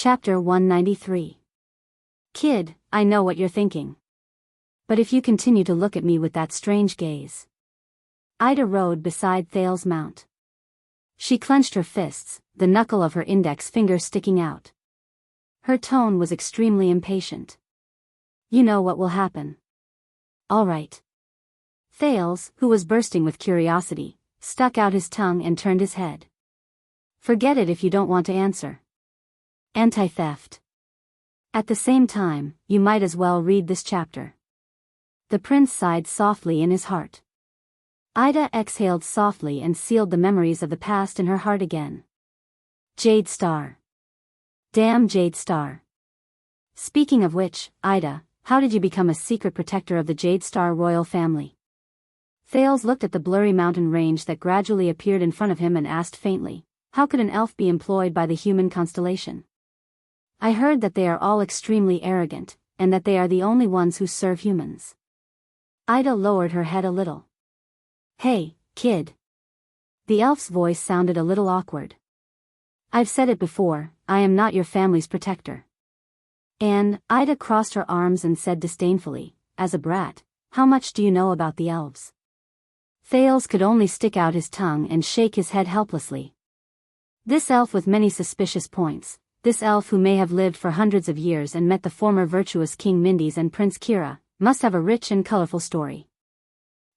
Chapter 193. Kid, I know what you're thinking. But if you continue to look at me with that strange gaze. Ida rode beside Thale's mount. She clenched her fists, the knuckle of her index finger sticking out. Her tone was extremely impatient. You know what will happen. All right. Thales, who was bursting with curiosity, stuck out his tongue and turned his head. Forget it if you don't want to answer. Anti-theft. At the same time, you might as well read this chapter. The prince sighed softly in his heart. Ida exhaled softly and sealed the memories of the past in her heart again. Jade Star. Damn Jade Star. Speaking of which, Ida, how did you become a secret protector of the Jade Star royal family? Thales looked at the blurry mountain range that gradually appeared in front of him and asked faintly, how could an elf be employed by the human constellation? I heard that they are all extremely arrogant, and that they are the only ones who serve humans. Ida lowered her head a little. Hey, kid. The elf's voice sounded a little awkward. I've said it before, I am not your family's protector. And, Ida crossed her arms and said disdainfully, as a brat, how much do you know about the elves? Thales could only stick out his tongue and shake his head helplessly. This elf with many suspicious points, this elf who may have lived for hundreds of years and met the former virtuous King Mindys and Prince Kira, must have a rich and colorful story.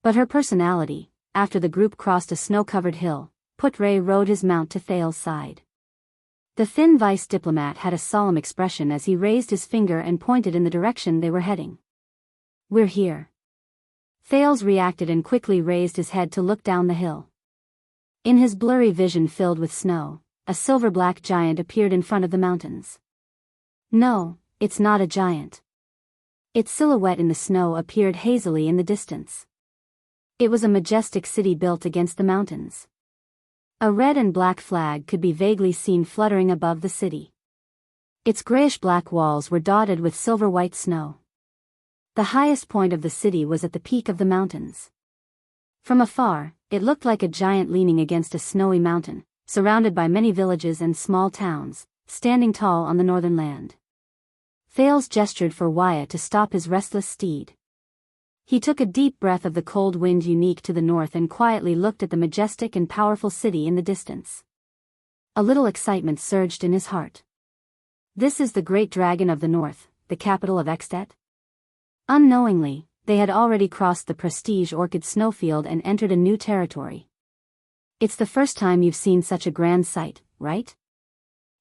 But her personality, after the group crossed a snow-covered hill, Putre rode his mount to Thale's side. The thin vice diplomat had a solemn expression as he raised his finger and pointed in the direction they were heading. We're here. Thales reacted and quickly raised his head to look down the hill. In his blurry vision filled with snow, a silver-black giant appeared in front of the mountains. No, it's not a giant. Its silhouette in the snow appeared hazily in the distance. It was a majestic city built against the mountains. A red and black flag could be vaguely seen fluttering above the city. Its grayish-black walls were dotted with silver-white snow. The highest point of the city was at the peak of the mountains. From afar, it looked like a giant leaning against a snowy mountain, surrounded by many villages and small towns, standing tall on the northern land. Thales gestured for Wuxia to stop his restless steed. He took a deep breath of the cold wind unique to the north and quietly looked at the majestic and powerful city in the distance. A little excitement surged in his heart. This is the great dragon of the north, the capital of Extet? Unknowingly, they had already crossed the prestige orchid snowfield and entered a new territory. It's the first time you've seen such a grand sight, right?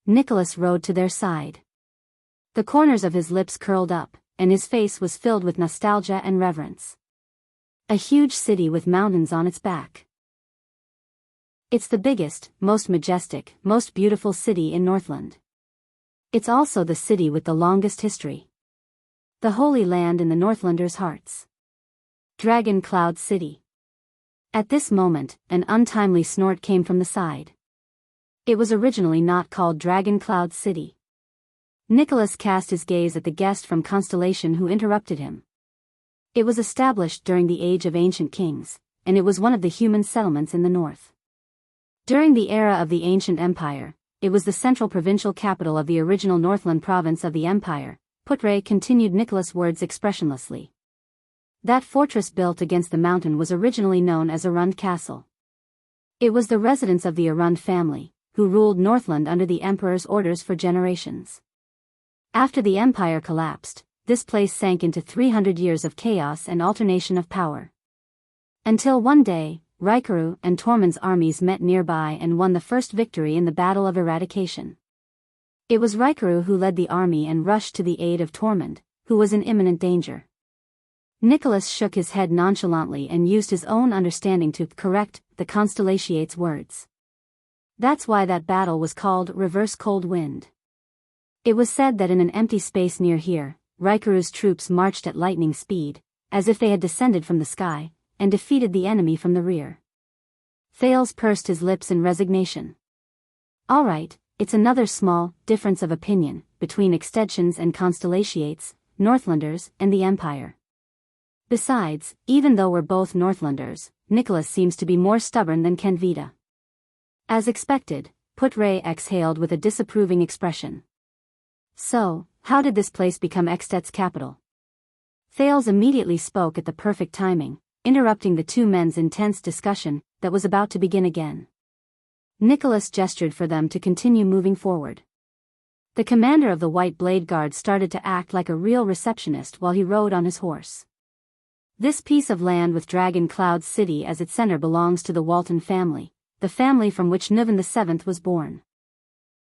Nicholas rode to their side. The corners of his lips curled up, and his face was filled with nostalgia and reverence. A huge city with mountains on its back. It's the biggest, most majestic, most beautiful city in Northland. It's also the city with the longest history. The holy land in the Northlanders' hearts. Dragon Cloud City. At this moment, an untimely snort came from the side. It was originally not called Dragon Cloud City. Nicholas cast his gaze at the guest from Constellation who interrupted him. It was established during the Age of Ancient Kings, and it was one of the human settlements in the north. During the era of the Ancient Empire, it was the central provincial capital of the original Northland province of the Empire. Putre continued Nicholas' words expressionlessly. That fortress built against the mountain was originally known as Arund Castle. It was the residence of the Arund family, who ruled Northland under the Emperor's orders for generations. After the Empire collapsed, this place sank into 300 years of chaos and alternation of power. Until one day, Rikaru and Tormund's armies met nearby and won the first victory in the Battle of Eradication. It was Rikaru who led the army and rushed to the aid of Tormund, who was in imminent danger. Nicholas shook his head nonchalantly and used his own understanding to correct the Constellation's words. That's why that battle was called Reverse Cold Wind. It was said that in an empty space near here, Rikaru's troops marched at lightning speed, as if they had descended from the sky, and defeated the enemy from the rear. Thales pursed his lips in resignation. All right, it's another small difference of opinion between extensions and Constellations, Northlanders, and the Empire. Besides, even though we're both Northlanders, Nicholas seems to be more stubborn than Kenvita. As expected, Putre exhaled with a disapproving expression. So, how did this place become Extet's capital? Thales immediately spoke at the perfect timing, interrupting the two men's intense discussion that was about to begin again. Nicholas gestured for them to continue moving forward. The commander of the White Blade Guard started to act like a real receptionist while he rode on his horse. This piece of land with Dragon Cloud City as its center belongs to the Walton family, the family from which Nuvan VII was born.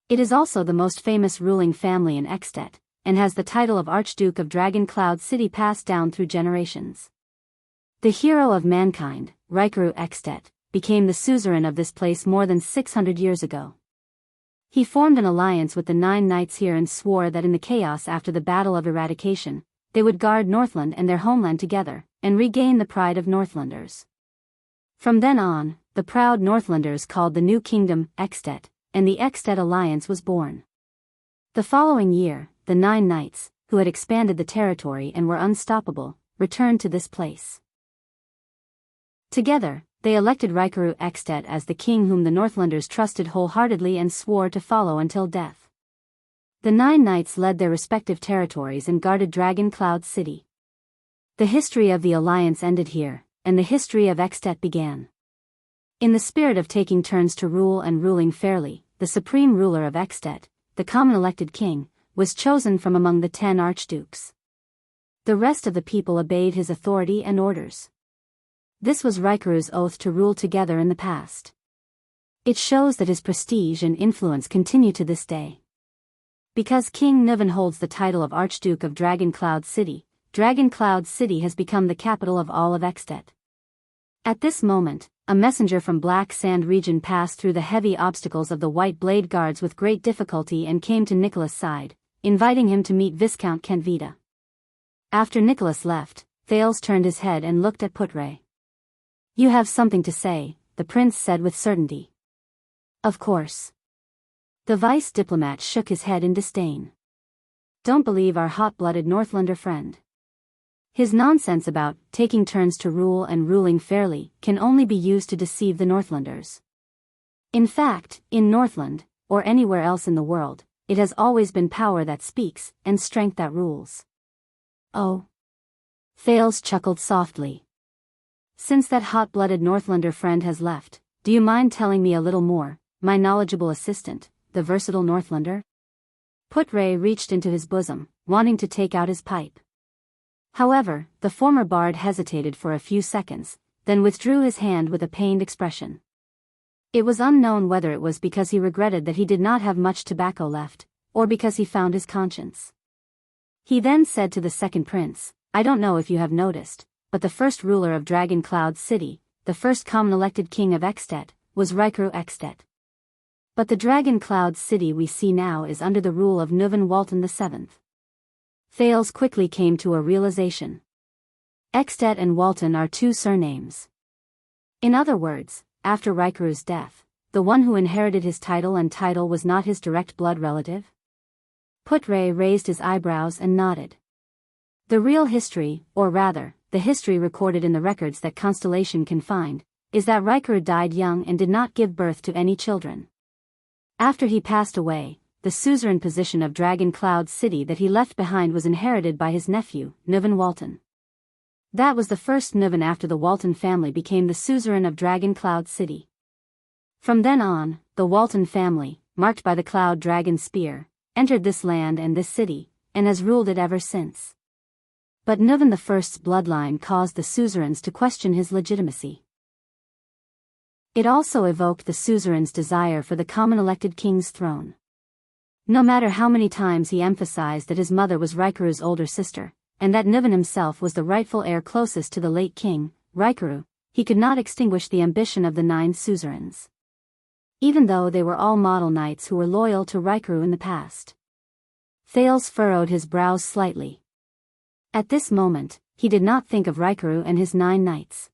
It is also the most famous ruling family in Extet, and has the title of Archduke of Dragon Cloud City passed down through generations. The hero of mankind, Rikaru Extet, became the suzerain of this place more than 600 years ago. He formed an alliance with the 9 knights here and swore that in the chaos after the Battle of Eradication, they would guard Northland and their homeland together, and regain the pride of Northlanders. From then on, the proud Northlanders called the new kingdom Extet, and the Extet Alliance was born. The following year, the 9 knights, who had expanded the territory and were unstoppable, returned to this place. Together, they elected Rikaru Extet as the king whom the Northlanders trusted wholeheartedly and swore to follow until death. The 9 knights led their respective territories and guarded Dragon Cloud City. The history of the alliance ended here, and the history of Extet began. In the spirit of taking turns to rule and ruling fairly, the supreme ruler of Extet, the common elected king, was chosen from among the 10 archdukes. The rest of the people obeyed his authority and orders. This was Rikaru's oath to rule together in the past. It shows that his prestige and influence continue to this day. Because King Nuvan holds the title of Archduke of Dragon Cloud City has become the capital of all of Extet. At this moment, a messenger from Black Sand region passed through the heavy obstacles of the White Blade Guards with great difficulty and came to Nicholas' side, inviting him to meet Viscount Kenvita. After Nicholas left, Thales turned his head and looked at Putre. "You have something to say," the prince said with certainty. "Of course." The vice diplomat shook his head in disdain. "Don't believe our hot-blooded Northlander friend. His nonsense about taking turns to rule and ruling fairly can only be used to deceive the Northlanders. In fact, in Northland, or anywhere else in the world, it has always been power that speaks, and strength that rules." "Oh." Thales chuckled softly. "Since that hot-blooded Northlander friend has left, do you mind telling me a little more, my knowledgeable assistant, the versatile Northlander?" Putre reached into his bosom, wanting to take out his pipe. However, the former bard hesitated for a few seconds, then withdrew his hand with a pained expression. It was unknown whether it was because he regretted that he did not have much tobacco left, or because he found his conscience. He then said to the second prince, "I don't know if you have noticed, but the first ruler of Dragon Cloud City, the first common elected king of Extet, was Rikaru Extet. But the Dragon Cloud City we see now is under the rule of Nuvan Walton VII. Thales quickly came to a realization. Extet and Walton are 2 surnames. In other words, after Rikaru's death, the one who inherited his title was not his direct blood relative? Putre raised his eyebrows and nodded. The real history, or rather, the history recorded in the records that Constellation can find, is that Rikaru died young and did not give birth to any children. After he passed away, the suzerain position of Dragon Cloud City that he left behind was inherited by his nephew, Nuvan Walton. That was the first Nuvan after the Walton family became the suzerain of Dragon Cloud City. From then on, the Walton family, marked by the Cloud Dragon Spear, entered this land and this city, and has ruled it ever since. But Nuvan I's bloodline caused the suzerains to question his legitimacy. It also evoked the suzerain's desire for the common elected king's throne. No matter how many times he emphasized that his mother was Rikaru's older sister, and that Nuvan himself was the rightful heir closest to the late king, Rikaru, he could not extinguish the ambition of the 9 suzerains. Even though they were all model knights who were loyal to Rikaru in the past. Thales furrowed his brows slightly. At this moment, he did not think of Rikaru and his 9 knights.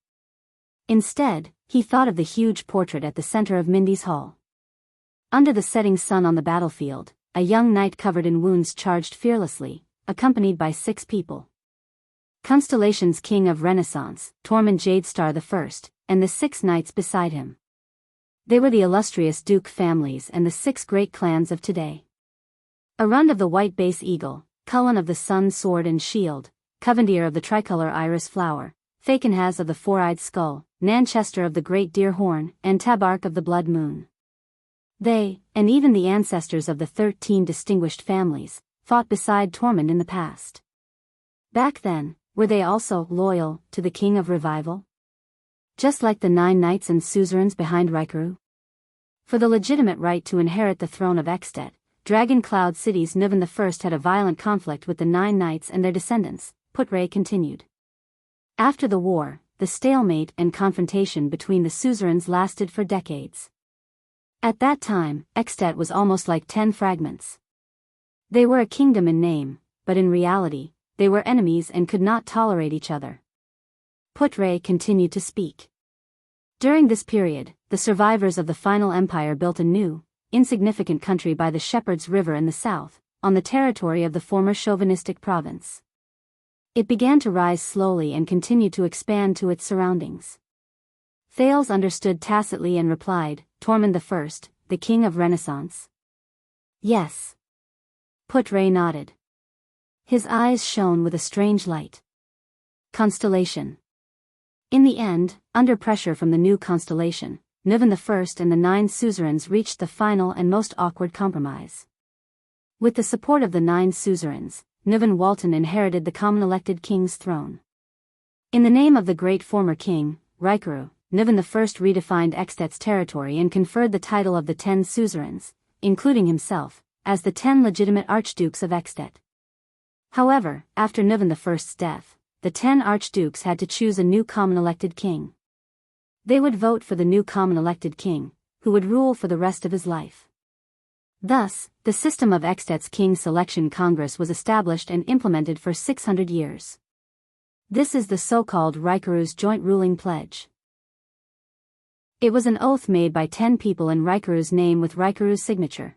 Instead, he thought of the huge portrait at the center of Mindy's hall. Under the setting sun on the battlefield, a young knight covered in wounds charged fearlessly, accompanied by 6 people. Constellation's king of Renaissance, Tormund Jadestar I, and the 6 knights beside him. They were the illustrious duke families and the 6 great clans of today. Arund of the white base eagle, Cullen of the sun sword and shield, Covendier of the tricolor iris flower, Fakenhaz of the four-eyed skull, Nanchester of the great deer horn, and Tabark of the blood moon. They, and even the ancestors of the 13 distinguished families, fought beside Tormund in the past. Back then, were they also loyal to the King of Revival? Just like the 9 knights and suzerains behind Rykuru? For the legitimate right to inherit the throne of Extet, Dragon Cloud City's Nuvan I had a violent conflict with the 9 knights and their descendants, Putray continued. After the war, the stalemate and confrontation between the suzerains lasted for decades. At that time, Extet was almost like 10 fragments. They were a kingdom in name, but in reality, they were enemies and could not tolerate each other. Putray continued to speak. During this period, the survivors of the final empire built a new, insignificant country by the Shepherd's River in the south, on the territory of the former chauvinistic province. It began to rise slowly and continued to expand to its surroundings. Thales understood tacitly and replied, Tormund I, the king of Renaissance? Yes. Putray nodded. His eyes shone with a strange light. Constellation. In the end, under pressure from the new constellation, Nuvan I and the 9 suzerains reached the final and most awkward compromise. With the support of the 9 suzerains, Nuvan Walton inherited the common elected king's throne. In the name of the great former king, Rykuru, Nuvan I redefined Extet's territory and conferred the title of the 10 suzerains, including himself, as the 10 legitimate archdukes of Extet. However, after Nuvan I's death, the 10 archdukes had to choose a new common elected king. They would vote for the new common elected king, who would rule for the rest of his life. Thus, the system of Extet's King Selection Congress was established and implemented for 600 years. This is the so-called Rykuru's joint ruling pledge. It was an oath made by 10 people in Rykuru's name with Rykuru's signature.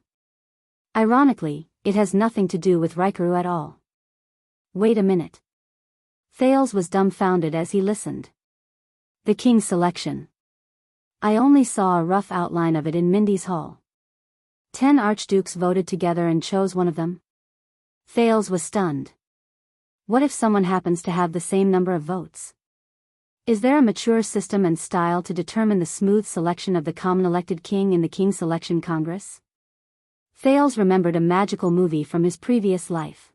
Ironically, it has nothing to do with Rykuru at all. Wait a minute. Thales was dumbfounded as he listened. The king's selection. I only saw a rough outline of it in Mindy's hall. 10 archdukes voted together and chose one of them? Thales was stunned. What if someone happens to have the same number of votes? Is there a mature system and style to determine the smooth selection of the common elected king in the King Selection Congress? Thales remembered a magical movie from his previous life.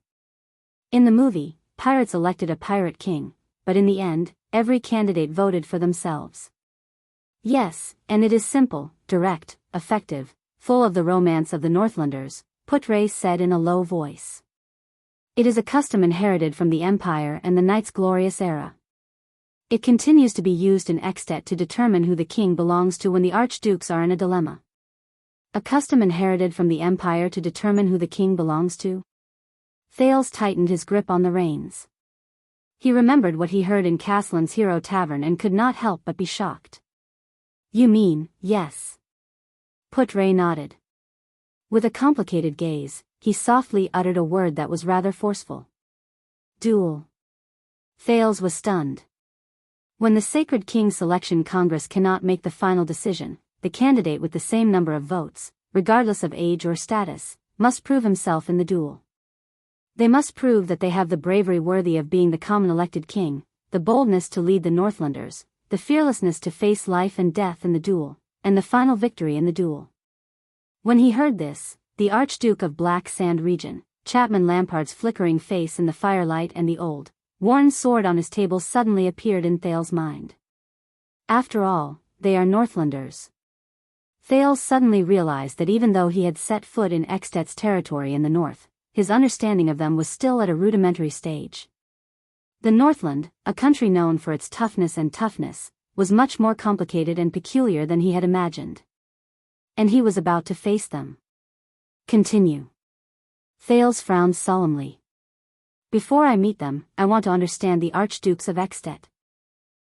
In the movie, pirates elected a pirate king, but in the end, every candidate voted for themselves. Yes, and it is simple, direct, effective, full of the romance of the Northlanders, Putray said in a low voice. It is a custom inherited from the Empire and the Knight's glorious era. It continues to be used in Extet to determine who the king belongs to when the archdukes are in a dilemma. A custom inherited from the Empire to determine who the king belongs to? Thales tightened his grip on the reins. He remembered what he heard in Caslin's Hero Tavern and could not help but be shocked. You mean, yes. Putray nodded. With a complicated gaze, he softly uttered a word that was rather forceful. Duel. Thales was stunned. When the Sacred King Selection Congress cannot make the final decision, the candidate with the same number of votes, regardless of age or status, must prove himself in the duel. They must prove that they have the bravery worthy of being the common elected king, the boldness to lead the Northlanders, the fearlessness to face life and death in the duel, and the final victory in the duel. When he heard this, the Archduke of Black Sand Region, Chapman Lampard's flickering face in the firelight and the old, worn sword on his table suddenly appeared in Thales' mind. After all, they are Northlanders. Thales suddenly realized that even though he had set foot in Extet's territory in the north, his understanding of them was still at a rudimentary stage. The Northland, a country known for its toughness, was much more complicated and peculiar than he had imagined. And he was about to face them. Continue. Thales frowned solemnly. Before I meet them, I want to understand the Archdukes of Extet.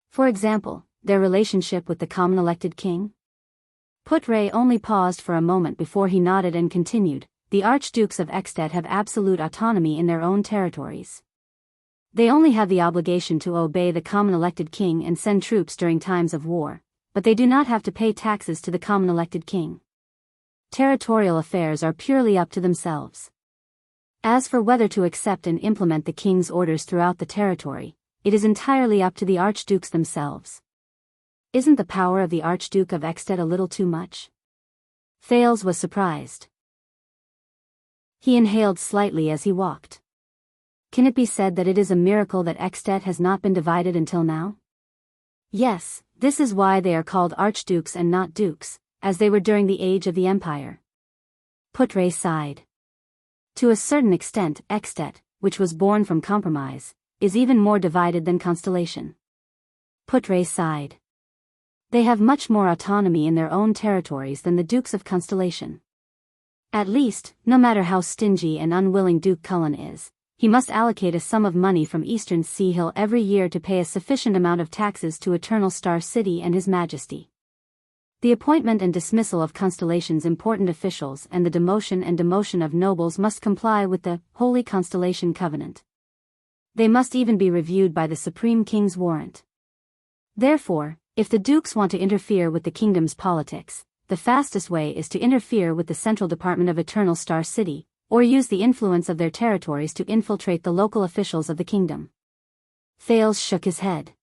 For example, their relationship with the common elected king? Putray only paused for a moment before he nodded and continued. The Archdukes of Extet have absolute autonomy in their own territories. They only have the obligation to obey the common elected king and send troops during times of war, but they do not have to pay taxes to the common elected king. Territorial affairs are purely up to themselves. As for whether to accept and implement the king's orders throughout the territory, it is entirely up to the archdukes themselves. Isn't the power of the Archduke of Ekstedt a little too much? Thales was surprised. He inhaled slightly as he walked. Can it be said that it is a miracle that Ekstedt has not been divided until now? Yes, this is why they are called archdukes and not dukes, as they were during the age of the empire. Putre sighed. To a certain extent, Ekstedt, which was born from compromise, is even more divided than Constellation. Putre sighed. They have much more autonomy in their own territories than the Dukes of Constellation. At least, no matter how stingy and unwilling Duke Cullen is, he must allocate a sum of money from Eastern Sea Hill every year to pay a sufficient amount of taxes to Eternal Star City and His Majesty. The appointment and dismissal of Constellation's important officials and the demotion and demotion of nobles must comply with the Holy Constellation Covenant. They must even be reviewed by the Supreme King's warrant. Therefore, if the dukes want to interfere with the kingdom's politics, the fastest way is to interfere with the Central Department of Eternal Star City, or use the influence of their territories to infiltrate the local officials of the kingdom. Thales shook his head.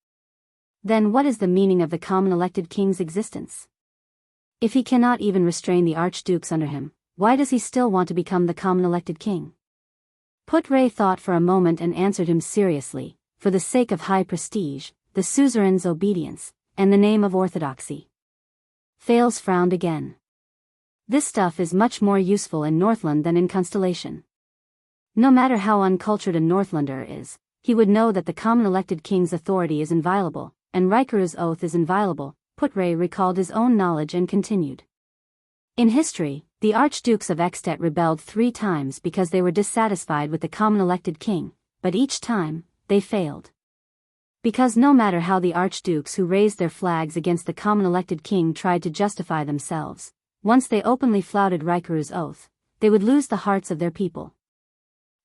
Then what is the meaning of the common elected king's existence? If he cannot even restrain the archdukes under him, why does he still want to become the common elected king? Putre thought for a moment and answered him seriously, for the sake of high prestige, the suzerain's obedience, and the name of orthodoxy. Thales frowned again. This stuff is much more useful in Northland than in Constellation. No matter how uncultured a Northlander is, he would know that the common elected king's authority is inviolable, and Rikuru's oath is inviolable. Putre recalled his own knowledge and continued. In history, the archdukes of Ekstedt rebelled 3 times because they were dissatisfied with the common elected king, but each time, they failed. Because no matter how the archdukes who raised their flags against the common elected king tried to justify themselves, once they openly flouted Rikuru's oath, they would lose the hearts of their people.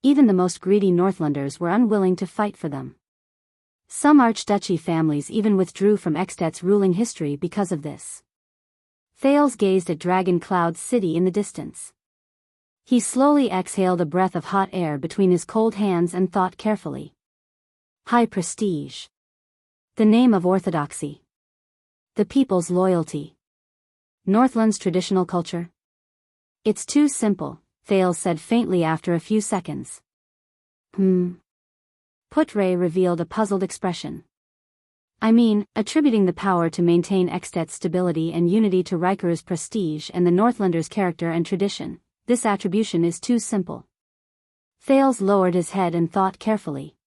Even the most greedy Northlanders were unwilling to fight for them. Some archduchy families even withdrew from Ekstedt's ruling history because of this. Thales gazed at Dragon Cloud City in the distance. He slowly exhaled a breath of hot air between his cold hands and thought carefully. High prestige. The name of orthodoxy. The people's loyalty. Northland's traditional culture. It's too simple, Thales said faintly after a few seconds. Putre revealed a puzzled expression. I mean, attributing the power to maintain Ekstedt's stability and unity to Rikuru's prestige and the Northlanders' character and tradition, this attribution is too simple. Thales lowered his head and thought carefully.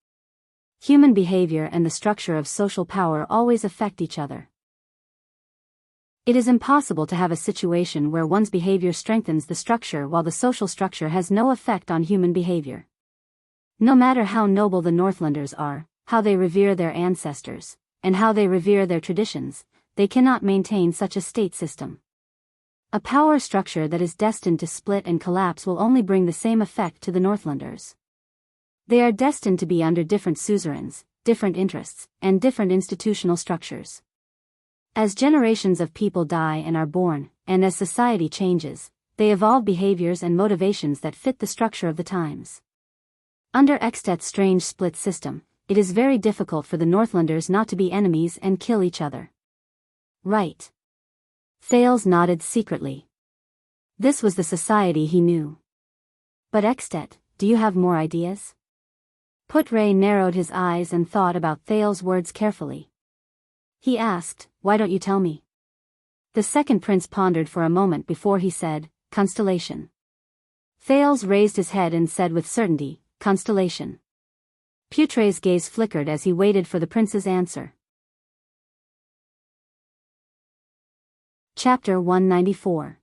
Human behavior and the structure of social power always affect each other. It is impossible to have a situation where one's behavior strengthens the structure while the social structure has no effect on human behavior. No matter how noble the Northlanders are, how they revere their ancestors, and how they revere their traditions, they cannot maintain such a state system. A power structure that is destined to split and collapse will only bring the same effect to the Northlanders. They are destined to be under different suzerains, different interests, and different institutional structures. As generations of people die and are born, and as society changes, they evolve behaviors and motivations that fit the structure of the times. Under Ekstedt's strange split system, it is very difficult for the Northlanders not to be enemies and kill each other. Right. Thales nodded secretly. This was the society he knew. But Ekstedt, do you have more ideas? Putre narrowed his eyes and thought about Thales' words carefully. He asked, why don't you tell me? The second prince pondered for a moment before he said, Constellation. Thales raised his head and said with certainty, Constellation. Putre's gaze flickered as he waited for the prince's answer. Chapter 194.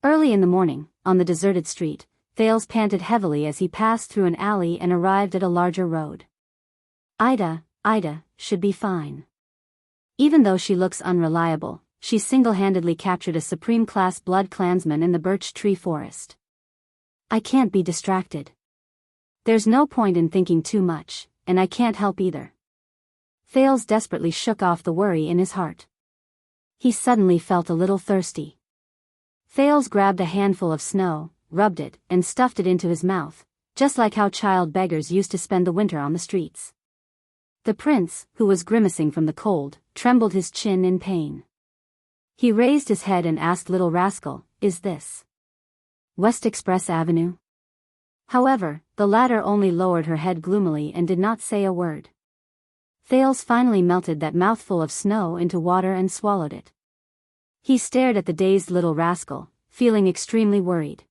Early in the morning, on the deserted street, Thales panted heavily as he passed through an alley and arrived at a larger road. Ida should be fine. Even though she looks unreliable, she single-handedly captured a supreme-class blood clansman in the birch tree forest. I can't be distracted. There's no point in thinking too much, and I can't help either. Thales desperately shook off the worry in his heart. He suddenly felt a little thirsty. Thales grabbed a handful of snow, rubbed it, and stuffed it into his mouth, Just like how child beggars used to spend the winter on the streets. The prince, who was grimacing from the cold, trembled his chin in pain. He raised his head and asked Little Rascal, "Is this West Express Avenue?" However, the latter only lowered her head gloomily and did not say a word. Thales finally melted that mouthful of snow into water and swallowed it. He stared at the dazed Little Rascal, feeling extremely worried.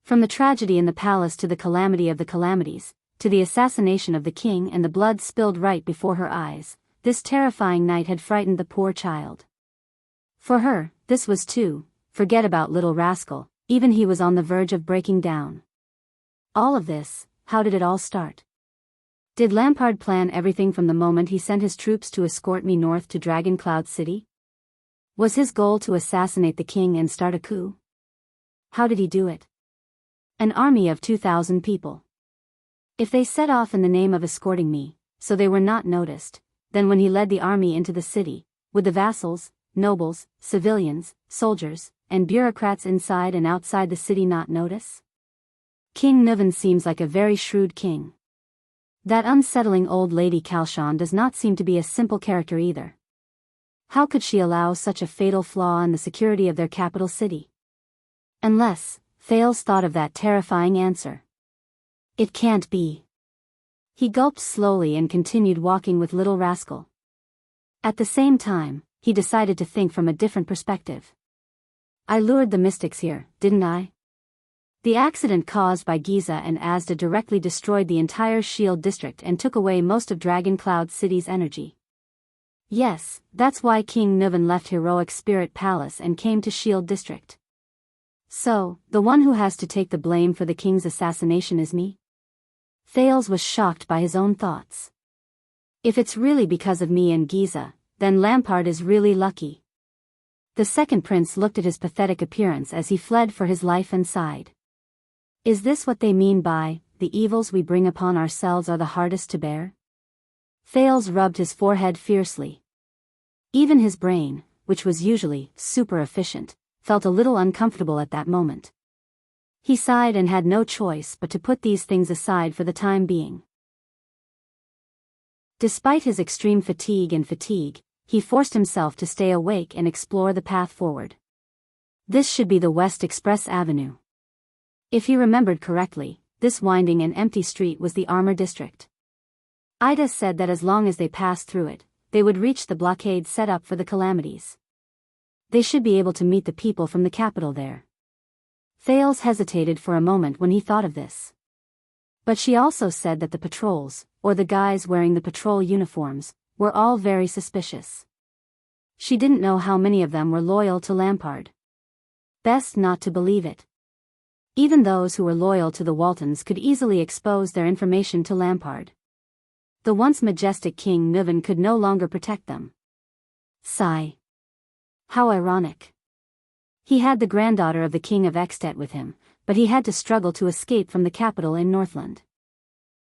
From the tragedy in the palace to the calamity of the calamities, to the assassination of the king and the blood spilled right before her eyes, this terrifying night had frightened the poor child. For her, this was too. Forget about Little Rascal, even he was on the verge of breaking down. All of this, how did it all start? Did Lampard plan everything from the moment he sent his troops to escort me north to Dragon Cloud City? Was his goal to assassinate the king and start a coup? How did he do it? An army of 2,000 people. If they set off in the name of escorting me, so they were not noticed, then when he led the army into the city, would the vassals, nobles, civilians, soldiers, and bureaucrats inside and outside the city not notice? King Nuvan seems like a very shrewd king. That unsettling old lady Kalshan does not seem to be a simple character either. How could she allow such a fatal flaw in the security of their capital city? Unless, Thales thought of that terrifying answer. It can't be. He gulped slowly and continued walking with Little Rascal. At the same time, he decided to think from a different perspective. I lured the mystics here, didn't I? The accident caused by Giza and Asda directly destroyed the entire Shield district and took away most of Dragon Cloud City's energy. Yes, that's why King Nuvan left Heroic Spirit Palace and came to Shield district. So, the one who has to take the blame for the king's assassination is me? Thales was shocked by his own thoughts. If it's really because of me and Giza, then Lampard is really lucky. The second prince looked at his pathetic appearance as he fled for his life and sighed. Is this what they mean by, the evils we bring upon ourselves are the hardest to bear? Thales rubbed his forehead fiercely. Even his brain, which was usually super efficient, felt a little uncomfortable at that moment. He sighed and had no choice but to put these things aside for the time being. Despite his extreme fatigue, he forced himself to stay awake and explore the path forward. This should be the West Express Avenue. If he remembered correctly, this winding and empty street was the Armor District. Ida said that as long as they passed through it, they would reach the blockade set up for the calamities. They should be able to meet the people from the capital there. Thales hesitated for a moment when he thought of this. But she also said that the patrols, or the guys wearing the patrol uniforms, were all very suspicious. She didn't know how many of them were loyal to Lampard. Best not to believe it. Even those who were loyal to the Waltons could easily expose their information to Lampard. The once majestic King Nuvan could no longer protect them. Sigh. How ironic. He had the granddaughter of the King of Extet with him, but he had to struggle to escape from the capital in Northland.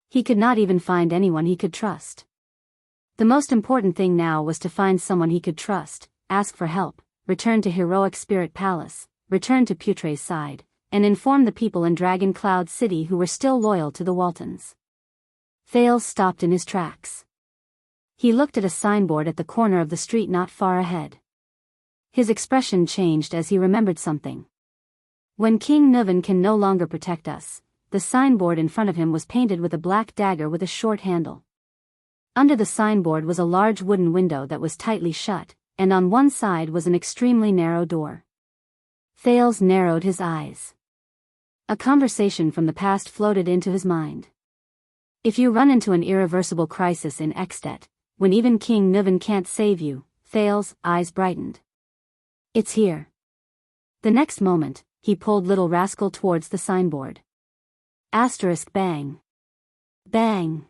He could not even find anyone he could trust. The most important thing now was to find someone he could trust, ask for help, return to Heroic Spirit Palace, return to Putre's side, and inform the people in Dragon Cloud City who were still loyal to the Waltons. Thales stopped in his tracks. He looked at a signboard at the corner of the street not far ahead. His expression changed as he remembered something. When King Nuvan can no longer protect us, the signboard in front of him was painted with a black dagger with a short handle. Under the signboard was a large wooden window that was tightly shut, and on one side was an extremely narrow door. Thales narrowed his eyes. A conversation from the past floated into his mind. If you run into an irreversible crisis in Extet, when even King Nuvan can't save you, Thales' eyes brightened. It's here. The next moment, he pulled Little Rascal towards the signboard. Asterisk bang. Bang.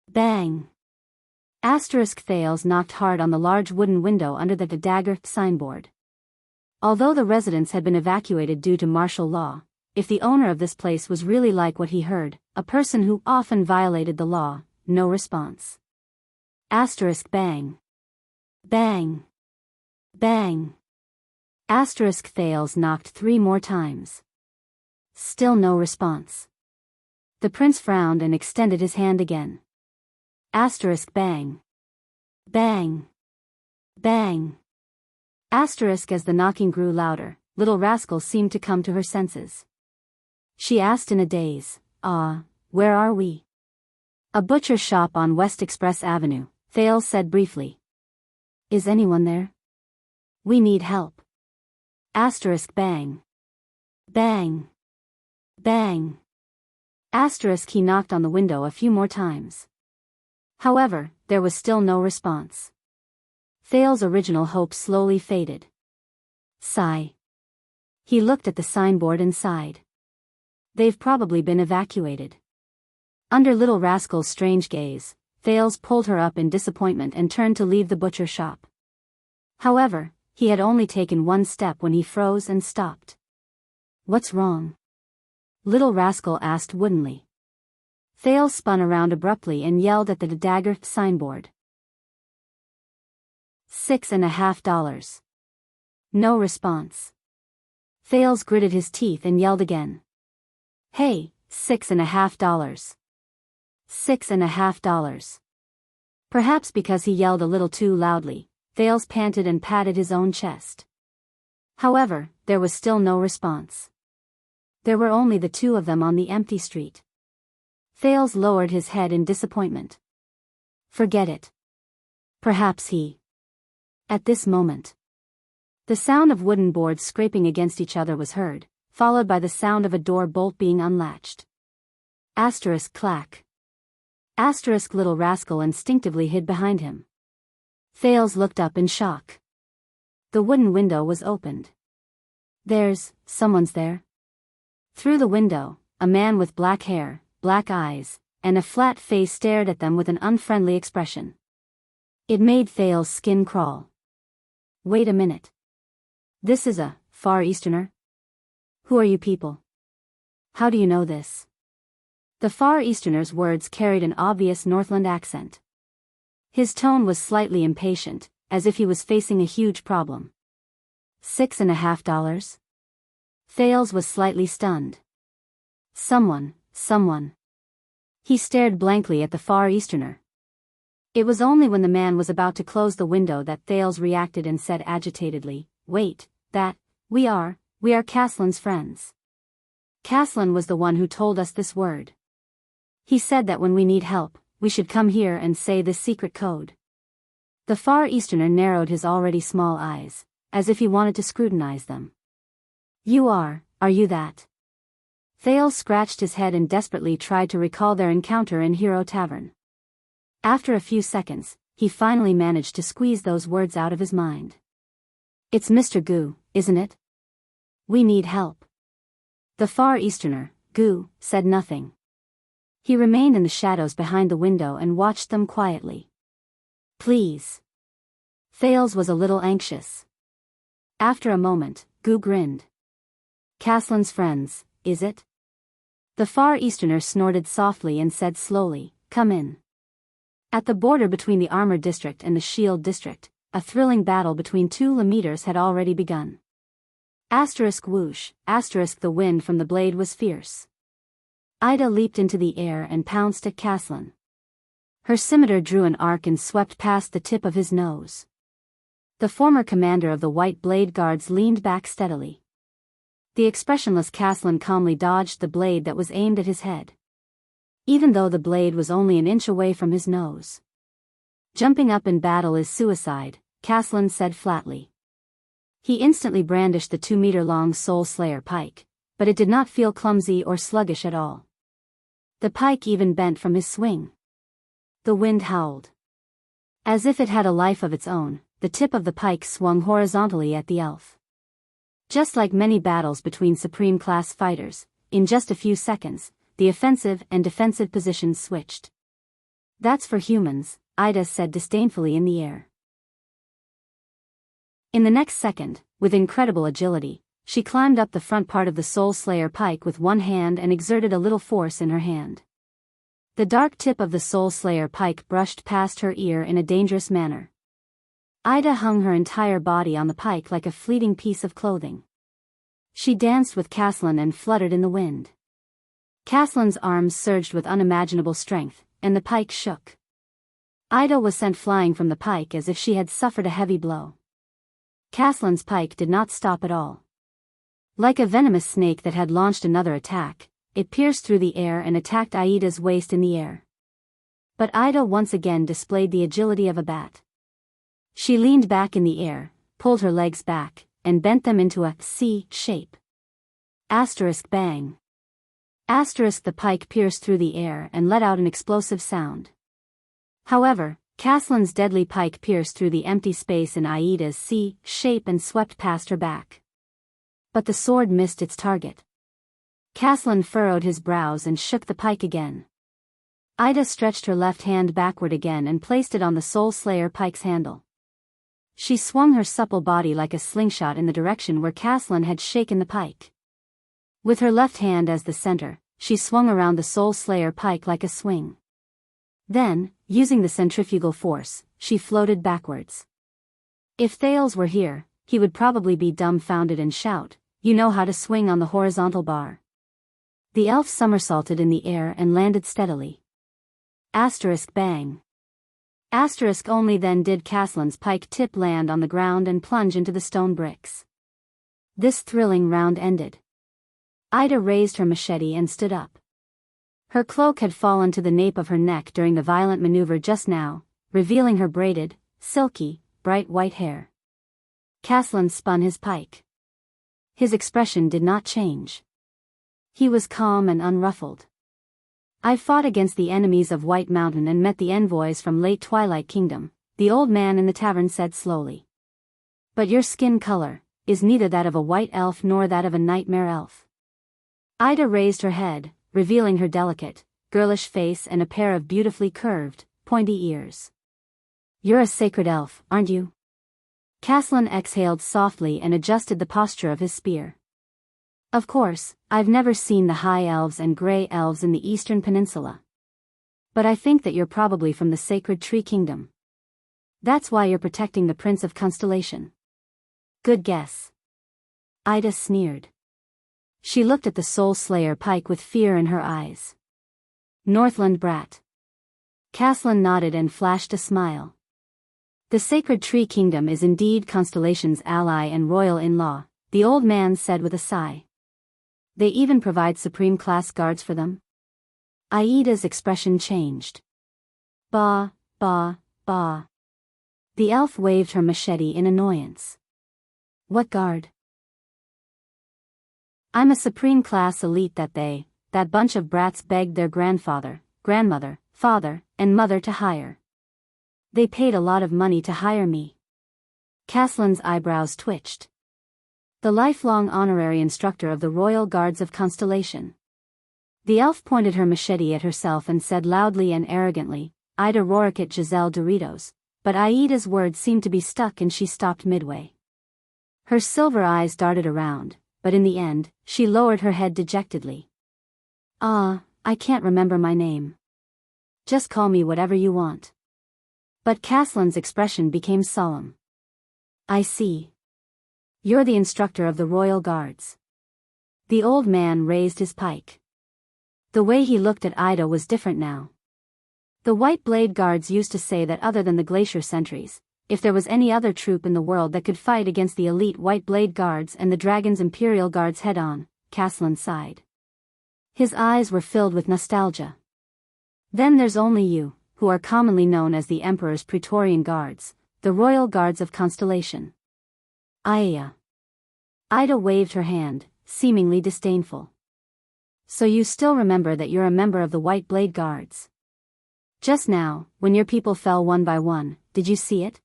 Bang. Asterisk Thales knocked hard on the large wooden window under the dagger signboard. Although the residents had been evacuated due to martial law, if the owner of this place was really like what he heard, a person who often violated the law, no response. Asterisk bang. Bang. Bang. Asterisk Thales knocked 3 more times. Still no response. The prince frowned and extended his hand again. Asterisk bang. Bang. Bang. Asterisk as the knocking grew louder, little rascal seemed to come to her senses. She asked in a daze, where are we? A butcher shop on West Express Avenue, Thales said briefly. Is anyone there? We need help. Asterisk bang. Bang. Bang. Asterisk he knocked on the window a few more times. However, there was still no response. Thales' original hope slowly faded. Sigh. He looked at the signboard and sighed. They've probably been evacuated. Under little rascal's strange gaze, Thales pulled her up in disappointment and turned to leave the butcher shop. However, he had only taken one step when he froze and stopped. What's wrong? Little rascal asked woodenly. Thales spun around abruptly and yelled at the dagger signboard. $6.50. No response. Thales gritted his teeth and yelled again. Hey, $6.50. $6.50. Perhaps because he yelled a little too loudly, Thales panted and patted his own chest. However, there was still no response. There were only the two of them on the empty street. Thales lowered his head in disappointment. Forget it. Perhaps he. At this moment, the sound of wooden boards scraping against each other was heard, followed by the sound of a door bolt being unlatched. Asterisk clack. Asterisk little rascal instinctively hid behind him. Thales looked up in shock. The wooden window was opened. Someone's there. Through the window, a man with black hair, black eyes, and a flat face stared at them with an unfriendly expression. It made Thales' skin crawl. Wait a minute. This is a Far Easterner? Who are you people? How do you know this? The Far Easterner's words carried an obvious Northland accent. His tone was slightly impatient, as if he was facing a huge problem. $6.50? Thales was slightly stunned. Someone. He stared blankly at the Far Easterner. It was only when the man was about to close the window that Thales reacted and said agitatedly, Wait, we are Caslin's friends. Caslin was the one who told us this word. He said that when we need help, we should come here and say this secret code. The Far Easterner narrowed his already small eyes, as if he wanted to scrutinize them. Are you that? Thales scratched his head and desperately tried to recall their encounter in Hero Tavern. After a few seconds, he finally managed to squeeze those words out of his mind. It's Mr. Gu, isn't it? We need help. The Far Easterner, Gu, said nothing. He remained in the shadows behind the window and watched them quietly. Please. Thales was a little anxious. After a moment, Gu grinned. Caslin's friends, is it? The Far Easterner snorted softly and said slowly, Come in. At the border between the Armored District and the Shield District, a thrilling battle between two Lemeters had already begun. Asterisk whoosh, asterisk the wind from the blade was fierce. Ida leaped into the air and pounced at Caslin. Her scimitar drew an arc and swept past the tip of his nose. The former commander of the White Blade Guards leaned back steadily. The expressionless Caslin calmly dodged the blade that was aimed at his head. Even though the blade was only an inch away from his nose. Jumping up in battle is suicide, Caslin said flatly. He instantly brandished the 2-meter-long Soul Slayer pike, but it did not feel clumsy or sluggish at all. The pike even bent from his swing. The wind howled. As if it had a life of its own, the tip of the pike swung horizontally at the elf. Just like many battles between Supreme-class fighters, in just a few seconds, the offensive and defensive positions switched. That's for humans, Ida said disdainfully in the air. In the next second, with incredible agility, she climbed up the front part of the Soul Slayer pike with one hand and exerted a little force in her hand. The dark tip of the Soul Slayer pike brushed past her ear in a dangerous manner. Ida hung her entire body on the pike like a fleeting piece of clothing. She danced with Caslin and fluttered in the wind. Caslin's arms surged with unimaginable strength, and the pike shook. Ida was sent flying from the pike as if she had suffered a heavy blow. Caslin's pike did not stop at all. Like a venomous snake that had launched another attack, it pierced through the air and attacked Ida's waist in the air. But Ida once again displayed the agility of a bat. She leaned back in the air, pulled her legs back, and bent them into a C shape. Asterisk bang. Asterisk the pike pierced through the air and let out an explosive sound. However, Caslin's deadly pike pierced through the empty space in Ida's C shape and swept past her back. But the sword missed its target. Caslin furrowed his brows and shook the pike again. Ida stretched her left hand backward again and placed it on the Soul Slayer pike's handle. She swung her supple body like a slingshot in the direction where Caslin had shaken the pike. With her left hand as the center, she swung around the Soul Slayer pike like a swing. Then, using the centrifugal force, she floated backwards. If Thales were here, he would probably be dumbfounded and shout, "You know how to swing on the horizontal bar." The elf somersaulted in the air and landed steadily. Asterisk bang. Asterisk only then did Caslin's pike tip land on the ground and plunge into the stone bricks. This thrilling round ended. Ida raised her machete and stood up. Her cloak had fallen to the nape of her neck during the violent maneuver just now, revealing her braided, silky, bright white hair. Caslin spun his pike. His expression did not change. He was calm and unruffled. "I fought against the enemies of White Mountain and met the envoys from late Twilight Kingdom," the old man in the tavern said slowly. "But your skin color is neither that of a white elf nor that of a nightmare elf." Ida raised her head, revealing her delicate, girlish face and a pair of beautifully curved, pointy ears. "You're a sacred elf, aren't you?" Caslin exhaled softly and adjusted the posture of his spear. "Of course, I've never seen the high elves and gray elves in the Eastern Peninsula. But I think that you're probably from the Sacred Tree Kingdom. That's why you're protecting the Prince of Constellation." "Good guess." Ida sneered. She looked at the Soul Slayer pike with fear in her eyes. "Northland brat." Caslin nodded and flashed a smile. "The Sacred Tree Kingdom is indeed Constellation's ally and royal in-law," the old man said with a sigh. "They even provide supreme-class guards for them?" Aida's expression changed. "Bah, bah, bah." The elf waved her machete in annoyance. "What guard?" "I'm a supreme-class elite that bunch of brats begged their grandfather, grandmother, father, and mother to hire. They paid a lot of money to hire me." Caslin's eyebrows twitched. "The lifelong honorary instructor of the Royal Guards of Constellation." The elf pointed her machete at herself and said loudly and arrogantly, "Ida Rorikat Giselle Doritos," but Aida's words seemed to be stuck and she stopped midway. Her silver eyes darted around, but in the end, she lowered her head dejectedly. I can't remember my name. Just call me whatever you want." But Caslin's expression became solemn. "I see. You're the instructor of the Royal Guards." The old man raised his pike. The way he looked at Ida was different now. The White Blade Guards used to say that other than the Glacier Sentries, if there was any other troop in the world that could fight against the elite White Blade Guards and the Dragon's Imperial Guards head-on, Caslin sighed. His eyes were filled with nostalgia. "Then there's only you, who are commonly known as the Emperor's Praetorian Guards, the Royal Guards of Constellation." "Aya." Ida waved her hand, seemingly disdainful. "So you still remember that you're a member of the White Blade Guards? Just now, when your people fell one by one, did you see it?"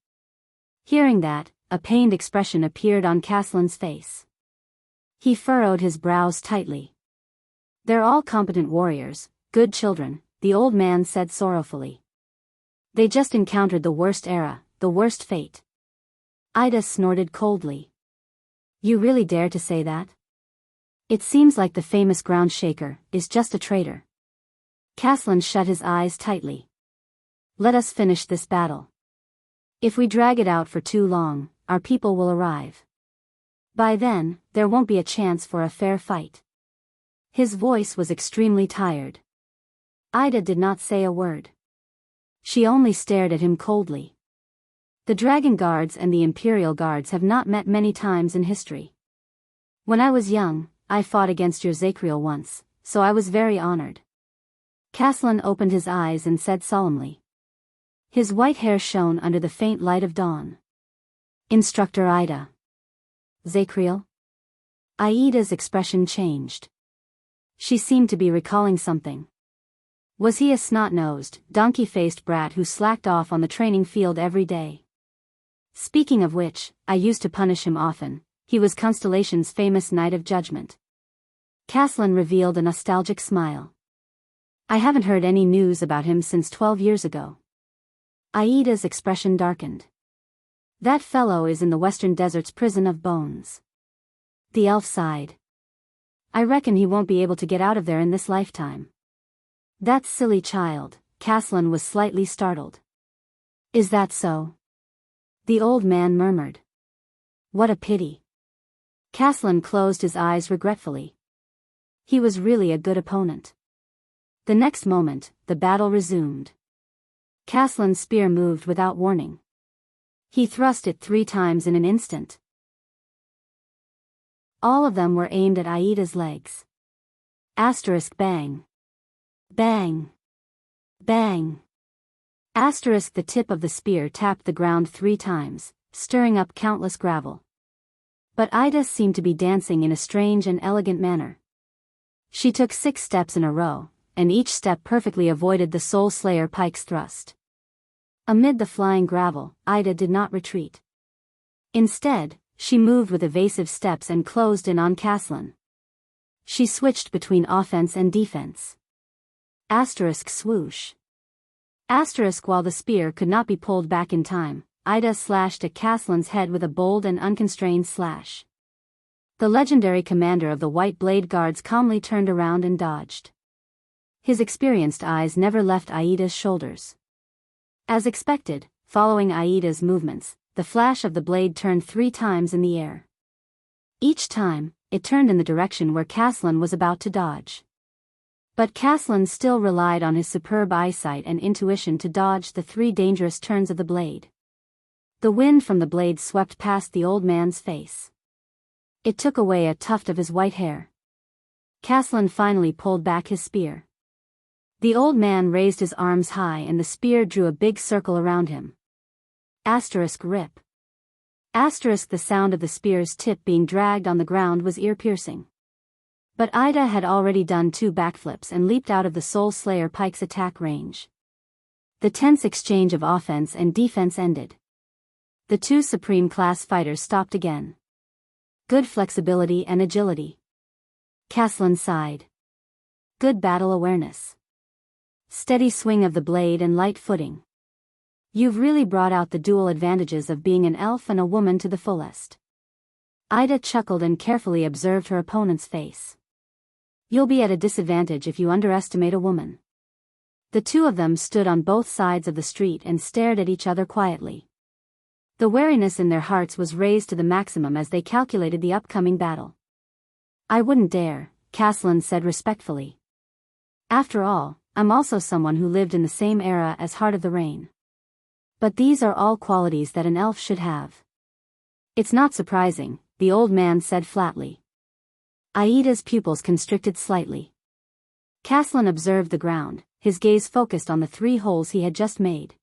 Hearing that, a pained expression appeared on Caslin's face. He furrowed his brows tightly. "They're all competent warriors, good children," the old man said sorrowfully. "They just encountered the worst era, the worst fate." Ida snorted coldly. "You really dare to say that? It seems like the famous ground shaker is just a traitor." Caslin shut his eyes tightly. "Let us finish this battle. If we drag it out for too long, our people will arrive. By then, there won't be a chance for a fair fight." His voice was extremely tired. Ida did not say a word. She only stared at him coldly. The Dragon Guards and the Imperial Guards have not met many times in history. When I was young, I fought against your Zacriel once, so I was very honored. Caslin opened his eyes and said solemnly. His white hair shone under the faint light of dawn. Instructor Ida. Zacriel? Aida's expression changed. She seemed to be recalling something. Was he a snot-nosed, donkey-faced brat who slacked off on the training field every day? Speaking of which, I used to punish him often. He was Constellation's famous Knight of Judgment. Caslin revealed a nostalgic smile. I haven't heard any news about him since 12 years ago. Aida's expression darkened. That fellow is in the Western Desert's prison of bones. The elf sighed. I reckon he won't be able to get out of there in this lifetime. That silly child, Caslin was slightly startled. Is that so? The old man murmured. What a pity. Caslin closed his eyes regretfully. He was really a good opponent. The next moment, the battle resumed. Caslin's spear moved without warning. He thrust it 3 times in an instant. All of them were aimed at Aida's legs. Asterisk bang. Bang. Bang. Asterisk the tip of the spear tapped the ground 3 times, stirring up countless gravel. But Ida seemed to be dancing in a strange and elegant manner. She took 6 steps in a row, and each step perfectly avoided the Soul Slayer pike's thrust. Amid the flying gravel, Ida did not retreat. Instead, she moved with evasive steps and closed in on Caslin. She switched between offense and defense. Asterisk swoosh. Asterisk while the spear could not be pulled back in time, Ida slashed at Caslin's head with a bold and unconstrained slash. The legendary commander of the White Blade Guards calmly turned around and dodged. His experienced eyes never left Aida's shoulders. As expected, following Aida's movements, the flash of the blade turned 3 times in the air. Each time, it turned in the direction where Caslin was about to dodge. But Caslin still relied on his superb eyesight and intuition to dodge the 3 dangerous turns of the blade. The wind from the blade swept past the old man's face. It took away a tuft of his white hair. Caslin finally pulled back his spear. The old man raised his arms high and the spear drew a big circle around him. Asterisk rip. Asterisk the sound of the spear's tip being dragged on the ground was ear-piercing. But Ida had already done 2 backflips and leaped out of the Soul Slayer pike's attack range. The tense exchange of offense and defense ended. The 2 Supreme Class fighters stopped again. Good flexibility and agility. Caslin sighed. Good battle awareness. Steady swing of the blade and light footing. You've really brought out the dual advantages of being an elf and a woman to the fullest. Ida chuckled and carefully observed her opponent's face. You'll be at a disadvantage if you underestimate a woman. The 2 of them stood on both sides of the street and stared at each other quietly. The wariness in their hearts was raised to the maximum as they calculated the upcoming battle. I wouldn't dare, Caslin said respectfully. After all, I'm also someone who lived in the same era as Heart of the Rain. But these are all qualities that an elf should have. It's not surprising, the old man said flatly. Aida's pupils constricted slightly. Caslin observed the ground, his gaze focused on the 3 holes he had just made.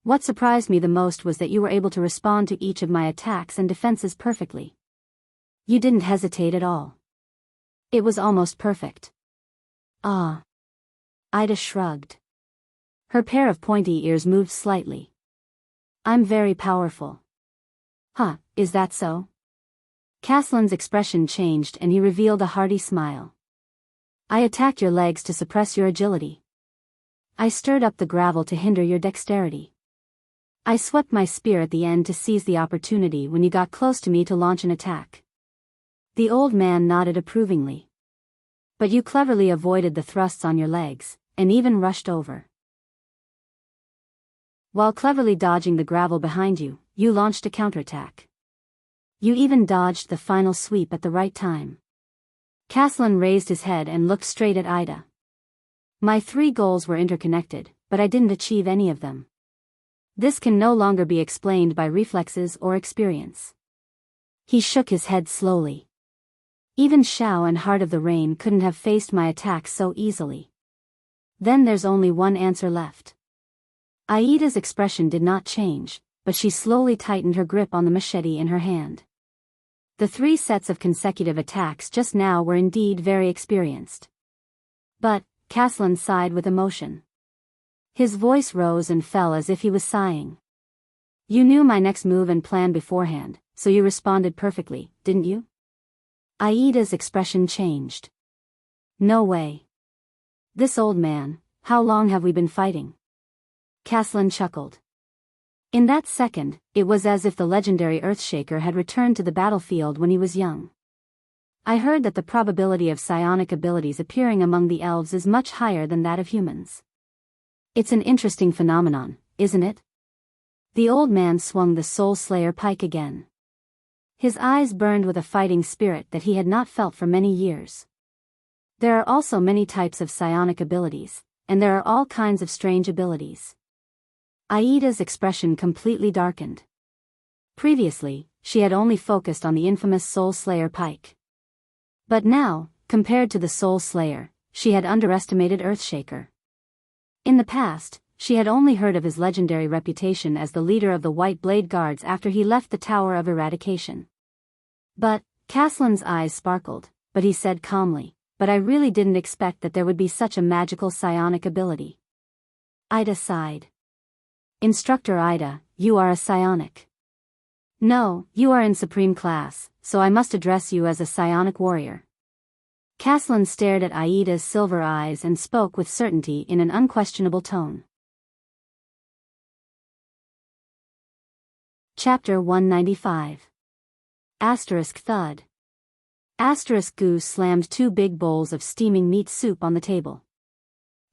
What surprised me the most was that you were able to respond to each of my attacks and defenses perfectly. You didn't hesitate at all. It was almost perfect. Ah. Ida shrugged. Her pair of pointy ears moved slightly. I'm very powerful. Huh, is that so? Caslin's expression changed and he revealed a hearty smile. I attacked your legs to suppress your agility. I stirred up the gravel to hinder your dexterity. I swept my spear at the end to seize the opportunity when you got close to me to launch an attack. The old man nodded approvingly. But you cleverly avoided the thrusts on your legs, and even rushed over. While cleverly dodging the gravel behind you, you launched a counterattack. You even dodged the final sweep at the right time. Caslin raised his head and looked straight at Ida. My 3 goals were interconnected, but I didn't achieve any of them. This can no longer be explained by reflexes or experience. He shook his head slowly. Even Xiao and Heart of the Rain couldn't have faced my attacks so easily. Then there's only one answer left. Aida's expression did not change, but she slowly tightened her grip on the machete in her hand. The 3 sets of consecutive attacks just now were indeed very experienced. But, Caslin sighed with emotion. His voice rose and fell as if he was sighing. You knew my next move and plan beforehand, so you responded perfectly, didn't you? Aida's expression changed. No way. This old man, how long have we been fighting? Caslin chuckled. In that second, it was as if the legendary Earthshaker had returned to the battlefield when he was young. I heard that the probability of psionic abilities appearing among the elves is much higher than that of humans. It's an interesting phenomenon, isn't it? The old man swung the Soul Slayer pike again. His eyes burned with a fighting spirit that he had not felt for many years. There are also many types of psionic abilities, and there are all kinds of strange abilities. Aida's expression completely darkened. Previously, she had only focused on the infamous Soul Slayer pike. But now, compared to the Soul Slayer, she had underestimated Earthshaker. In the past, she had only heard of his legendary reputation as the leader of the White Blade Guards after he left the Tower of Eradication. But, Caslin's eyes sparkled, but he said calmly, but I really didn't expect that there would be such a magical psionic ability. Ida sighed. Instructor Ida, you are a psionic. No, you are in supreme class, so I must address you as a psionic warrior. Caslin stared at Aida's silver eyes and spoke with certainty in an unquestionable tone. Chapter 195. Asterisk thud. Asterisk Goose slammed 2 big bowls of steaming meat soup on the table.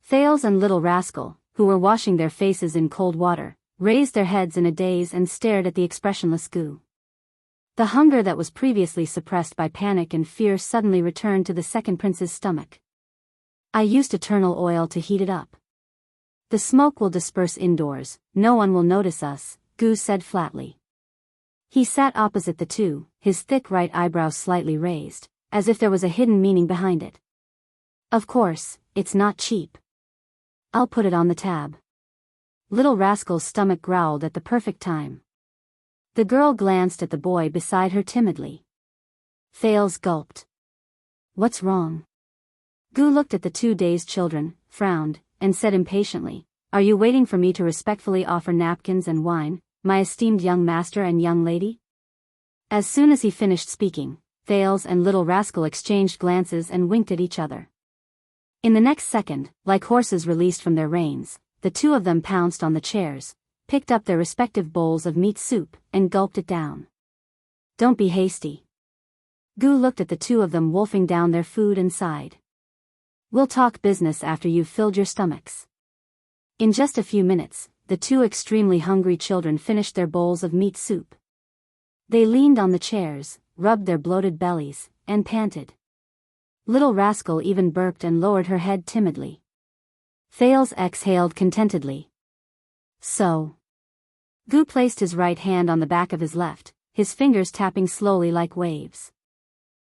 Thales and Little Rascal, who were washing their faces in cold water, raised their heads in a daze and stared at the expressionless Goo. The hunger that was previously suppressed by panic and fear suddenly returned to the second prince's stomach. I used eternal oil to heat it up. The smoke will disperse indoors, no one will notice us, Goo said flatly. He sat opposite the 2, his thick right eyebrow slightly raised, as if there was a hidden meaning behind it. Of course, it's not cheap. I'll put it on the tab. Little Rascal's stomach growled at the perfect time. The girl glanced at the boy beside her timidly. Thales gulped. What's wrong? Goo looked at the 2 dazed children, frowned, and said impatiently, Are you waiting for me to respectfully offer napkins and wine, my esteemed young master and young lady? As soon as he finished speaking, Thales and Little Rascal exchanged glances and winked at each other. In the next second, like horses released from their reins, the 2 of them pounced on the chairs, picked up their respective bowls of meat soup, and gulped it down. Don't be hasty. Goo looked at the 2 of them wolfing down their food and sighed. We'll talk business after you've filled your stomachs. In just a few minutes, the 2 extremely hungry children finished their bowls of meat soup. They leaned on the chairs, rubbed their bloated bellies, and panted. Little Rascal even burped and lowered her head timidly. Thales exhaled contentedly. So. Goo placed his right hand on the back of his left, his fingers tapping slowly like waves.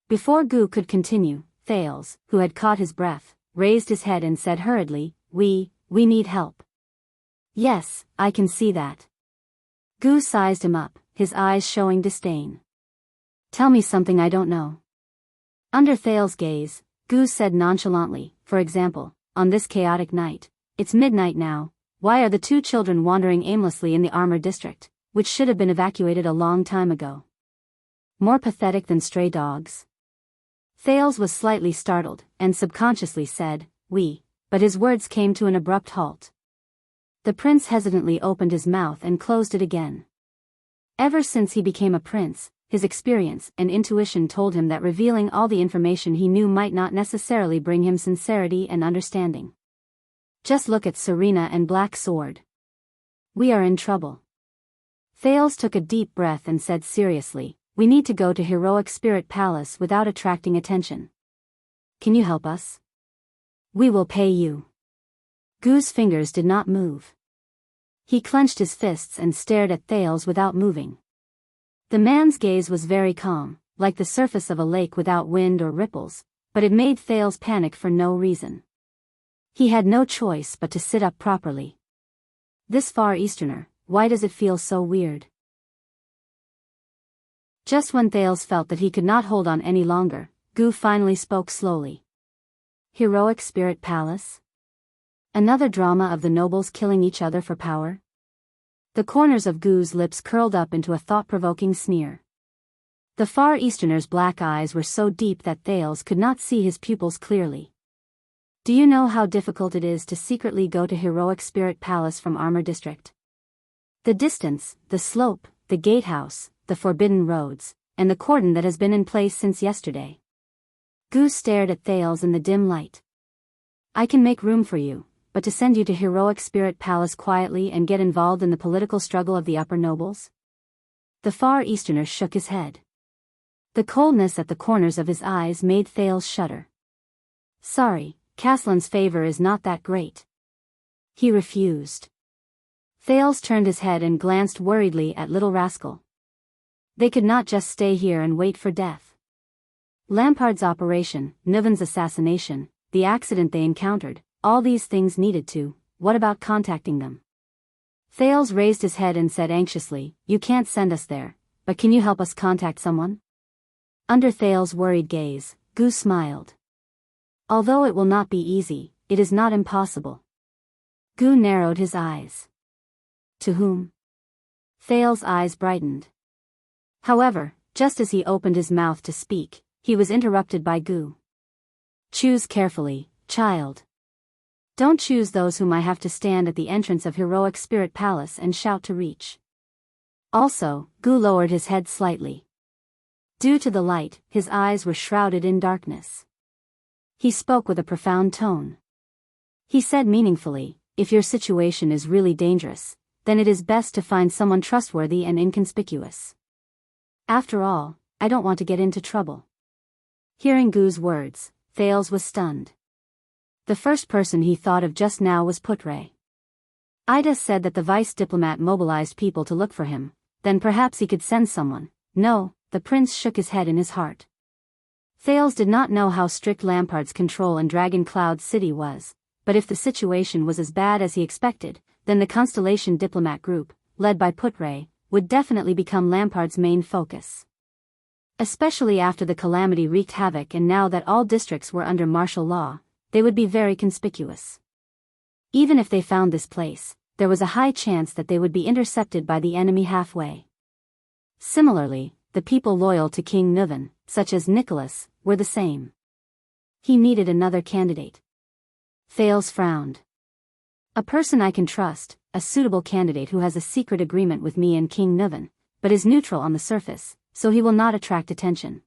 Before Goo could continue, Thales, who had caught his breath, raised his head and said hurriedly, We need help. Yes, I can see that. Goo sized him up, his eyes showing disdain. Tell me something I don't know. Under Thales' gaze, Goo said nonchalantly, for example, on this chaotic night, it's midnight now, why are the 2 children wandering aimlessly in the armored district, which should have been evacuated a long time ago? More pathetic than stray dogs? Thales was slightly startled, and subconsciously said, but his words came to an abrupt halt. The prince hesitantly opened his mouth and closed it again. Ever since he became a prince, his experience and intuition told him that revealing all the information he knew might not necessarily bring him sincerity and understanding. Just look at Serena and Black Sword. We are in trouble. Thales took a deep breath and said seriously, we need to go to Heroic Spirit Palace without attracting attention. Can you help us? We will pay you. Gu's fingers did not move. He clenched his fists and stared at Thales without moving. The man's gaze was very calm, like the surface of a lake without wind or ripples, but it made Thales panic for no reason. He had no choice but to sit up properly. This Far Easterner, why does it feel so weird? Just when Thales felt that he could not hold on any longer, Gu finally spoke slowly. Heroic Spirit Palace? Another drama of the nobles killing each other for power? The corners of Gu's lips curled up into a thought-provoking sneer. The Far Easterner's black eyes were so deep that Thales could not see his pupils clearly. Do you know how difficult it is to secretly go to Heroic Spirit Palace from Armor District? The distance, the slope, the gatehouse, the forbidden roads, and the cordon that has been in place since yesterday. Gu stared at Thales in the dim light. I can make room for you, but to send you to Heroic Spirit Palace quietly and get involved in the political struggle of the upper nobles? The Far Easterner shook his head. The coldness at the corners of his eyes made Thales shudder. Sorry, Caslan's favor is not that great. He refused. Thales turned his head and glanced worriedly at Little Rascal. They could not just stay here and wait for death. Lampard's operation, Nuven's assassination, the accident they encountered, all these things needed to. What about contacting them? Thales raised his head and said anxiously, You can't send us there, but can you help us contact someone? Under Thales' worried gaze, Gu smiled. Although it will not be easy, it is not impossible. Gu narrowed his eyes. To whom? Thales' eyes brightened. However, just as he opened his mouth to speak, he was interrupted by Gu. Choose carefully, child. Don't choose those whom I have to stand at the entrance of Heroic Spirit Palace and shout to reach. Also, Gu lowered his head slightly. Due to the light, his eyes were shrouded in darkness. He spoke with a profound tone. He said meaningfully, If your situation is really dangerous, then it is best to find someone trustworthy and inconspicuous. After all, I don't want to get into trouble. Hearing Gu's words, Thales was stunned. The first person he thought of just now was Putre. Ida said that the vice diplomat mobilized people to look for him, then perhaps he could send someone. No, the prince shook his head in his heart. Thales did not know how strict Lampard's control in Dragon Cloud City was, but if the situation was as bad as he expected, then the Constellation Diplomat Group, led by Putre, would definitely become Lampard's main focus. Especially after the calamity wreaked havoc and now that all districts were under martial law, they would be very conspicuous. Even if they found this place, there was a high chance that they would be intercepted by the enemy halfway. Similarly, the people loyal to King Nuven, such as Nicholas, were the same. He needed another candidate. Thales frowned. A person I can trust, a suitable candidate who has a secret agreement with me and King Nuven, but is neutral on the surface, so he will not attract attention.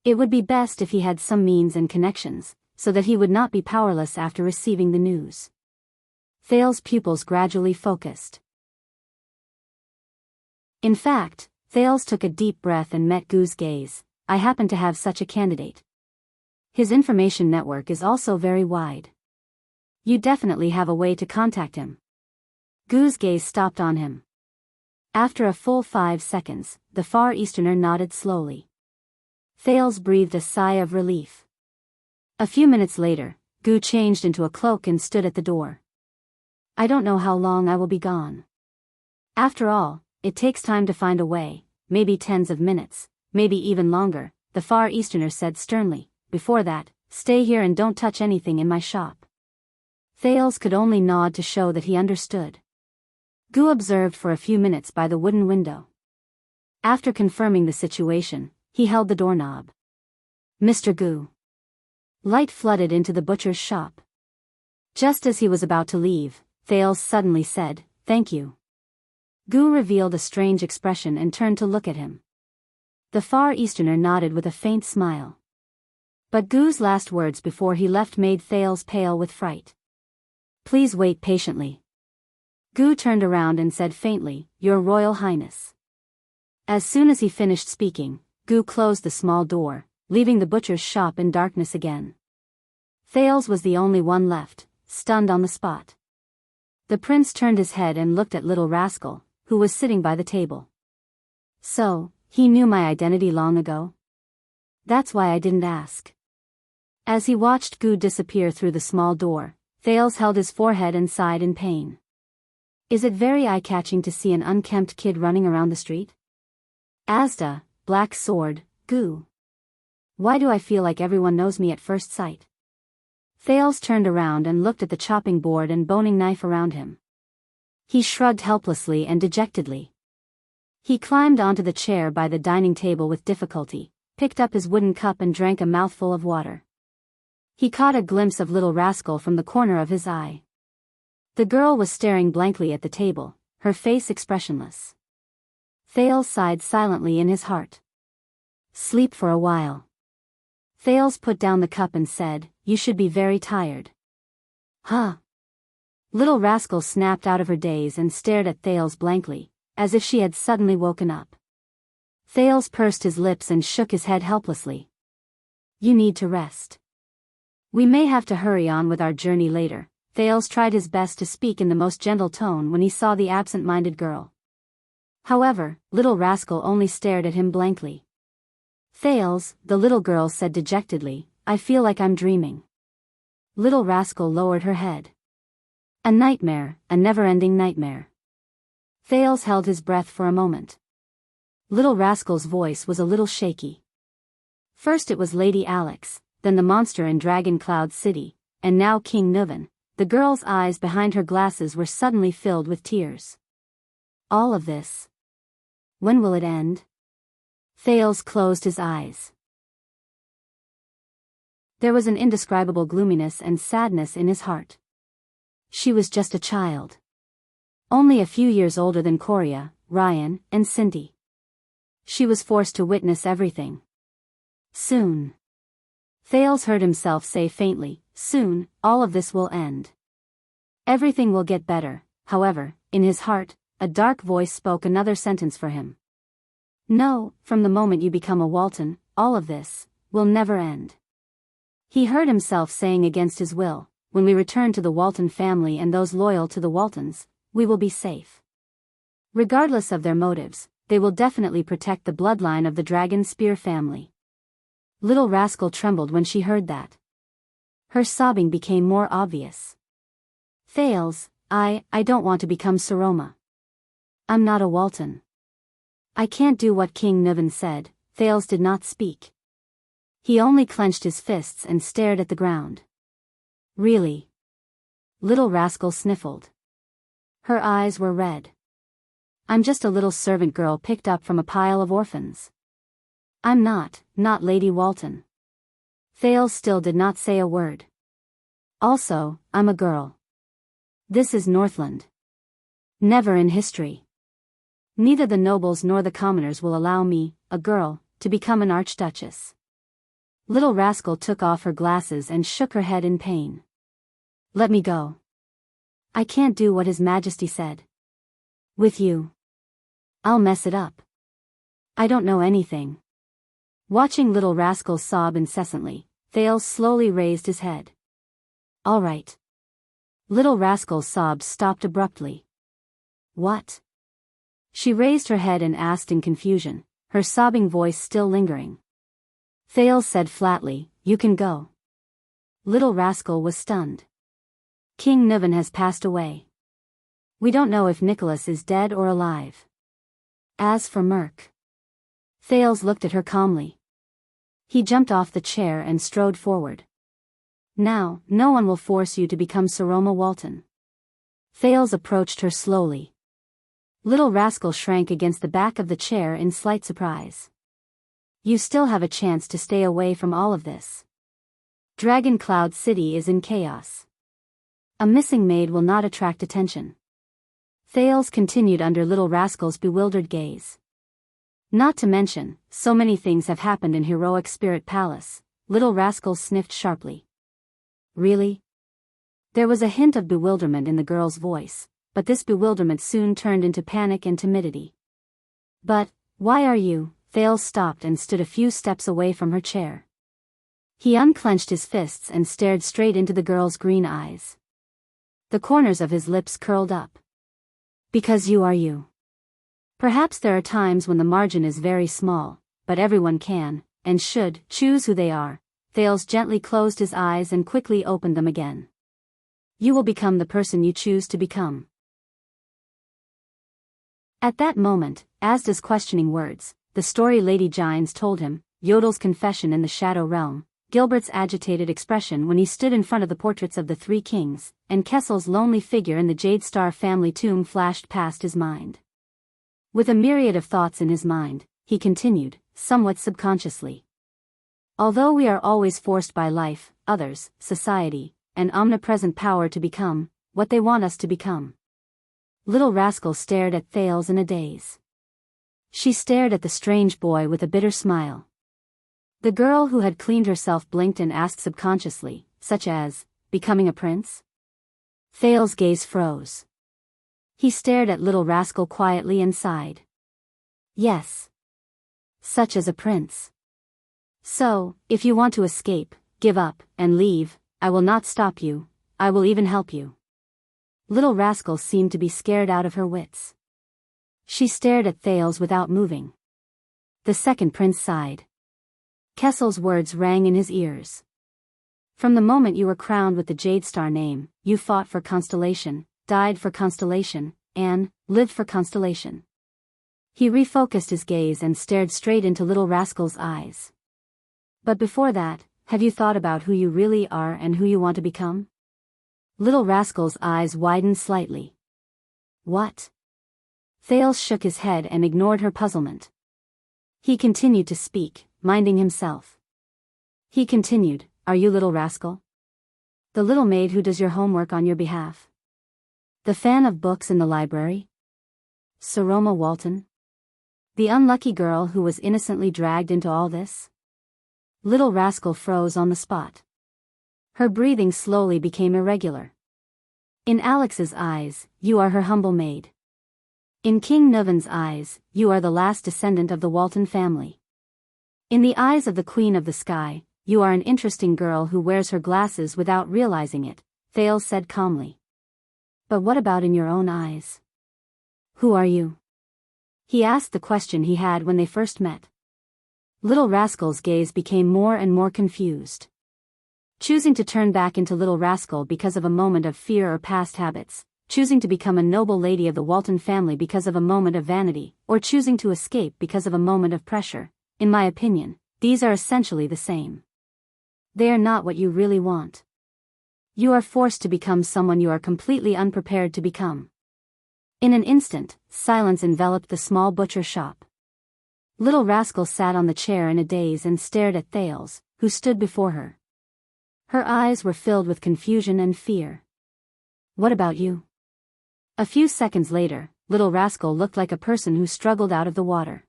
It would be best if he had some means and connections, so that he would not be powerless after receiving the news. Thales' pupils gradually focused. In fact, Thales took a deep breath and met Gu's gaze. I happen to have such a candidate. His information network is also very wide. You definitely have a way to contact him. Gu's gaze stopped on him. After a full 5 seconds, the Far Easterner nodded slowly. Thales breathed a sigh of relief. A few minutes later, Gu changed into a cloak and stood at the door. I don't know how long I will be gone. After all, it takes time to find a way, maybe tens of minutes, maybe even longer, the Far Easterner said sternly. Before that, stay here and don't touch anything in my shop. Thales could only nod to show that he understood. Gu observed for a few minutes by the wooden window. After confirming the situation, he held the doorknob. Mr. Gu. Light flooded into the butcher's shop. Just as he was about to leave, Thales suddenly said, Thank you. Gu revealed a strange expression and turned to look at him. The Far Easterner nodded with a faint smile. But Gu's last words before he left made Thales pale with fright. Please wait patiently. Gu turned around and said faintly, Your Royal Highness. As soon as he finished speaking, Gu closed the small door, leaving the butcher's shop in darkness again. Thales was the only one left, stunned on the spot. The prince turned his head and looked at little rascal, who was sitting by the table. So, he knew my identity long ago? That's why I didn't ask. As he watched Gu disappear through the small door, Thales held his forehead and sighed in pain. Is it very eye-catching to see an unkempt kid running around the street? Asda, black sword, Gu. Why do I feel like everyone knows me at first sight? Thales turned around and looked at the chopping board and boning knife around him. He shrugged helplessly and dejectedly. He climbed onto the chair by the dining table with difficulty, picked up his wooden cup and drank a mouthful of water. He caught a glimpse of little rascal from the corner of his eye. The girl was staring blankly at the table, her face expressionless. Thales sighed silently in his heart. Sleep for a while. Thales put down the cup and said, You should be very tired. Huh? Little rascal snapped out of her daze and stared at Thales blankly, as if she had suddenly woken up. Thales pursed his lips and shook his head helplessly. You need to rest. We may have to hurry on with our journey later. Thales tried his best to speak in the most gentle tone when he saw the absent-minded girl. However, little rascal only stared at him blankly. Thales, the little girl said dejectedly, I feel like I'm dreaming. Little rascal lowered her head. A nightmare, a never-ending nightmare. Thales held his breath for a moment. Little rascal's voice was a little shaky. First it was Lady Alex, then the monster in Dragon Cloud City, and now King Nuven. The girl's eyes behind her glasses were suddenly filled with tears. All of this. When will it end? Thales closed his eyes. There was an indescribable gloominess and sadness in his heart. She was just a child. Only a few years older than Korea, Ryan, and Cindy. She was forced to witness everything. Soon. Thales heard himself say faintly, soon, all of this will end. Everything will get better. However, in his heart, a dark voice spoke another sentence for him. No, from the moment you become a Walton, all of this will never end. He heard himself saying against his will, when we return to the Walton family and those loyal to the Waltons, we will be safe. Regardless of their motives, they will definitely protect the bloodline of the Dragon Spear family. Little rascal trembled when she heard that. Her sobbing became more obvious. Thales, I don't want to become Saroma. I'm not a Walton. I can't do what King Nuven said. Thales did not speak. He only clenched his fists and stared at the ground. Really? Little rascal sniffled. Her eyes were red. I'm just a little servant girl picked up from a pile of orphans. I'm not Lady Walton. Thales still did not say a word. Also, I'm a girl. This is Northland. Never in history. Neither the nobles nor the commoners will allow me, a girl, to become an archduchess. Little rascal took off her glasses and shook her head in pain. Let me go. I can't do what His Majesty said. With you. I'll mess it up. I don't know anything. Watching little rascal sob incessantly, Thales slowly raised his head. All right. Little rascal's sobs stopped abruptly. What? She raised her head and asked in confusion, her sobbing voice still lingering. Thales said flatly, You can go. Little rascal was stunned. King Nuven has passed away. We don't know if Nicholas is dead or alive. As for Merc. Thales looked at her calmly. He jumped off the chair and strode forward. Now, no one will force you to become Saroma Walton. Thales approached her slowly. Little rascal shrank against the back of the chair in slight surprise. You still have a chance to stay away from all of this. Dragon Cloud City is in chaos. A missing maid will not attract attention. Thales continued under little rascal's bewildered gaze. Not to mention, so many things have happened in Heroic Spirit Palace. Little rascal sniffed sharply. Really? There was a hint of bewilderment in the girl's voice, but this bewilderment soon turned into panic and timidity. But, why are you? Thales stopped and stood a few steps away from her chair. He unclenched his fists and stared straight into the girl's green eyes. The corners of his lips curled up. Because you are you. Perhaps there are times when the margin is very small, but everyone can, and should, choose who they are. Thales gently closed his eyes and quickly opened them again. You will become the person you choose to become. At that moment, Asda's questioning words, the story Lady Gines told him, Yodel's confession in the Shadow Realm, Gilbert's agitated expression when he stood in front of the portraits of the three kings, and Kessel's lonely figure in the Jade Star family tomb flashed past his mind. With a myriad of thoughts in his mind, he continued, somewhat subconsciously. Although we are always forced by life, others, society, and omnipresent power to become what they want us to become. Little Rascal stared at Thales in a daze. She stared at the strange boy with a bitter smile. The girl who had cleaned herself blinked and asked subconsciously, such as, becoming a prince? Thales' gaze froze. He stared at Little Rascal quietly and sighed. Yes. Such as a prince. So, if you want to escape, give up, and leave, I will not stop you, I will even help you. Little Rascal seemed to be scared out of her wits. She stared at Thales without moving. The second prince sighed. Kessel's words rang in his ears. From the moment you were crowned with the Jade Star name, you fought for Constellation, died for Constellation, and lived for Constellation. He refocused his gaze and stared straight into Little Rascal's eyes. But before that, have you thought about who you really are and who you want to become? Little Rascal's eyes widened slightly. What? Thales shook his head and ignored her puzzlement. He continued to speak, minding himself. He continued, are you Little Rascal? The little maid who does your homework on your behalf? The fan of books in the library? Saroma Walton? The unlucky girl who was innocently dragged into all this? Little Rascal froze on the spot. Her breathing slowly became irregular. In Alex's eyes, you are her humble maid. In King Nuvan's eyes, you are the last descendant of the Walton family. In the eyes of the Queen of the Sky, you are an interesting girl who wears her glasses without realizing it, Thales said calmly. But what about in your own eyes? Who are you? He asked the question he had when they first met. Little Rascal's gaze became more and more confused. Choosing to turn back into Little Rascal because of a moment of fear or past habits, choosing to become a noble lady of the Walton family because of a moment of vanity, or choosing to escape because of a moment of pressure, in my opinion, these are essentially the same. They are not what you really want. You are forced to become someone you are completely unprepared to become. In an instant, silence enveloped the small butcher shop. Little Rascal sat on the chair in a daze and stared at Thales, who stood before her. Her eyes were filled with confusion and fear. What about you? A few seconds later, Little Rascal looked like a person who struggled out of the water.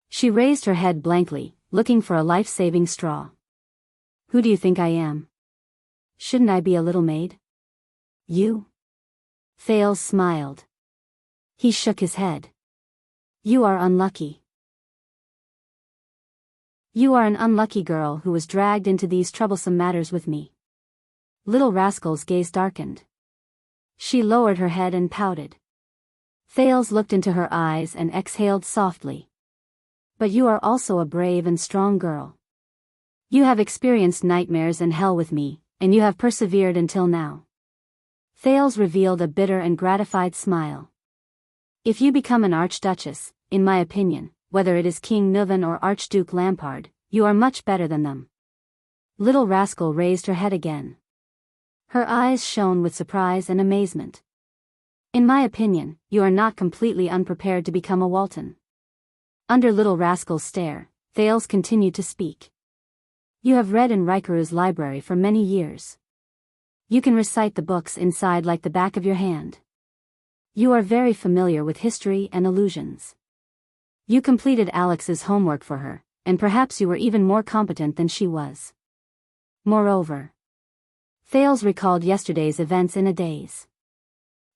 She raised her head blankly, looking for a life-saving straw. Who do you think I am? Shouldn't I be a little maid? You? Thales smiled. He shook his head. You are unlucky. You are an unlucky girl who was dragged into these troublesome matters with me. Little Rascal's gaze darkened. She lowered her head and pouted. Thales looked into her eyes and exhaled softly. But you are also a brave and strong girl. You have experienced nightmares and hell with me, and you have persevered until now. Thales revealed a bitter and gratified smile. If you become an archduchess, in my opinion, whether it is King Nuvan or Archduke Lampard, you are much better than them. Little Rascal raised her head again. Her eyes shone with surprise and amazement. In my opinion, you are not completely unprepared to become a Walton. Under Little Rascal's stare, Thales continued to speak. You have read in Rikuru's library for many years. You can recite the books inside like the back of your hand. You are very familiar with history and illusions. You completed Alex's homework for her, and perhaps you were even more competent than she was. Moreover, Thales recalled yesterday's events in a daze.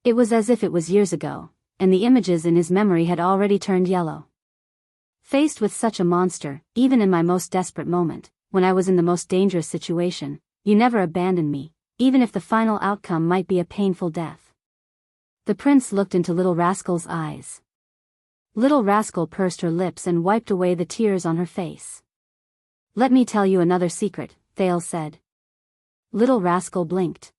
It was as if it was years ago, and the images in his memory had already turned yellow. Faced with such a monster, even in my most desperate moment, when I was in the most dangerous situation, you never abandoned me, even if the final outcome might be a painful death." The prince looked into Little Rascal's eyes. Little Rascal pursed her lips and wiped away the tears on her face. "Let me tell you another secret," Thales said. Little Rascal blinked.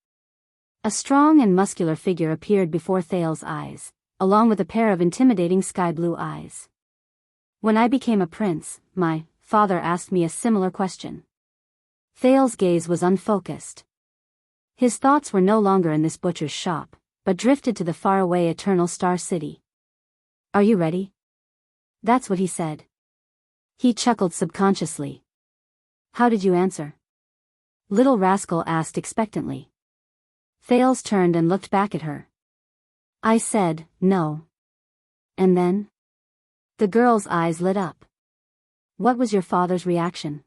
A strong and muscular figure appeared before Thales' eyes, along with a pair of intimidating sky-blue eyes. "When I became a prince, my father asked me a similar question." Thales' gaze was unfocused. His thoughts were no longer in this butcher's shop, but drifted to the faraway Eternal Star City. "Are you ready?" That's what he said. He chuckled subconsciously. "How did you answer?" Little Rascal asked expectantly. Thales turned and looked back at her. "I said, no." "And then?" The girl's eyes lit up. "What was your father's reaction?"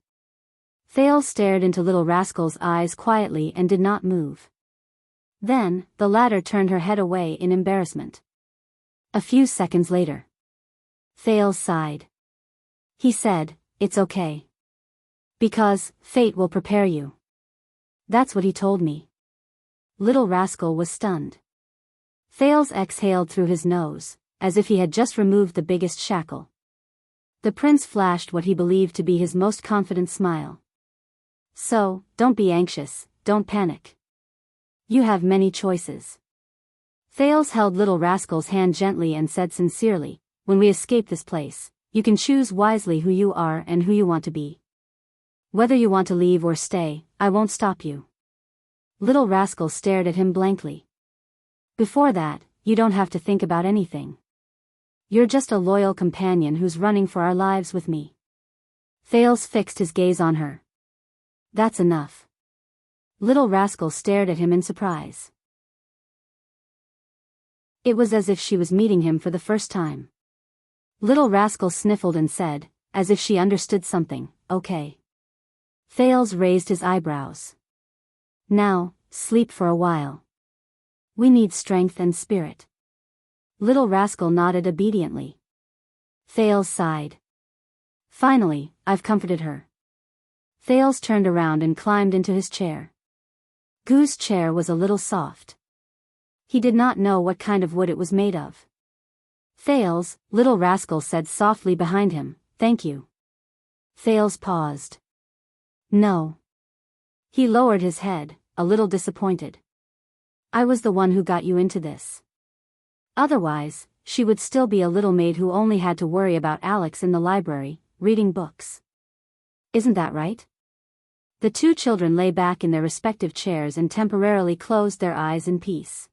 Thales stared into Little Rascal's eyes quietly and did not move. Then, the latter turned her head away in embarrassment. A few seconds later, Thales sighed. He said, "It's okay. Because, fate will prepare you." That's what he told me. Little Rascal was stunned. Thales exhaled through his nose, as if he had just removed the biggest shackle. The prince flashed what he believed to be his most confident smile. "So, don't be anxious, don't panic. You have many choices." Thales held Little Rascal's hand gently and said sincerely, "When we escape this place, you can choose wisely who you are and who you want to be. Whether you want to leave or stay, I won't stop you." Little Rascal stared at him blankly. "Before that, you don't have to think about anything. You're just a loyal companion who's running for our lives with me." Thales fixed his gaze on her. "That's enough." Little Rascal stared at him in surprise. It was as if she was meeting him for the first time. Little Rascal sniffled and said, as if she understood something, "Okay." Thales raised his eyebrows. "Now, sleep for a while. We need strength and spirit." Little Rascal nodded obediently. Thales sighed. "Finally, I've comforted her." Thales turned around and climbed into his chair. Goo's chair was a little soft. He did not know what kind of wood it was made of. "Thales," Little Rascal said softly behind him, "thank you." Thales paused. "No." He lowered his head, a little disappointed. "I was the one who got you into this. Otherwise, she would still be a little maid who only had to worry about Alex in the library, reading books. Isn't that right?" The two children lay back in their respective chairs and temporarily closed their eyes in peace.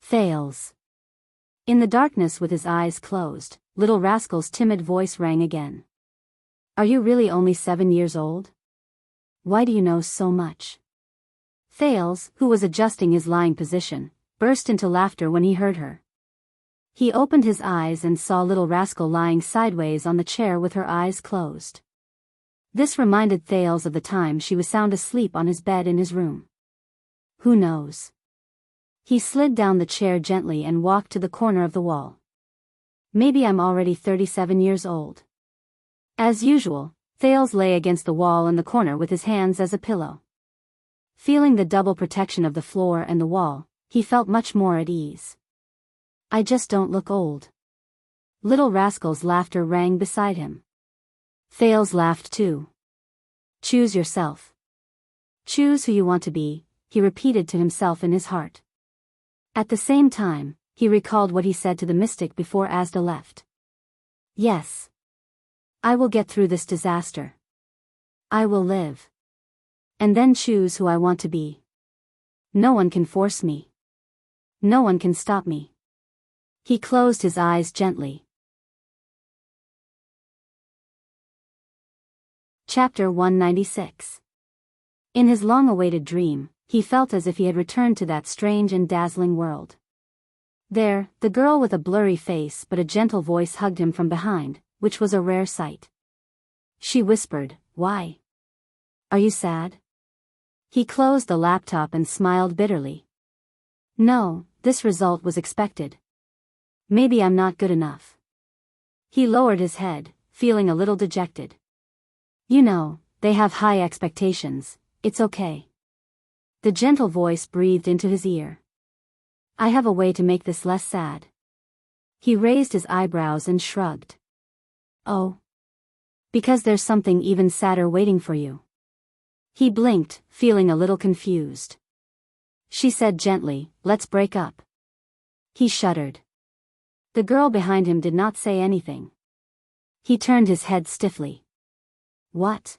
Thales. In the darkness with his eyes closed, Little Rascal's timid voice rang again. "Are you really only 7 years old? Why do you know so much?" Thales, who was adjusting his lying position, burst into laughter when he heard her. He opened his eyes and saw Little Rascal lying sideways on the chair with her eyes closed. This reminded Thales of the time she was sound asleep on his bed in his room. Who knows? He slid down the chair gently and walked to the corner of the wall. "Maybe I'm already 37 years old." As usual, Thales lay against the wall in the corner with his hands as a pillow. Feeling the double protection of the floor and the wall, he felt much more at ease. "I just don't look old." Little Rascal's laughter rang beside him. Thales laughed too. "Choose yourself. Choose who you want to be," he repeated to himself in his heart. At the same time, he recalled what he said to the mystic before Asda left. "Yes. I will get through this disaster. I will live. And then choose who I want to be. No one can force me. No one can stop me." He closed his eyes gently. Chapter 196. In his long-awaited dream, he felt as if he had returned to that strange and dazzling world. There, the girl with a blurry face but a gentle voice hugged him from behind, which was a rare sight. She whispered, "Why? Are you sad?" He closed the laptop and smiled bitterly. "No, this result was expected. Maybe I'm not good enough." He lowered his head, feeling a little dejected. "You know, they have high expectations, it's okay. The gentle voice breathed into his ear. I have a way to make this less sad. He raised his eyebrows and shrugged. Oh. Because there's something even sadder waiting for you. He blinked, feeling a little confused. She said gently, let's break up. He shuddered. The girl behind him did not say anything. He turned his head stiffly. What?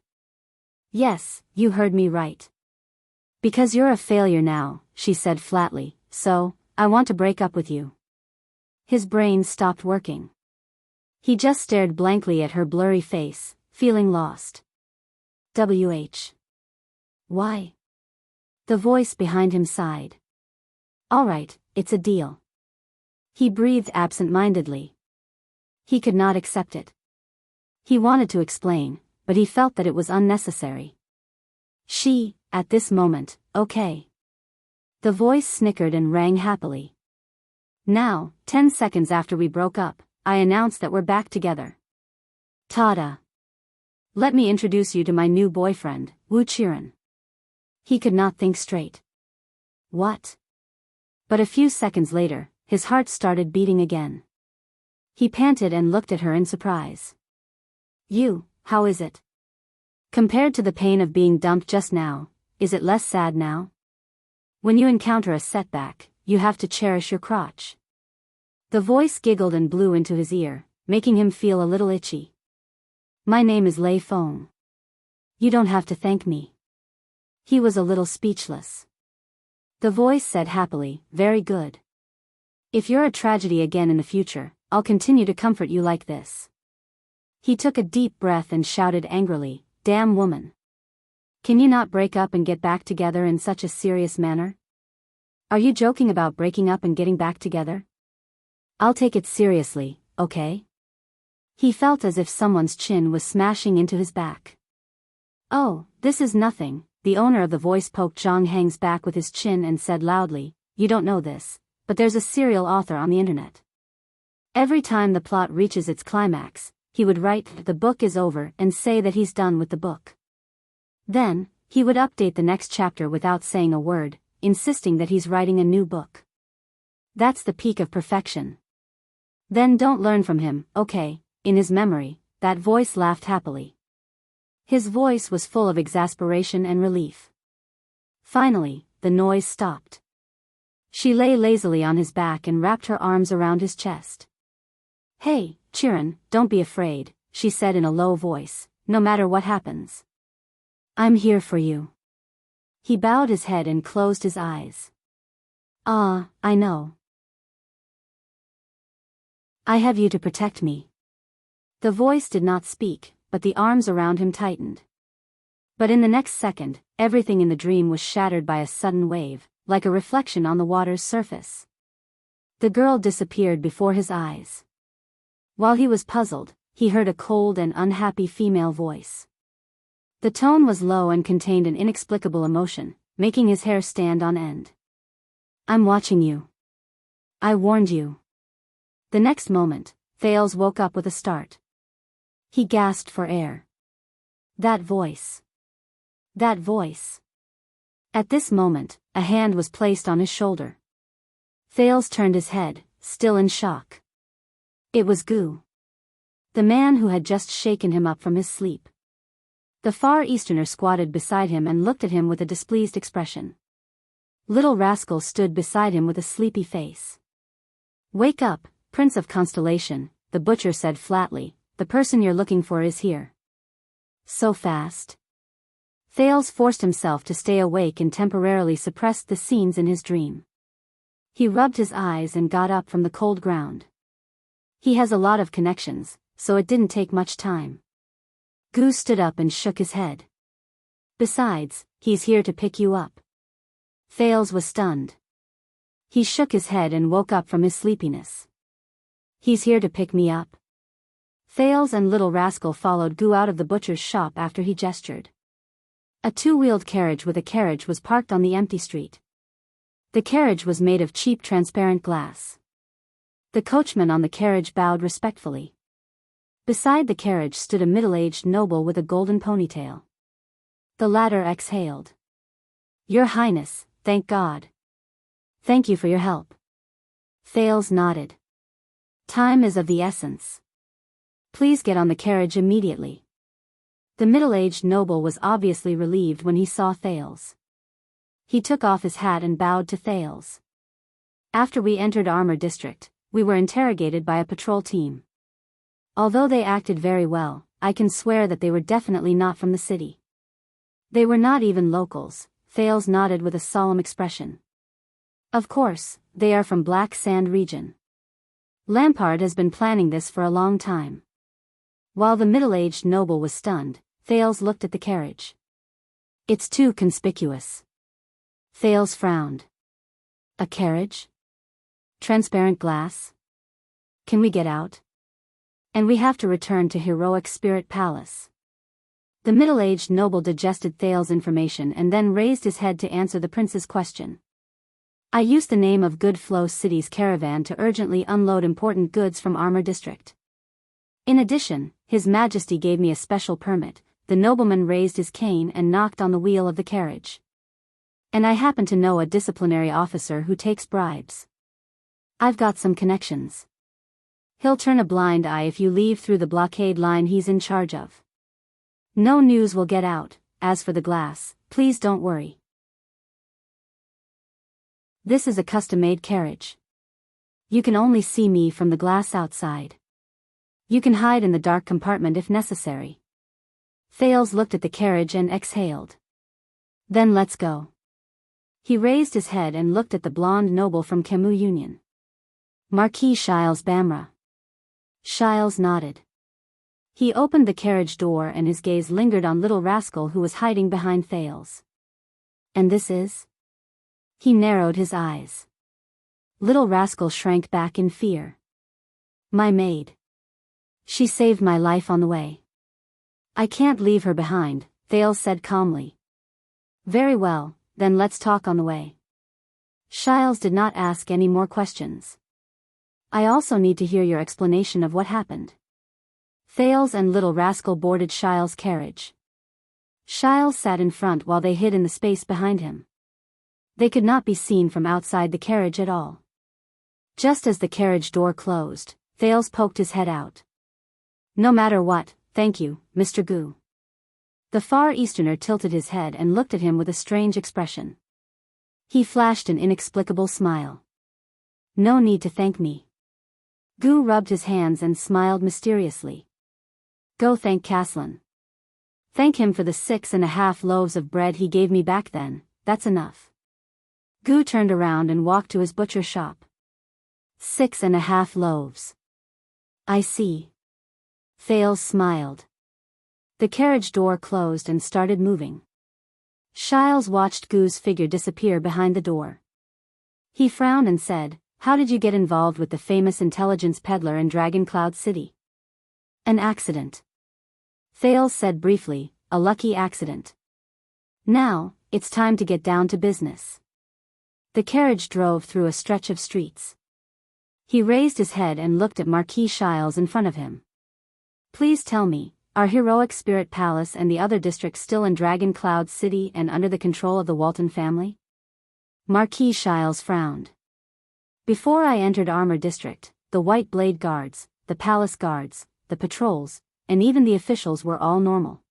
Yes, you heard me right. Because you're a failure now, she said flatly, so, I want to break up with you. His brain stopped working. He just stared blankly at her blurry face, feeling lost. Why? The voice behind him sighed. All right, it's a deal. He breathed absent-mindedly. He could not accept it. He wanted to explain, but he felt that it was unnecessary. She, at this moment, okay. The voice snickered and rang happily. Now, 10 seconds after we broke up, I announced that we're back together. Ta-da. Let me introduce you to my new boyfriend, Wuxia. He could not think straight. What? But a few seconds later, his heart started beating again. He panted and looked at her in surprise. You, how is it? Compared to the pain of being dumped just now, is it less sad now? When you encounter a setback, you have to cherish your crotch. The voice giggled and blew into his ear, making him feel a little itchy. My name is Lei Feng. You don't have to thank me. He was a little speechless. The voice said happily, very good. If you're a tragedy again in the future, I'll continue to comfort you like this. He took a deep breath and shouted angrily, damn woman. Can you not break up and get back together in such a serious manner? Are you joking about breaking up and getting back together? I'll take it seriously, okay? He felt as if someone's chin was smashing into his back. Oh, this is nothing, the owner of the voice poked Zhang Heng's back with his chin and said loudly, you don't know this, but there's a serial author on the internet. Every time the plot reaches its climax, he would write, the book is over, and say that he's done with the book. Then, he would update the next chapter without saying a word, insisting that he's writing a new book. That's the peak of perfection. Then don't learn from him, okay? In his memory, that voice laughed happily. His voice was full of exasperation and relief. Finally, the noise stopped. She lay lazily on his back and wrapped her arms around his chest. Hey, Chiron, don't be afraid, she said in a low voice, no matter what happens. I'm here for you. He bowed his head and closed his eyes. Ah, I know. I have you to protect me. The voice did not speak, but the arms around him tightened. But in the next second, everything in the dream was shattered by a sudden wave, like a reflection on the water's surface. The girl disappeared before his eyes. While he was puzzled, he heard a cold and unhappy female voice. The tone was low and contained an inexplicable emotion, making his hair stand on end. I'm watching you. I warned you. The next moment, Thales woke up with a start. He gasped for air. That voice. That voice. At this moment, a hand was placed on his shoulder. Thales turned his head, still in shock. It was Gu. The man who had just shaken him up from his sleep. The Far Easterner squatted beside him and looked at him with a displeased expression. Little Rascal stood beside him with a sleepy face. Wake up, Prince of Constellation, the butcher said flatly, the person you're looking for is here. So fast? Thales forced himself to stay awake and temporarily suppressed the scenes in his dream. He rubbed his eyes and got up from the cold ground. He has a lot of connections, so it didn't take much time. Gu stood up and shook his head. Besides, he's here to pick you up. Thales was stunned. He shook his head and woke up from his sleepiness. He's here to pick me up. Thales and Little Rascal followed Gu out of the butcher's shop after he gestured. A two-wheeled carriage with a carriage was parked on the empty street. The carriage was made of cheap transparent glass. The coachman on the carriage bowed respectfully. Beside the carriage stood a middle-aged noble with a golden ponytail. The latter exhaled. Your Highness, thank God. Thank you for your help. Thales nodded. Time is of the essence. Please get on the carriage immediately. The middle-aged noble was obviously relieved when he saw Thales. He took off his hat and bowed to Thales. After we entered Armor District, we were interrogated by a patrol team. Although they acted very well, I can swear that they were definitely not from the city. They were not even locals. Thales nodded with a solemn expression. Of course, they are from Black Sand region. Lampard has been planning this for a long time. While the middle-aged noble was stunned, Thales looked at the carriage. It's too conspicuous. Thales frowned. A carriage? Transparent glass? Can we get out? And we have to return to Heroic Spirit Palace. The middle-aged noble digested Thales' information and then raised his head to answer the prince's question. I used the name of Good Flow City's caravan to urgently unload important goods from Armor District. In addition, His Majesty gave me a special permit. The nobleman raised his cane and knocked on the wheel of the carriage. And I happen to know a disciplinary officer who takes bribes. I've got some connections. He'll turn a blind eye if you leave through the blockade line he's in charge of. No news will get out. As for the glass, please don't worry. This is a custom-made carriage. You can only see me from the glass outside. You can hide in the dark compartment if necessary. Thales looked at the carriage and exhaled. Then let's go. He raised his head and looked at the blonde noble from Camus Union. Marquis Shiles Bamra. Shiles nodded. He opened the carriage door and his gaze lingered on little rascal who was hiding behind Thales. And this is? He narrowed his eyes. Little rascal shrank back in fear. My maid. She saved my life on the way. I can't leave her behind, Thales said calmly. Very well, then let's talk on the way. Shiles did not ask any more questions. I also need to hear your explanation of what happened. Thales and little rascal boarded Shiles' carriage. Shiles sat in front while they hid in the space behind him. They could not be seen from outside the carriage at all. Just as the carriage door closed, Thales poked his head out. No matter what, thank you, Mr. Gu. The Far Easterner tilted his head and looked at him with a strange expression. He flashed an inexplicable smile. No need to thank me. Gu rubbed his hands and smiled mysteriously. Go thank Caslin. Thank him for the 6.5 loaves of bread he gave me back then, that's enough. Gu turned around and walked to his butcher shop. 6.5 loaves. I see. Thales smiled. The carriage door closed and started moving. Shiles watched Gu's figure disappear behind the door. He frowned and said, How did you get involved with the famous intelligence peddler in Dragon Cloud City? An accident. Thales said briefly, a lucky accident. Now, it's time to get down to business. The carriage drove through a stretch of streets. He raised his head and looked at Marquis Shiles in front of him. Please tell me, are Heroic Spirit Palace and the other districts still in Dragon Cloud City and under the control of the Walton family? Marquis Shiles frowned. Before I entered Armor District, the White Blade Guards, the Palace Guards, the patrols, and even the officials were all normal.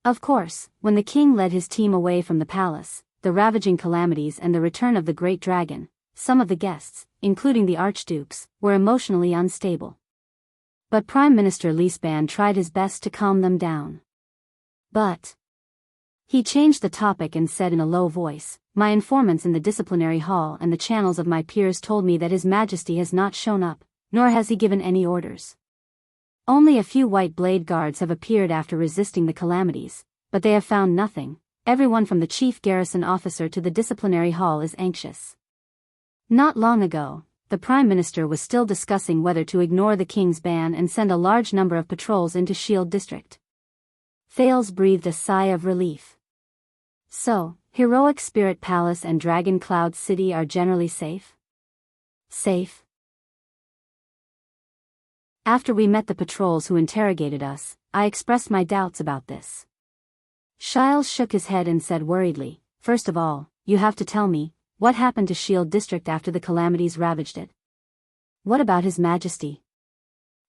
Of course, when the king led his team away from the palace, the ravaging calamities and the return of the Great Dragon, some of the guests, including the archdukes, were emotionally unstable. But Prime Minister Leesban tried his best to calm them down. But he changed the topic and said in a low voice, My informants in the disciplinary hall and the channels of my peers told me that His Majesty has not shown up, nor has he given any orders. Only a few White Blade Guards have appeared after resisting the calamities, but they have found nothing. Everyone from the chief garrison officer to the disciplinary hall is anxious. Not long ago, the Prime Minister was still discussing whether to ignore the king's ban and send a large number of patrols into Shield District. Thales breathed a sigh of relief. So, Heroic Spirit Palace and Dragon Cloud City are generally safe? Safe? After we met the patrols who interrogated us, I expressed my doubts about this. Shiles shook his head and said worriedly, "First of all, you have to tell me, what happened to Shield District after the calamities ravaged it? What about His Majesty?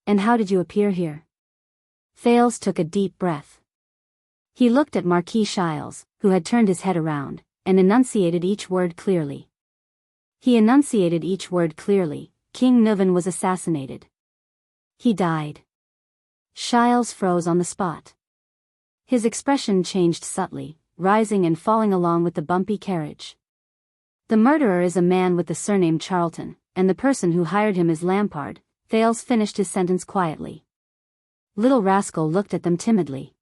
And how did you appear here?" Thales took a deep breath. He looked at Marquis Shiles, who had turned his head around, and enunciated each word clearly. King Nuvan was assassinated. He died. Shiles froze on the spot. His expression changed subtly, rising and falling along with the bumpy carriage. "The murderer is a man with the surname Charlton, and the person who hired him is Lampard." Thales finished his sentence quietly. Little Rascal looked at them timidly.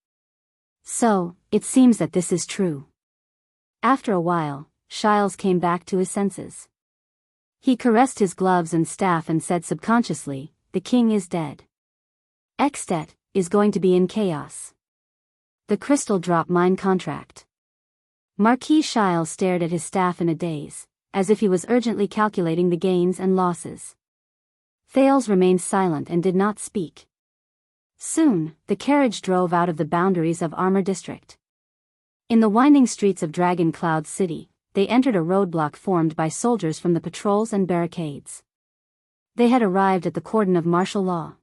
"So, it seems that this is true." After a while, Shiles came back to his senses. He caressed his gloves and staff and said subconsciously, "The king is dead. Extet is going to be in chaos. The crystal drop mine contract." Marquis Shiles stared at his staff in a daze, as if he was urgently calculating the gains and losses. Thales remained silent and did not speak. Soon, the carriage drove out of the boundaries of Armor District. In the winding streets of Dragon Cloud City, they entered a roadblock formed by soldiers from the patrols and barricades. They had arrived at the cordon of martial law.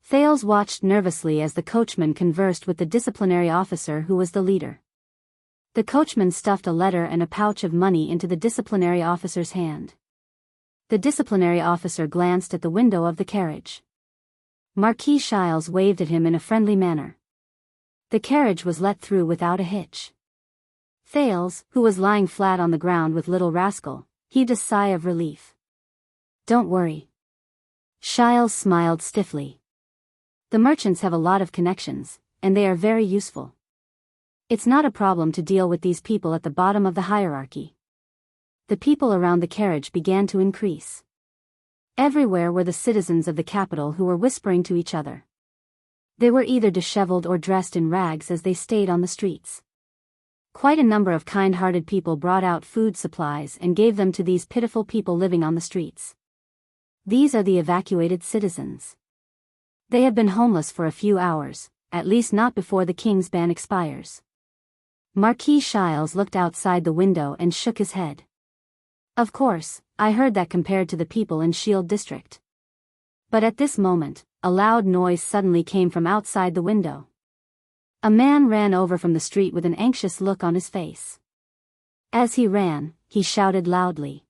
Thales watched nervously as the coachman conversed with the disciplinary officer who was the leader. The coachman stuffed a letter and a pouch of money into the disciplinary officer's hand. The disciplinary officer glanced at the window of the carriage. Marquis Shiles waved at him in a friendly manner. The carriage was let through without a hitch. Thales, who was lying flat on the ground with Little Rascal, heaved a sigh of relief. "Don't worry." Shiles smiled stiffly. "The merchants have a lot of connections, and they are very useful. It's not a problem to deal with these people at the bottom of the hierarchy." The people around the carriage began to increase. Everywhere were the citizens of the capital who were whispering to each other. They were either disheveled or dressed in rags as they stayed on the streets. Quite a number of kind-hearted people brought out food supplies and gave them to these pitiful people living on the streets. These are the evacuated citizens. They have been homeless for a few hours, at least not before the king's ban expires. Marquis Shiles looked outside the window and shook his head. "Of course, I heard that compared to the people in Shield District." But at this moment, a loud noise suddenly came from outside the window. A man ran over from the street with an anxious look on his face. As he ran, he shouted loudly.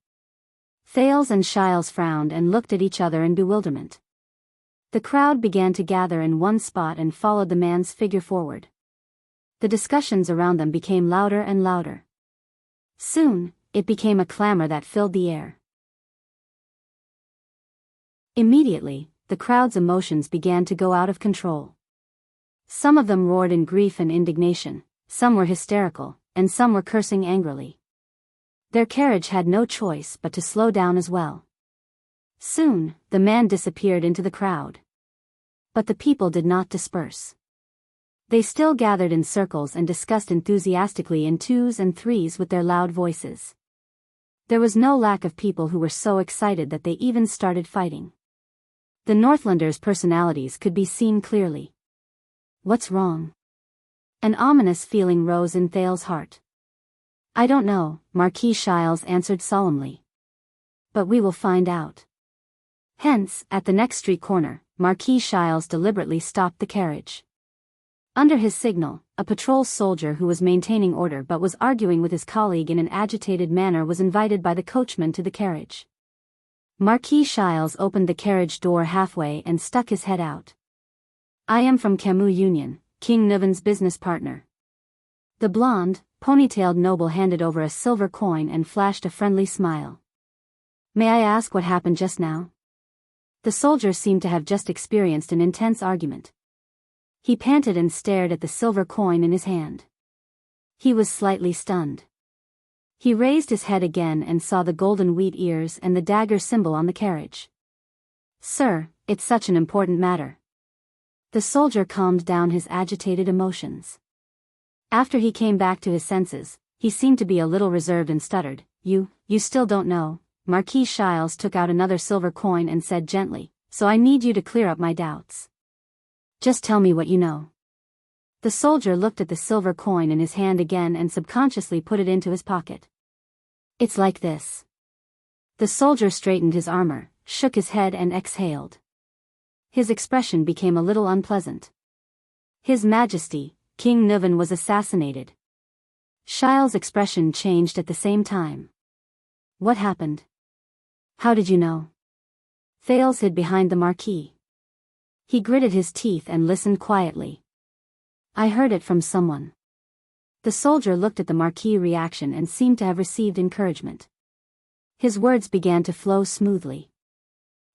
Thales and Shiles frowned and looked at each other in bewilderment. The crowd began to gather in one spot and followed the man's figure forward. The discussions around them became louder and louder. Soon, it became a clamor that filled the air. Immediately, the crowd's emotions began to go out of control. Some of them roared in grief and indignation, some were hysterical, and some were cursing angrily. Their carriage had no choice but to slow down as well. Soon, the man disappeared into the crowd. But the people did not disperse. They still gathered in circles and discussed enthusiastically in twos and threes with their loud voices. There was no lack of people who were so excited that they even started fighting. The Northlanders' personalities could be seen clearly. "What's wrong?" An ominous feeling rose in Thales' heart. "I don't know," Marquis Shiles answered solemnly. "But we will find out." Hence, at the next street corner, Marquis Shiles deliberately stopped the carriage. Under his signal, a patrol soldier who was maintaining order but was arguing with his colleague in an agitated manner was invited by the coachman to the carriage. Marquis Shiles opened the carriage door halfway and stuck his head out. "I am from Camus Union, King Nuvan's business partner." The blonde, ponytailed noble handed over a silver coin and flashed a friendly smile. "May I ask what happened just now?" The soldier seemed to have just experienced an intense argument. He panted and stared at the silver coin in his hand. He was slightly stunned. He raised his head again and saw the golden wheat ears and the dagger symbol on the carriage. "Sir, it's such an important matter." The soldier calmed down his agitated emotions. After he came back to his senses, he seemed to be a little reserved and stuttered. You still don't know." Marquis Shiles took out another silver coin and said gently, "So I need you to clear up my doubts. Just tell me what you know." The soldier looked at the silver coin in his hand again and subconsciously put it into his pocket. It's like this. The soldier straightened his armor, shook his head and exhaled. His expression became a little unpleasant. His Majesty, King Nuvan was assassinated. Shile's expression changed at the same time. What happened? How did you know? Thales hid behind the marquee. He gritted his teeth and listened quietly. I heard it from someone. The soldier looked at the marquee reaction and seemed to have received encouragement. His words began to flow smoothly.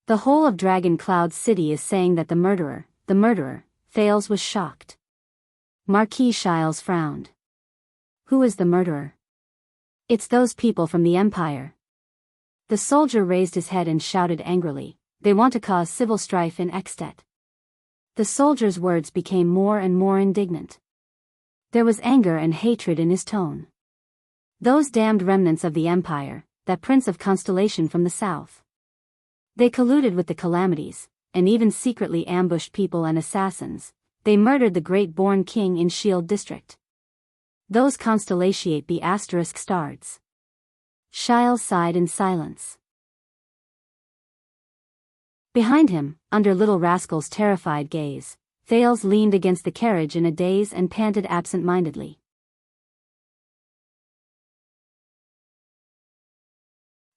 The whole of Dragon Cloud City is saying that the murderer, Thales was shocked. Marquis Shiles frowned. Who is the murderer? It's those people from the Empire. The soldier raised his head and shouted angrily, they want to cause civil strife in Extet. The soldier's words became more and more indignant. There was anger and hatred in his tone. Those damned remnants of the Empire, that prince of Constellation from the south. They colluded with the Calamities, and even secretly ambushed people and assassins. They murdered the great-born king in Shield District. Those Constellatiate be asterisk stards. Shiles sighed in silence. Behind him, under Little Rascal's terrified gaze, Thales leaned against the carriage in a daze and panted absent-mindedly.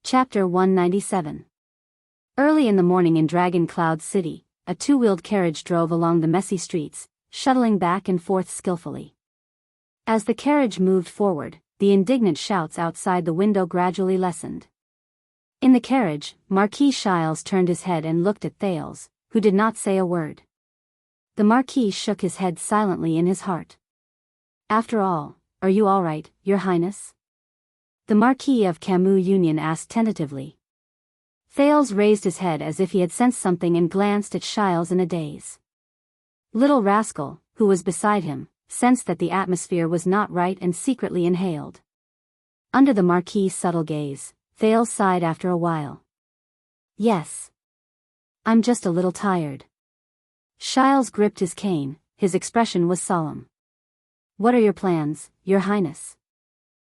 Chapter 197. Early in the morning in Dragon Cloud City, a two-wheeled carriage drove along the messy streets, shuttling back and forth skillfully. As the carriage moved forward, the indignant shouts outside the window gradually lessened. In the carriage, Marquis Shiles turned his head and looked at Thales, who did not say a word. The Marquis shook his head silently in his heart. After all, are you all right, Your Highness? The Marquis of Camus Union asked tentatively. Thales raised his head as if he had sensed something and glanced at Shiles in a daze. Little Rascal, who was beside him, sensed that the atmosphere was not right and secretly inhaled. Under the Marquis' subtle gaze, Thales sighed after a while. Yes. I'm just a little tired. Shiles gripped his cane, his expression was solemn. What are your plans, Your Highness?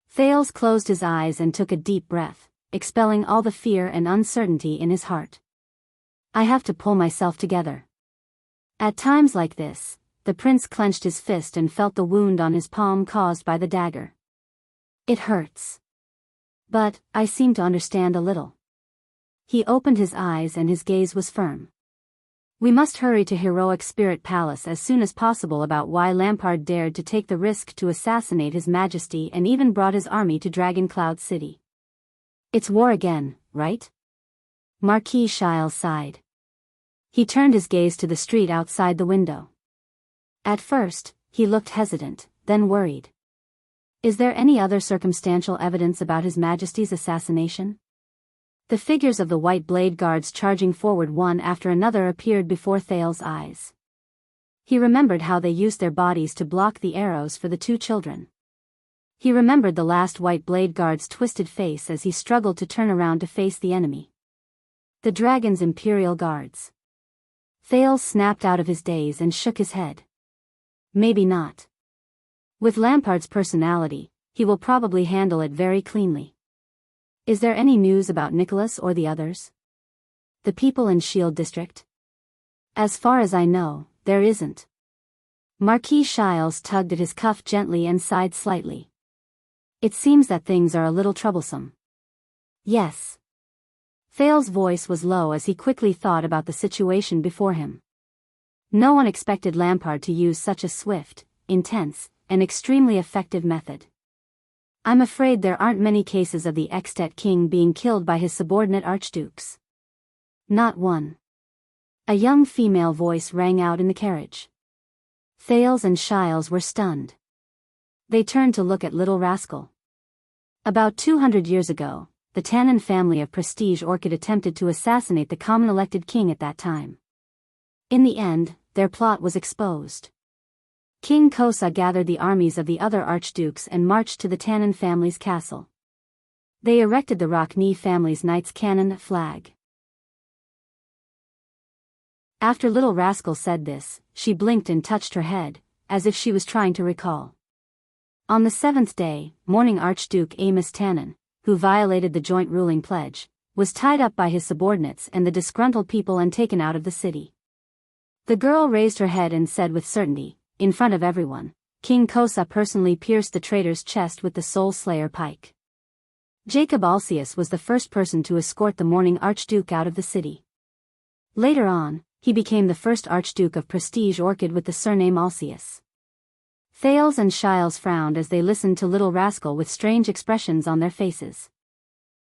Thales closed his eyes and took a deep breath, expelling all the fear and uncertainty in his heart. I have to pull myself together. At times like this, the prince clenched his fist and felt the wound on his palm caused by the dagger. It hurts. But, I seem to understand a little. He opened his eyes and his gaze was firm. We must hurry to Heroic Spirit Palace as soon as possible about why Lampard dared to take the risk to assassinate His Majesty and even brought his army to Dragon Cloud City. It's war again, right? Marquis Shiles sighed. He turned his gaze to the street outside the window. At first, he looked hesitant, then worried. Is there any other circumstantial evidence about His Majesty's assassination? The figures of the White Blade Guards charging forward one after another appeared before Thales' eyes. He remembered how they used their bodies to block the arrows for the two children. He remembered the last White Blade Guard's twisted face as he struggled to turn around to face the enemy. The dragon's Imperial Guards. Thales snapped out of his daze and shook his head. Maybe not. With Lampard's personality, he will probably handle it very cleanly. Is there any news about Nicholas or the others? The people in Shield District? As far as I know, there isn't. Marquis Shiles tugged at his cuff gently and sighed slightly. It seems that things are a little troublesome. Yes. Thales' voice was low as he quickly thought about the situation before him. No one expected Lampard to use such a swift, intense, and extremely effective method. I'm afraid there aren't many cases of the Extet king being killed by his subordinate archdukes. Not one. A young female voice rang out in the carriage. Thales and Shiles were stunned. They turned to look at Little Rascal. About 200 years ago, the Tannen family of Prestige Orchid attempted to assassinate the common elected king at that time. In the end, their plot was exposed. King Kosa gathered the armies of the other archdukes and marched to the Tannen family's castle. They erected the Rockney family's Knights Cannon flag. After Little Rascal said this, she blinked and touched her head, as if she was trying to recall. On the 7th day, mourning Archduke Amos Tannen, who violated the joint ruling pledge, was tied up by his subordinates and the disgruntled people and taken out of the city. The girl raised her head and said with certainty, in front of everyone, King Kosa personally pierced the traitor's chest with the Soul Slayer pike. Jacob Alcius was the first person to escort the mourning Archduke out of the city. Later on, he became the first Archduke of Prestige Orchid with the surname Alcius. Thales and Shiles frowned as they listened to Little Rascal with strange expressions on their faces.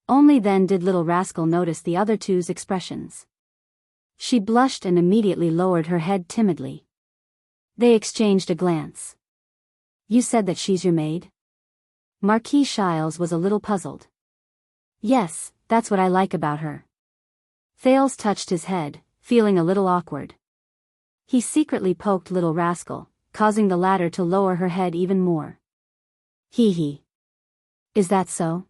Only then did Little Rascal notice the other two's expressions. She blushed and immediately lowered her head timidly. They exchanged a glance. You said that she's your maid? Marquis Shiles was a little puzzled. Yes, that's what I like about her. Thales touched his head, feeling a little awkward. He secretly poked Little Rascal, causing the latter to lower her head even more. Hee. Is that so?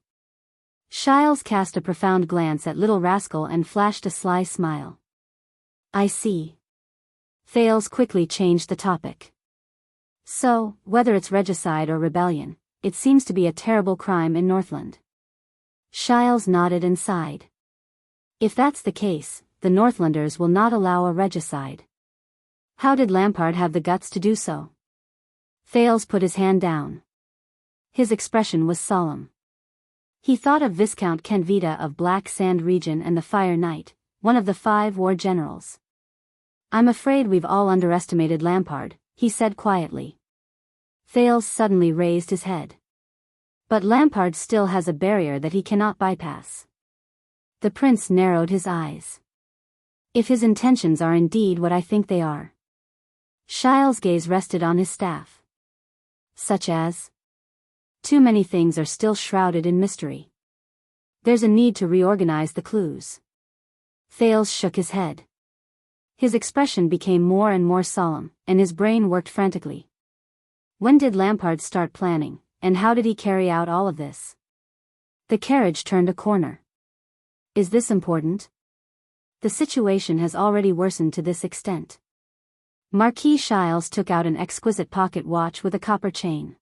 Shiles cast a profound glance at Little Rascal and flashed a sly smile. I see. Thales quickly changed the topic. So, whether it's regicide or rebellion, it seems to be a terrible crime in Northland. Shiles nodded and sighed. If that's the case, the Northlanders will not allow a regicide. How did Lampard have the guts to do so? Thales put his hand down. His expression was solemn. He thought of Viscount Kenvita of Black Sand Region and the Fire Knight, one of the 5 war generals. I'm afraid we've all underestimated Lampard, he said quietly. Thales suddenly raised his head. But Lampard still has a barrier that he cannot bypass. The prince narrowed his eyes. If his intentions are indeed what I think they are. Shiles' gaze rested on his staff. Such as? Too many things are still shrouded in mystery. There's a need to reorganize the clues. Thales shook his head. His expression became more and more solemn, and his brain worked frantically. When did Lampard start planning, and how did he carry out all of this? The carriage turned a corner. Is this important? The situation has already worsened to this extent. Marquis Shiles took out an exquisite pocket watch with a copper chain.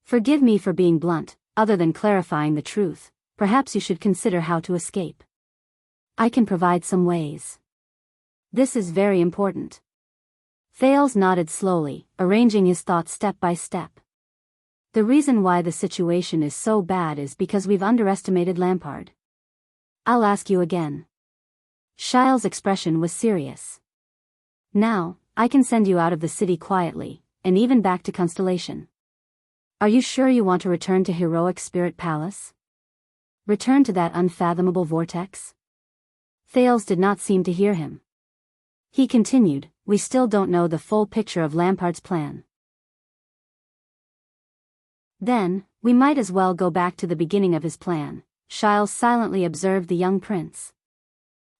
Forgive me for being blunt, other than clarifying the truth, perhaps you should consider how to escape. I can provide some ways. This is very important. Thales nodded slowly, arranging his thoughts step by step. The reason why the situation is so bad is because we've underestimated Lampard. I'll ask you again. Shiles' expression was serious. Now, I can send you out of the city quietly, and even back to Constellation. Are you sure you want to return to Heroic Spirit Palace? Return to that unfathomable vortex? Thales did not seem to hear him. He continued, we still don't know the full picture of Lampard's plan. Then, we might as well go back to the beginning of his plan, Shiles silently observed the young prince.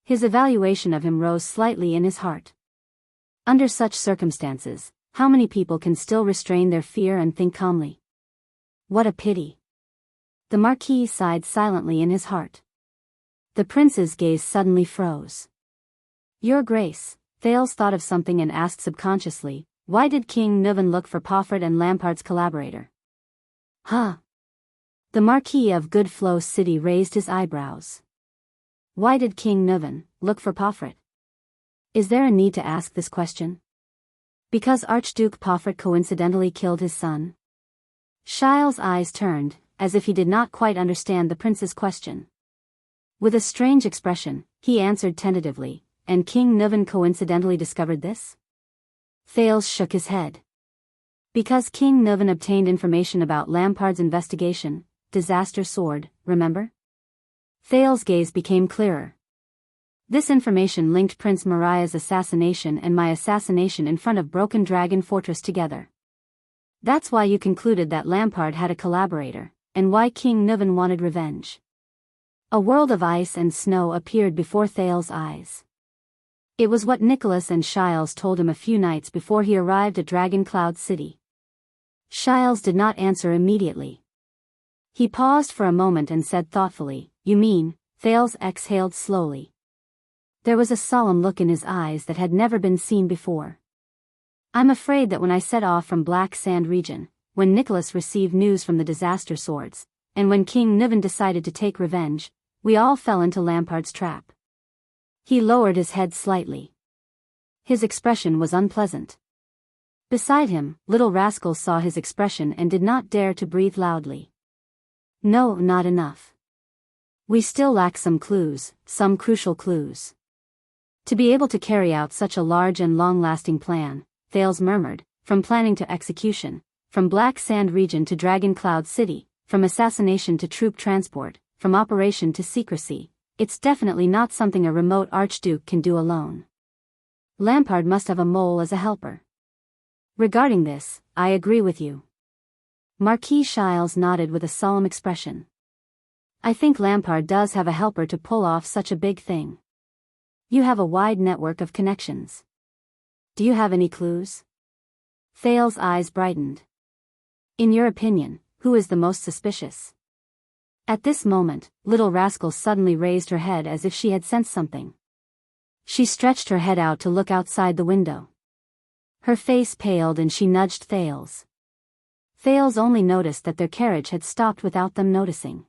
His evaluation of him rose slightly in his heart. Under such circumstances, how many people can still restrain their fear and think calmly? What a pity. The Marquis sighed silently in his heart. The prince's gaze suddenly froze. Your Grace, Thales thought of something and asked subconsciously, why did King Nuvan look for Poffert and Lampard's collaborator? Huh? The Marquis of Goodflow City raised his eyebrows. Why did King Nuvan look for Poffert? Is there a need to ask this question? Because Archduke Poffert coincidentally killed his son? Shiles' eyes turned, as if he did not quite understand the prince's question. With a strange expression, he answered tentatively, and King Nuvan coincidentally discovered this? Thales shook his head. Because King Nuvan obtained information about Lampard's investigation, Disaster Sword, remember? Thales' gaze became clearer. This information linked Prince Mariah's assassination and my assassination in front of Broken Dragon Fortress together. That's why you concluded that Lampard had a collaborator, and why King Nuvan wanted revenge. A world of ice and snow appeared before Thales' eyes. It was what Nicholas and Shiles told him a few nights before he arrived at Dragon Cloud City. Shiles did not answer immediately. He paused for a moment and said thoughtfully, you mean? Thales exhaled slowly. There was a solemn look in his eyes that had never been seen before. I'm afraid that when I set off from Black Sand region, when Nicholas received news from the disaster swords, and when King Nuvan decided to take revenge, we all fell into Lampard's trap. He lowered his head slightly. His expression was unpleasant. Beside him, Little Rascal saw his expression and did not dare to breathe loudly. No, not enough. We still lack some clues, some crucial clues. To be able to carry out such a large and long-lasting plan, Thales murmured, from planning to execution, from Black Sand region to Dragon Cloud City, from assassination to troop transport, from operation to secrecy, it's definitely not something a remote archduke can do alone. Lampard must have a mole as a helper. Regarding this, I agree with you. Marquis Shiles nodded with a solemn expression. I think Lampard does have a helper to pull off such a big thing. You have a wide network of connections. Do you have any clues? Thales' eyes brightened. In your opinion, who is the most suspicious? At this moment, Little Rascal suddenly raised her head as if she had sensed something. She stretched her head out to look outside the window. Her face paled and she nudged Thales. Thales only noticed that their carriage had stopped without them noticing.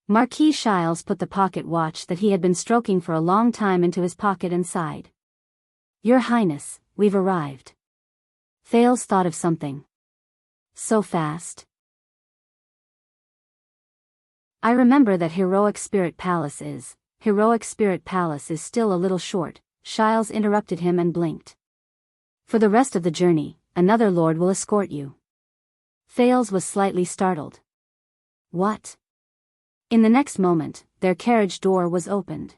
Marquis Shiles put the pocket watch that he had been stroking for a long time into his pocket and sighed. Your Highness, we've arrived. Thales thought of something. So fast? I remember that Heroic Spirit Palace is still a little short. Shiles interrupted him and blinked. For the rest of the journey, another lord will escort you. Thales was slightly startled. What? In the next moment, their carriage door was opened.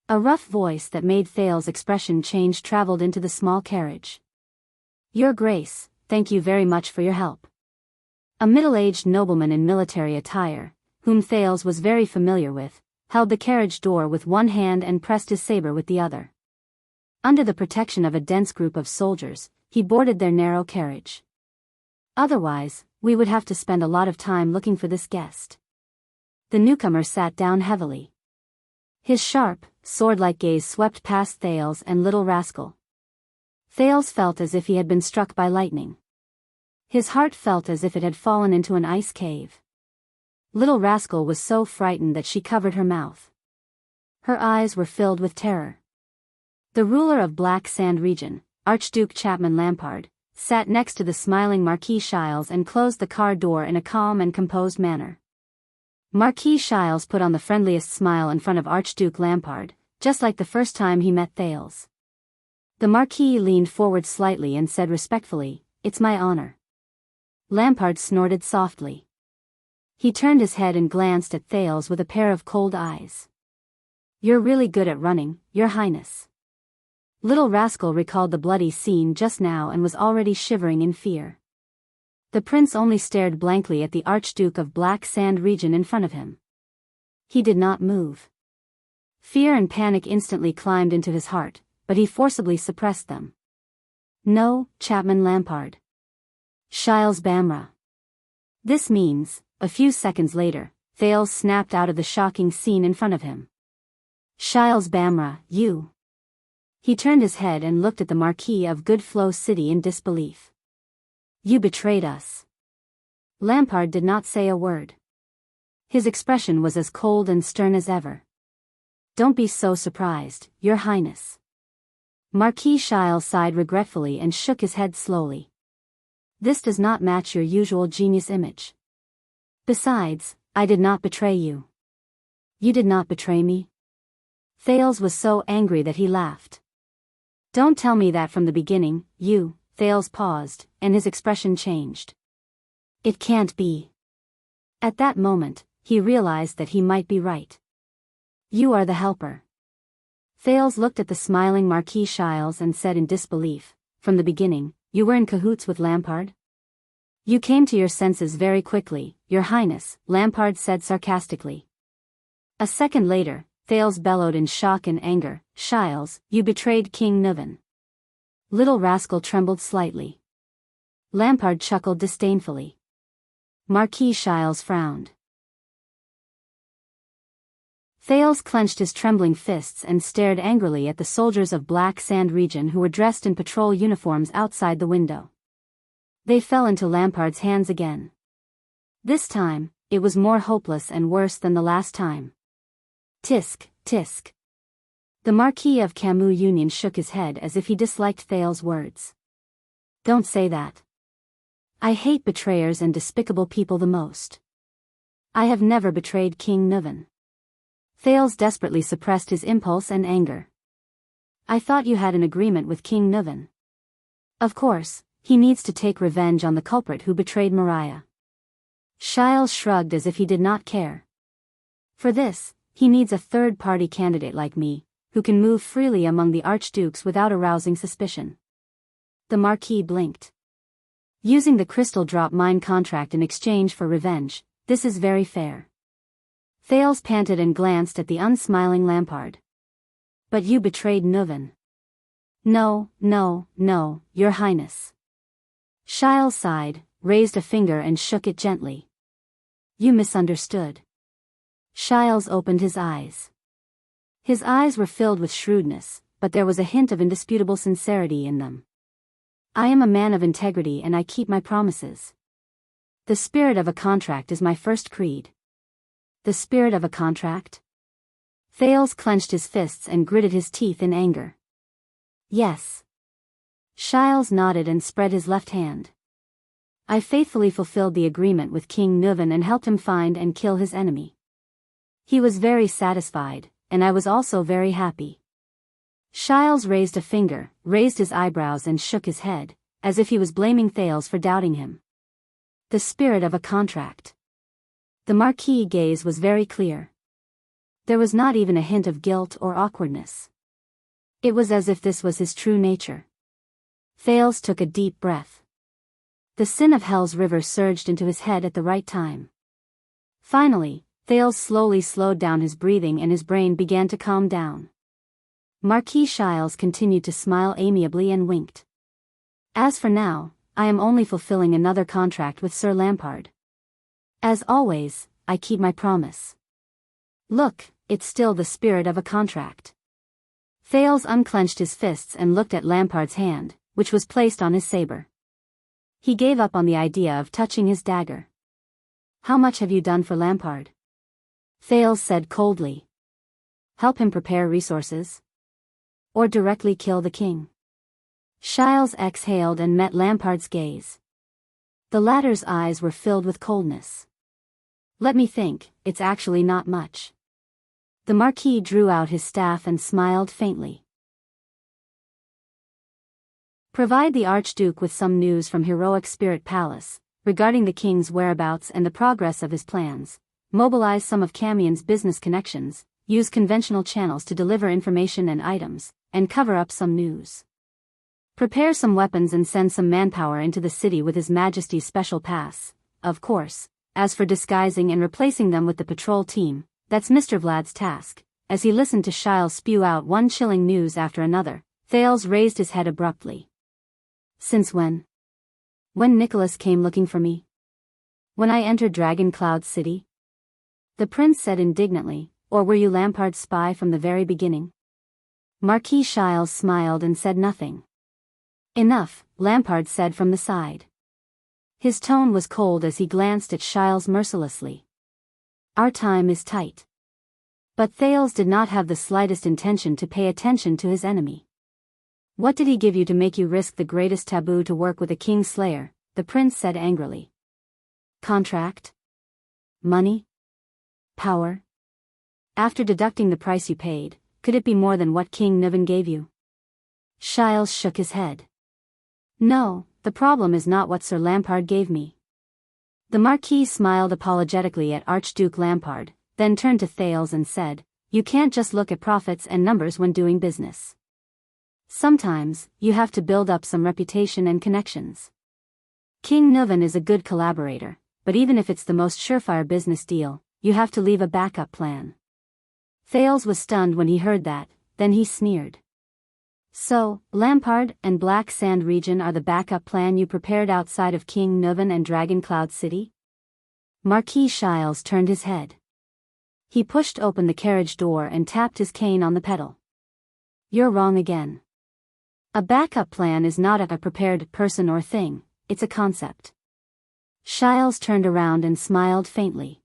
A rough voice that made Thales' expression change traveled into the small carriage. Your Grace, thank you very much for your help. A middle-aged nobleman in military attire, whom Thales was very familiar with, held the carriage door with one hand and pressed his saber with the other. Under the protection of a dense group of soldiers, he boarded their narrow carriage. Otherwise, we would have to spend a lot of time looking for this guest. The newcomer sat down heavily. His sharp, sword-like gaze swept past Thales and Little Rascal. Thales felt as if he had been struck by lightning. His heart felt as if it had fallen into an ice cave. Little Rascal was so frightened that she covered her mouth. Her eyes were filled with terror. The ruler of Black Sand region, Archduke Chapman Lampard, sat next to the smiling Marquis Shiles and closed the car door in a calm and composed manner. Marquis Shiles put on the friendliest smile in front of Archduke Lampard, just like the first time he met Thales. The Marquis leaned forward slightly and said respectfully, "It's my honor." Lampard snorted softly. He turned his head and glanced at Thales with a pair of cold eyes. "You're really good at running, Your Highness." Little Rascal recalled the bloody scene just now and was already shivering in fear. The prince only stared blankly at the Archduke of Black Sand region in front of him. He did not move. Fear and panic instantly climbed into his heart, but he forcibly suppressed them. "No, Chapman Lampard. Shiles Bamra." This means, a few seconds later, Thales snapped out of the shocking scene in front of him. "Shiles Bamra, you." He turned his head and looked at the Marquis of Goodflow City in disbelief. "You betrayed us." Lampard did not say a word. His expression was as cold and stern as ever. "Don't be so surprised, Your Highness." Marquis Shiles sighed regretfully and shook his head slowly. "This does not match your usual genius image. Besides, I did not betray you." "You did not betray me?" Thales was so angry that he laughed. "Don't tell me that from the beginning, you." Thales paused, and his expression changed. "It can't be." At that moment, he realized that he might be right. "You are the helper." Thales looked at the smiling Marquis Shiles and said in disbelief, "From the beginning, you were in cahoots with Lampard?" "You came to your senses very quickly, Your Highness," Lampard said sarcastically. A second later, Thales bellowed in shock and anger, "Shiles, you betrayed King Nuvan." Little Rascal trembled slightly. Lampard chuckled disdainfully. Marquis Shiles frowned. Thales clenched his trembling fists and stared angrily at the soldiers of Black Sand region who were dressed in patrol uniforms outside the window. They fell into Lampard's hands again. This time, it was more hopeless and worse than the last time. Tisk, tisk. The Marquis of Camus Union shook his head as if he disliked Thales' words. Don't say that. I hate betrayers and despicable people the most. I have never betrayed King Nuvan. Thales desperately suppressed his impulse and anger. I thought you had an agreement with King Nuvan. Of course, he needs to take revenge on the culprit who betrayed Mariah. Shiles shrugged as if he did not care. For this, he needs a third-party candidate like me, who can move freely among the archdukes without arousing suspicion. The Marquis blinked. Using the crystal drop mine contract in exchange for revenge, this is very fair. Thales panted and glanced at the unsmiling Lampard. But you betrayed Nuvan. No, no, no, Your Highness. Shiles sighed, raised a finger and shook it gently. You misunderstood. Shiles opened his eyes. His eyes were filled with shrewdness, but there was a hint of indisputable sincerity in them. I am a man of integrity and I keep my promises. The spirit of a contract is my first creed. The spirit of a contract? Thales clenched his fists and gritted his teeth in anger. Yes. Shiles nodded and spread his left hand. I faithfully fulfilled the agreement with King Nuvan and helped him find and kill his enemy. He was very satisfied, and I was also very happy. Shiles raised a finger, raised his eyebrows and shook his head, as if he was blaming Thales for doubting him. The spirit of a contract. The Marquis' gaze was very clear. There was not even a hint of guilt or awkwardness. It was as if this was his true nature. Thales took a deep breath. The sin of Hell's river surged into his head at the right time. Finally, Thales slowly slowed down his breathing and his brain began to calm down. Marquis Shiles continued to smile amiably and winked. As for now, I am only fulfilling another contract with Sir Lampard. As always, I keep my promise. Look, it's still the spirit of a contract. Thales unclenched his fists and looked at Lampard's hand, which was placed on his saber. He gave up on the idea of touching his dagger. How much have you done for Lampard? Thales said coldly. Help him prepare resources? Or directly kill the king? Shiles exhaled and met Lampard's gaze. The latter's eyes were filled with coldness. Let me think, it's actually not much. The Marquis drew out his staff and smiled faintly. Provide the Archduke with some news from Heroic Spirit Palace, regarding the king's whereabouts and the progress of his plans. Mobilize some of Camion's business connections, use conventional channels to deliver information and items, and cover up some news. Prepare some weapons and send some manpower into the city with His Majesty's special pass, of course. As for disguising and replacing them with the patrol team, that's Mr. Vlad's task. As he listened to Shiles spew out one chilling news after another, Thales raised his head abruptly. Since when? When Nicholas came looking for me? When I entered Dragon Cloud City? The prince said indignantly, or were you Lampard's spy from the very beginning? Marquis Shiles smiled and said nothing. Enough, Lampard said from the side. His tone was cold as he glanced at Shiles mercilessly. Our time is tight. But Thales did not have the slightest intention to pay attention to his enemy. What did he give you to make you risk the greatest taboo to work with a king slayer? The prince said angrily. Contract? Money? Power? After deducting the price you paid, could it be more than what King Nuvan gave you? Shiles shook his head. No, the problem is not what Sir Lampard gave me. The Marquis smiled apologetically at Archduke Lampard, then turned to Thales and said, You can't just look at profits and numbers when doing business. Sometimes, you have to build up some reputation and connections. King Nuvan is a good collaborator, but even if it's the most surefire business deal, you have to leave a backup plan. Thales was stunned when he heard that, then he sneered. So, Lampard and Black Sand region are the backup plan you prepared outside of King Nuvan and Dragon Cloud City? Marquis Shiles turned his head. He pushed open the carriage door and tapped his cane on the pedal. You're wrong again. A backup plan is not a prepared person or thing, it's a concept. Shiles turned around and smiled faintly.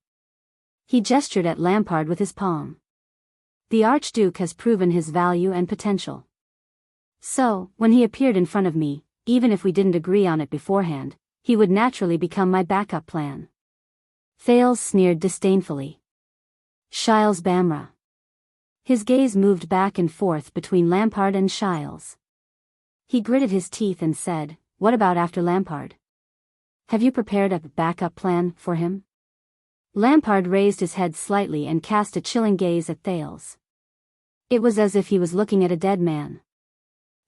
He gestured at Lampard with his palm. The Archduke has proven his value and potential. So, when he appeared in front of me, even if we didn't agree on it beforehand, he would naturally become my backup plan. Thales sneered disdainfully. Shiles Bamra. His gaze moved back and forth between Lampard and Shiles. He gritted his teeth and said, what about after Lampard? Have you prepared a backup plan for him? Lampard raised his head slightly and cast a chilling gaze at Thales. It was as if he was looking at a dead man.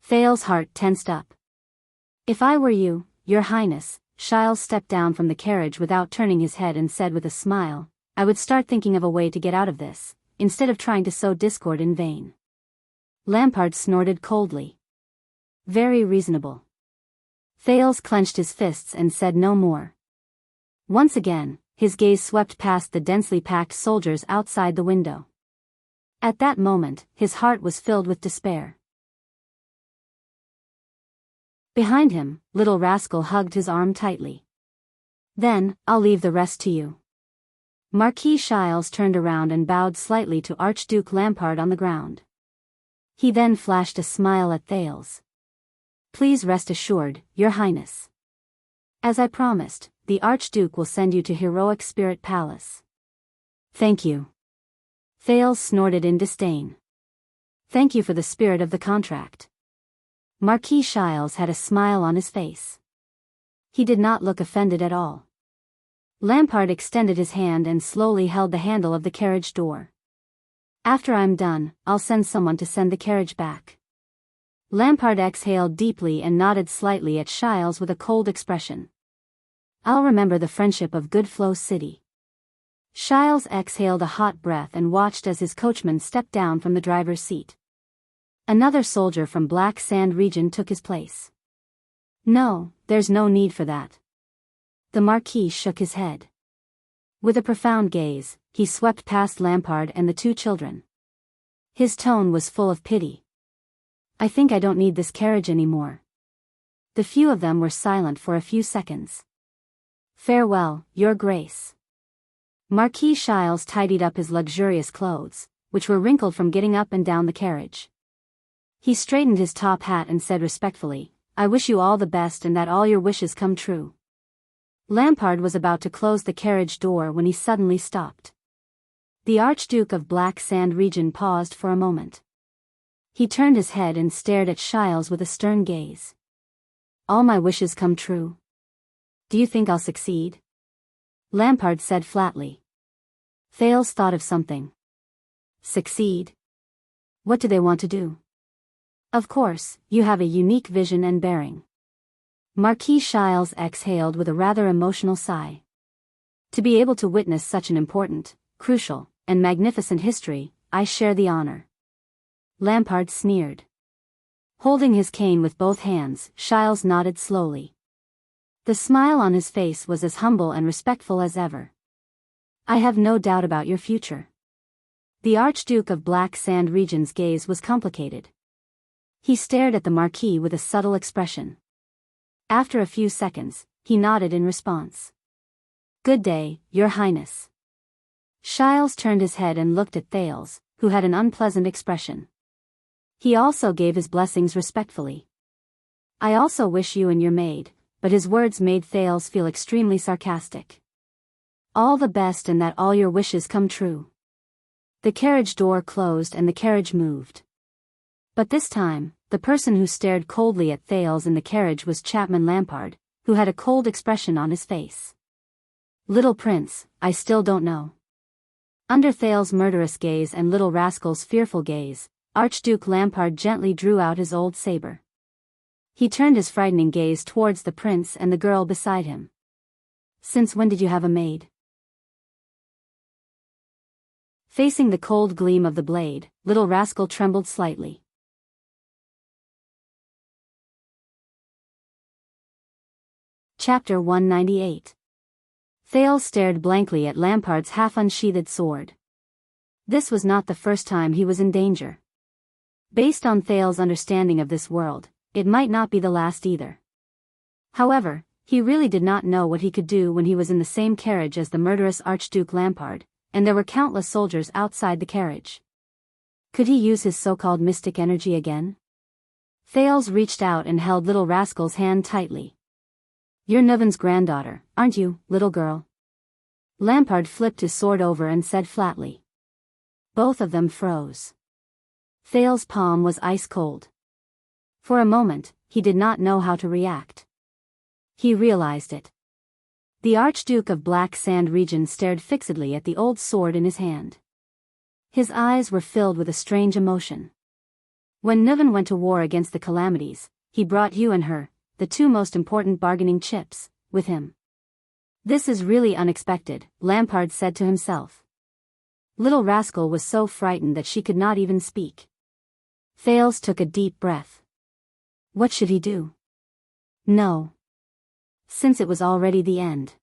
Thales' heart tensed up. If I were you, Your Highness, Shiles stepped down from the carriage without turning his head and said with a smile, I would start thinking of a way to get out of this, instead of trying to sow discord in vain. Lampard snorted coldly. Very reasonable. Thales clenched his fists and said no more. Once again, his gaze swept past the densely packed soldiers outside the window. At that moment, his heart was filled with despair. Behind him, Little Rascal hugged his arm tightly. Then, I'll leave the rest to you. Marquis Shiles turned around and bowed slightly to Archduke Lampard on the ground. He then flashed a smile at Thales. Please rest assured, Your Highness. As I promised, the Archduke will send you to Heroic Spirit Palace. Thank you. Thales snorted in disdain. Thank you for the spirit of the contract. Marquis Shiles had a smile on his face. He did not look offended at all. Lampard extended his hand and slowly held the handle of the carriage door. After I'm done, I'll send someone to send the carriage back. Lampard exhaled deeply and nodded slightly at Shiles with a cold expression. I'll remember the friendship of Goodflow City. Shiles exhaled a hot breath and watched as his coachman stepped down from the driver's seat. Another soldier from Black Sand region took his place. No, there's no need for that. The Marquis shook his head. With a profound gaze, he swept past Lampard and the two children. His tone was full of pity. I think I don't need this carriage anymore. The few of them were silent for a few seconds. Farewell, Your Grace. Marquis Shiles tidied up his luxurious clothes, which were wrinkled from getting up and down the carriage. He straightened his top hat and said respectfully, I wish you all the best and that all your wishes come true. Lampard was about to close the carriage door when he suddenly stopped. The Archduke of Black Sand region paused for a moment. He turned his head and stared at Shiles with a stern gaze. All my wishes come true. Do you think I'll succeed? Lampard said flatly. Thales thought of something. Succeed? What do they want to do? Of course, you have a unique vision and bearing. Marquis Shiles exhaled with a rather emotional sigh. To be able to witness such an important, crucial, and magnificent history, I share the honor. Lampard sneered. Holding his cane with both hands, Shiles nodded slowly. The smile on his face was as humble and respectful as ever. I have no doubt about your future. The Archduke of Black Sand region's gaze was complicated. He stared at the Marquis with a subtle expression. After a few seconds, he nodded in response. Good day, Your Highness. Shiles turned his head and looked at Thales, who had an unpleasant expression. He also gave his blessings respectfully. I also wish you and your maid, but his words made Thales feel extremely sarcastic. All the best and that all your wishes come true. The carriage door closed and the carriage moved. But this time, the person who stared coldly at Thales in the carriage was Chapman Lampard, who had a cold expression on his face. Little Prince, I still don't know. Under Thales' murderous gaze and Little Rascal's fearful gaze, Archduke Lampard gently drew out his old saber. He turned his frightening gaze towards the prince and the girl beside him. Since when did you have a maid? Facing the cold gleam of the blade, Little Rascal trembled slightly. Chapter 198. Thales stared blankly at Lampard's half-unsheathed sword. This was not the first time he was in danger. Based on Thale's understanding of this world, it might not be the last either. However, he really did not know what he could do when he was in the same carriage as the murderous Archduke Lampard, and there were countless soldiers outside the carriage. Could he use his so-called mystic energy again? Thales reached out and held Little Rascal's hand tightly. "You're Nuven's granddaughter, aren't you, little girl?" Lampard flipped his sword over and said flatly. Both of them froze. Thales' palm was ice cold. For a moment, he did not know how to react. He realized it. The Archduke of Black Sand region stared fixedly at the old sword in his hand. His eyes were filled with a strange emotion. When Nuven went to war against the Calamities, he brought you and her, the two most important bargaining chips, with him. "This is really unexpected," Lampard said to himself. Little Rascal was so frightened that she could not even speak. Thales took a deep breath. What should he do? No. Since it was already the end.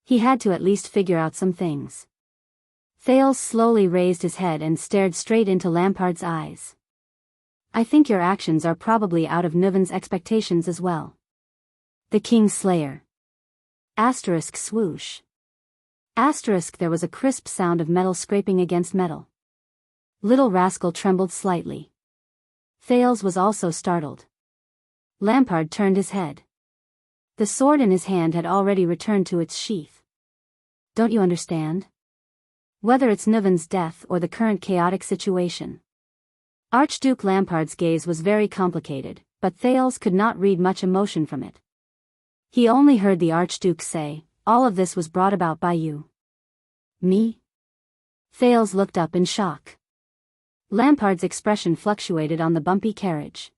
He had to at least figure out some things. Thales slowly raised his head and stared straight into Lampard's eyes. "I think your actions are probably out of Nuven's expectations as well." The King's Slayer. Asterisk swoosh. Asterisk there was a crisp sound of metal scraping against metal. Little Rascal trembled slightly. Thales was also startled. Lampard turned his head. The sword in his hand had already returned to its sheath. "Don't you understand? Whether it's Nuven's death or the current chaotic situation." Archduke Lampard's gaze was very complicated, but Thales could not read much emotion from it. He only heard the Archduke say, "All of this was brought about by you." "Me?" Thales looked up in shock. Lampard's expression fluctuated on the bumpy carriage.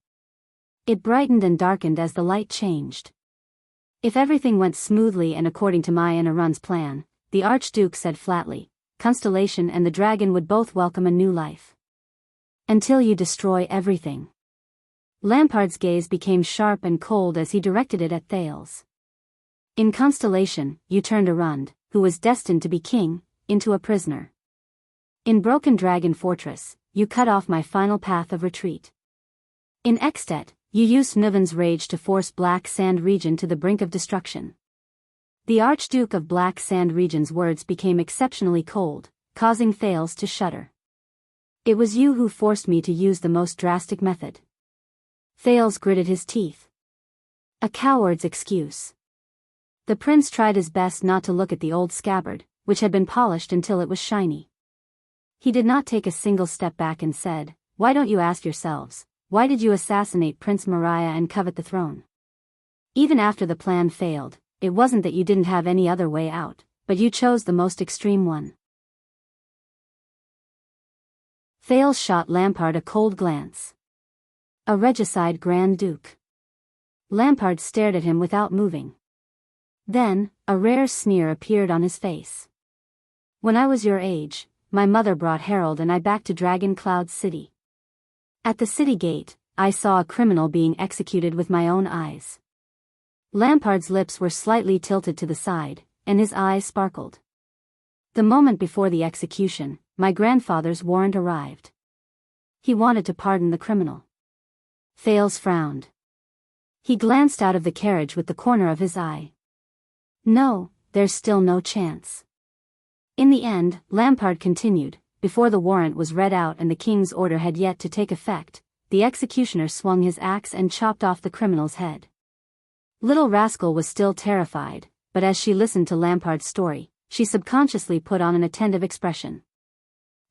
It brightened and darkened as the light changed. "If everything went smoothly and according to my and Arun's plan," the Archduke said flatly, "Constellation and the dragon would both welcome a new life. Until you destroy everything." Lampard's gaze became sharp and cold as he directed it at Thales. "In Constellation, you turned Arund, who was destined to be king, into a prisoner. In Broken Dragon Fortress, you cut off my final path of retreat. In Extet, you used Nuven's rage to force Black Sand region to the brink of destruction." The Archduke of Black Sand region's words became exceptionally cold, causing Thales to shudder. "It was you who forced me to use the most drastic method." Thales gritted his teeth. A coward's excuse. The prince tried his best not to look at the old scabbard, which had been polished until it was shiny. He did not take a single step back and said, "Why don't you ask yourselves, why did you assassinate Prince Mariah and covet the throne? Even after the plan failed, it wasn't that you didn't have any other way out, but you chose the most extreme one." Thales shot Lampard a cold glance. A regicide Grand Duke. Lampard stared at him without moving. Then, a rare sneer appeared on his face. "When I was your age, my mother brought Harold and I back to Dragon Cloud City. At the city gate, I saw a criminal being executed with my own eyes." Lampard's lips were slightly tilted to the side, and his eyes sparkled. "The moment before the execution, my grandfather's warrant arrived. He wanted to pardon the criminal." Thales frowned. He glanced out of the carriage with the corner of his eye. "No, there's still no chance." In the end, Lampard continued, "Before the warrant was read out and the king's order had yet to take effect, the executioner swung his axe and chopped off the criminal's head." Little Rascal was still terrified, but as she listened to Lampard's story, she subconsciously put on an attentive expression.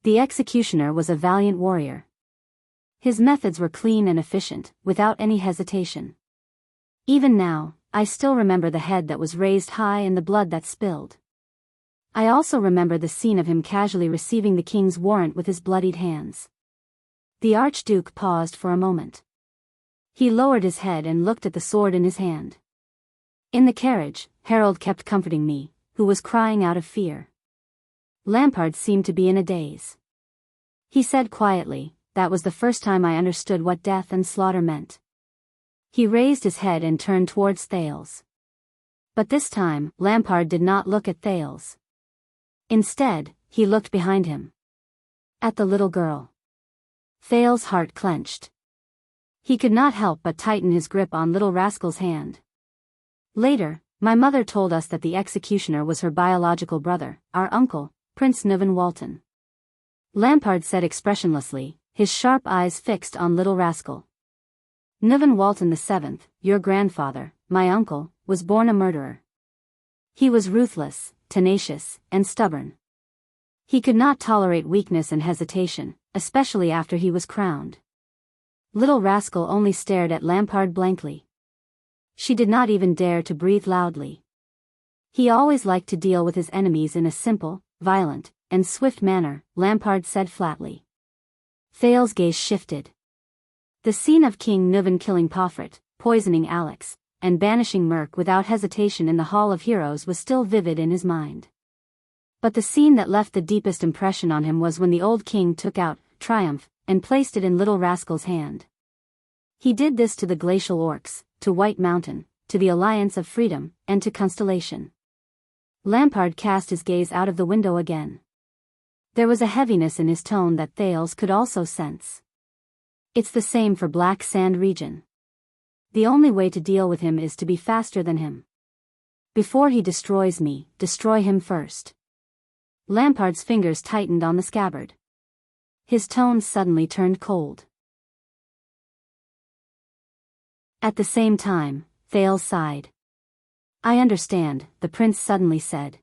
The executioner was a valiant warrior. His methods were clean and efficient, without any hesitation. "Even now, I still remember the head that was raised high and the blood that spilled. I also remember the scene of him casually receiving the king's warrant with his bloodied hands." The Archduke paused for a moment. He lowered his head and looked at the sword in his hand. "In the carriage, Harold kept comforting me, who was crying out of fear." Lampard seemed to be in a daze. He said quietly, "That was the first time I understood what death and slaughter meant." He raised his head and turned towards Thales. But this time, Lampard did not look at Thales. Instead, he looked behind him. At the little girl. Thales's heart clenched. He could not help but tighten his grip on little rascal's hand. Later, my mother told us that the executioner was her biological brother, our uncle, Prince Nuvan Walton. Lampard said expressionlessly, his sharp eyes fixed on little rascal. Nuvan Walton VII, your grandfather, my uncle, was born a murderer. He was ruthless, tenacious, and stubborn. He could not tolerate weakness and hesitation, especially after he was crowned. Little rascal only stared at Lampard blankly. She did not even dare to breathe loudly. He always liked to deal with his enemies in a simple, violent, and swift manner, Lampard said flatly. Thales's gaze shifted. The scene of King Nuvan killing Pofret, poisoning Alex, and banishing Merc without hesitation in the Hall of Heroes was still vivid in his mind. But the scene that left the deepest impression on him was when the old king took out Triumph and placed it in little rascal's hand. He did this to the glacial orcs, to White Mountain, to the Alliance of Freedom, and to Constellation. Lampard cast his gaze out of the window again. There was a heaviness in his tone that Thales could also sense. It's the same for Black Sand region. The only way to deal with him is to be faster than him. Before he destroys me, destroy him first. Lampard's fingers tightened on the scabbard. His tone suddenly turned cold. At the same time, Thales sighed. I understand, the prince suddenly said.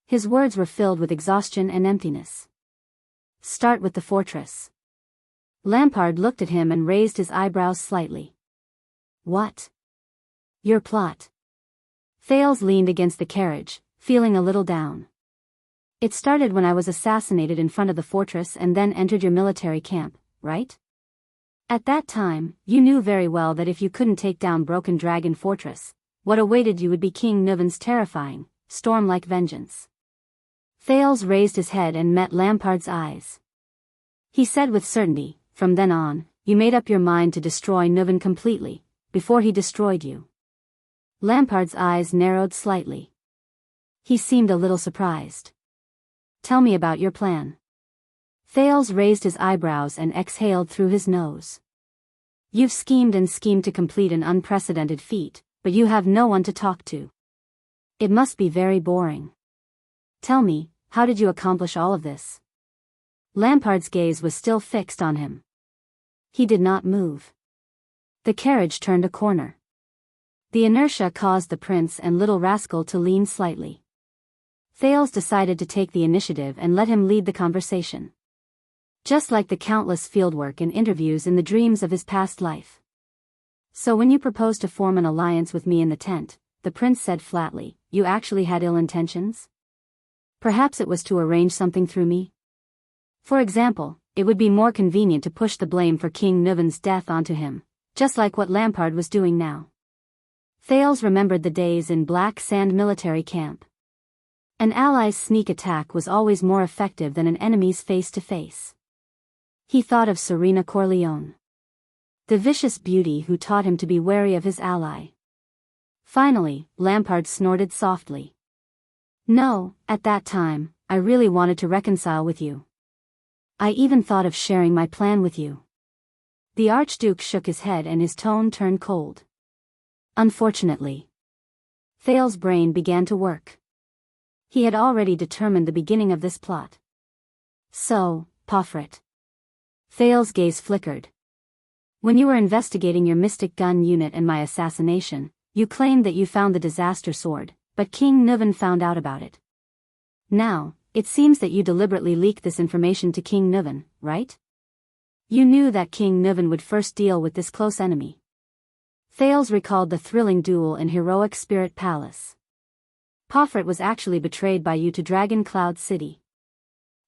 His words were filled with exhaustion and emptiness. Start with the fortress. Lampard looked at him and raised his eyebrows slightly. What? Your plot. Thales leaned against the carriage, feeling a little down. It started when I was assassinated in front of the fortress and then entered your military camp, right? At that time, you knew very well that if you couldn't take down Broken Dragon Fortress, what awaited you would be King Nuvan's terrifying, storm-like vengeance. Thales raised his head and met Lampard's eyes. He said with certainty, from then on, you made up your mind to destroy Nuvan completely, before he destroyed you. Lampard's eyes narrowed slightly. He seemed a little surprised. Tell me about your plan. Thales raised his eyebrows and exhaled through his nose. You've schemed and schemed to complete an unprecedented feat, but you have no one to talk to. It must be very boring. Tell me, how did you accomplish all of this? Lampard's gaze was still fixed on him. He did not move. The carriage turned a corner. The inertia caused the prince and little rascal to lean slightly. Thales decided to take the initiative and let him lead the conversation. Just like the countless fieldwork and interviews in the dreams of his past life. So when you proposed to form an alliance with me in the tent, the prince said flatly, you actually had ill intentions? Perhaps it was to arrange something through me? For example, it would be more convenient to push the blame for King Nuvan's death onto him, just like what Lampard was doing now. Thales remembered the days in Black Sand military camp. An ally's sneak attack was always more effective than an enemy's face-to-face. He thought of Serena Corleone, the vicious beauty who taught him to be wary of his ally. Finally, Lampard snorted softly. No, at that time, I really wanted to reconcile with you. I even thought of sharing my plan with you. The Archduke shook his head and his tone turned cold. Unfortunately. Thales's brain began to work. He had already determined the beginning of this plot. So, Pofret. Thales's gaze flickered. When you were investigating your mystic gun unit and my assassination, you claimed that you found the disaster sword, but King Nuvan found out about it. Now, it seems that you deliberately leaked this information to King Nuvan, right? You knew that King Nuvan would first deal with this close enemy. Thales recalled the thrilling duel in Heroic Spirit Palace. Pofret was actually betrayed by you to Dragon Cloud City.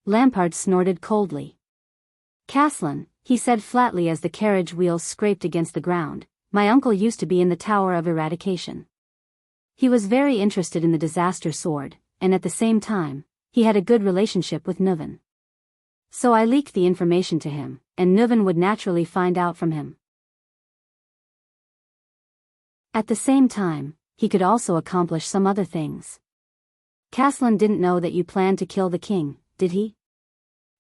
Lampard snorted coldly. Caslin, he said flatly as the carriage wheels scraped against the ground, my uncle used to be in the Tower of Eradication. He was very interested in the disaster sword, and at the same time, he had a good relationship with Nuvan. So I leaked the information to him, and Nuvan would naturally find out from him. At the same time, he could also accomplish some other things. Caslin didn't know that you planned to kill the king, did he?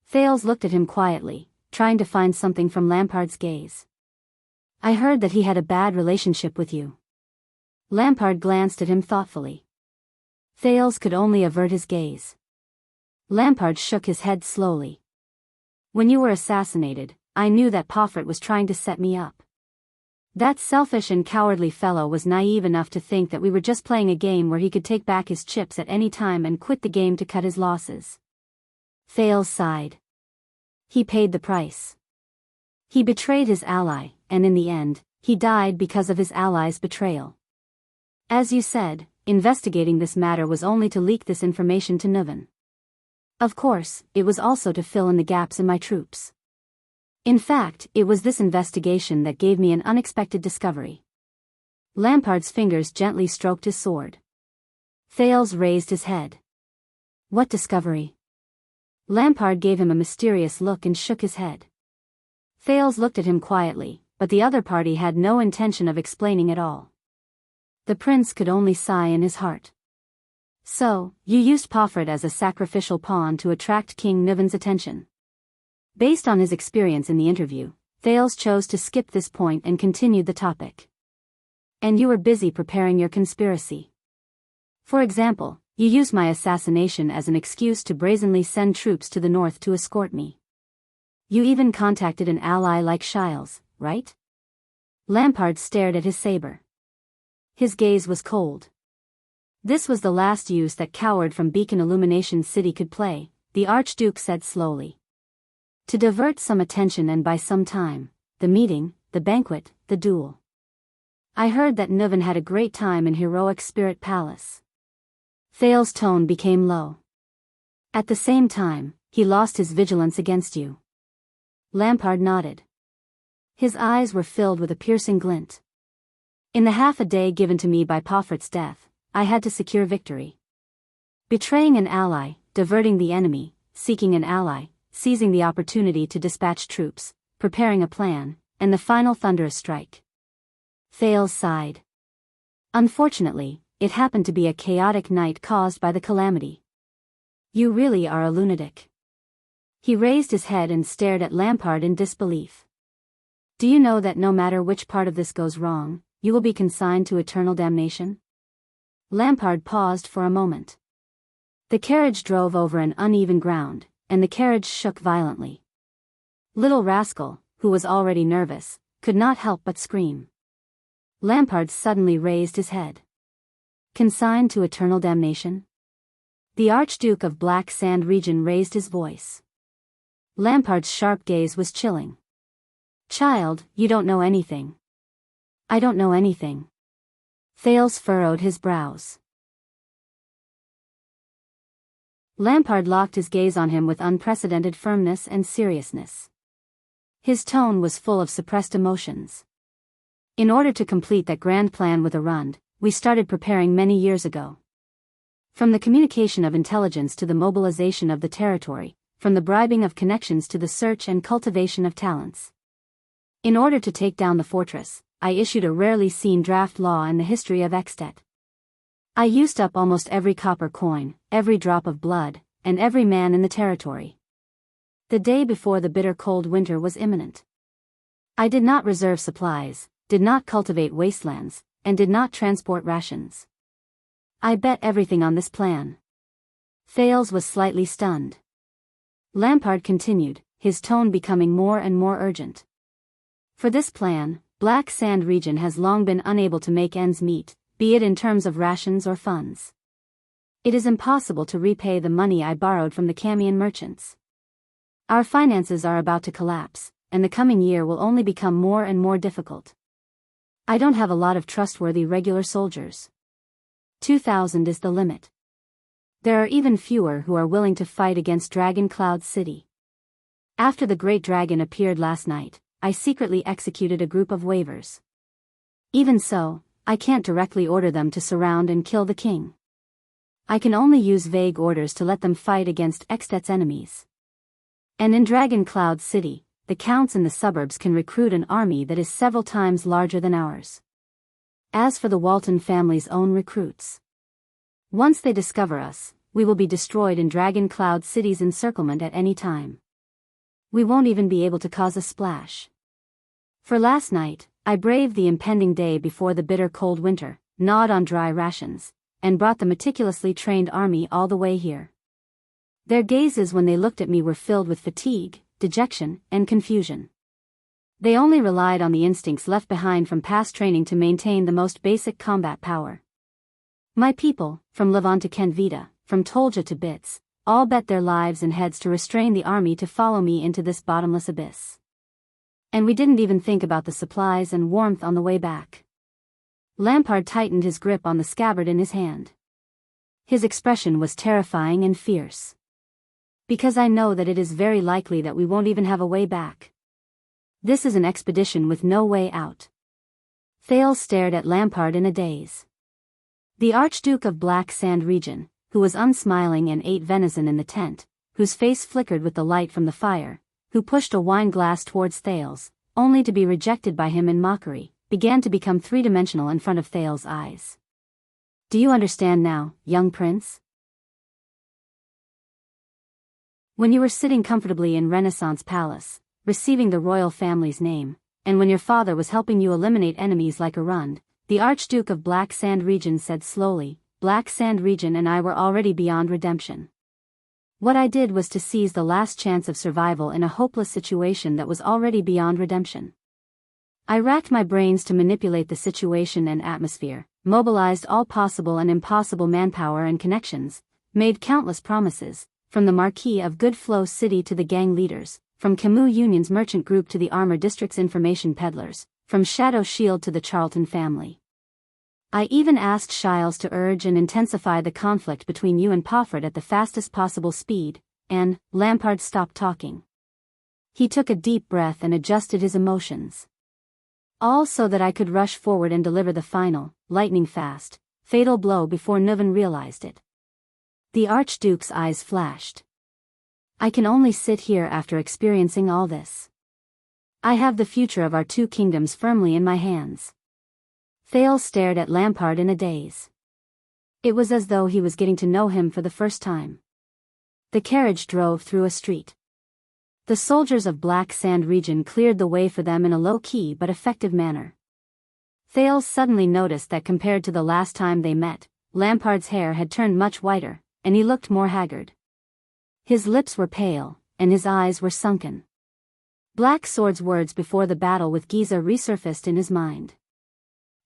Thales looked at him quietly, trying to find something from Lampard's gaze. I heard that he had a bad relationship with you. Lampard glanced at him thoughtfully. Thales could only avert his gaze. Lampard shook his head slowly. When you were assassinated, I knew that Poffret was trying to set me up. That selfish and cowardly fellow was naive enough to think that we were just playing a game where he could take back his chips at any time and quit the game to cut his losses. Thales sighed. He paid the price. He betrayed his ally, and in the end, he died because of his ally's betrayal. As you said, investigating this matter was only to leak this information to Nuven. Of course, it was also to fill in the gaps in my troops. In fact, it was this investigation that gave me an unexpected discovery. Lampard's fingers gently stroked his sword. Thales raised his head. What discovery? Lampard gave him a mysterious look and shook his head. Thales looked at him quietly, but the other party had no intention of explaining at all. The prince could only sigh in his heart. So, you used Poffret as a sacrificial pawn to attract King Nuven's attention. Based on his experience in the interview, Thales chose to skip this point and continued the topic. And you were busy preparing your conspiracy. For example, you used my assassination as an excuse to brazenly send troops to the north to escort me. You even contacted an ally like Shiles, right? Lampard stared at his saber. His gaze was cold. This was the last use that coward from Beacon Illumination City could play, the Archduke said slowly. To divert some attention and buy some time, the meeting, the banquet, the duel. I heard that Nuven had a great time in Heroic Spirit Palace. Thales' tone became low. At the same time, he lost his vigilance against you. Lampard nodded. His eyes were filled with a piercing glint. In the half a day given to me by Poffret's death, I had to secure victory. Betraying an ally, diverting the enemy, seeking an ally, seizing the opportunity to dispatch troops, preparing a plan, and the final thunderous strike. Thales sighed. Unfortunately, it happened to be a chaotic night caused by the calamity. You really are a lunatic. He raised his head and stared at Lampard in disbelief. Do you know that no matter which part of this goes wrong, you will be consigned to eternal damnation? Lampard paused for a moment. The carriage drove over an uneven ground, and the carriage shook violently. Little rascal, who was already nervous, could not help but scream. Lampard suddenly raised his head. Consigned to eternal damnation? The Archduke of Black Sand region raised his voice. Lampard's sharp gaze was chilling. Child, you don't know anything. I don't know anything. Thales furrowed his brows. Lampard locked his gaze on him with unprecedented firmness and seriousness. His tone was full of suppressed emotions. In order to complete that grand plan with Arund, we started preparing many years ago. From the communication of intelligence to the mobilization of the territory, from the bribing of connections to the search and cultivation of talents. In order to take down the fortress, I issued a rarely seen draft law in the history of Extet. I used up almost every copper coin, every drop of blood, and every man in the territory. The day before the bitter cold winter was imminent. I did not reserve supplies, did not cultivate wastelands, and did not transport rations. I bet everything on this plan. Thales was slightly stunned. Lampard continued, his tone becoming more and more urgent. For this plan, Black Sand region has long been unable to make ends meet, be it in terms of rations or funds. It is impossible to repay the money I borrowed from the Camian merchants. Our finances are about to collapse, and the coming year will only become more and more difficult. I don't have a lot of trustworthy regular soldiers. 2,000 is the limit. There are even fewer who are willing to fight against Dragon Cloud City. After the Great Dragon appeared last night, I secretly executed a group of waivers. Even so, I can't directly order them to surround and kill the king. I can only use vague orders to let them fight against Extet's enemies. And in Dragon Cloud City, the counts in the suburbs can recruit an army that is several times larger than ours. As for the Walton family's own recruits, once they discover us, we will be destroyed in Dragon Cloud City's encirclement at any time. We won't even be able to cause a splash. For last night, I braved the impending day before the bitter cold winter, gnawed on dry rations, and brought the meticulously trained army all the way here. Their gazes when they looked at me were filled with fatigue, dejection, and confusion. They only relied on the instincts left behind from past training to maintain the most basic combat power. My people, from Levant to Kentvita, from Tolja to Bits, all bet their lives and heads to restrain the army to follow me into this bottomless abyss. And we didn't even think about the supplies and warmth on the way back. Lampard tightened his grip on the scabbard in his hand. His expression was terrifying and fierce. Because I know that it is very likely that we won't even have a way back. This is an expedition with no way out. Thales stared at Lampard in a daze. The Archduke of Black Sand region, who was unsmiling and ate venison in the tent, whose face flickered with the light from the fire, who pushed a wine glass towards Thales, only to be rejected by him in mockery, began to become three-dimensional in front of Thales' eyes. Do you understand now, young prince? When you were sitting comfortably in Renaissance Palace, receiving the royal family's name, and when your father was helping you eliminate enemies like Arund, the Archduke of Black Sand region said slowly, Black Sand region and I were already beyond redemption. What I did was to seize the last chance of survival in a hopeless situation that was already beyond redemption. I racked my brains to manipulate the situation and atmosphere, mobilized all possible and impossible manpower and connections, made countless promises, from the Marquis of Good Flow City to the gang leaders, from Camus Union's merchant group to the Armor District's information peddlers, from Shadow Shield to the Charlton family. I even asked Shiles to urge and intensify the conflict between you and Pofford at the fastest possible speed, and Lampard stopped talking. He took a deep breath and adjusted his emotions. All so that I could rush forward and deliver the final, lightning-fast, fatal blow before Nuven realized it. The Archduke's eyes flashed. I can only sit here after experiencing all this. I have the future of our two kingdoms firmly in my hands. Thales stared at Lampard in a daze. It was as though he was getting to know him for the first time. The carriage drove through a street. The soldiers of Black Sand region cleared the way for them in a low-key but effective manner. Thales suddenly noticed that compared to the last time they met, Lampard's hair had turned much whiter, and he looked more haggard. His lips were pale, and his eyes were sunken. Black Sword's words before the battle with Giza resurfaced in his mind.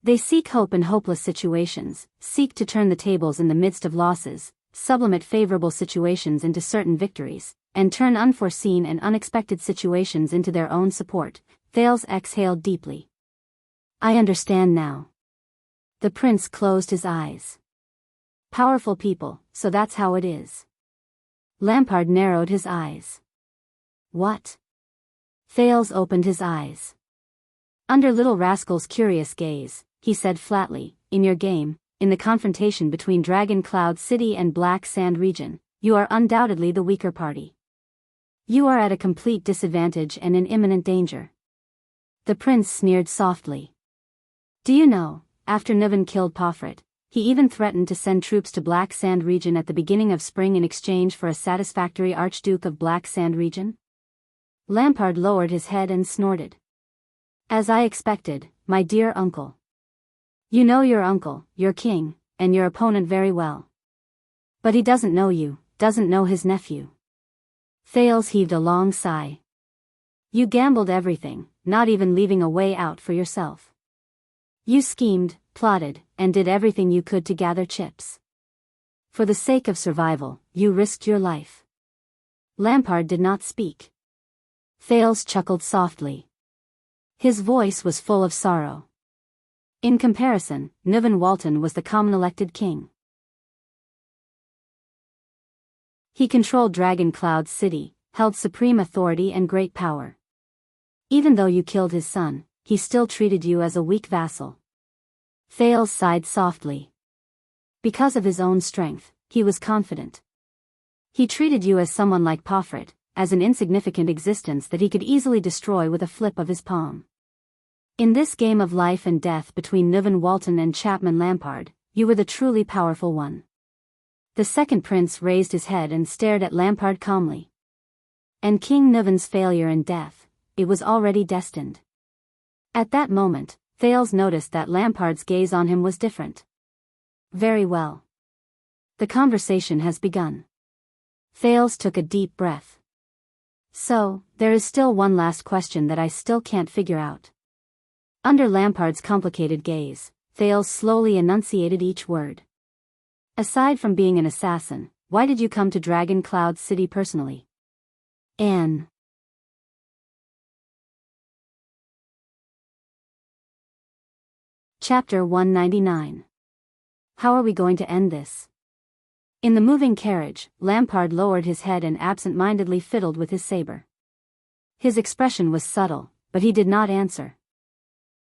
They seek hope in hopeless situations, seek to turn the tables in the midst of losses, sublimate favorable situations into certain victories, and turn unforeseen and unexpected situations into their own support. Thales exhaled deeply. I understand now. The prince closed his eyes. Powerful people, so that's how it is. Lampard narrowed his eyes. What? Thales opened his eyes. Under Little Rascal's curious gaze, he said flatly, in your game, in the confrontation between Dragon Cloud City and Black Sand region, you are undoubtedly the weaker party. You are at a complete disadvantage and in imminent danger. The prince sneered softly. Do you know, after Nuven killed Poffret, he even threatened to send troops to Black Sand region at the beginning of spring in exchange for a satisfactory Archduke of Black Sand region? Lampard lowered his head and snorted. As I expected, my dear uncle. You know your uncle, your king, and your opponent very well. But he doesn't know you, doesn't know his nephew. Thales heaved a long sigh. You gambled everything, not even leaving a way out for yourself. You schemed, plotted, and did everything you could to gather chips. For the sake of survival, you risked your life. Lampard did not speak. Thales chuckled softly. His voice was full of sorrow. In comparison, Nuven Walton was the common elected king. He controlled Dragon Cloud City, held supreme authority and great power. Even though you killed his son, he still treated you as a weak vassal. Thales sighed softly. Because of his own strength, he was confident. He treated you as someone like Poffret, as an insignificant existence that he could easily destroy with a flip of his palm. In this game of life and death between Nuven Walton and Chapman Lampard, you were the truly powerful one. The second prince raised his head and stared at Lampard calmly. And King Nuvan's failure and death, it was already destined. At that moment, Thales noticed that Lampard's gaze on him was different. Very well. The conversation has begun. Thales took a deep breath. So, there is still one last question that I still can't figure out. Under Lampard's complicated gaze, Thales slowly enunciated each word. Aside from being an assassin, why did you come to Dragon Cloud City personally? Anne. Chapter 199. How are we going to end this? In the moving carriage, Lampard lowered his head and absent-mindedly fiddled with his saber. His expression was subtle, but he did not answer.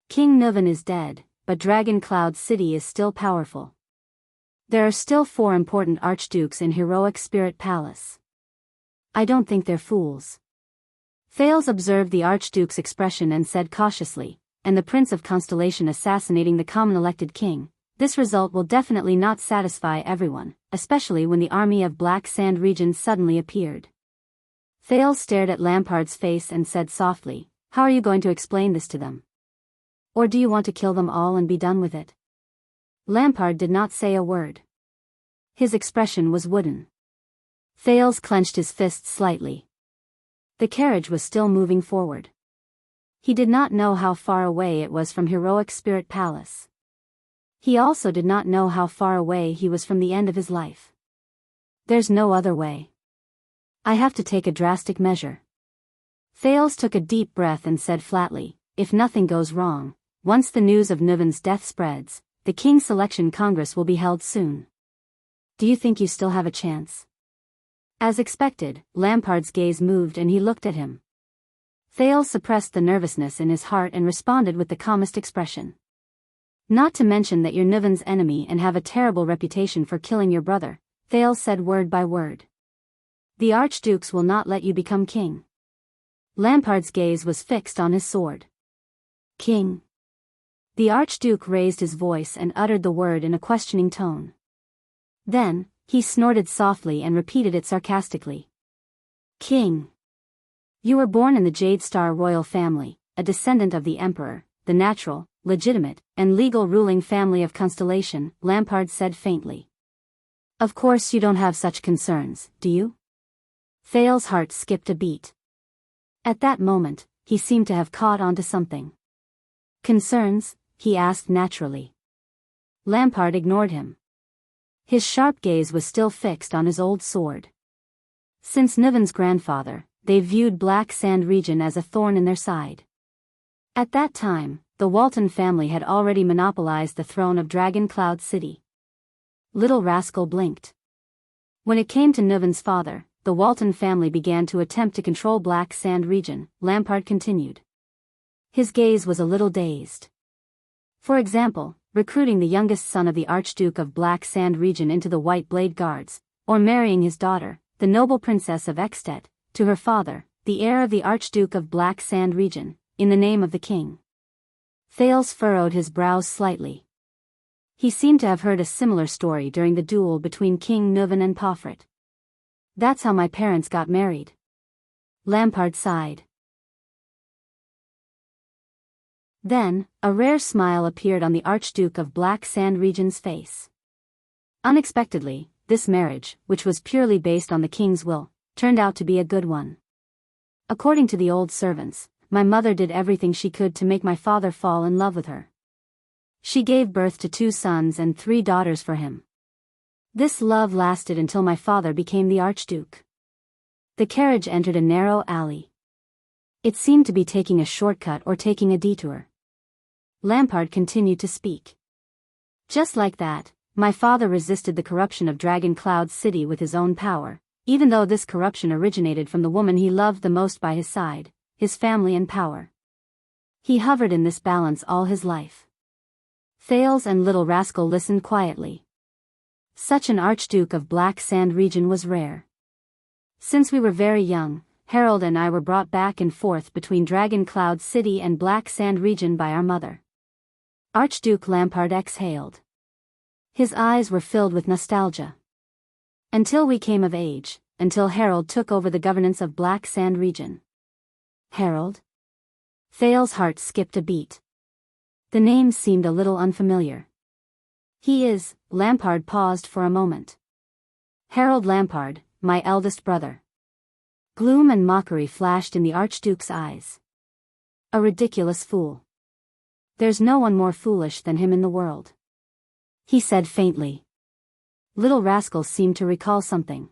King Nuvan is dead, but Dragon Cloud City is still powerful. There are still 4 important archdukes in Heroic Spirit Palace. I don't think they're fools. Thales observed the archduke's expression and said cautiously, and the Prince of Constellation assassinating the common elected king, this result will definitely not satisfy everyone, especially when the army of Black Sand region suddenly appeared. Thales stared at Lampard's face and said softly, how are you going to explain this to them? Or do you want to kill them all and be done with it? Lampard did not say a word. His expression was wooden. Thales clenched his fists slightly. The carriage was still moving forward. He did not know how far away it was from Heroic Spirit Palace. He also did not know how far away he was from the end of his life. There's no other way. I have to take a drastic measure. Thales took a deep breath and said flatly, if nothing goes wrong, once the news of Nuvan's death spreads, the King's Selection Congress will be held soon. Do you think you still have a chance? As expected, Lampard's gaze moved and he looked at him. Thales suppressed the nervousness in his heart and responded with the calmest expression. Not to mention that you're Nuvan's enemy and have a terrible reputation for killing your brother, Thales said word by word. The archdukes will not let you become king. Lampard's gaze was fixed on his sword. King. The archduke raised his voice and uttered the word in a questioning tone. Then, he snorted softly and repeated it sarcastically. King. You were born in the Jade Star royal family, a descendant of the emperor, the natural, legitimate, and legal ruling family of Constellation, Lampard said faintly. Of course you don't have such concerns, do you? Thales' heart skipped a beat. At that moment, he seemed to have caught on to something. Concerns? He asked naturally. Lampard ignored him. His sharp gaze was still fixed on his old sword. Since Nuvan's grandfather, they viewed Black Sand region as a thorn in their side. At that time, the Walton family had already monopolized the throne of Dragon Cloud City. Little rascal blinked. When it came to Nuvan's father, the Walton family began to attempt to control Black Sand region, Lampard continued. His gaze was a little dazed. For example, recruiting the youngest son of the Archduke of Black Sand region into the White Blade Guards, or marrying his daughter, the noble princess of Extet, to her father, the heir of the Archduke of Black Sand region, in the name of the king. Thales furrowed his brows slightly. He seemed to have heard a similar story during the duel between King Nuvan and Pofret. That's how my parents got married. Lampard sighed. Then, a rare smile appeared on the Archduke of Black Sand region's face. Unexpectedly, this marriage, which was purely based on the king's will, turned out to be a good one. According to the old servants, my mother did everything she could to make my father fall in love with her. She gave birth to 2 sons and 3 daughters for him. This love lasted until my father became the Archduke. The carriage entered a narrow alley. It seemed to be taking a shortcut or taking a detour. Lampard continued to speak. Just like that, my father resisted the corruption of Dragon Cloud City with his own power, even though this corruption originated from the woman he loved the most by his side, his family and power. He hovered in this balance all his life. Thales and Little Rascal listened quietly. Such an Archduke of Black Sand region was rare. Since we were very young, Harold and I were brought back and forth between Dragon Cloud City and Black Sand region by our mother. Archduke Lampard exhaled. His eyes were filled with nostalgia. Until we came of age, until Harold took over the governance of Black Sand region. Harold? Thales's heart skipped a beat. The name seemed a little unfamiliar. He is, Lampard paused for a moment. Harold Lampard, my eldest brother. Gloom and mockery flashed in the Archduke's eyes. A ridiculous fool. There's no one more foolish than him in the world, he said faintly. Little Rascal seemed to recall something.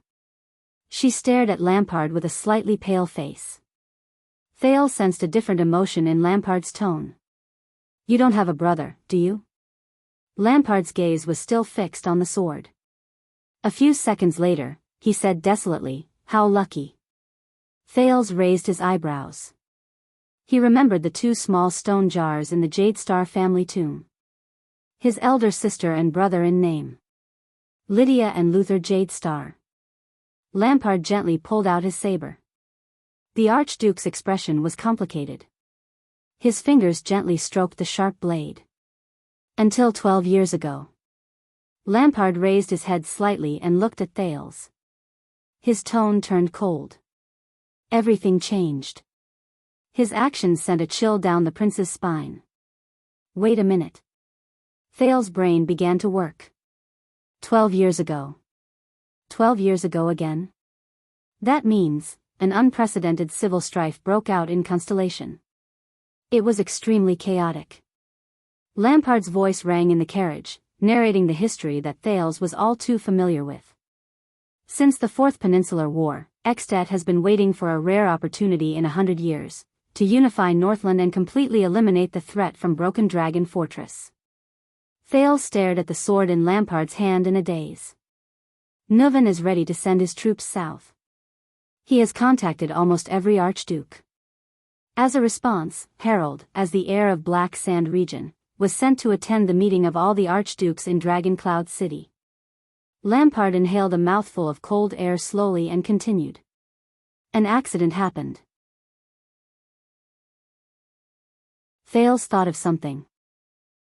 She stared at Lampard with a slightly pale face. Thale sensed a different emotion in Lampard's tone. You don't have a brother, do you? Lampard's gaze was still fixed on the sword. A few seconds later, he said desolately, how lucky. Thales raised his eyebrows. He remembered the 2 small stone jars in the Jadestar family tomb. His elder sister and brother in name. Lydia and Luther Jadestar. Lampard gently pulled out his saber. The Archduke's expression was complicated. His fingers gently stroked the sharp blade. Until 12 years ago. Lampard raised his head slightly and looked at Thales. His tone turned cold. Everything changed. His actions sent a chill down the prince's spine. Wait a minute. Thales' brain began to work. 12 years ago. 12 years ago again? That means, an unprecedented civil strife broke out in Constellation. It was extremely chaotic. Lampard's voice rang in the carriage, narrating the history that Thales was all too familiar with. Since the Fourth Peninsular War, Ekstedt has been waiting for a rare opportunity in 100 years, to unify Northland and completely eliminate the threat from Broken Dragon Fortress. Thales stared at the sword in Lampard's hand in a daze. Nuven is ready to send his troops south. He has contacted almost every archduke. As a response, Harold, as the heir of Black Sand region, was sent to attend the meeting of all the archdukes in Dragon Cloud City. Lampard inhaled a mouthful of cold air slowly and continued. An accident happened. Thales thought of something.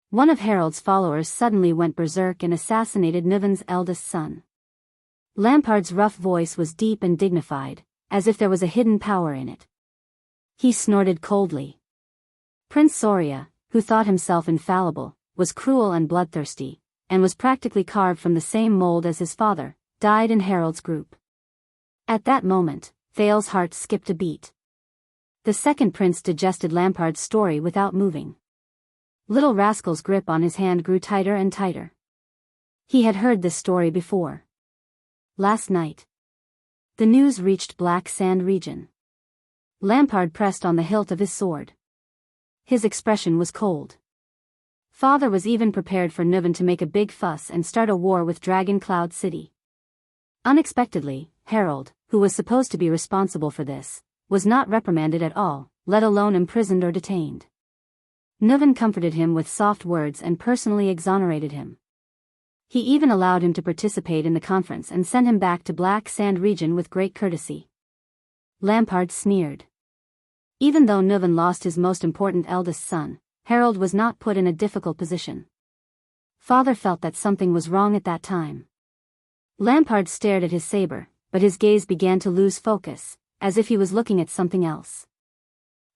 One of Harold's followers suddenly went berserk and assassinated Nuven's eldest son. Lampard's rough voice was deep and dignified, as if there was a hidden power in it. He snorted coldly. Prince Soria, who thought himself infallible, was cruel and bloodthirsty, and was practically carved from the same mold as his father, died in Harold's group. At that moment, Thale's heart skipped a beat. The second prince digested Lampard's story without moving. Little Rascal's grip on his hand grew tighter and tighter. He had heard this story before. Last night. The news reached Black Sand region. Lampard pressed on the hilt of his sword. His expression was cold. Father was even prepared for Nuven to make a big fuss and start a war with Dragon Cloud City. Unexpectedly, Harold, who was supposed to be responsible for this, was not reprimanded at all, let alone imprisoned or detained. Nuven comforted him with soft words and personally exonerated him. He even allowed him to participate in the conference and sent him back to Black Sand region with great courtesy. Lampard sneered. Even though Nuven lost his most important eldest son, Harold was not put in a difficult position. Father felt that something was wrong at that time. Lampard stared at his saber, but his gaze began to lose focus, as if he was looking at something else.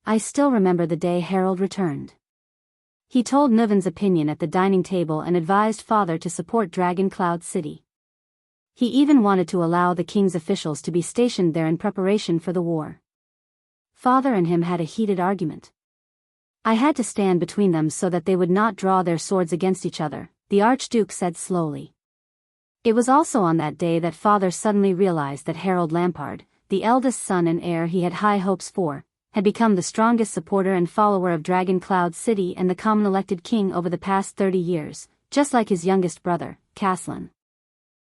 I still remember the day Harold returned. He told Nuven's opinion at the dining table and advised Father to support Dragon Cloud City. He even wanted to allow the king's officials to be stationed there in preparation for the war. Father and him had a heated argument. I had to stand between them so that they would not draw their swords against each other, the Archduke said slowly. It was also on that day that Father suddenly realized that Harold Lampard, the eldest son and heir he had high hopes for, had become the strongest supporter and follower of Dragon Cloud City and the common elected king over the past 30 years, just like his youngest brother, Caslin.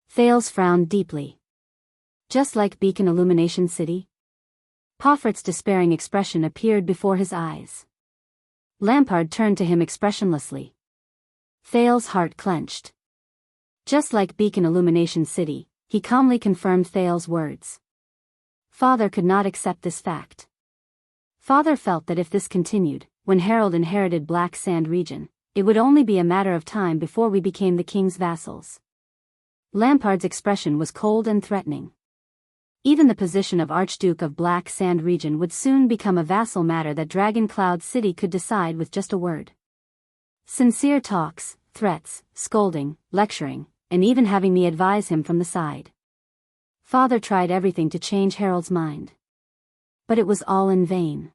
Thales frowned deeply. Just like Beacon Illumination City? Poffert's despairing expression appeared before his eyes. Lampard turned to him expressionlessly. Thales' heart clenched. Just like Beacon Illumination City, he calmly confirmed Thales' words. Father could not accept this fact. Father felt that if this continued, when Harold inherited Black Sand region, it would only be a matter of time before we became the king's vassals. Lampard's expression was cold and threatening. Even the position of Archduke of Black Sand region would soon become a vassal matter that Dragon Cloud City could decide with just a word. Sincere talks, threats, scolding, lecturing, and even having me advise him from the side. Father tried everything to change Harold's mind. But it was all in vain.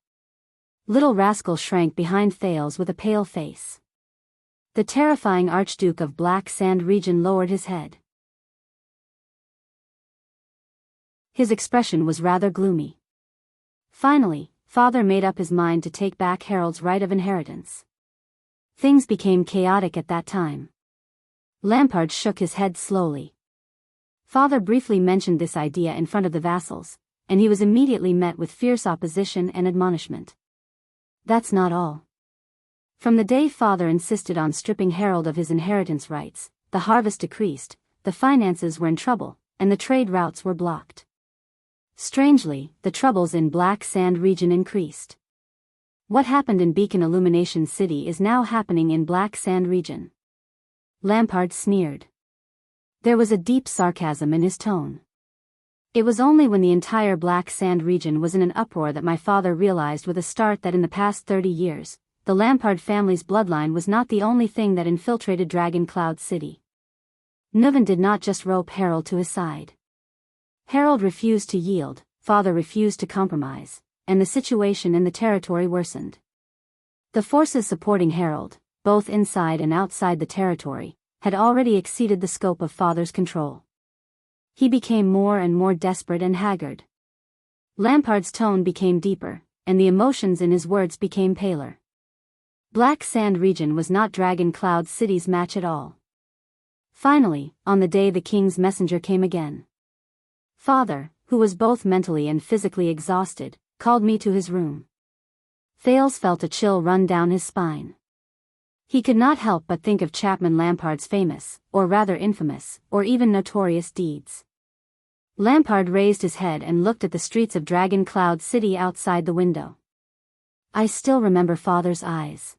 Little rascal shrank behind Thales with a pale face. The terrifying Archduke of Black Sand region lowered his head. His expression was rather gloomy. Finally, Father made up his mind to take back Harold's right of inheritance. Things became chaotic at that time. Lampard shook his head slowly. Father briefly mentioned this idea in front of the vassals, and he was immediately met with fierce opposition and admonishment. That's not all. From the day Father insisted on stripping Harold of his inheritance rights, the harvest decreased, the finances were in trouble, and the trade routes were blocked. Strangely, the troubles in Black Sand region increased. What happened in Beacon Illumination City is now happening in Black Sand region. Lampard sneered. There was a deep sarcasm in his tone. It was only when the entire Black Sand region was in an uproar that my father realized with a start that in the past 30 years, the Lampard family's bloodline was not the only thing that infiltrated Dragon Cloud City. Nuven did not just rope Harold to his side. Harold refused to yield, Father refused to compromise, and the situation in the territory worsened. The forces supporting Harold, both inside and outside the territory, had already exceeded the scope of Father's control. He became more and more desperate and haggard. Lampard's tone became deeper, and the emotions in his words became paler. Black Sand region was not Dragon Cloud City's match at all. Finally, on the day the king's messenger came again. Father, who was both mentally and physically exhausted, called me to his room. Thales felt a chill run down his spine. He could not help but think of Chapman Lampard's famous, or rather infamous, or even notorious deeds. Lampard raised his head and looked at the streets of Dragon Cloud City outside the window. I still remember Father's eyes.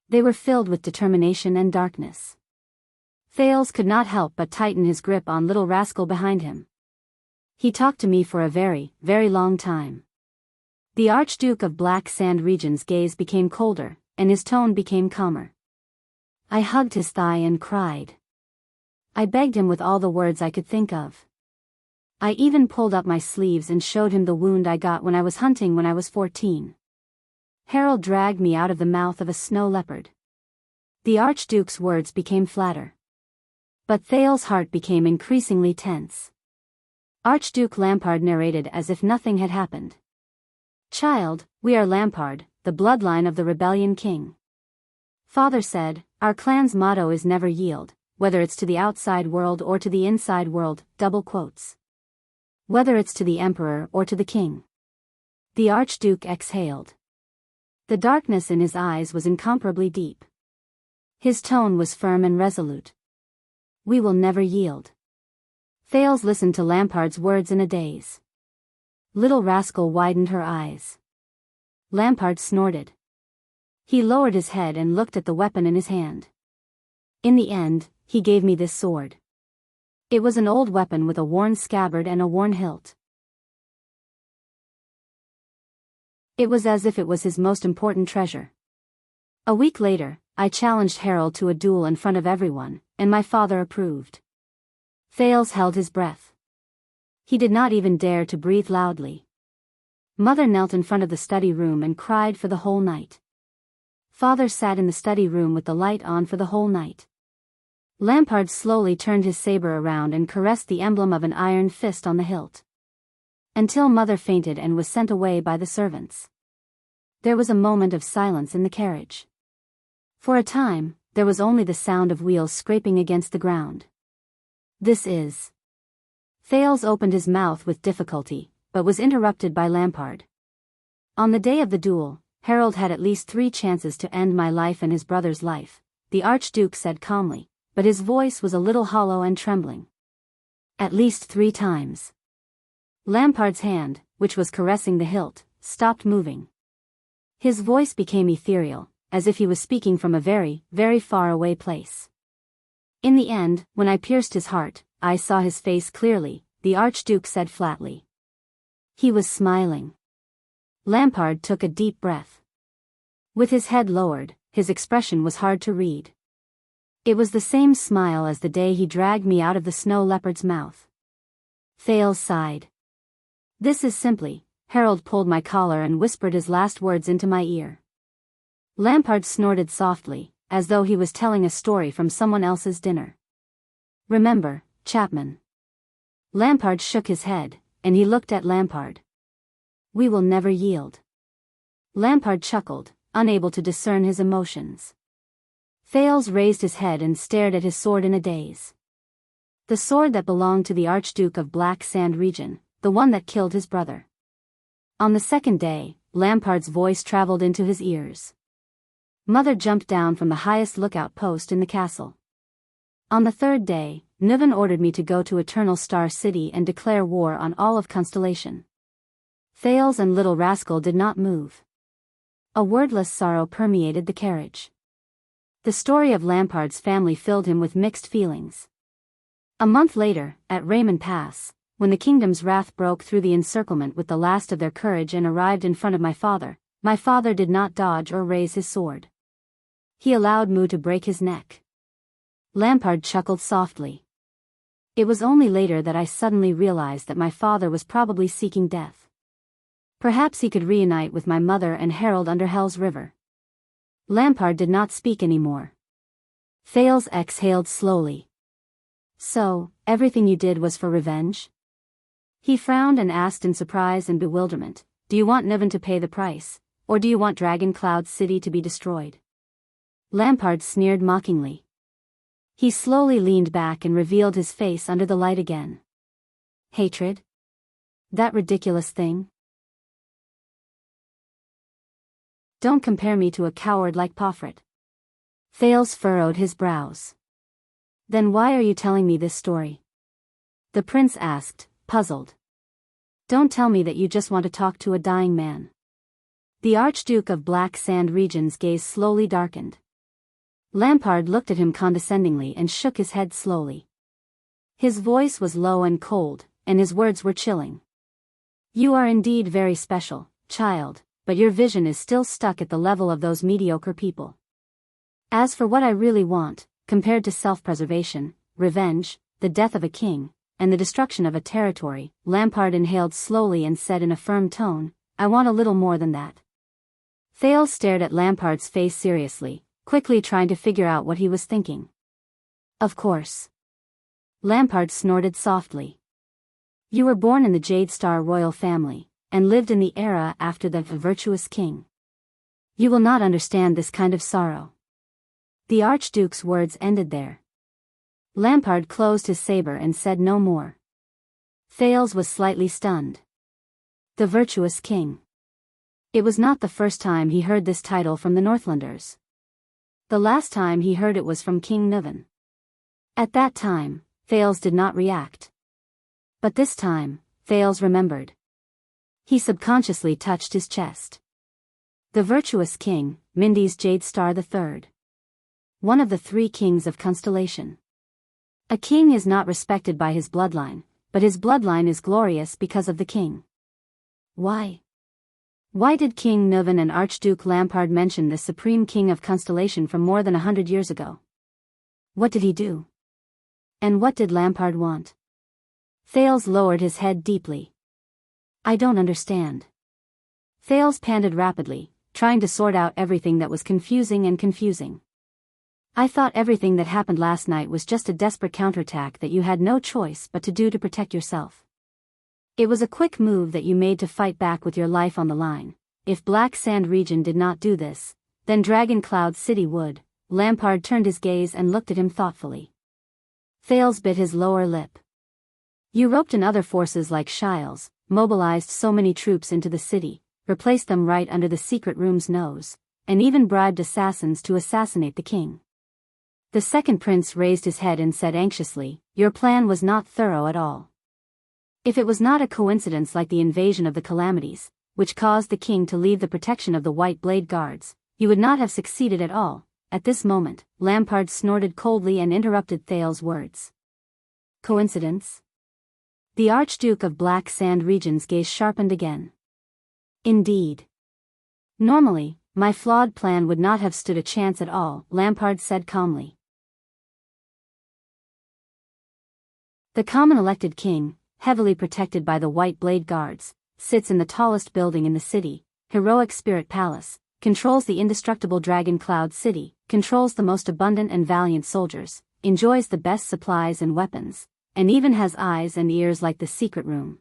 They were filled with determination and darkness. Thales could not help but tighten his grip on little rascal behind him. He talked to me for a very, very long time. The Archduke of Black Sand region's gaze became colder, and his tone became calmer. I hugged his thigh and cried. I begged him with all the words I could think of. I even pulled up my sleeves and showed him the wound I got when I was hunting when I was 14. Harold dragged me out of the mouth of a snow leopard. The Archduke's words became flatter. But Thales' heart became increasingly tense. Archduke Lampard narrated as if nothing had happened. Child, we are Lampard, the bloodline of the rebellion king. Father said, our clan's motto is never yield, whether it's to the outside world or to the inside world, double quotes. Whether it's to the emperor or to the king. The Archduke exhaled. The darkness in his eyes was incomparably deep. His tone was firm and resolute. We will never yield. Thales listened to Lampard's words in a daze. Little rascal widened her eyes. Lampard snorted. He lowered his head and looked at the weapon in his hand. In the end, he gave me this sword. It was an old weapon with a worn scabbard and a worn hilt. It was as if it was his most important treasure. A week later, I challenged Harold to a duel in front of everyone, and my father approved. Thales held his breath. He did not even dare to breathe loudly. Mother knelt in front of the study room and cried for the whole night. Father sat in the study room with the light on for the whole night. Lampard slowly turned his saber around and caressed the emblem of an iron fist on the hilt. Until Mother fainted and was sent away by the servants. There was a moment of silence in the carriage. For a time, there was only the sound of wheels scraping against the ground. This is. Thales opened his mouth with difficulty, but was interrupted by Lampard. On the day of the duel, Harold had at least 3 chances to end my life and his brother's life, the Archduke said calmly, but his voice was a little hollow and trembling. At least 3 times. Lampard's hand, which was caressing the hilt, stopped moving. His voice became ethereal, as if he was speaking from a very, very far away place. In the end, when I pierced his heart, I saw his face clearly, the Archduke said flatly. He was smiling. Lampard took a deep breath. With his head lowered, his expression was hard to read. It was the same smile as the day he dragged me out of the snow leopard's mouth. Thales sighed. This is simply, Harold pulled my collar and whispered his last words into my ear. Lampard snorted softly, as though he was telling a story from someone else's dinner. Remember, Chapman. Lampard shook his head, and he looked at Lampard. We will never yield. Lampard chuckled, unable to discern his emotions. Thales raised his head and stared at his sword in a daze. The sword that belonged to the Archduke of Black Sand region, the one that killed his brother. On the second day, Lampard's voice traveled into his ears. Mother jumped down from the highest lookout post in the castle. On the third day, Niven ordered me to go to Eternal Star City and declare war on all of Constellation. Thales and Little Rascal did not move. A wordless sorrow permeated the carriage. The story of Lampard's family filled him with mixed feelings. A month later, at Raymond Pass, when the kingdom's wrath broke through the encirclement with the last of their courage and arrived in front of my father did not dodge or raise his sword. He allowed Mu to break his neck. Lampard chuckled softly. It was only later that I suddenly realized that my father was probably seeking death. Perhaps he could reunite with my mother and Harold under Hell's River. Lampard did not speak anymore. Thales exhaled slowly. So, everything you did was for revenge? He frowned and asked in surprise and bewilderment, do you want Niven to pay the price, or do you want Dragon Cloud City to be destroyed? Lampard sneered mockingly. He slowly leaned back and revealed his face under the light again. Hatred? That ridiculous thing? Don't compare me to a coward like Pofret. Thales furrowed his brows. Then why are you telling me this story? The prince asked, puzzled. Don't tell me that you just want to talk to a dying man. The Archduke of Black Sand region's gaze slowly darkened. Lampard looked at him condescendingly and shook his head slowly. His voice was low and cold, and his words were chilling. You are indeed very special, child, but your vision is still stuck at the level of those mediocre people. As for what I really want, compared to self-preservation, revenge, the death of a king, and the destruction of a territory, Lampard inhaled slowly and said in a firm tone, I want a little more than that. Thales stared at Lampard's face seriously, quickly trying to figure out what he was thinking. Of course. Lampard snorted softly. You were born in the Jade Star royal family, and lived in the era after the virtuous king. You will not understand this kind of sorrow. The Archduke's words ended there. Lampard closed his saber and said no more. Thales was slightly stunned. The virtuous king. It was not the first time he heard this title from the Northlanders. The last time he heard it was from King Niven. At that time, Thales did not react. But this time, Thales remembered. He subconsciously touched his chest. The virtuous king, Mindy's Jade Star III. One of the 3 kings of Constellation. A king is not respected by his bloodline, but his bloodline is glorious because of the king. Why? Why did King Niven and Archduke Lampard mention this supreme king of Constellation from more than 100 years ago? What did he do? And what did Lampard want? Thales lowered his head deeply. I don't understand. Thales panted rapidly, trying to sort out everything that was confusing. I thought everything that happened last night was just a desperate counterattack that you had no choice but to do to protect yourself. It was a quick move that you made to fight back with your life on the line. If Black Sand region did not do this, then Dragon Cloud City would. Lampard turned his gaze and looked at him thoughtfully. Thales bit his lower lip. You roped in other forces like Shiles, mobilized so many troops into the city, replaced them right under the secret room's nose, and even bribed assassins to assassinate the king. The second prince raised his head and said anxiously, your plan was not thorough at all. If it was not a coincidence like the invasion of the Calamities, which caused the king to leave the protection of the White Blade Guards, you would not have succeeded at all. At this moment, Lampard snorted coldly and interrupted Thales' words. Coincidence? The Archduke of Black Sand Region's gaze sharpened again. Indeed. Normally, my flawed plan would not have stood a chance at all, Lampard said calmly. The common elected king, heavily protected by the White Blade Guards, sits in the tallest building in the city, Heroic Spirit Palace, controls the indestructible Dragon Cloud City, controls the most abundant and valiant soldiers, enjoys the best supplies and weapons, and even has eyes and ears like the secret room.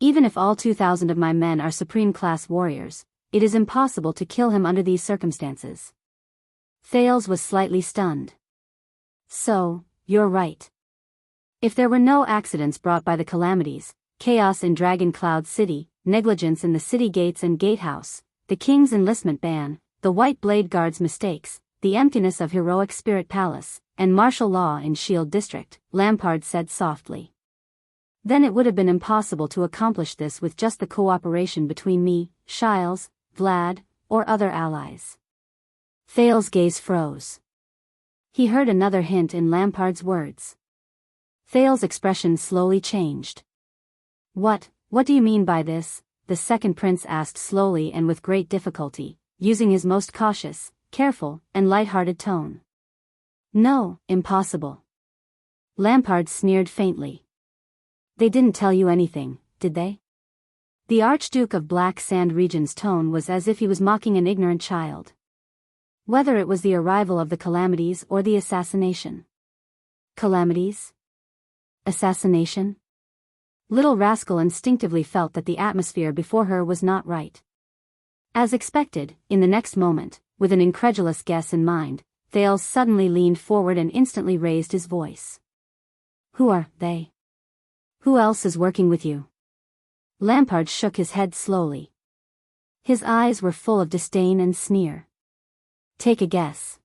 Even if all 2,000 of my men are supreme-class warriors, it is impossible to kill him under these circumstances. Thales was slightly stunned. So, you're right. If there were no accidents brought by the calamities, chaos in Dragon Cloud City, negligence in the city gates and gatehouse, the king's enlistment ban, the White Blade Guard's mistakes, the emptiness of Heroic Spirit Palace, and martial law in Shield District, Lampard said softly. Then it would have been impossible to accomplish this with just the cooperation between me, Shiles, Vlad, or other allies. Thales' gaze froze. He heard another hint in Lampard's words. Thales' expression slowly changed. What do you mean by this? The second prince asked slowly and with great difficulty, using his most cautious, careful, and light-hearted tone. No, impossible. Lampard sneered faintly. They didn't tell you anything, did they? The Archduke of Black Sand Region's tone was as if he was mocking an ignorant child. Whether it was the arrival of the calamities or the assassination. Calamities? Assassination? Little rascal instinctively felt that the atmosphere before her was not right. As expected, in the next moment, with an incredulous guess in mind, Thales suddenly leaned forward and instantly raised his voice. Who are they? Who else is working with you? Lampard shook his head slowly. His eyes were full of disdain and sneer. Take a guess.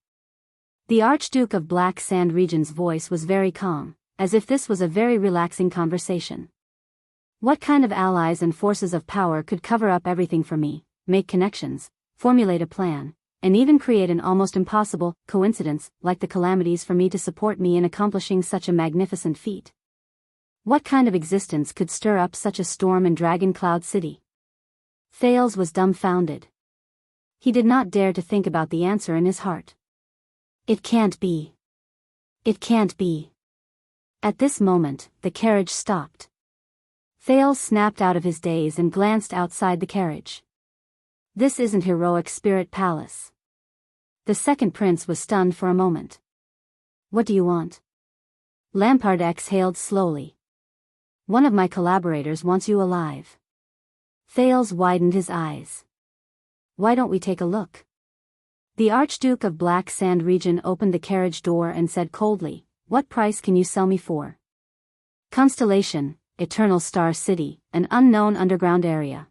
The Archduke of Black Sand Region's voice was very calm, as if this was a very relaxing conversation. What kind of allies and forces of power could cover up everything for me, make connections, formulate a plan, and even create an almost impossible coincidence like the calamities for me to support me in accomplishing such a magnificent feat? What kind of existence could stir up such a storm in Dragon Cloud City? Thales was dumbfounded. He did not dare to think about the answer in his heart. It can't be. It can't be. At this moment, the carriage stopped. Thales snapped out of his daze and glanced outside the carriage. This isn't Heroic Spirit Palace. The second prince was stunned for a moment. What do you want? Lampard exhaled slowly. One of my collaborators wants you alive. Thales widened his eyes. Why don't we take a look? The Archduke of Black Sand Region opened the carriage door and said coldly, What price can you sell me for? Constellation, Eternal Star City, an unknown underground area.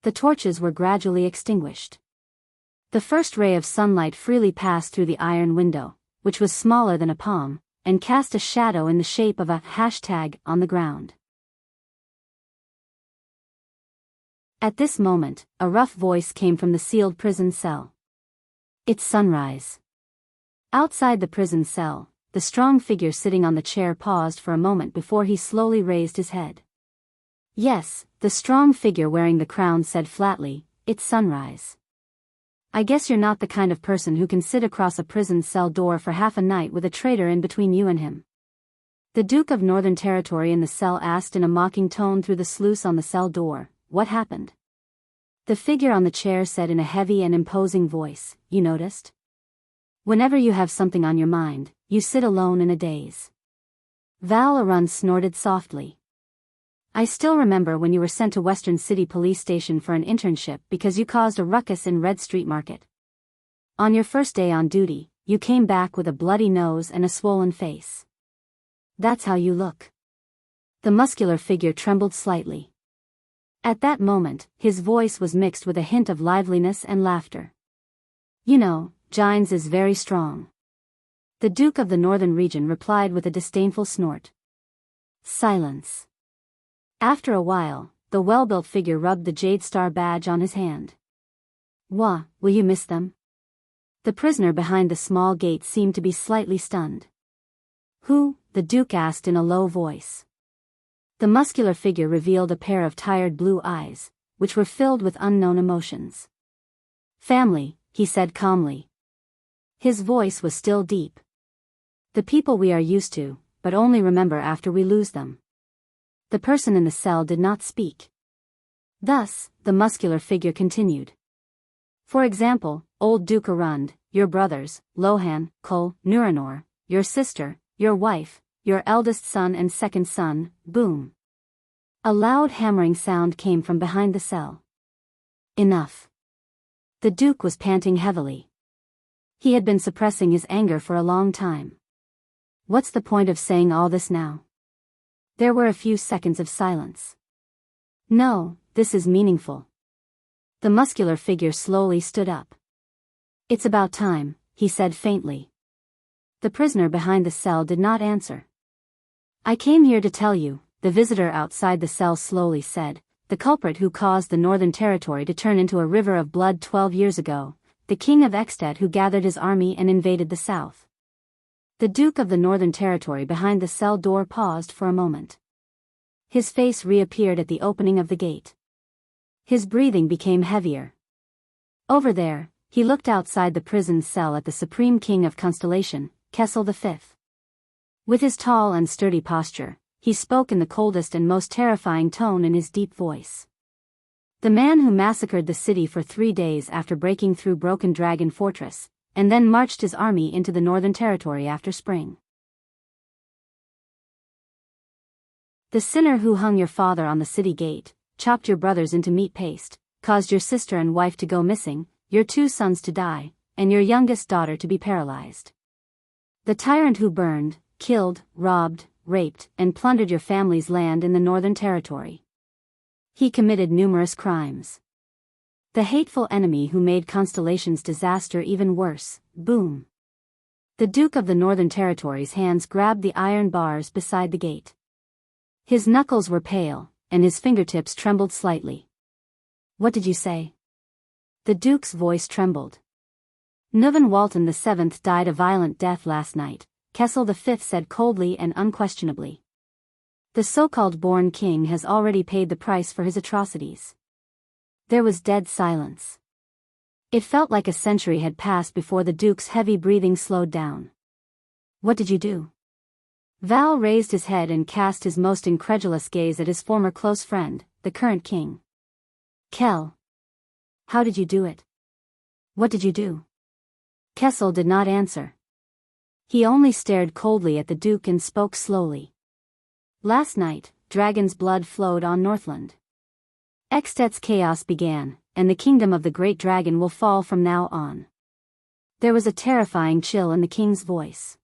The torches were gradually extinguished. The first ray of sunlight freely passed through the iron window, which was smaller than a palm, and cast a shadow in the shape of a hashtag on the ground. At this moment, a rough voice came from the sealed prison cell. It's sunrise. Outside the prison cell, the strong figure sitting on the chair paused for a moment before he slowly raised his head. Yes, the strong figure wearing the crown said flatly, it's sunrise. I guess you're not the kind of person who can sit across a prison cell door for half a night with a traitor in between you and him. The Duke of Northern Territory in the cell asked in a mocking tone through the sluice on the cell door, what happened? The figure on the chair said in a heavy and imposing voice, you noticed? Whenever you have something on your mind, you sit alone in a daze. Val Arun snorted softly. I still remember when you were sent to Western City Police Station for an internship because you caused a ruckus in Red Street Market. On your first day on duty, you came back with a bloody nose and a swollen face. That's how you look. The muscular figure trembled slightly. At that moment, his voice was mixed with a hint of liveliness and laughter. You know, Gines is very strong. The Duke of the Northern Region replied with a disdainful snort. Silence. After a while, the well-built figure rubbed the Jade Star badge on his hand. Will you miss them? The prisoner behind the small gate seemed to be slightly stunned. Who? The Duke asked in a low voice. The muscular figure revealed a pair of tired blue eyes, which were filled with unknown emotions. "Family," he said calmly. His voice was still deep. "The people we are used to, but only remember after we lose them." The person in the cell did not speak. Thus, the muscular figure continued. "For example, old Duke Arund, your brothers, Lohan, Kul, Nuranor, your sister, your wife, your eldest son and second son, boom." A loud hammering sound came from behind the cell. Enough. The Duke was panting heavily. He had been suppressing his anger for a long time. What's the point of saying all this now? There were a few seconds of silence. No, this is meaningful. The muscular figure slowly stood up. "It's about time," he said faintly. The prisoner behind the cell did not answer. "I came here to tell you," the visitor outside the cell slowly said, "the culprit who caused the Northern Territory to turn into a river of blood 12 years ago, the king of Extet who gathered his army and invaded the south." The Duke of the Northern Territory behind the cell door paused for a moment. His face reappeared at the opening of the gate. His breathing became heavier. Over there, he looked outside the prison cell at the Supreme King of Constellation, Kessel V. With his tall and sturdy posture, he spoke in the coldest and most terrifying tone in his deep voice. "The man who massacred the city for 3 days after breaking through Broken Dragon Fortress, and then marched his army into the Northern Territory after spring. The sinner who hung your father on the city gate, chopped your brothers into meat paste, caused your sister and wife to go missing, your 2 sons to die, and your youngest daughter to be paralyzed. The tyrant who burned, killed, robbed, raped, and plundered your family's land in the Northern Territory. He committed numerous crimes. The hateful enemy who made Constellation's disaster even worse, boom." The Duke of the Northern Territory's hands grabbed the iron bars beside the gate. His knuckles were pale, and his fingertips trembled slightly. "What did you say?" The Duke's voice trembled. "Nuvan Walton VII died a violent death last night," Kessel V said coldly and unquestionably. "The so-called born king has already paid the price for his atrocities." There was dead silence. It felt like a century had passed before the Duke's heavy breathing slowed down. "What did you do?" Val raised his head and cast his most incredulous gaze at his former close friend, the current king. "Kell. How did you do it? What did you do?" Kessel did not answer. He only stared coldly at the Duke and spoke slowly. "Last night, dragon's blood flowed on Northland. Extet's chaos began, and the kingdom of the great dragon will fall from now on." There was a terrifying chill in the king's voice.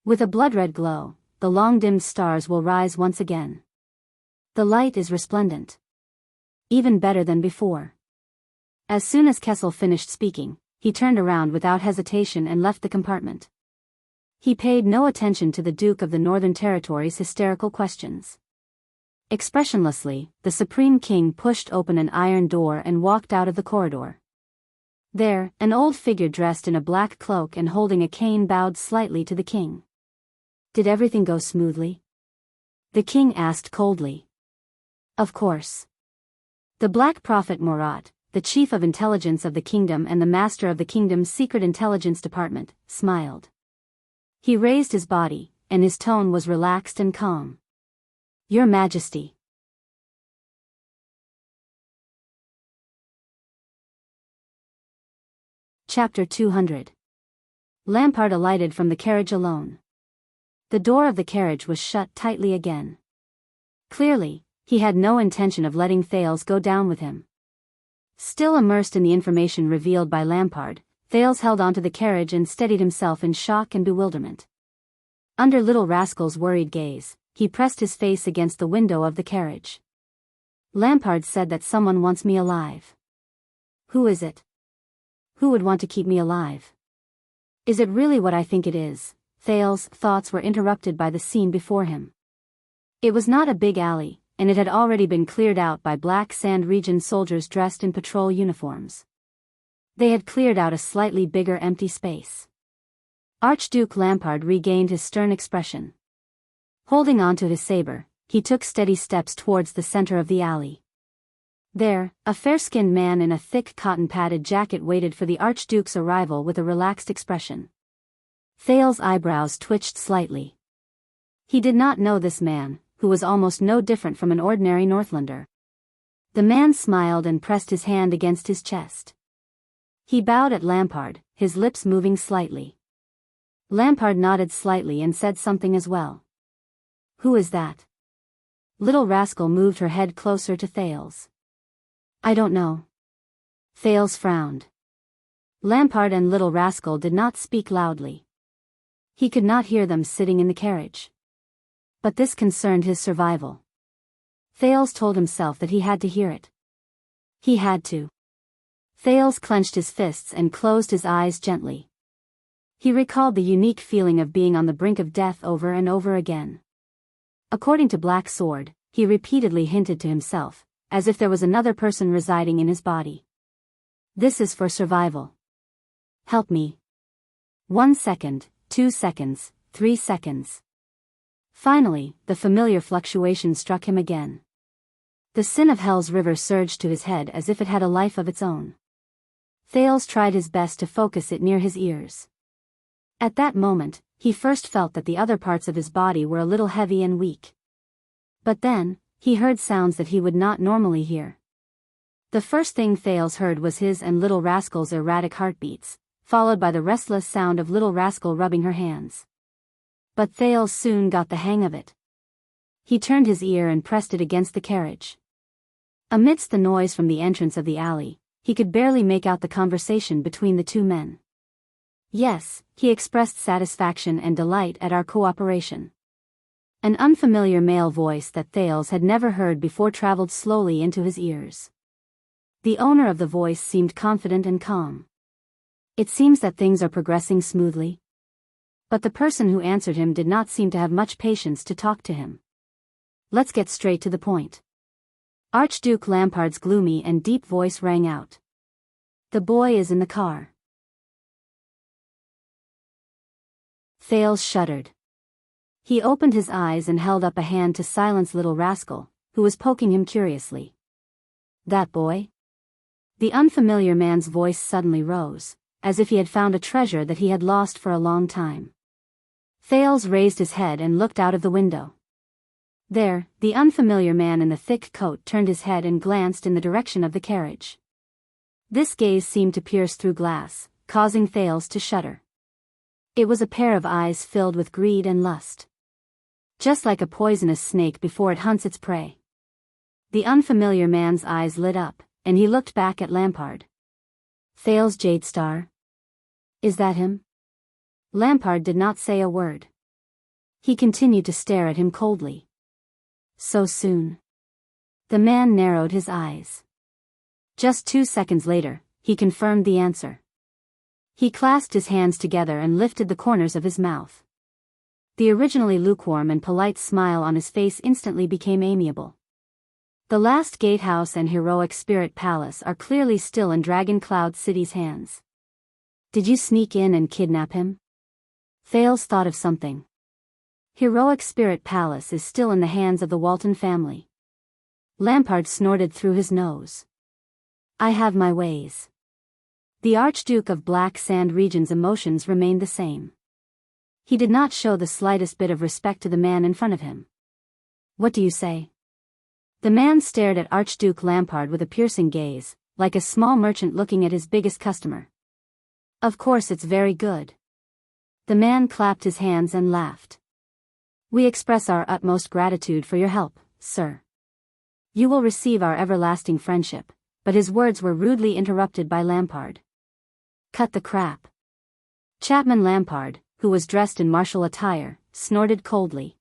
"With a blood-red glow, the long-dimmed stars will rise once again. The light is resplendent. Even better than before." As soon as Kessel finished speaking, he turned around without hesitation and left the compartment. He paid no attention to the Duke of the Northern Territory's hysterical questions. Expressionlessly, the Supreme King pushed open an iron door and walked out of the corridor. There, an old figure dressed in a black cloak and holding a cane bowed slightly to the king. "Did everything go smoothly?" the king asked coldly. "Of course." The Black Prophet Morat, the chief of intelligence of the kingdom and the master of the kingdom's secret intelligence department, smiled. He raised his body, and his tone was relaxed and calm. "Your Majesty." Chapter 200. Lampard alighted from the carriage alone. The door of the carriage was shut tightly again. Clearly, he had no intention of letting Thales go down with him. Still immersed in the information revealed by Lampard, Thales held onto the carriage and steadied himself in shock and bewilderment. Under Little Rascal's worried gaze, he pressed his face against the window of the carriage. "Lampard said that someone wants me alive. Who is it? Who would want to keep me alive? Is it really what I think it is?" Thales' thoughts were interrupted by the scene before him. It was not a big alley, and it had already been cleared out by Black Sand Region soldiers dressed in patrol uniforms. They had cleared out a slightly bigger empty space. Archduke Lampard regained his stern expression. Holding on to his saber, he took steady steps towards the center of the alley. There, a fair-skinned man in a thick cotton-padded jacket waited for the Archduke's arrival with a relaxed expression. Thales's eyebrows twitched slightly. He did not know this man, who was almost no different from an ordinary Northlander. The man smiled and pressed his hand against his chest. He bowed at Lampard, his lips moving slightly. Lampard nodded slightly and said something as well. "Who is that?" Little Rascal moved her head closer to Thales. "I don't know." Thales frowned. Lampard and Little Rascal did not speak loudly. He could not hear them sitting in the carriage. But this concerned his survival. Thales told himself that he had to hear it. He had to. Thales clenched his fists and closed his eyes gently. He recalled the unique feeling of being on the brink of death over and over again. According to Black Sword, he repeatedly hinted to himself, as if there was another person residing in his body. "This is for survival. Help me." 1 second, 2 seconds, 3 seconds. Finally, the familiar fluctuation struck him again. The sin of Hell's river surged to his head as if it had a life of its own. Thales tried his best to focus it near his ears. At that moment, he first felt that the other parts of his body were a little heavy and weak. But then, he heard sounds that he would not normally hear. The first thing Thales heard was his and Little Rascal's erratic heartbeats, followed by the restless sound of Little Rascal rubbing her hands. But Thales soon got the hang of it. He turned his ear and pressed it against the carriage. Amidst the noise from the entrance of the alley, he could barely make out the conversation between the two men. "Yes," he expressed satisfaction and delight at our cooperation. An unfamiliar male voice that Thales had never heard before traveled slowly into his ears. The owner of the voice seemed confident and calm. "It seems that things are progressing smoothly." But the person who answered him did not seem to have much patience to talk to him. "Let's get straight to the point." Archduke Lampard's gloomy and deep voice rang out. "The boy is in the car." Thales shuddered. He opened his eyes and held up a hand to silence Little Rascal, who was poking him curiously. "That boy?" The unfamiliar man's voice suddenly rose, as if he had found a treasure that he had lost for a long time. Thales raised his head and looked out of the window. There, the unfamiliar man in the thick coat turned his head and glanced in the direction of the carriage. This gaze seemed to pierce through glass, causing Thales to shudder. It was a pair of eyes filled with greed and lust. Just like a poisonous snake before it hunts its prey. The unfamiliar man's eyes lit up, and he looked back at Lampard. "Thales Jadestar? Is that him?" Lampard did not say a word. He continued to stare at him coldly. "So soon?" The man narrowed his eyes. Just 2 seconds later, he confirmed the answer. He clasped his hands together and lifted the corners of his mouth. The originally lukewarm and polite smile on his face instantly became amiable. The last gatehouse and heroic spirit palace are clearly still in Dragon Cloud City's hands. "Did you sneak in and kidnap him?" Thales thought of something. Heroic Spirit Palace is still in the hands of the Walton family. Lampard snorted through his nose. "I have my ways." The Archduke of Black Sand Region's emotions remained the same. He did not show the slightest bit of respect to the man in front of him. "What do you say?" The man stared at Archduke Lampard with a piercing gaze, like a small merchant looking at his biggest customer. "Of course it's very good." The man clapped his hands and laughed. "We express our utmost gratitude for your help, sir. You will receive our everlasting friendship," but his words were rudely interrupted by Lampard. "Cut the crap." Chapman Lampard, who was dressed in martial attire, snorted coldly.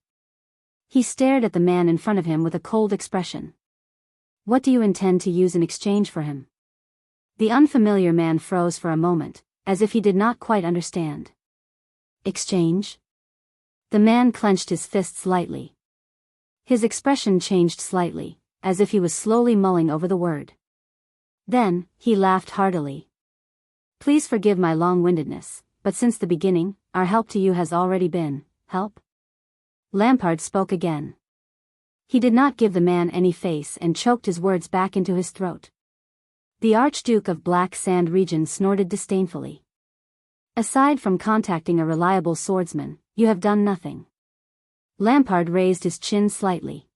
He stared at the man in front of him with a cold expression. "What do you intend to use in exchange for him?" The unfamiliar man froze for a moment, as if he did not quite understand. "Exchange?" The man clenched his fists lightly. His expression changed slightly, as if he was slowly mulling over the word. Then, he laughed heartily. "Please forgive my long-windedness, but since the beginning, our help to you has already been, help." Lampard spoke again. He did not give the man any face and choked his words back into his throat. The Archduke of Black Sand region snorted disdainfully. Aside from contacting a reliable swordsman, you have done nothing. Lampard raised his chin slightly.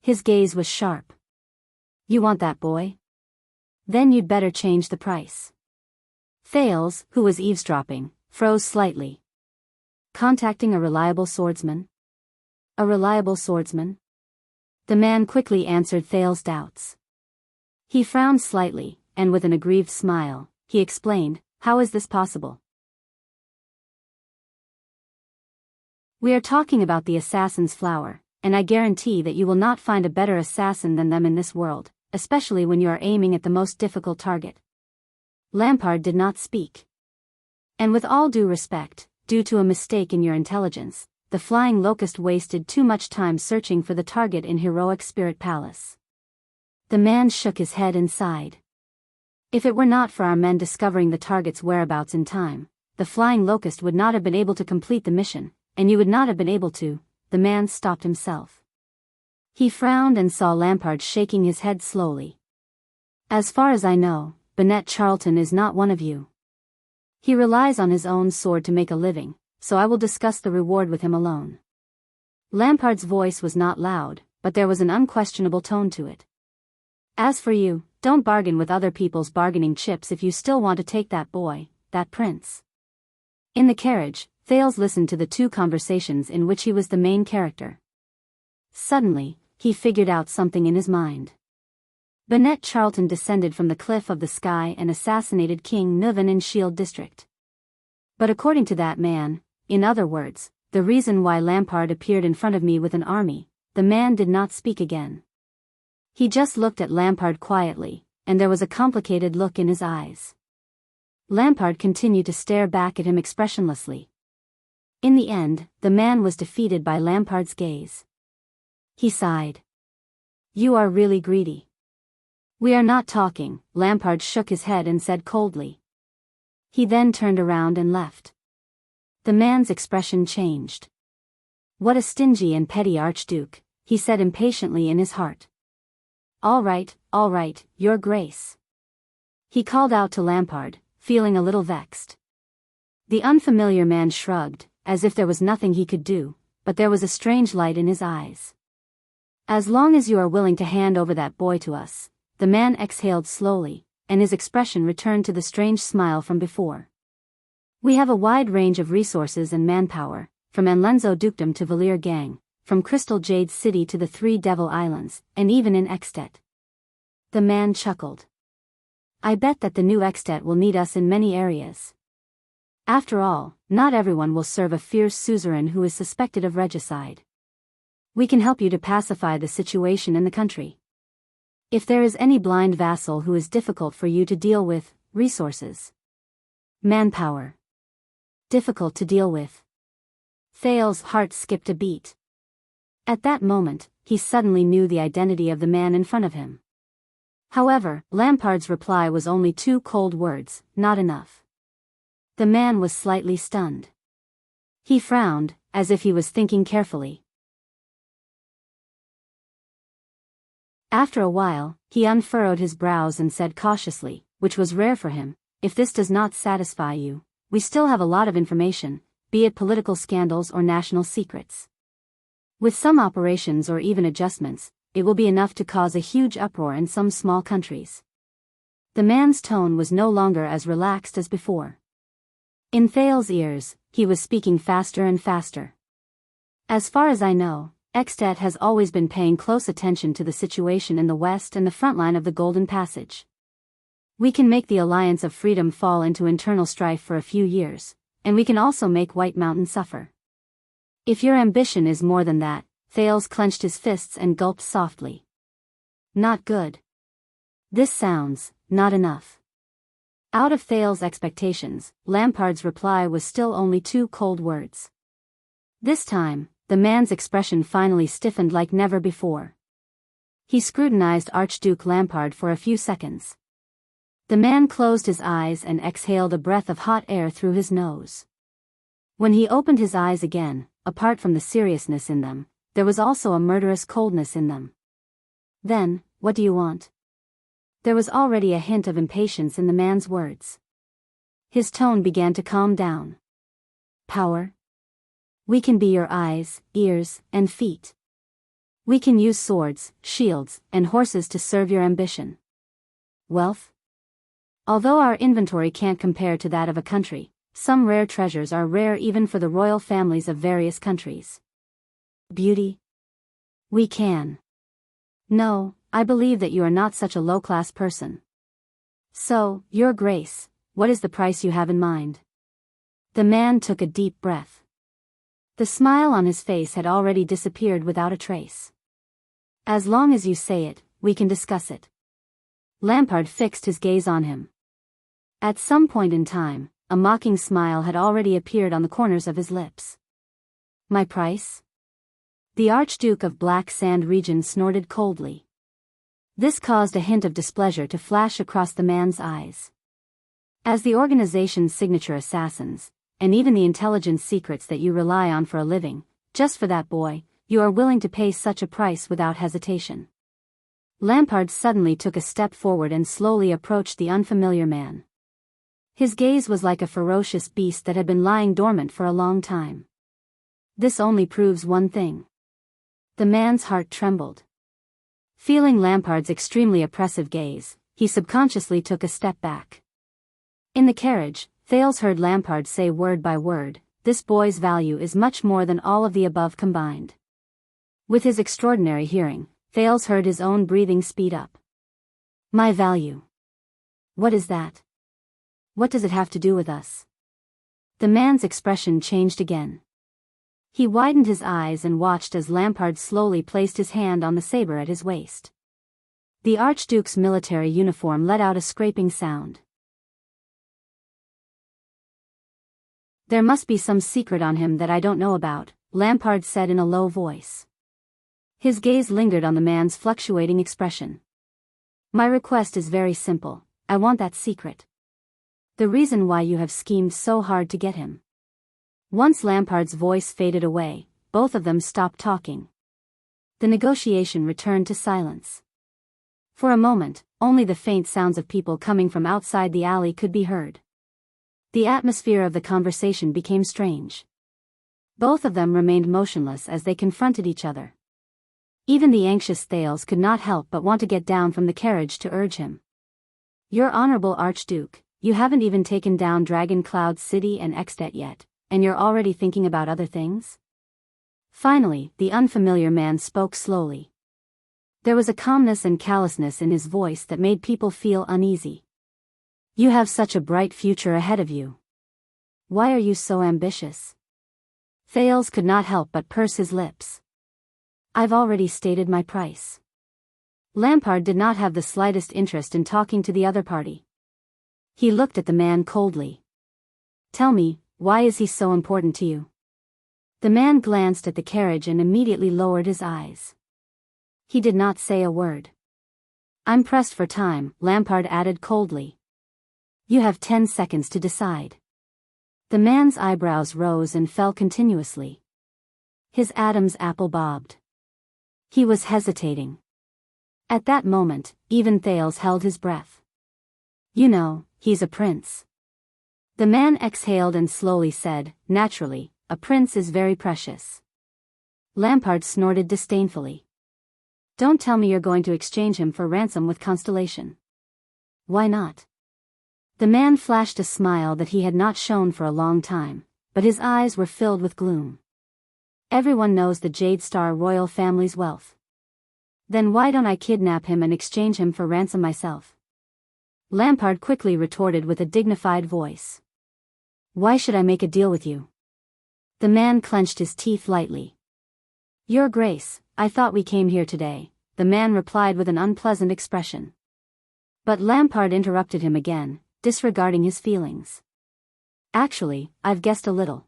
His gaze was sharp. You want that boy? Then you'd better change the price. Thales, who was eavesdropping, froze slightly. Contacting a reliable swordsman? A reliable swordsman? The man quickly answered Thales' doubts. He frowned slightly, and with an aggrieved smile, he explained, how is this possible? We are talking about the assassin's flower, and I guarantee that you will not find a better assassin than them in this world, especially when you are aiming at the most difficult target. Lampard did not speak. And with all due respect, due to a mistake in your intelligence, the flying locust wasted too much time searching for the target in Heroic Spirit Palace. The man shook his head and sighed. If it were not for our men discovering the target's whereabouts in time, the flying locust would not have been able to complete the mission, and you would not have been able to. The man stopped himself. He frowned and saw Lampard shaking his head slowly. As far as I know, Bennett Charlton is not one of you. He relies on his own sword to make a living, so I will discuss the reward with him alone. Lampard's voice was not loud, but there was an unquestionable tone to it. As for you, don't bargain with other people's bargaining chips if you still want to take that boy, that prince. In the carriage, Thales listened to the two conversations in which he was the main character. Suddenly, he figured out something in his mind. Bennett Charlton descended from the cliff of the sky and assassinated King Nuvan in Shield District. But according to that man, in other words, the reason why Lampard appeared in front of me with an army, the man did not speak again. He just looked at Lampard quietly, and there was a complicated look in his eyes. Lampard continued to stare back at him expressionlessly. In the end, the man was defeated by Lampard's gaze. He sighed. You are really greedy. We are not talking, Lampard shook his head and said coldly. He then turned around and left. The man's expression changed. What a stingy and petty archduke, he said impatiently in his heart. All right, Your Grace. He called out to Lampard, feeling a little vexed. The unfamiliar man shrugged, as if there was nothing he could do, but there was a strange light in his eyes. As long as you are willing to hand over that boy to us, the man exhaled slowly, and his expression returned to the strange smile from before. We have a wide range of resources and manpower, from Enlenzo Dukedom to Valir Gang, from Crystal Jade City to the Three Devil Islands, and even in Extet. The man chuckled. I bet that the new Extet will need us in many areas. After all, not everyone will serve a fierce suzerain who is suspected of regicide. We can help you to pacify the situation in the country. If there is any blind vassal who is difficult for you to deal with, resources. Manpower. Difficult to deal with. Thales' heart skipped a beat. At that moment, he suddenly knew the identity of the man in front of him. However, Lampard's reply was only two cold words, not enough. The man was slightly stunned. He frowned, as if he was thinking carefully. After a while, he unfurrowed his brows and said cautiously, which was rare for him, if this does not satisfy you, we still have a lot of information, be it political scandals or national secrets. With some operations or even adjustments, it will be enough to cause a huge uproar in some small countries. The man's tone was no longer as relaxed as before. In Thales' ears, he was speaking faster and faster. As far as I know, Extet has always been paying close attention to the situation in the west and the front line of the Golden Passage. We can make the Alliance of Freedom fall into internal strife for a few years, and we can also make White Mountain suffer. If your ambition is more than that, Thales clenched his fists and gulped softly. Not good. This sounds, not enough. Out of Thales' expectations, Lampard's reply was still only two cold words. This time, the man's expression finally stiffened like never before. He scrutinized Archduke Lampard for a few seconds. The man closed his eyes and exhaled a breath of hot air through his nose. When he opened his eyes again, apart from the seriousness in them, there was also a murderous coldness in them. Then, what do you want? There was already a hint of impatience in the man's words. His tone began to calm down. Power? We can be your eyes, ears, and feet. We can use swords, shields, and horses to serve your ambition. Wealth? Although our inventory can't compare to that of a country, some rare treasures are rare even for the royal families of various countries. Beauty? We can. No, I believe that you are not such a low-class person. So, Your Grace, what is the price you have in mind? The man took a deep breath. The smile on his face had already disappeared without a trace. As long as you say it, we can discuss it. Lampard fixed his gaze on him. At some point in time, a mocking smile had already appeared on the corners of his lips. My price? The Archduke of Black Sand region snorted coldly. This caused a hint of displeasure to flash across the man's eyes. As the organization's signature assassins, and even the intelligence secrets that you rely on for a living, just for that boy, you are willing to pay such a price without hesitation. Lampard suddenly took a step forward and slowly approached the unfamiliar man. His gaze was like a ferocious beast that had been lying dormant for a long time. This only proves one thing. The man's heart trembled. Feeling Lampard's extremely oppressive gaze, he subconsciously took a step back. In the carriage, Thales heard Lampard say word by word, "This boy's value is much more than all of the above combined." With his extraordinary hearing, Thales heard his own breathing speed up. My value? What is that? What does it have to do with us? The man's expression changed again. He widened his eyes and watched as Lampard slowly placed his hand on the saber at his waist. The Archduke's military uniform let out a scraping sound. There must be some secret on him that I don't know about, Lampard said in a low voice. His gaze lingered on the man's fluctuating expression. My request is very simple, I want that secret. The reason why you have schemed so hard to get him. Once Lampard's voice faded away, both of them stopped talking. The negotiation returned to silence. For a moment, only the faint sounds of people coming from outside the alley could be heard. The atmosphere of the conversation became strange. Both of them remained motionless as they confronted each other. Even the anxious Thales could not help but want to get down from the carriage to urge him. Your honorable Archduke, you haven't even taken down Dragon Cloud City and Extet yet, and you're already thinking about other things? Finally, the unfamiliar man spoke slowly. There was a calmness and callousness in his voice that made people feel uneasy. You have such a bright future ahead of you. Why are you so ambitious? Thales could not help but purse his lips. I've already stated my price. Lampard did not have the slightest interest in talking to the other party. He looked at the man coldly. Tell me, why is he so important to you? The man glanced at the carriage and immediately lowered his eyes. He did not say a word. I'm pressed for time, Lampard added coldly. You have 10 seconds to decide. The man's eyebrows rose and fell continuously. His Adam's apple bobbed. He was hesitating. At that moment, even Thales held his breath. You know, he's a prince. The man exhaled and slowly said, naturally, a prince is very precious. Lampard snorted disdainfully. Don't tell me you're going to exchange him for ransom with Constellation. Why not? The man flashed a smile that he had not shown for a long time, but his eyes were filled with gloom. Everyone knows the Jade Star royal family's wealth. Then why don't I kidnap him and exchange him for ransom myself? Lampard quickly retorted with a dignified voice. Why should I make a deal with you? The man clenched his teeth lightly. Your Grace, I thought we came here today, the man replied with an unpleasant expression. But Lampard interrupted him again, disregarding his feelings. Actually, I've guessed a little.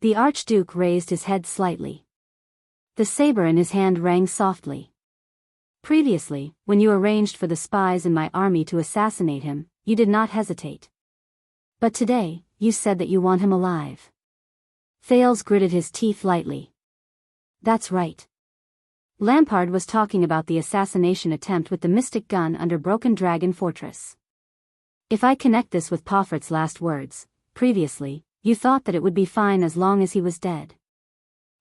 The Archduke raised his head slightly. The saber in his hand rang softly. Previously, when you arranged for the spies in my army to assassinate him, you did not hesitate. But today, you said that you want him alive. Thales gritted his teeth lightly. That's right. Lampard was talking about the assassination attempt with the mystic gun under Broken Dragon Fortress. If I connect this with Pomfret's last words, previously, you thought that it would be fine as long as he was dead.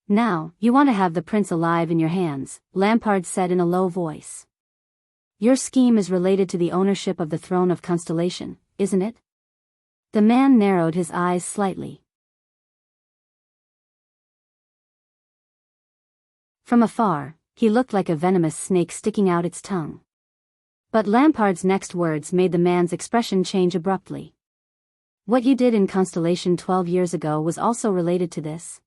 Now, you want to have the prince alive in your hands, Lampard said in a low voice. Your scheme is related to the ownership of the throne of Constellation, isn't it? The man narrowed his eyes slightly. From afar, he looked like a venomous snake sticking out its tongue. But Lampard's next words made the man's expression change abruptly. What you did in Constellation 12 years ago was also related to this.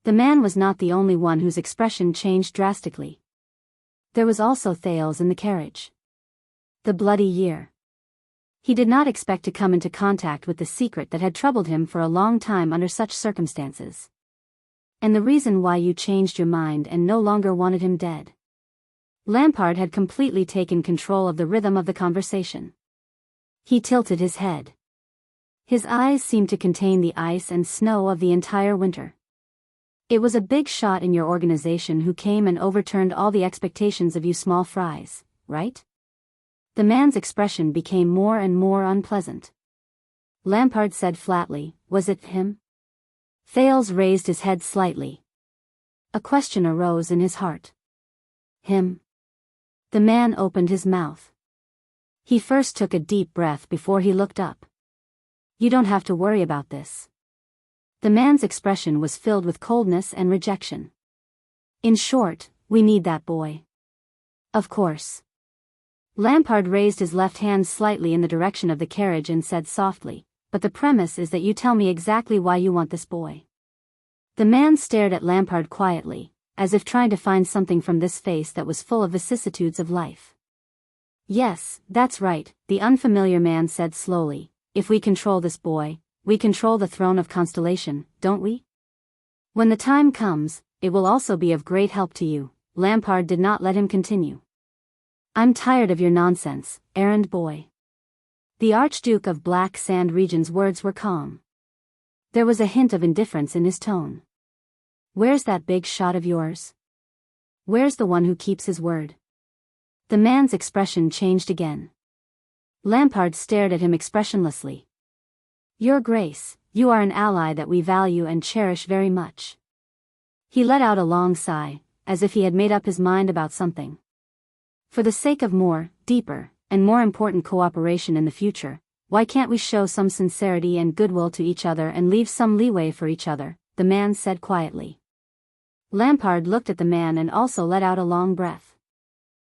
The man was not the only one whose expression changed drastically. There was also Thales in the carriage. The bloody year. He did not expect to come into contact with the secret that had troubled him for a long time under such circumstances. And the reason why you changed your mind and no longer wanted him dead. Lampard had completely taken control of the rhythm of the conversation. He tilted his head. His eyes seemed to contain the ice and snow of the entire winter. It was a big shot in your organization who came and overturned all the expectations of you small fries, right? The man's expression became more and more unpleasant. Lampard said flatly, was it him? Thales raised his head slightly. A question arose in his heart. Him? The man opened his mouth. He first took a deep breath before he looked up. You don't have to worry about this. The man's expression was filled with coldness and rejection. In short, we need that boy. Of course. Lampard raised his left hand slightly in the direction of the carriage and said softly, but the premise is that you tell me exactly why you want this boy. The man stared at Lampard quietly, as if trying to find something from this face that was full of vicissitudes of life. Yes, that's right, the unfamiliar man said slowly. If we control this boy, we control the throne of Constellation, don't we? When the time comes, it will also be of great help to you. Lampard did not let him continue. I'm tired of your nonsense, errand boy. The Archduke of Black Sand Region's words were calm. There was a hint of indifference in his tone. Where's that big shot of yours? Where's the one who keeps his word? The man's expression changed again. Lampard stared at him expressionlessly. Your Grace, you are an ally that we value and cherish very much. He let out a long sigh, as if he had made up his mind about something. For the sake of more, deeper, and more important cooperation in the future, why can't we show some sincerity and goodwill to each other and leave some leeway for each other, the man said quietly. Lampard looked at the man and also let out a long breath.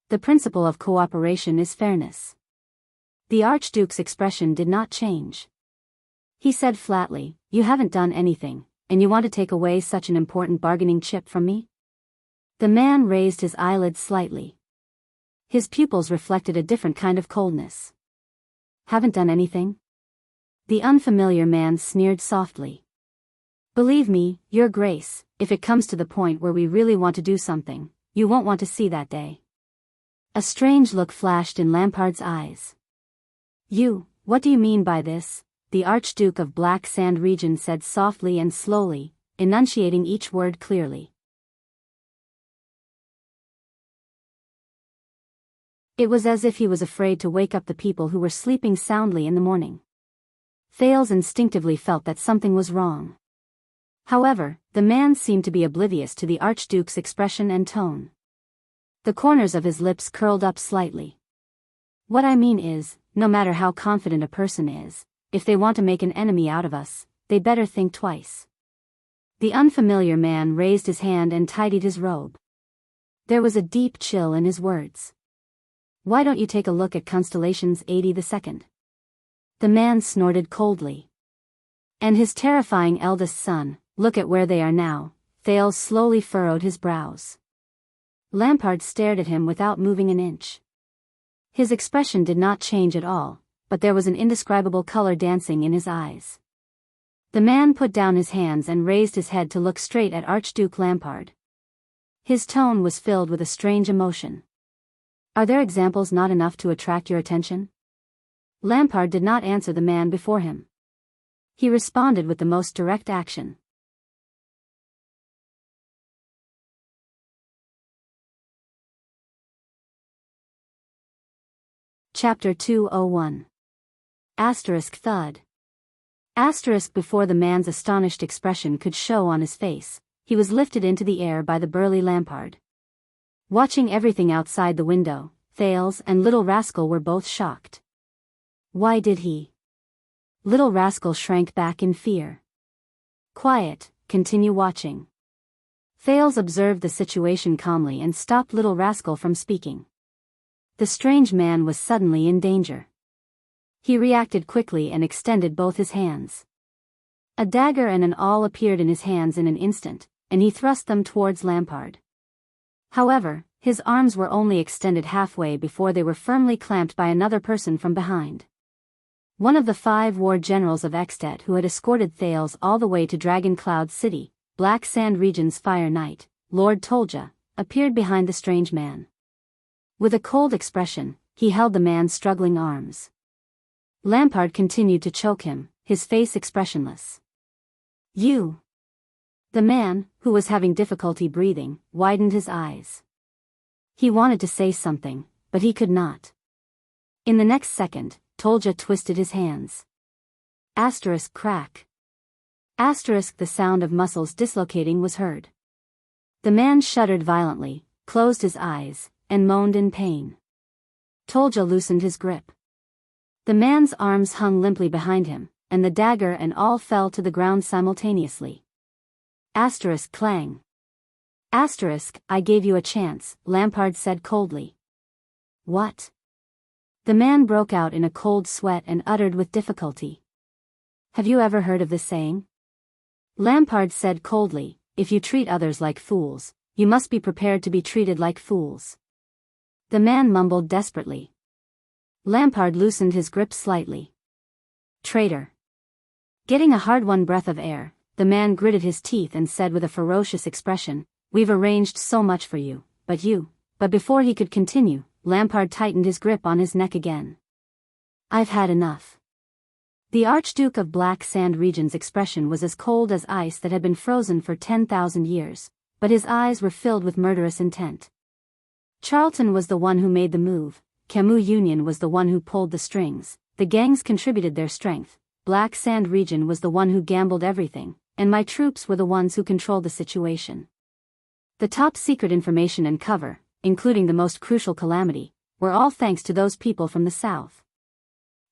The principle of cooperation is fairness. The Archduke's expression did not change. He said flatly, you haven't done anything, and you want to take away such an important bargaining chip from me? The man raised his eyelids slightly. His pupils reflected a different kind of coldness. Haven't done anything? The unfamiliar man sneered softly. Believe me, Your Grace, if it comes to the point where we really want to do something, you won't want to see that day. A strange look flashed in Lampard's eyes. What do you mean by this? The Archduke of Black Sand Region said softly and slowly, enunciating each word clearly. It was as if he was afraid to wake up the people who were sleeping soundly in the morning. Thales instinctively felt that something was wrong. However, the man seemed to be oblivious to the Archduke's expression and tone. The corners of his lips curled up slightly. What I mean is, no matter how confident a person is, if they want to make an enemy out of us, they better think twice. The unfamiliar man raised his hand and tidied his robe. There was a deep chill in his words. Why don't you take a look at Constellation's 82nd? The man snorted coldly. And his terrifying eldest son, look at where they are now. Thales slowly furrowed his brows. Lampard stared at him without moving an inch. His expression did not change at all, but there was an indescribable color dancing in his eyes. The man put down his hands and raised his head to look straight at Archduke Lampard. His tone was filled with a strange emotion. Are there examples not enough to attract your attention? Lampard did not answer the man before him. He responded with the most direct action. Chapter 201. Asterisk thud. Asterisk before the man's astonished expression could show on his face, he was lifted into the air by the burly Lampard. Watching everything outside the window, Thales and Little Rascal were both shocked. Why did he? Little Rascal shrank back in fear. Quiet, continue watching. Thales observed the situation calmly and stopped Little Rascal from speaking. The strange man was suddenly in danger. He reacted quickly and extended both his hands. A dagger and an awl appeared in his hands in an instant, and he thrust them towards Lampard. However, his arms were only extended halfway before they were firmly clamped by another person from behind. One of the 5 war generals of Extet who had escorted Thales all the way to Dragon Cloud City, Black Sand Region's Fire Knight, Lord Tolja, appeared behind the strange man. With a cold expression, he held the man's struggling arms. Lampard continued to choke him, his face expressionless. You. The man, who was having difficulty breathing, widened his eyes. He wanted to say something, but he could not. In the next second, Tolja twisted his hands. Asterisk crack. Asterisk the sound of muscles dislocating was heard. The man shuddered violently, closed his eyes, and moaned in pain. Tolja loosened his grip. The man's arms hung limply behind him, and the dagger and awl fell to the ground simultaneously. Asterisk clang. Asterisk, I gave you a chance, Lampard said coldly. What? The man broke out in a cold sweat and uttered with difficulty. Have you ever heard of this saying? Lampard said coldly, if you treat others like fools, you must be prepared to be treated like fools. The man mumbled desperately. Lampard loosened his grip slightly. Traitor. Getting a hard-won breath of air, the man gritted his teeth and said with a ferocious expression, We've arranged so much for you, but before he could continue, Lampard tightened his grip on his neck again. I've had enough. The Archduke of Black Sand Region's expression was as cold as ice that had been frozen for 10,000 years, but his eyes were filled with murderous intent. Charlton was the one who made the move, Camus Union was the one who pulled the strings, the gangs contributed their strength, Black Sand Region was the one who gambled everything, and my troops were the ones who controlled the situation. The top secret information and cover, including the most crucial calamity, were all thanks to those people from the south.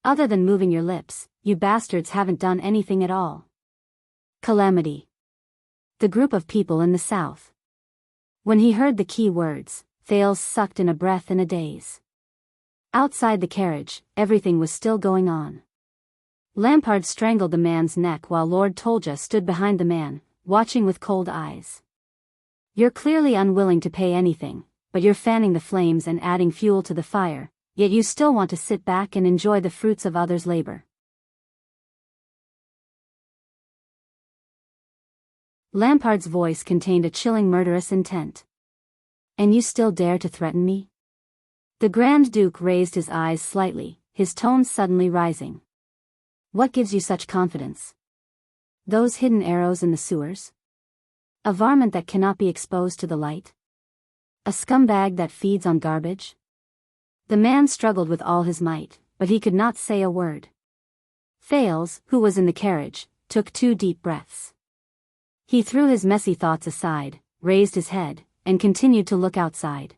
Other than moving your lips, you bastards haven't done anything at all. Calamity. The group of people in the south. When he heard the key words, Thales sucked in a breath in a daze. Outside the carriage, everything was still going on. Lampard strangled the man's neck while Lord Tolja stood behind the man, watching with cold eyes. You're clearly unwilling to pay anything, but you're fanning the flames and adding fuel to the fire, yet you still want to sit back and enjoy the fruits of others' labor. Lampard's voice contained a chilling murderous intent. And you still dare to threaten me? The Grand Duke raised his eyes slightly, his tone suddenly rising. What gives you such confidence? Those hidden arrows in the sewers? A varmint that cannot be exposed to the light? A scumbag that feeds on garbage? The man struggled with all his might, but he could not say a word. Thales, who was in the carriage, took 2 deep breaths. He threw his messy thoughts aside, raised his head, and continued to look outside.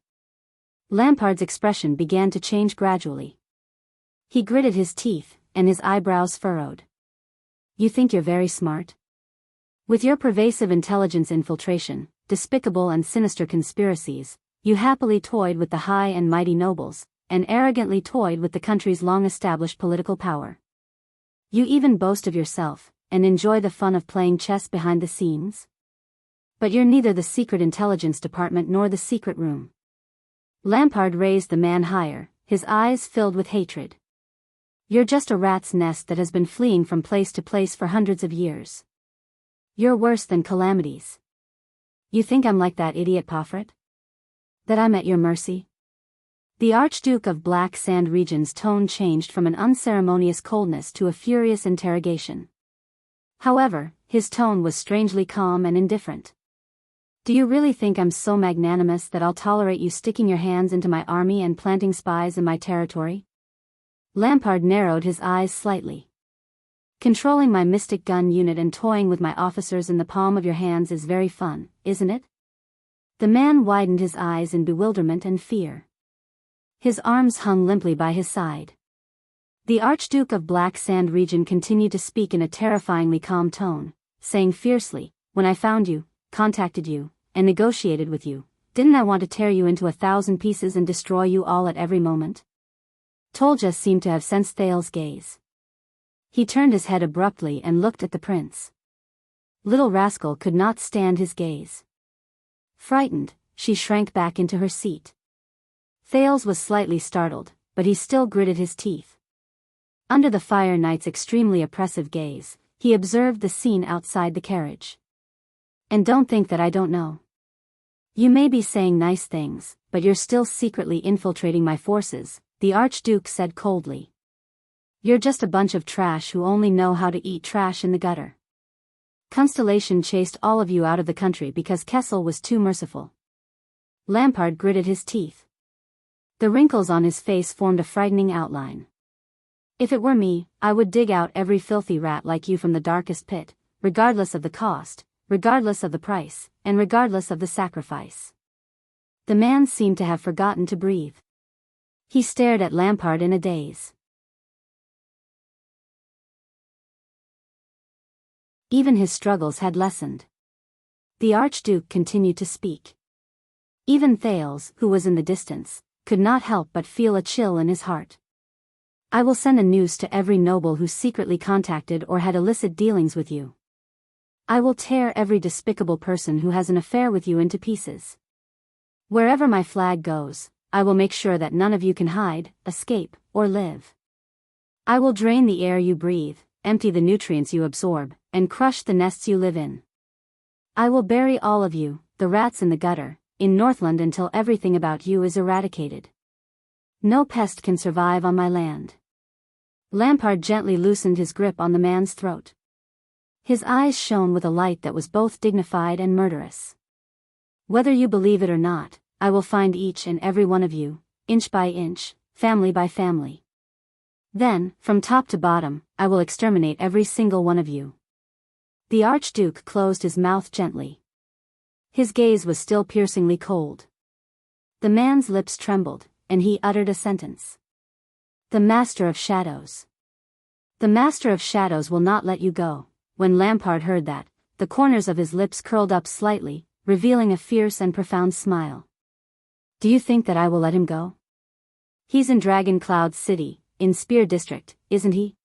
Lampard's expression began to change gradually. He gritted his teeth, and his eyebrows furrowed. You think you're very smart? With your pervasive intelligence infiltration, despicable and sinister conspiracies, you happily toyed with the high and mighty nobles, and arrogantly toyed with the country's long-established political power. You even boast of yourself, and enjoy the fun of playing chess behind the scenes? But you're neither the secret intelligence department nor the secret room. Lampard raised the man higher, his eyes filled with hatred. You're just a rat's nest that has been fleeing from place to place for hundreds of years. You're worse than calamities. You think I'm like that idiot Pofret? That I'm at your mercy? The Archduke of Black Sand Region's tone changed from an unceremonious coldness to a furious interrogation. However, his tone was strangely calm and indifferent. Do you really think I'm so magnanimous that I'll tolerate you sticking your hands into my army and planting spies in my territory? Lampard narrowed his eyes slightly. Controlling my mystic gun unit and toying with my officers in the palm of your hands is very fun, isn't it? The man widened his eyes in bewilderment and fear. His arms hung limply by his side. The Archduke of Black Sand region continued to speak in a terrifyingly calm tone, saying fiercely, "When I found you, contacted you, and negotiated with you, didn't I want to tear you into 1,000 pieces and destroy you all at every moment?" Tolja seemed to have sensed Thales's gaze. He turned his head abruptly and looked at the prince. Little rascal could not stand his gaze. Frightened, she shrank back into her seat. Thales was slightly startled, but he still gritted his teeth. Under the Fire Knight's extremely oppressive gaze, he observed the scene outside the carriage. "And don't think that I don't know. You may be saying nice things, but you're still secretly infiltrating my forces," the Archduke said coldly. "You're just a bunch of trash who only know how to eat trash in the gutter. Constellation chased all of you out of the country because Kessel was too merciful." Lampard gritted his teeth. The wrinkles on his face formed a frightening outline. "If it were me, I would dig out every filthy rat like you from the darkest pit, regardless of the cost, regardless of the price, and regardless of the sacrifice." The man seemed to have forgotten to breathe. He stared at Lampard in a daze. Even his struggles had lessened. The Archduke continued to speak. Even Thales, who was in the distance, could not help but feel a chill in his heart. "I will send the news to every noble who secretly contacted or had illicit dealings with you. I will tear every despicable person who has an affair with you into pieces. Wherever my flag goes, I will make sure that none of you can hide, escape, or live. I will drain the air you breathe, empty the nutrients you absorb, and crush the nests you live in. I will bury all of you, the rats in the gutter, in Northland until everything about you is eradicated. No pest can survive on my land." Lampard gently loosened his grip on the man's throat. His eyes shone with a light that was both dignified and murderous. "Whether you believe it or not, I will find each and every one of you, inch by inch, family by family. Then, from top to bottom, I will exterminate every single one of you." The Archduke closed his mouth gently. His gaze was still piercingly cold. The man's lips trembled, and he uttered a sentence. "The Master of Shadows. The Master of Shadows will not let you go." When Lampard heard that, the corners of his lips curled up slightly, revealing a fierce and profound smile. "Do you think that I will let him go? He's in Dragon Cloud City, in Spear District, isn't he?"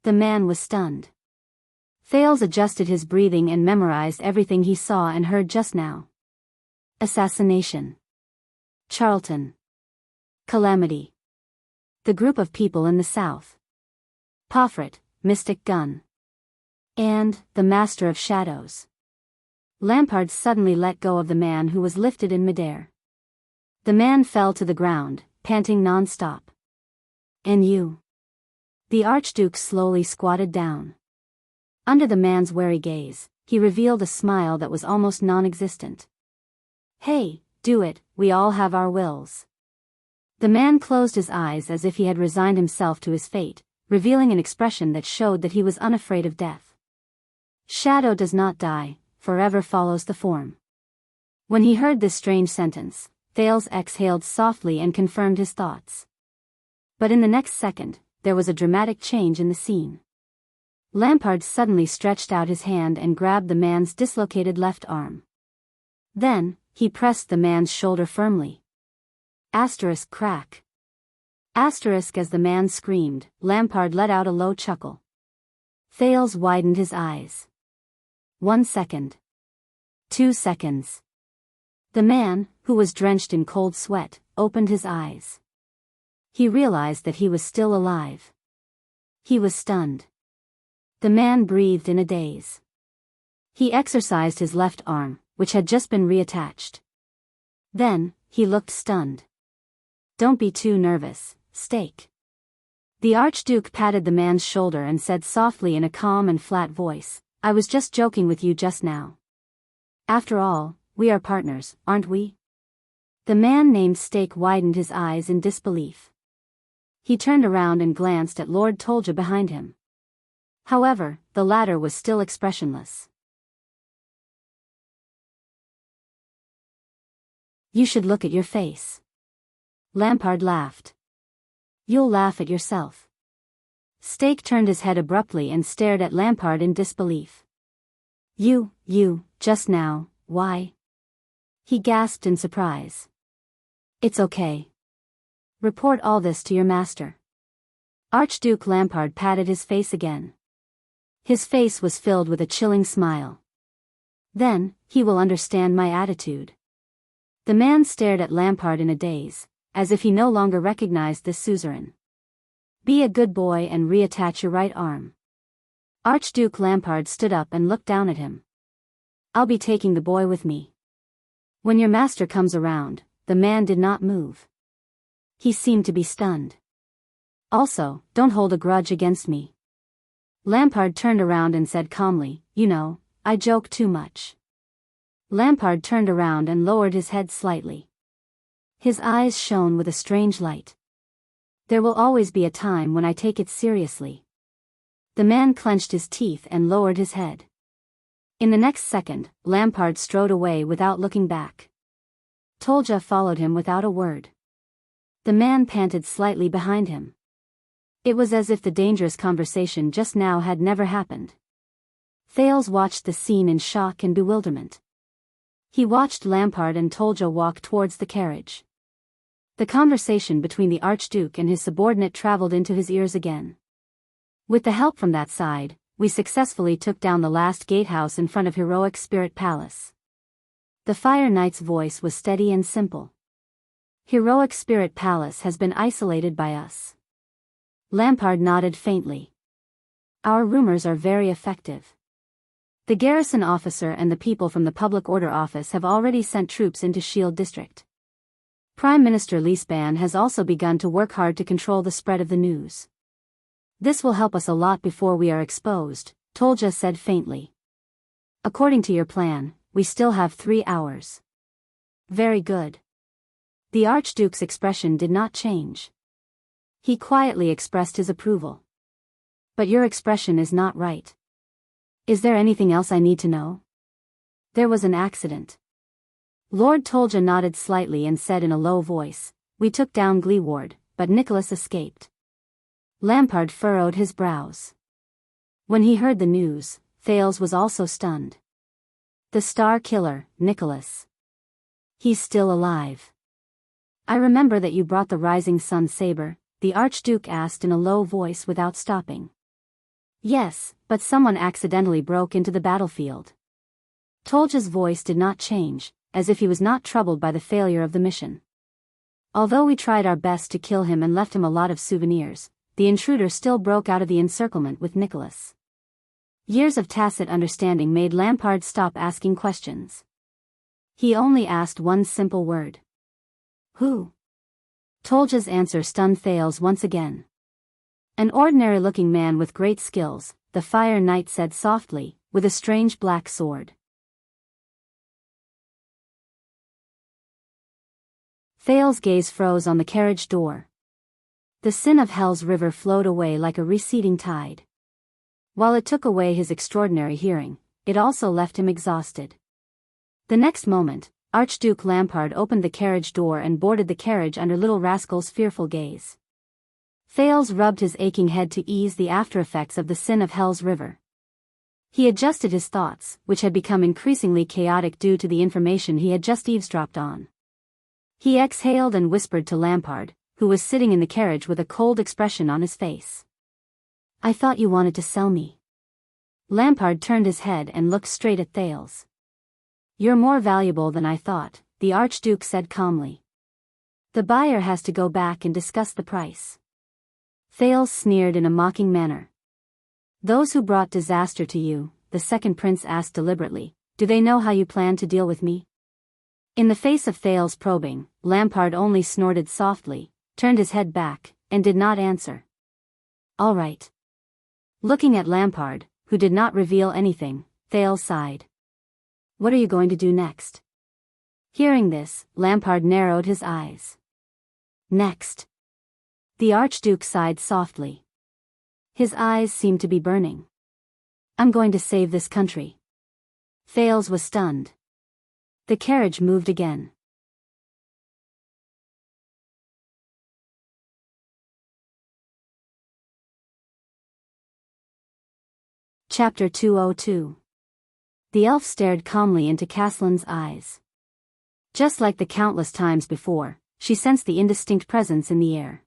The man was stunned. Thales adjusted his breathing and memorized everything he saw and heard just now. Assassination. Charlton. Calamity. The group of people in the south. Pofrit, Mystic Gun. And, the Master of Shadows. Lampard suddenly let go of the man who was lifted in midair. The man fell to the ground, panting non-stop. "And you?" The Archduke slowly squatted down. Under the man's wary gaze, he revealed a smile that was almost non-existent. "Hey, do it, we all have our wills." The man closed his eyes as if he had resigned himself to his fate, revealing an expression that showed that he was unafraid of death. "Shadow does not die, forever follows the form." When he heard this strange sentence, Thales exhaled softly and confirmed his thoughts. But in the next second, there was a dramatic change in the scene. Lampard suddenly stretched out his hand and grabbed the man's dislocated left arm. Then, he pressed the man's shoulder firmly. Asterisk crack. Asterisk as the man screamed, Lampard let out a low chuckle. Thales widened his eyes. 1 second. 2 seconds. The man, who was drenched in cold sweat, opened his eyes. He realized that he was still alive. He was stunned. The man breathed in a daze. He exercised his left arm, which had just been reattached. Then, he looked stunned. "Don't be too nervous, Stake." The Archduke patted the man's shoulder and said softly in a calm and flat voice, "I was just joking with you just now. After all, we are partners, aren't we?" The man named Stake widened his eyes in disbelief. He turned around and glanced at Lord Tolja behind him. However, the latter was still expressionless. You should look at your face. Lampard laughed. You'll laugh at yourself. Stake turned his head abruptly and stared at Lampard in disbelief. You, just now, why? He gasped in surprise. It's okay. Report all this to your master. Archduke Lampard patted his face again. His face was filled with a chilling smile. Then, he will understand my attitude. The man stared at Lampard in a daze, as if he no longer recognized this suzerain. Be a good boy and reattach your right arm. Archduke Lampard stood up and looked down at him. I'll be taking the boy with me. When your master comes around, the man did not move. He seemed to be stunned. Also, don't hold a grudge against me. Lampard turned around and said calmly, I joke too much. Lampard turned around and lowered his head slightly. His eyes shone with a strange light. There will always be a time when I take it seriously. The man clenched his teeth and lowered his head. In the next second, Lampard strode away without looking back. Tolja followed him without a word. The man panted slightly behind him. It was as if the dangerous conversation just now had never happened. Thales watched the scene in shock and bewilderment. He watched Lampard and Tolja walk towards the carriage. The conversation between the Archduke and his subordinate traveled into his ears again. With the help from that side, we successfully took down the last gatehouse in front of Heroic Spirit Palace. The Fire Knight's voice was steady and simple. Heroic Spirit Palace has been isolated by us. Lampard nodded faintly. Our rumors are very effective. The garrison officer and the people from the Public Order Office have already sent troops into Shield District. Prime Minister Liesban has also begun to work hard to control the spread of the news. This will help us a lot before we are exposed, Tolja said faintly. According to your plan, we still have 3 hours. Very good. The Archduke's expression did not change. He quietly expressed his approval. But your expression is not right. Is there anything else I need to know? There was an accident. Lord Tolja nodded slightly and said in a low voice, we took down Gleeward, but Nicholas escaped. Lampard furrowed his brows. When he heard the news, Thales was also stunned. The star killer, Nicholas. He's still alive. I remember that you brought the Rising Sun saber, the Archduke asked in a low voice without stopping. Yes, but someone accidentally broke into the battlefield. Tolja's voice did not change, as if he was not troubled by the failure of the mission. Although we tried our best to kill him and left him a lot of souvenirs, the intruder still broke out of the encirclement with Nicholas. Years of tacit understanding made Lampard stop asking questions. He only asked one simple word. Who? Tolja's answer stunned Thales once again. An ordinary-looking man with great skills, the Fire Knight said softly, with a strange black sword. Thales' gaze froze on the carriage door. The sin of Hell's river flowed away like a receding tide. While it took away his extraordinary hearing, it also left him exhausted. The next moment, Archduke Lampard opened the carriage door and boarded the carriage under Little Rascal's fearful gaze. Thales rubbed his aching head to ease the after-effects of the sin of Hell's river. He adjusted his thoughts, which had become increasingly chaotic due to the information he had just eavesdropped on. He exhaled and whispered to Lampard, who was sitting in the carriage with a cold expression on his face. I thought you wanted to sell me. Lampard turned his head and looked straight at Thales. You're more valuable than I thought, the Archduke said calmly. The buyer has to go back and discuss the price. Thales sneered in a mocking manner. Those who brought disaster to you, the second prince asked deliberately, do they know how you plan to deal with me? In the face of Thales' probing, Lampard only snorted softly, turned his head back, and did not answer. All right. Looking at Lampard, who did not reveal anything, Thales sighed. What are you going to do next? Hearing this, Lampard narrowed his eyes. Next. The Archduke sighed softly. His eyes seemed to be burning. I'm going to save this country. Thales was stunned. The carriage moved again. Chapter 202. The elf stared calmly into Caslin's eyes. Just like the countless times before, she sensed the indistinct presence in the air.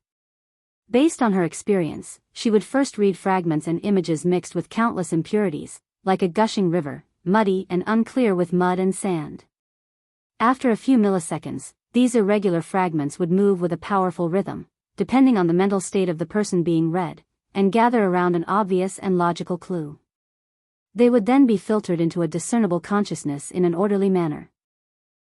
Based on her experience, she would first read fragments and images mixed with countless impurities, like a gushing river, muddy and unclear with mud and sand. After a few milliseconds, these irregular fragments would move with a powerful rhythm, depending on the mental state of the person being read, and gather around an obvious and logical clue. They would then be filtered into a discernible consciousness in an orderly manner.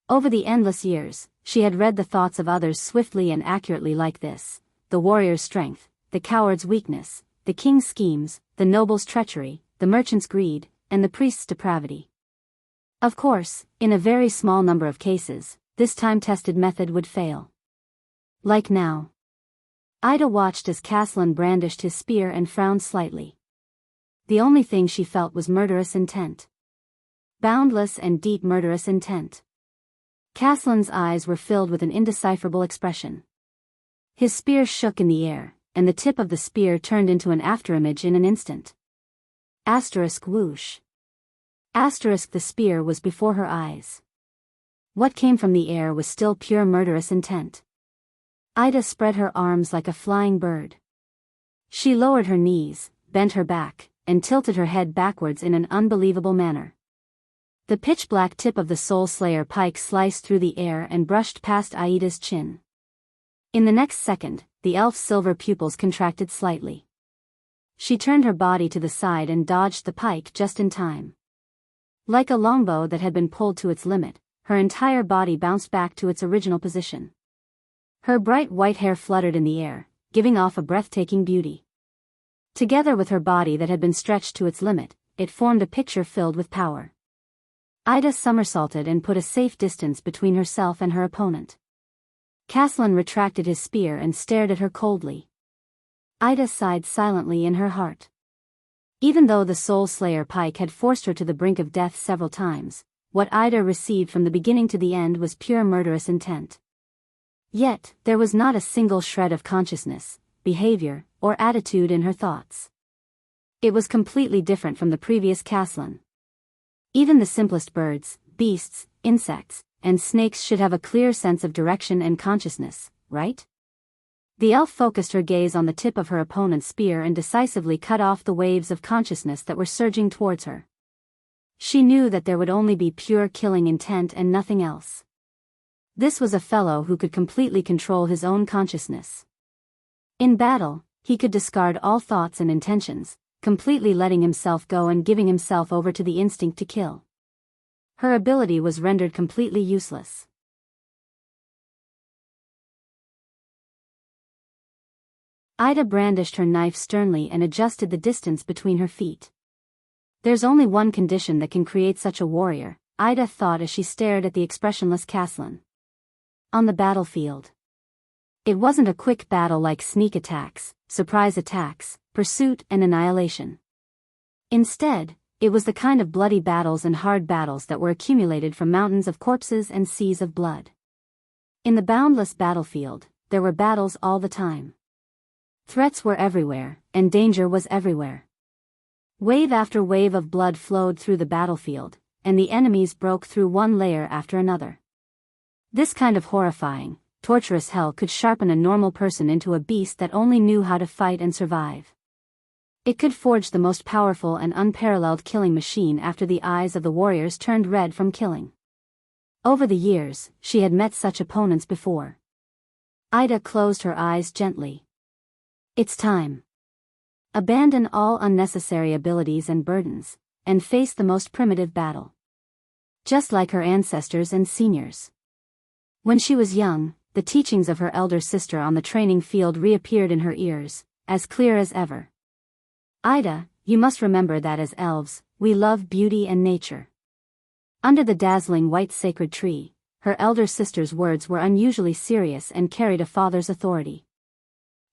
Over the endless years, she had read the thoughts of others swiftly and accurately like this: the warrior's strength, the coward's weakness, the king's schemes, the noble's treachery, the merchant's greed, and the priest's depravity. Of course, in a very small number of cases, this time-tested method would fail. Like now. Ida watched as Caslin brandished his spear and frowned slightly. The only thing she felt was murderous intent. Boundless and deep murderous intent. Caslin's eyes were filled with an indecipherable expression. His spear shook in the air, and the tip of the spear turned into an afterimage in an instant. Asterisk whoosh. Asterisk the spear was before her eyes. What came from the air was still pure murderous intent. Ida spread her arms like a flying bird. She lowered her knees, bent her back, and tilted her head backwards in an unbelievable manner. The pitch-black tip of the Soul Slayer pike sliced through the air and brushed past Aida's chin. In the next second, the elf's silver pupils contracted slightly. She turned her body to the side and dodged the pike just in time. Like a longbow that had been pulled to its limit, her entire body bounced back to its original position. Her bright white hair fluttered in the air, giving off a breathtaking beauty. Together with her body that had been stretched to its limit, it formed a picture filled with power. Ida somersaulted and put a safe distance between herself and her opponent. Caslin retracted his spear and stared at her coldly. Ida sighed silently in her heart. Even though the Soul Slayer pike had forced her to the brink of death several times, what Ida received from the beginning to the end was pure murderous intent. Yet, there was not a single shred of consciousness, behavior, or attitude in her thoughts. It was completely different from the previous Caslin. Even the simplest birds, beasts, insects, and snakes should have a clear sense of direction and consciousness, right? The elf focused her gaze on the tip of her opponent's spear and decisively cut off the waves of consciousness that were surging towards her. She knew that there would only be pure killing intent and nothing else. This was a fellow who could completely control his own consciousness. In battle, he could discard all thoughts and intentions, completely letting himself go and giving himself over to the instinct to kill. Her ability was rendered completely useless. Ida brandished her knife sternly and adjusted the distance between her feet. There's only one condition that can create such a warrior, Ida thought as she stared at the expressionless Caslin. On the battlefield. It wasn't a quick battle like sneak attacks, surprise attacks, pursuit and annihilation. Instead, it was the kind of bloody battles and hard battles that were accumulated from mountains of corpses and seas of blood. In the boundless battlefield, there were battles all the time. Threats were everywhere, and danger was everywhere. Wave after wave of blood flowed through the battlefield, and the enemies broke through one layer after another. This kind of horrifying, torturous hell could sharpen a normal person into a beast that only knew how to fight and survive. It could forge the most powerful and unparalleled killing machine after the eyes of the warriors turned red from killing. Over the years, she had met such opponents before. Ida closed her eyes gently. It's time. Abandon all unnecessary abilities and burdens, and face the most primitive battle. Just like her ancestors and seniors. When she was young, the teachings of her elder sister on the training field reappeared in her ears, as clear as ever. Ida, you must remember that as elves, we love beauty and nature. Under the dazzling white sacred tree, her elder sister's words were unusually serious and carried a father's authority.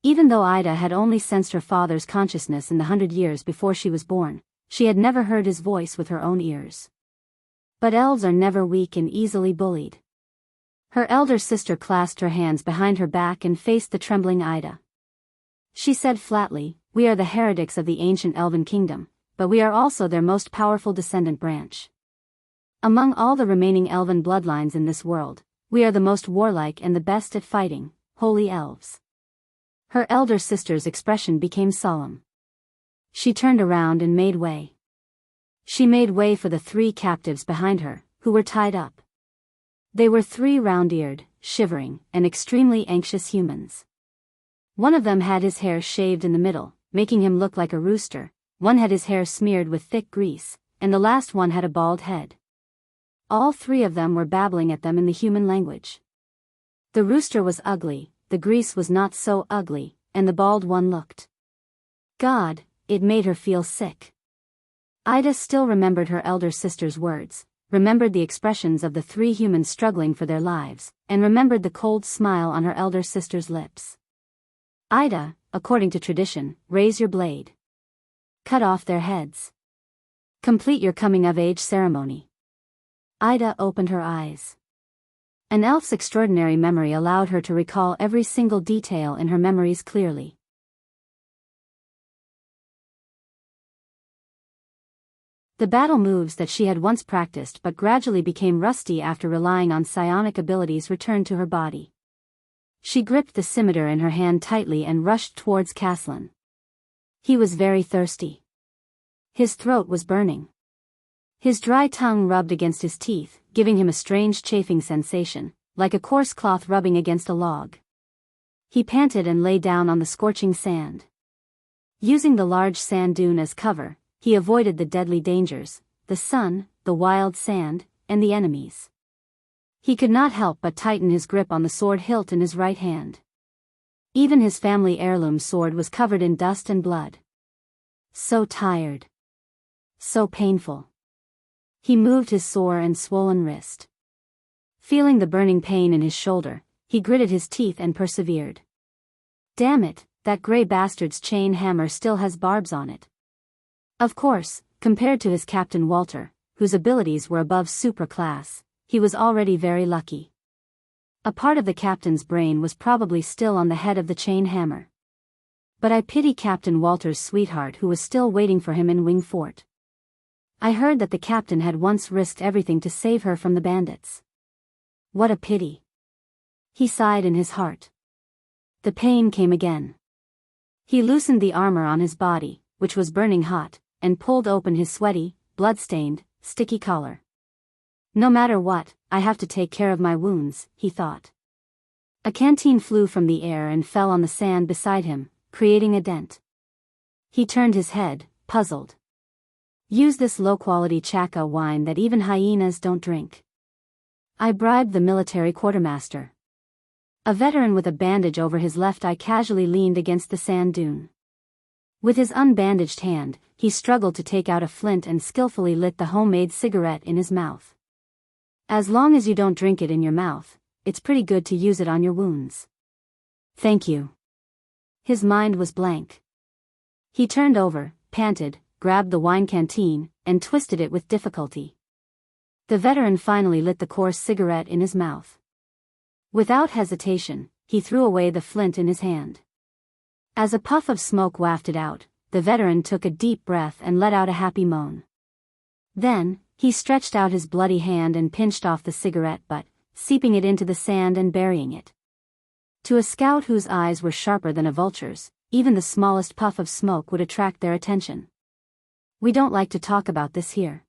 Even though Ida had only sensed her father's consciousness in the 100 years before she was born, she had never heard his voice with her own ears. But elves are never weak and easily bullied. Her elder sister clasped her hands behind her back and faced the trembling Ida. She said flatly, "We are the heretics of the ancient elven kingdom, but we are also their most powerful descendant branch. Among all the remaining elven bloodlines in this world, we are the most warlike and the best at fighting, holy elves." Her elder sister's expression became solemn. She turned around and made way. She made way for the 3 captives behind her, who were tied up. They were 3 round-eared, shivering, and extremely anxious humans. One of them had his hair shaved in the middle, making him look like a rooster, one had his hair smeared with thick grease, and the last one had a bald head. All 3 of them were babbling at them in the human language. The rooster was ugly, the grease was not so ugly, and the bald one looked. God, it made her feel sick. Ida still remembered her elder sister's words, remembered the expressions of the 3 humans struggling for their lives, and remembered the cold smile on her elder sister's lips. Ida, according to tradition, raise your blade. Cut off their heads. Complete your coming-of-age ceremony. Ida opened her eyes. An elf's extraordinary memory allowed her to recall every single detail in her memories clearly. The battle moves that she had once practiced but gradually became rusty after relying on psionic abilities returned to her body. She gripped the scimitar in her hand tightly and rushed towards Caslin. He was very thirsty. His throat was burning. His dry tongue rubbed against his teeth, giving him a strange chafing sensation, like a coarse cloth rubbing against a log. He panted and lay down on the scorching sand. Using the large sand dune as cover, he avoided the deadly dangers, the sun, the wild sand, and the enemies. He could not help but tighten his grip on the sword hilt in his right hand. Even his family heirloom sword was covered in dust and blood. So tired. So painful. He moved his sore and swollen wrist. Feeling the burning pain in his shoulder, he gritted his teeth and persevered. Damn it, that gray bastard's chain hammer still has barbs on it. Of course, compared to his Captain Walter, whose abilities were above super-class, he was already very lucky. A part of the captain's brain was probably still on the head of the chain hammer. But I pity Captain Walter's sweetheart who was still waiting for him in Wing Fort. I heard that the captain had once risked everything to save her from the bandits. What a pity. He sighed in his heart. The pain came again. He loosened the armor on his body, which was burning hot, and pulled open his sweaty, blood-stained, sticky collar. No matter what, I have to take care of my wounds, he thought. A canteen flew from the air and fell on the sand beside him, creating a dent. He turned his head, puzzled. Use this low-quality Chaka wine that even hyenas don't drink. I bribed the military quartermaster. A veteran with a bandage over his left eye casually leaned against the sand dune. With his unbandaged hand, he struggled to take out a flint and skillfully lit the homemade cigarette in his mouth. As long as you don't drink it in your mouth, it's pretty good to use it on your wounds. Thank you. His mind was blank. He turned over, panted, grabbed the wine canteen, and twisted it with difficulty. The veteran finally lit the coarse cigarette in his mouth. Without hesitation, he threw away the flint in his hand. As a puff of smoke wafted out, the veteran took a deep breath and let out a happy moan. Then, he stretched out his bloody hand and pinched off the cigarette butt, seeping it into the sand and burying it. To a scout whose eyes were sharper than a vulture's, even the smallest puff of smoke would attract their attention. We don't like to talk about this here.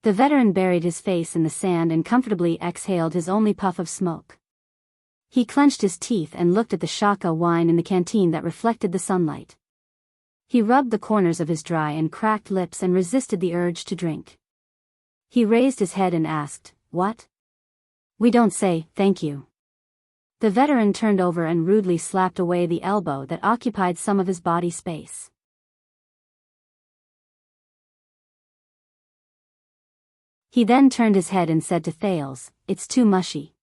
The veteran buried his face in the sand and comfortably exhaled his only puff of smoke. He clenched his teeth and looked at the Shaka wine in the canteen that reflected the sunlight. He rubbed the corners of his dry and cracked lips and resisted the urge to drink. He raised his head and asked, "What?" "We don't say, thank you." The veteran turned over and rudely slapped away the elbow that occupied some of his body space. He then turned his head and said to Thales, "It's too mushy."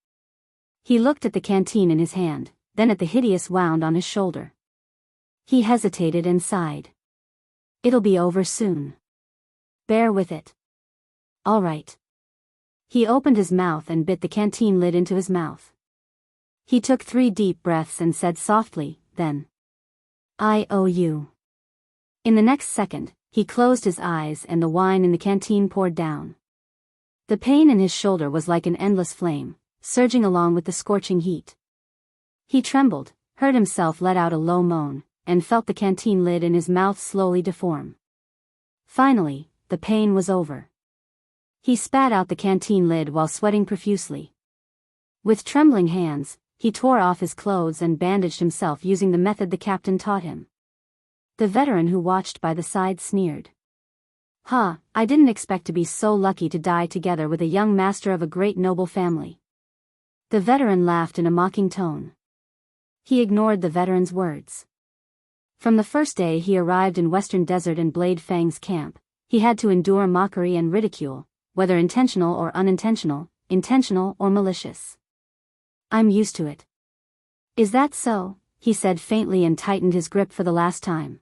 He looked at the canteen in his hand, then at the hideous wound on his shoulder. He hesitated and sighed. It'll be over soon. Bear with it. All right. He opened his mouth and bit the canteen lid into his mouth. He took 3 deep breaths and said softly, then, I owe you. In the next second, he closed his eyes and the wine in the canteen poured down. The pain in his shoulder was like an endless flame, surging along with the scorching heat. He trembled, heard himself let out a low moan, and felt the canteen lid in his mouth slowly deform. Finally, the pain was over. He spat out the canteen lid while sweating profusely. With trembling hands, he tore off his clothes and bandaged himself using the method the captain taught him. The veteran who watched by the side sneered. I didn't expect to be so lucky to die together with a young master of a great noble family. The veteran laughed in a mocking tone. He ignored the veteran's words. From the first day he arrived in Western Desert and Blade Fang's camp, he had to endure mockery and ridicule, whether intentional or unintentional, intentional or malicious. I'm used to it. Is that so? He said faintly and tightened his grip for the last time.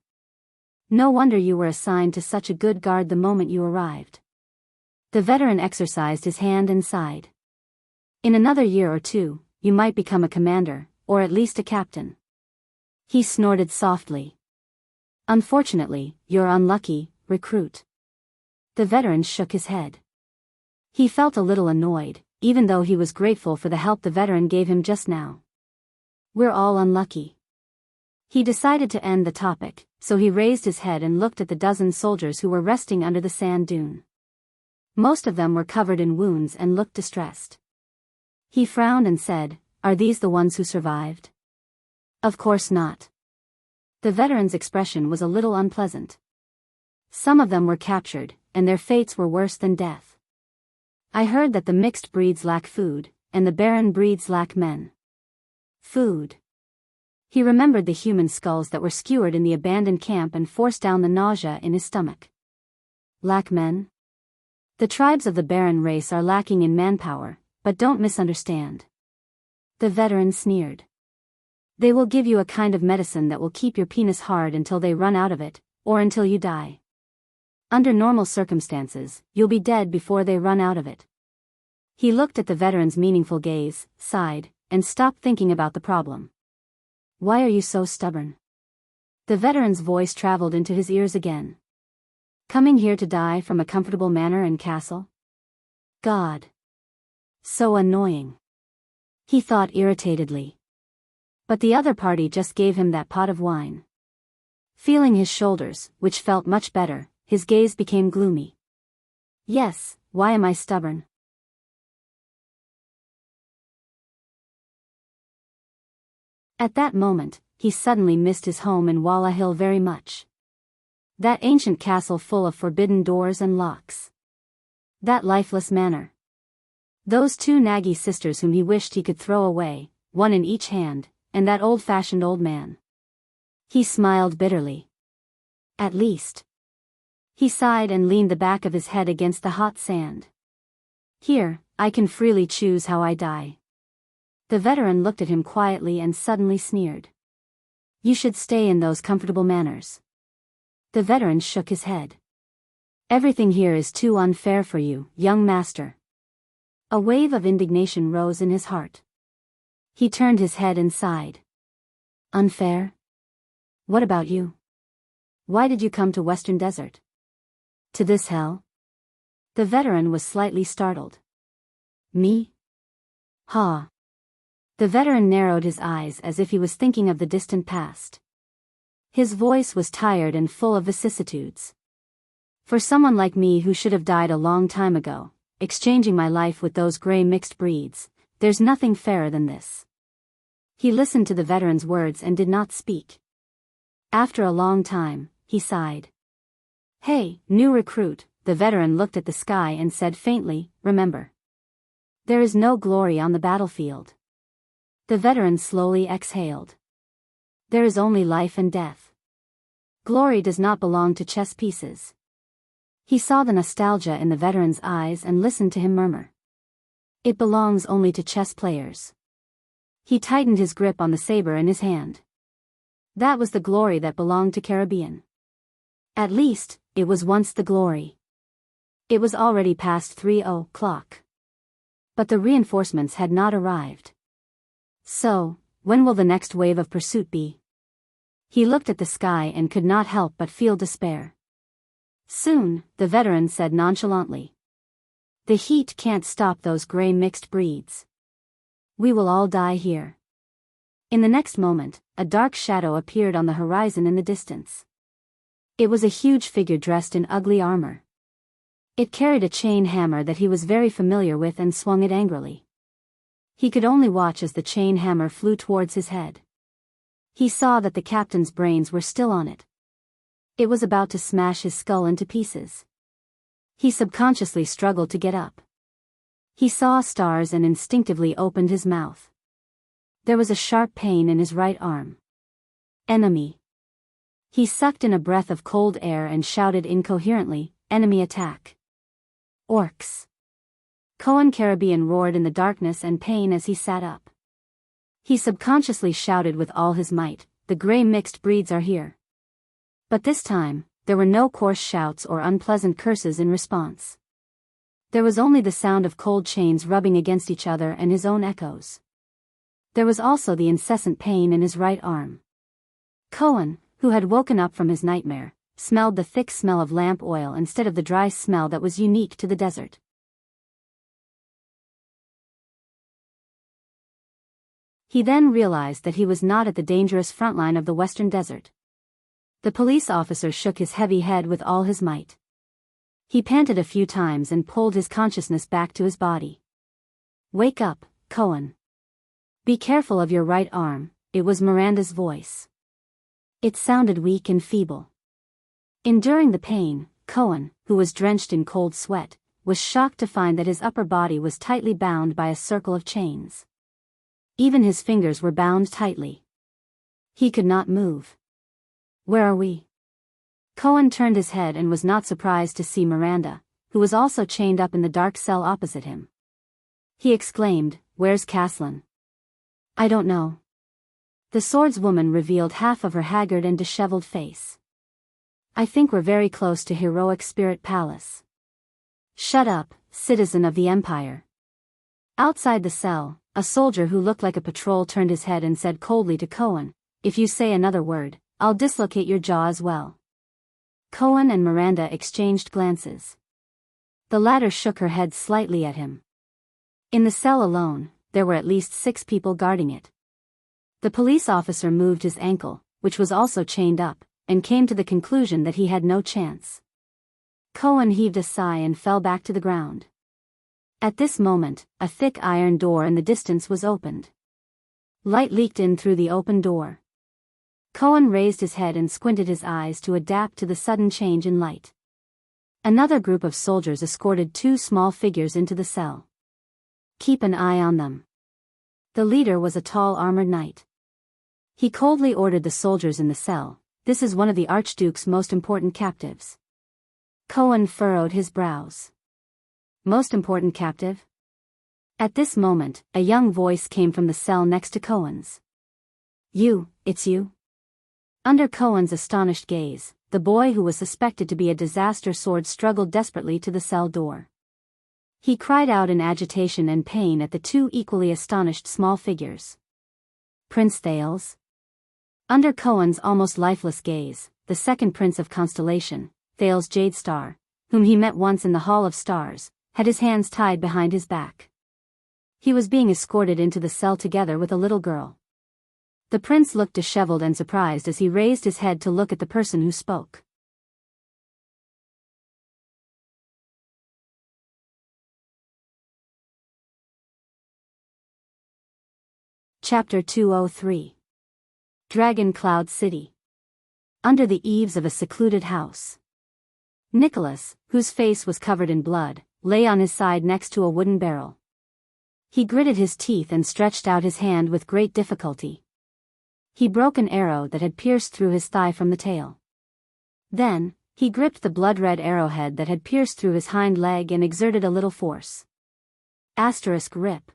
No wonder you were assigned to such a good guard the moment you arrived. The veteran exercised his hand and sighed. In another year or 2, you might become a commander, or at least a captain. He snorted softly. Unfortunately, you're unlucky, recruit. The veteran shook his head. He felt a little annoyed, even though he was grateful for the help the veteran gave him just now. We're all unlucky. He decided to end the topic, so he raised his head and looked at the dozen soldiers who were resting under the sand dune. Most of them were covered in wounds and looked distressed. He frowned and said, Are these the ones who survived? Of course not. The veteran's expression was a little unpleasant. Some of them were captured, and their fates were worse than death. I heard that the mixed breeds lack food, and the barren breeds lack men. Food. He remembered the human skulls that were skewered in the abandoned camp and forced down the nausea in his stomach. Lack men? The tribes of the barren race are lacking in manpower, but don't misunderstand. The veteran sneered. They will give you a kind of medicine that will keep your penis hard until they run out of it, or until you die. Under normal circumstances, you'll be dead before they run out of it. He looked at the veteran's meaningful gaze, sighed, and stopped thinking about the problem. Why are you so stubborn? The veteran's voice traveled into his ears again. Coming here to die from a comfortable manor and castle? God. So annoying. He thought irritatedly. But the other party just gave him that pot of wine. Feeling his shoulders, which felt much better, his gaze became gloomy. Yes, why am I stubborn? At that moment, he suddenly missed his home in Walla Hill very much. That ancient castle full of forbidden doors and locks. That lifeless manor. Those 2 naggy sisters whom he wished he could throw away, one in each hand, and that old-fashioned old man. He smiled bitterly. At least. He sighed and leaned the back of his head against the hot sand. Here, I can freely choose how I die. The veteran looked at him quietly and suddenly sneered. You should stay in those comfortable manners. The veteran shook his head. Everything here is too unfair for you, young master. A wave of indignation rose in his heart. He turned his head and sighed. Unfair? What about you? Why did you come to Western Desert? To this hell? The veteran was slightly startled. Me? Ha. The veteran narrowed his eyes as if he was thinking of the distant past. His voice was tired and full of vicissitudes. For someone like me who should have died a long time ago, exchanging my life with those gray mixed breeds, there's nothing fairer than this. He listened to the veteran's words and did not speak. After a long time, he sighed. Hey, new recruit, the veteran looked at the sky and said faintly, remember. There is no glory on the battlefield. The veteran slowly exhaled. There is only life and death. Glory does not belong to chess pieces. He saw the nostalgia in the veteran's eyes and listened to him murmur. It belongs only to chess players. He tightened his grip on the saber in his hand. That was the glory that belonged to Caribbean. At least, it was once the glory. It was already past 3 o'clock. But the reinforcements had not arrived. So, when will the next wave of pursuit be? He looked at the sky and could not help but feel despair. Soon, the veteran said nonchalantly. The heat can't stop those gray mixed breeds. We will all die here. In the next moment, a dark shadow appeared on the horizon in the distance. It was a huge figure dressed in ugly armor. It carried a chain hammer that he was very familiar with and swung it angrily. He could only watch as the chain hammer flew towards his head. He saw that the captain's brains were still on it. It was about to smash his skull into pieces. He subconsciously struggled to get up. He saw stars and instinctively opened his mouth. There was a sharp pain in his right arm. Enemy. He sucked in a breath of cold air and shouted incoherently, enemy attack. Orcs. Cohen Caribbean roared in the darkness and pain as he sat up. He subconsciously shouted with all his might, the gray mixed breeds are here. But this time, there were no coarse shouts or unpleasant curses in response. There was only the sound of cold chains rubbing against each other and his own echoes. There was also the incessant pain in his right arm. Cohen, who had woken up from his nightmare, smelled the thick smell of lamp oil instead of the dry smell that was unique to the desert. He then realized that he was not at the dangerous front line of the western desert. The police officer shook his heavy head with all his might. He panted a few times and pulled his consciousness back to his body. Wake up, Cohen. Be careful of your right arm, it was Miranda's voice. It sounded weak and feeble. Enduring the pain, Cohen, who was drenched in cold sweat, was shocked to find that his upper body was tightly bound by a circle of chains. Even his fingers were bound tightly. He could not move. Where are we? Cohen turned his head and was not surprised to see Miranda, who was also chained up in the dark cell opposite him. He exclaimed, "Where's Caslin?" "I don't know." The swordswoman revealed half of her haggard and disheveled face. "I think we're very close to Heroic Spirit Palace." "Shut up, citizen of the Empire." Outside the cell, a soldier who looked like a patrol turned his head and said coldly to Cohen, "If you say another word, I'll dislocate your jaw as well." Cohen and Miranda exchanged glances. The latter shook her head slightly at him. In the cell alone, there were at least 6 people guarding it. The police officer moved his ankle, which was also chained up, and came to the conclusion that he had no chance. Cohen heaved a sigh and fell back to the ground. At this moment, a thick iron door in the distance was opened. Light leaked in through the open door. Cohen raised his head and squinted his eyes to adapt to the sudden change in light. Another group of soldiers escorted 2 small figures into the cell. "Keep an eye on them." The leader was a tall armored knight. He coldly ordered the soldiers in the cell, "This is one of the Archduke's most important captives." Cohen furrowed his brows. Most important captive? At this moment, a young voice came from the cell next to Cohen's. It's you? Under Cohen's astonished gaze, the boy who was suspected to be a disaster sword struggled desperately to the cell door. He cried out in agitation and pain at the 2 equally astonished small figures. Prince Thales? Under Cohen's almost lifeless gaze, the second prince of Constellation, Thales Jadestar, whom he met once in the Hall of Stars, had his hands tied behind his back. He was being escorted into the cell together with a little girl. The prince looked disheveled and surprised as he raised his head to look at the person who spoke. Chapter 203. Dragon Cloud City. Under the eaves of a secluded house. Nicholas, whose face was covered in blood, lay on his side next to a wooden barrel. He gritted his teeth and stretched out his hand with great difficulty. He broke an arrow that had pierced through his thigh from the tail. Then, he gripped the blood-red arrowhead that had pierced through his hind leg and exerted a little force. Rip.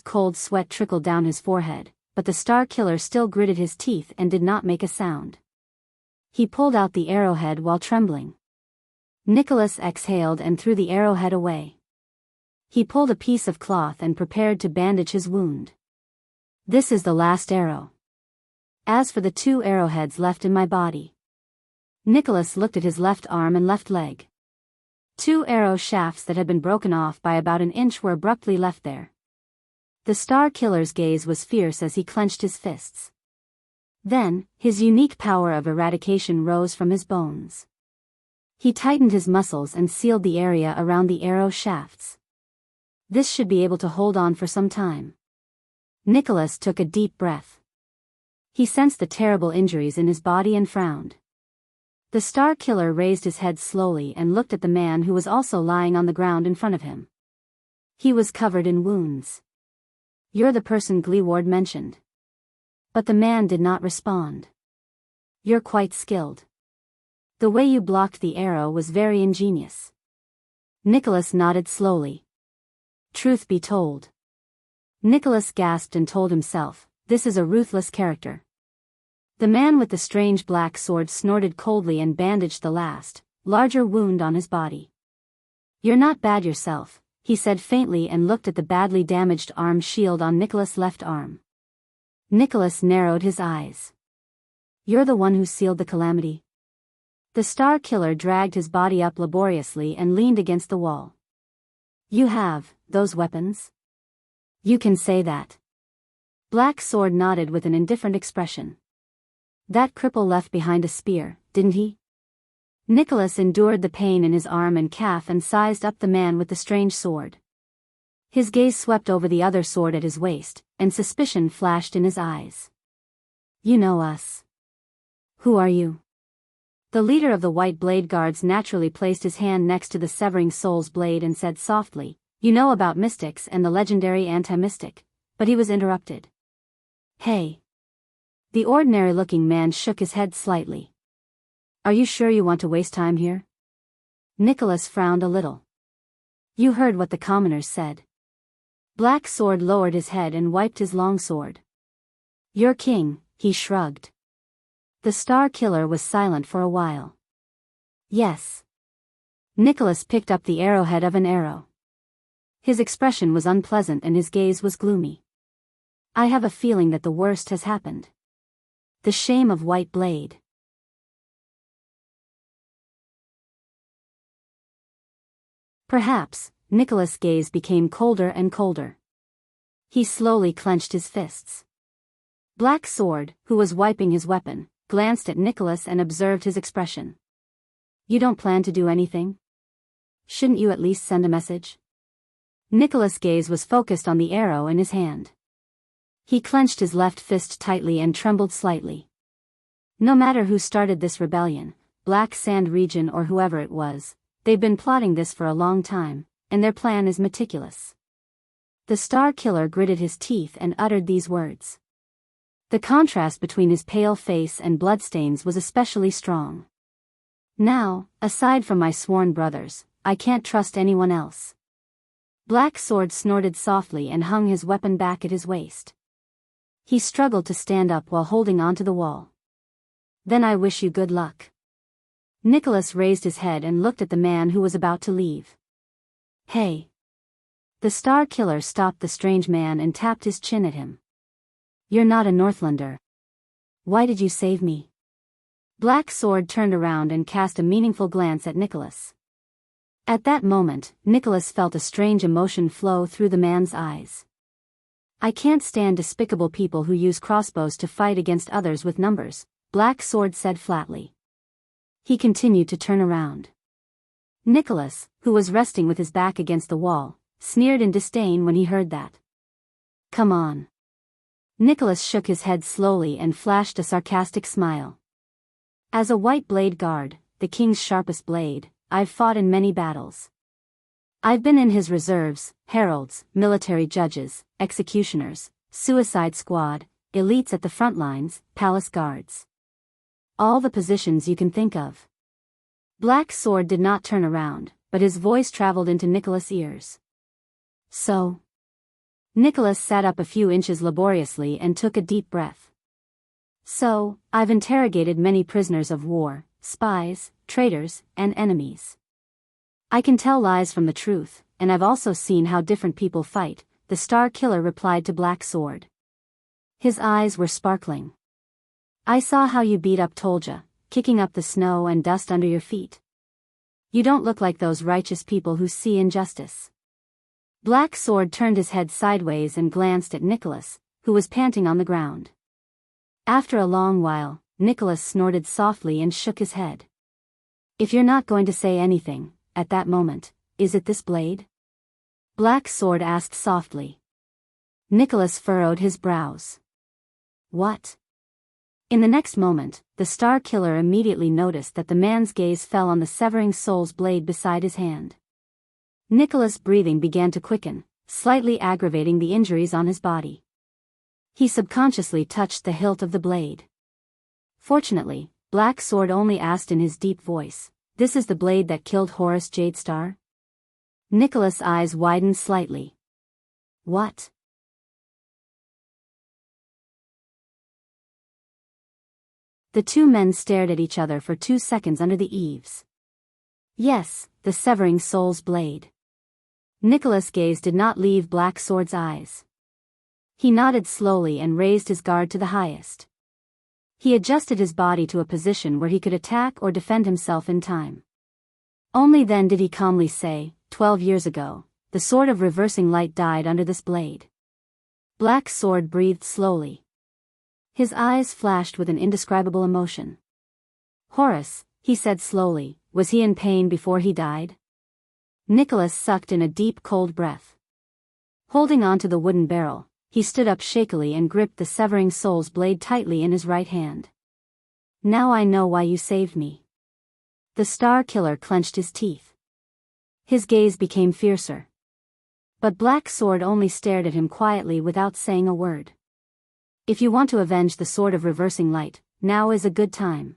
Cold sweat trickled down his forehead, but the Star Killer still gritted his teeth and did not make a sound. He pulled out the arrowhead while trembling. Nicholas exhaled and threw the arrowhead away. He pulled a piece of cloth and prepared to bandage his wound. This is the last arrow. As for the 2 arrowheads left in my body. Nicholas looked at his left arm and left leg. 2 arrow shafts that had been broken off by about an inch were abruptly left there. The Star Killer's gaze was fierce as he clenched his fists. Then, his unique power of eradication rose from his bones. He tightened his muscles and sealed the area around the arrow shafts. This should be able to hold on for some time. Nicholas took a deep breath. He sensed the terrible injuries in his body and frowned. The Star Killer raised his head slowly and looked at the man who was also lying on the ground in front of him. He was covered in wounds. "You're the person Gleeward mentioned." But the man did not respond. "You're quite skilled. The way you blocked the arrow was very ingenious." Nicholas nodded slowly. Truth be told. Nicholas gasped and told himself, this is a ruthless character. The man with the strange black sword snorted coldly and bandaged the last, larger wound on his body. "You're not bad yourself," he said faintly and looked at the badly damaged arm shield on Nicholas' left arm. Nicholas narrowed his eyes. "You're the one who sealed the calamity?" The Star Killer dragged his body up laboriously and leaned against the wall. "You have those weapons?" "You can say that." Black Sword nodded with an indifferent expression. "That cripple left behind a spear, didn't he?" Nicholas endured the pain in his arm and calf and sized up the man with the strange sword. His gaze swept over the other sword at his waist, and suspicion flashed in his eyes. "You know us. Who are you?" The leader of the White Blade Guards naturally placed his hand next to the Severing Soul's blade and said softly, "You know about mystics and the legendary anti-mystic," but he was interrupted. "Hey." The ordinary-looking man shook his head slightly. "Are you sure you want to waste time here?" Nicholas frowned a little. "You heard what the commoners said." Black Sword lowered his head and wiped his long sword. "Your king," he shrugged. The Star Killer was silent for a while. "Yes." Nicholas picked up the arrowhead of an arrow. His expression was unpleasant and his gaze was gloomy. "I have a feeling that the worst has happened. The shame of White Blade." Perhaps, Nicholas' gaze became colder and colder. He slowly clenched his fists. Black Sword, who was wiping his weapon, glanced at Nicholas and observed his expression. "You don't plan to do anything? Shouldn't you at least send a message?" Nicholas' gaze was focused on the arrow in his hand. He clenched his left fist tightly and trembled slightly. No matter who started this rebellion, Black Sand Region or whoever it was, they've been plotting this for a long time, and their plan is meticulous. The Star Killer gritted his teeth and uttered these words. The contrast between his pale face and bloodstains was especially strong. "Now, aside from my sworn brothers, I can't trust anyone else." Black Sword snorted softly and hung his weapon back at his waist. He struggled to stand up while holding onto the wall. "Then I wish you good luck." Nicholas raised his head and looked at the man who was about to leave. "Hey." The Star Killer stopped the strange man and tapped his chin at him. "You're not a Northlander. Why did you save me?" Black Sword turned around and cast a meaningful glance at Nicholas. At that moment, Nicholas felt a strange emotion flow through the man's eyes. "I can't stand despicable people who use crossbows to fight against others with numbers," Black Sword said flatly. He continued to turn around. Nicholas, who was resting with his back against the wall, sneered in disdain when he heard that. "Come on." Nicholas shook his head slowly and flashed a sarcastic smile. "As a White Blade Guard, the king's sharpest blade, I've fought in many battles. I've been in his reserves, heralds, military judges, executioners, suicide squad, elites at the front lines, palace guards. All the positions you can think of." Black Sword did not turn around, but his voice traveled into Nicholas' ears. "So? Nicholas sat up a few inches laboriously and took a deep breath. So, I've interrogated many prisoners of war, spies, traitors, and enemies. I can tell lies from the truth, and I've also seen how different people fight, the Star Killer replied to Black Sword. His eyes were sparkling. I saw how you beat up Tolja, kicking up the snow and dust under your feet. You don't look like those righteous people who see injustice. Black Sword turned his head sideways and glanced at Nicholas, who was panting on the ground. After a long while, Nicholas snorted softly and shook his head. If you're not going to say anything, at that moment, is it this blade? Black Sword asked softly. Nicholas furrowed his brows. What? In the next moment, the Star Killer immediately noticed that the man's gaze fell on the severing soul's blade beside his hand. Nicholas' breathing began to quicken, slightly aggravating the injuries on his body. He subconsciously touched the hilt of the blade. Fortunately, Black Sword only asked in his deep voice, "This is the blade that killed Horus Jadestar?" Nicholas' eyes widened slightly. What? The two men stared at each other for 2 seconds under the eaves. Yes, the severing soul's blade. Nicholas' gaze did not leave Black Sword's eyes. He nodded slowly and raised his guard to the highest. He adjusted his body to a position where he could attack or defend himself in time. Only then did he calmly say, 12 years ago, the sword of reversing light died under this blade. Black Sword breathed slowly. His eyes flashed with an indescribable emotion. Horus, he said slowly, was he in pain before he died? Nicholas sucked in a deep cold breath. Holding on to the wooden barrel, he stood up shakily and gripped the severing soul's blade tightly in his right hand. Now I know why you saved me. The Star Killer clenched his teeth. His gaze became fiercer. But Black Sword only stared at him quietly without saying a word. If you want to avenge the sword of reversing light, now is a good time.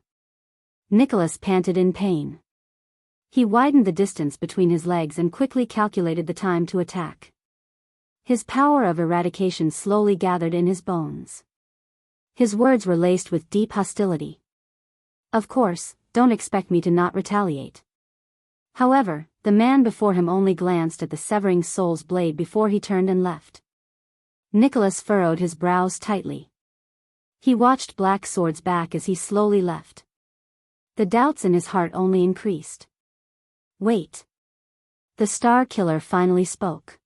Nicholas panted in pain. He widened the distance between his legs and quickly calculated the time to attack. His power of eradication slowly gathered in his bones. His words were laced with deep hostility. Of course, don't expect me to not retaliate. However, the man before him only glanced at the severing soul's blade before he turned and left. Nicholas furrowed his brows tightly. He watched Black Sword's back as he slowly left. The doubts in his heart only increased. Wait. The Star Killer finally spoke.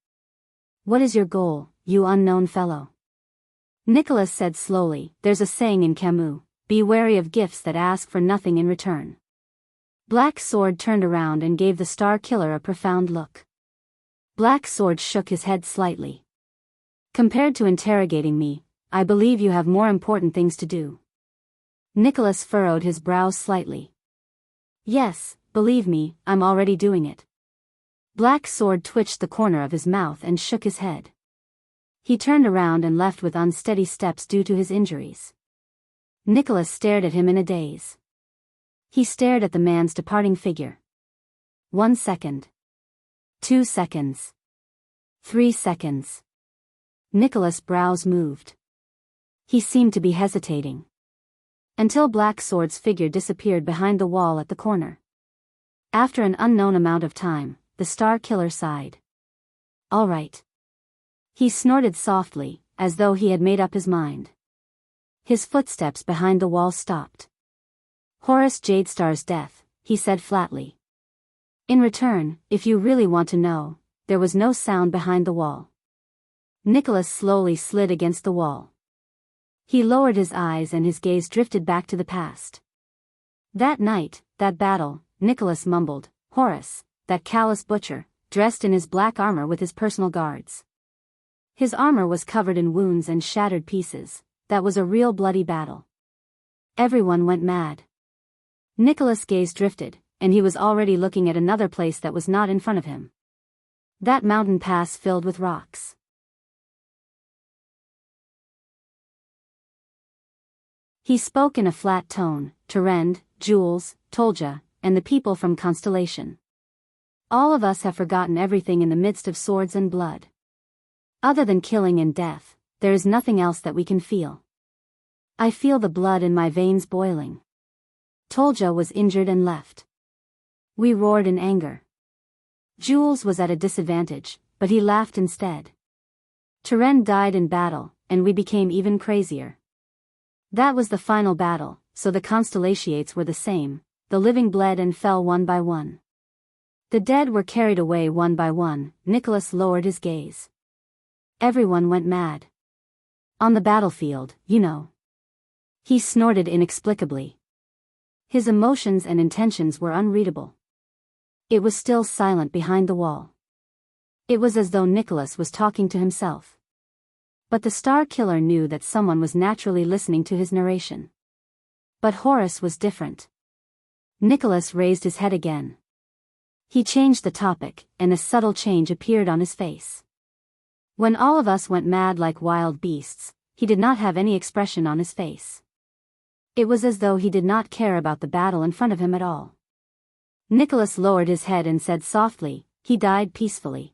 What is your goal, you unknown fellow? Nicholas said slowly, there's a saying in Camus, be wary of gifts that ask for nothing in return. Black Sword turned around and gave the Star Killer a profound look. Black Sword shook his head slightly. Compared to interrogating me, I believe you have more important things to do. Nicholas furrowed his brows slightly. Yes, believe me, I'm already doing it. Black Sword twitched the corner of his mouth and shook his head. He turned around and left with unsteady steps due to his injuries. Nicholas stared at him in a daze. He stared at the man's departing figure. 1 second. 2 seconds. 3 seconds. Nicholas' brows moved. He seemed to be hesitating. Until Black Sword's figure disappeared behind the wall at the corner. After an unknown amount of time, the Star Killer sighed. All right. He snorted softly, as though he had made up his mind. His footsteps behind the wall stopped. Horus Jadestar's death, he said flatly. In return, if you really want to know, there was no sound behind the wall. Nicholas slowly slid against the wall. He lowered his eyes and his gaze drifted back to the past. That night, that battle, Nicholas mumbled, Horus, that callous butcher, dressed in his black armor with his personal guards. His armor was covered in wounds and shattered pieces. That was a real bloody battle. Everyone went mad. Nicholas' gaze drifted, and he was already looking at another place that was not in front of him. That mountain pass filled with rocks. He spoke in a flat tone, Tarend, Jules, Tolja, and the people from Constellation. All of us have forgotten everything in the midst of swords and blood. Other than killing and death, there is nothing else that we can feel. I feel the blood in my veins boiling. Tolja was injured and left. We roared in anger. Jules was at a disadvantage, but he laughed instead. Turen died in battle, and we became even crazier. That was the final battle, so the constellations were the same, the living bled and fell one by one. The dead were carried away one by one. Nicholas lowered his gaze. Everyone went mad. On the battlefield, you know. He snorted inexplicably. His emotions and intentions were unreadable. It was still silent behind the wall. It was as though Nicholas was talking to himself. But the Star Killer knew that someone was naturally listening to his narration. But Horace was different. Nicholas raised his head again. He changed the topic, and a subtle change appeared on his face. When all of us went mad like wild beasts, he did not have any expression on his face. It was as though he did not care about the battle in front of him at all. Nicholas lowered his head and said softly, "He died peacefully.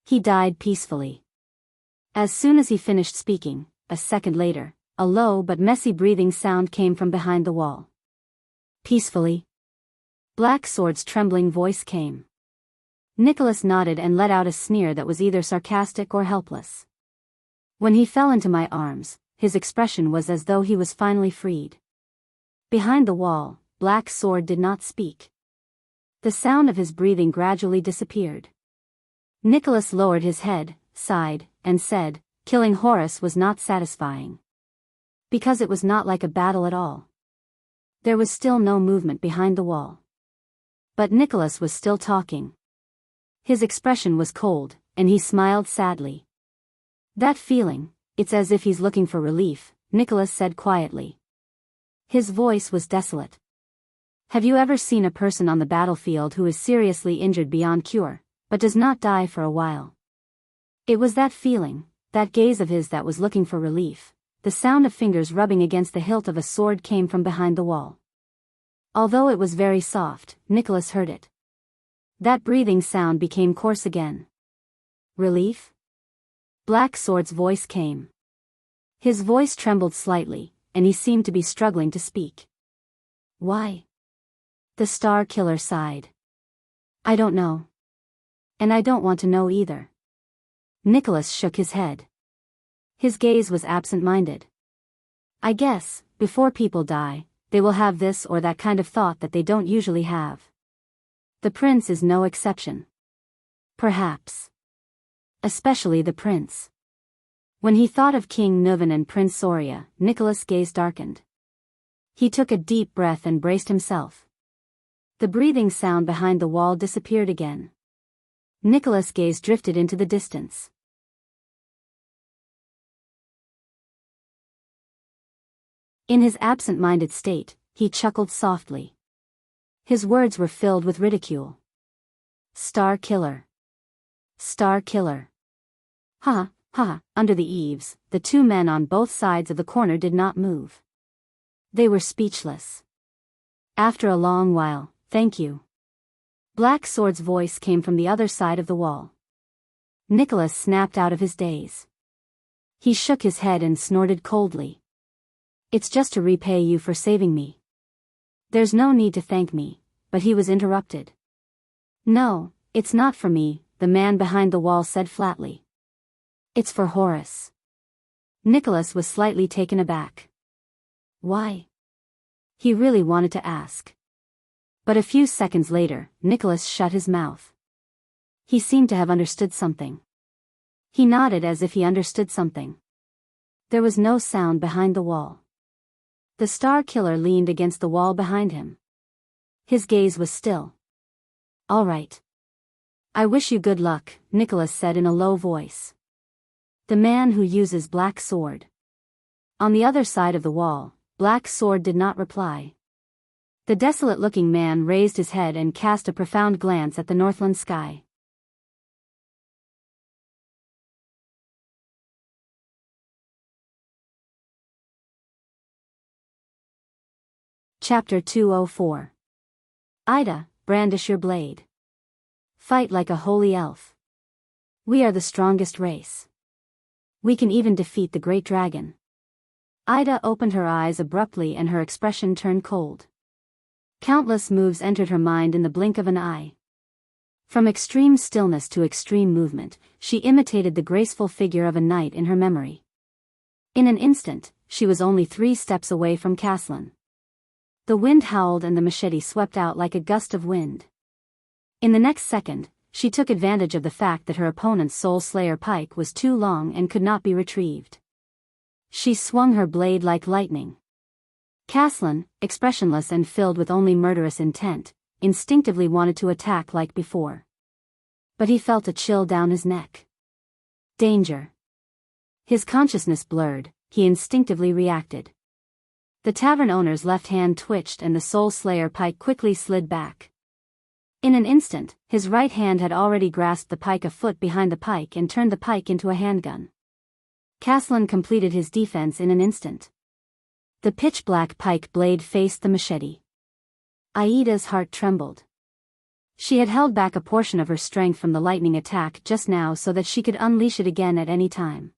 He died peacefully." As soon as he finished speaking, a second later, a low but messy breathing sound came from behind the wall. "Peacefully?" Black Sword's trembling voice came. Nicholas nodded and let out a sneer that was either sarcastic or helpless. When he fell into my arms, his expression was as though he was finally freed. Behind the wall, Black Sword did not speak. The sound of his breathing gradually disappeared. Nicholas lowered his head, sighed, and said, "Killing Horace was not satisfying. Because it was not like a battle at all." There was still no movement behind the wall. But Nicholas was still talking. His expression was cold, and he smiled sadly. "That feeling, it's as if he's looking for relief," Nicholas said quietly. His voice was desolate. Have you ever seen a person on the battlefield who is seriously injured beyond cure, but does not die for a while? It was that feeling, that gaze of his that was looking for relief. The sound of fingers rubbing against the hilt of a sword came from behind the wall. Although it was very soft, Nicholas heard it. That breathing sound became coarse again. "Relief?" Black Sword's voice came. His voice trembled slightly, and he seemed to be struggling to speak. "Why?" The Star Killer sighed. "I don't know. And I don't want to know either." Nicholas shook his head. His gaze was absent-minded. "I guess, before people die, they will have this or that kind of thought that they don't usually have. The prince is no exception. Perhaps. Especially the prince." When he thought of King Nuvan and Prince Soria, Nicholas' gaze darkened. He took a deep breath and braced himself. The breathing sound behind the wall disappeared again. Nicholas' gaze drifted into the distance. In his absent-minded state, he chuckled softly. His words were filled with ridicule. "Star Killer. Star Killer. Ha, ha." Under the eaves, the two men on both sides of the corner did not move. They were speechless. After a long while, "Thank you." Black Sword's voice came from the other side of the wall. Nicholas snapped out of his daze. He shook his head and snorted coldly. "It's just to repay you for saving me." "There's no need to thank me," but he was interrupted. "No, it's not for me," the man behind the wall said flatly. "It's for Horace." Nicholas was slightly taken aback. Why? He really wanted to ask. But a few seconds later, Nicholas shut his mouth. He seemed to have understood something. He nodded as if he understood something. There was no sound behind the wall. The Star Killer leaned against the wall behind him. His gaze was still. "All right. I wish you good luck," Nicholas said in a low voice. "The man who uses Black Sword." On the other side of the wall, Black Sword did not reply. The desolate-looking man raised his head and cast a profound glance at the northland sky. Chapter 204. Ida, brandish your blade. Fight like a holy elf. We are the strongest race. We can even defeat the great dragon. Ida opened her eyes abruptly and her expression turned cold. Countless moves entered her mind in the blink of an eye. From extreme stillness to extreme movement, she imitated the graceful figure of a knight in her memory. In an instant, she was only 3 steps away from Caslin. The wind howled and the machete swept out like a gust of wind. In the next second, she took advantage of the fact that her opponent's Soul Slayer pike was too long and could not be retrieved. She swung her blade like lightning. Caslin, expressionless and filled with only murderous intent, instinctively wanted to attack like before. But he felt a chill down his neck. Danger. His consciousness blurred, he instinctively reacted. The tavern owner's left hand twitched and the Soul Slayer pike quickly slid back. In an instant, his right hand had already grasped the pike a foot behind the pike and turned the pike into a handgun. Caslin completed his defense in an instant. The pitch-black pike blade faced the machete. Aida's heart trembled. She had held back a portion of her strength from the lightning attack just now so that she could unleash it again at any time.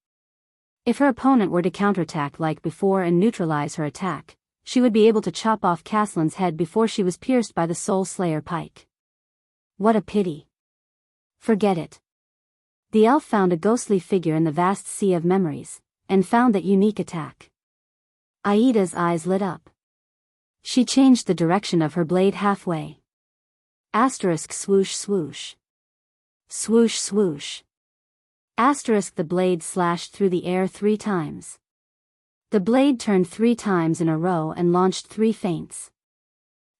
If her opponent were to counterattack like before and neutralize her attack, she would be able to chop off Caslin's head before she was pierced by the Soul Slayer pike. What a pity. Forget it. The elf found a ghostly figure in the vast sea of memories, and found that unique attack. Aida's eyes lit up. She changed the direction of her blade halfway. Asterisk swoosh swoosh. Swoosh swoosh. Asterisk the blade slashed through the air 3 times. The blade turned 3 times in a row and launched 3 feints.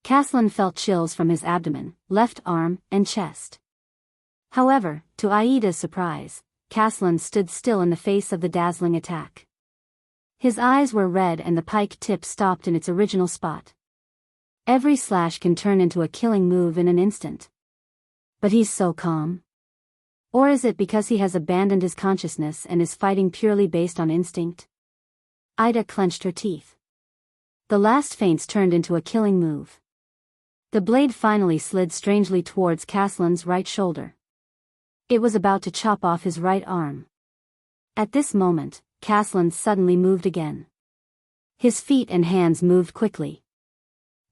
Caslin felt chills from his abdomen, left arm, and chest. However, to Aida's surprise, Caslin stood still in the face of the dazzling attack. His eyes were red and the pike tip stopped in its original spot. Every slash can turn into a killing move in an instant. But he's so calm. Or is it because he has abandoned his consciousness and is fighting purely based on instinct? Ida clenched her teeth. The last feints turned into a killing move. The blade finally slid strangely towards Caslin's right shoulder. It was about to chop off his right arm. At this moment, Caslin suddenly moved again. His feet and hands moved quickly.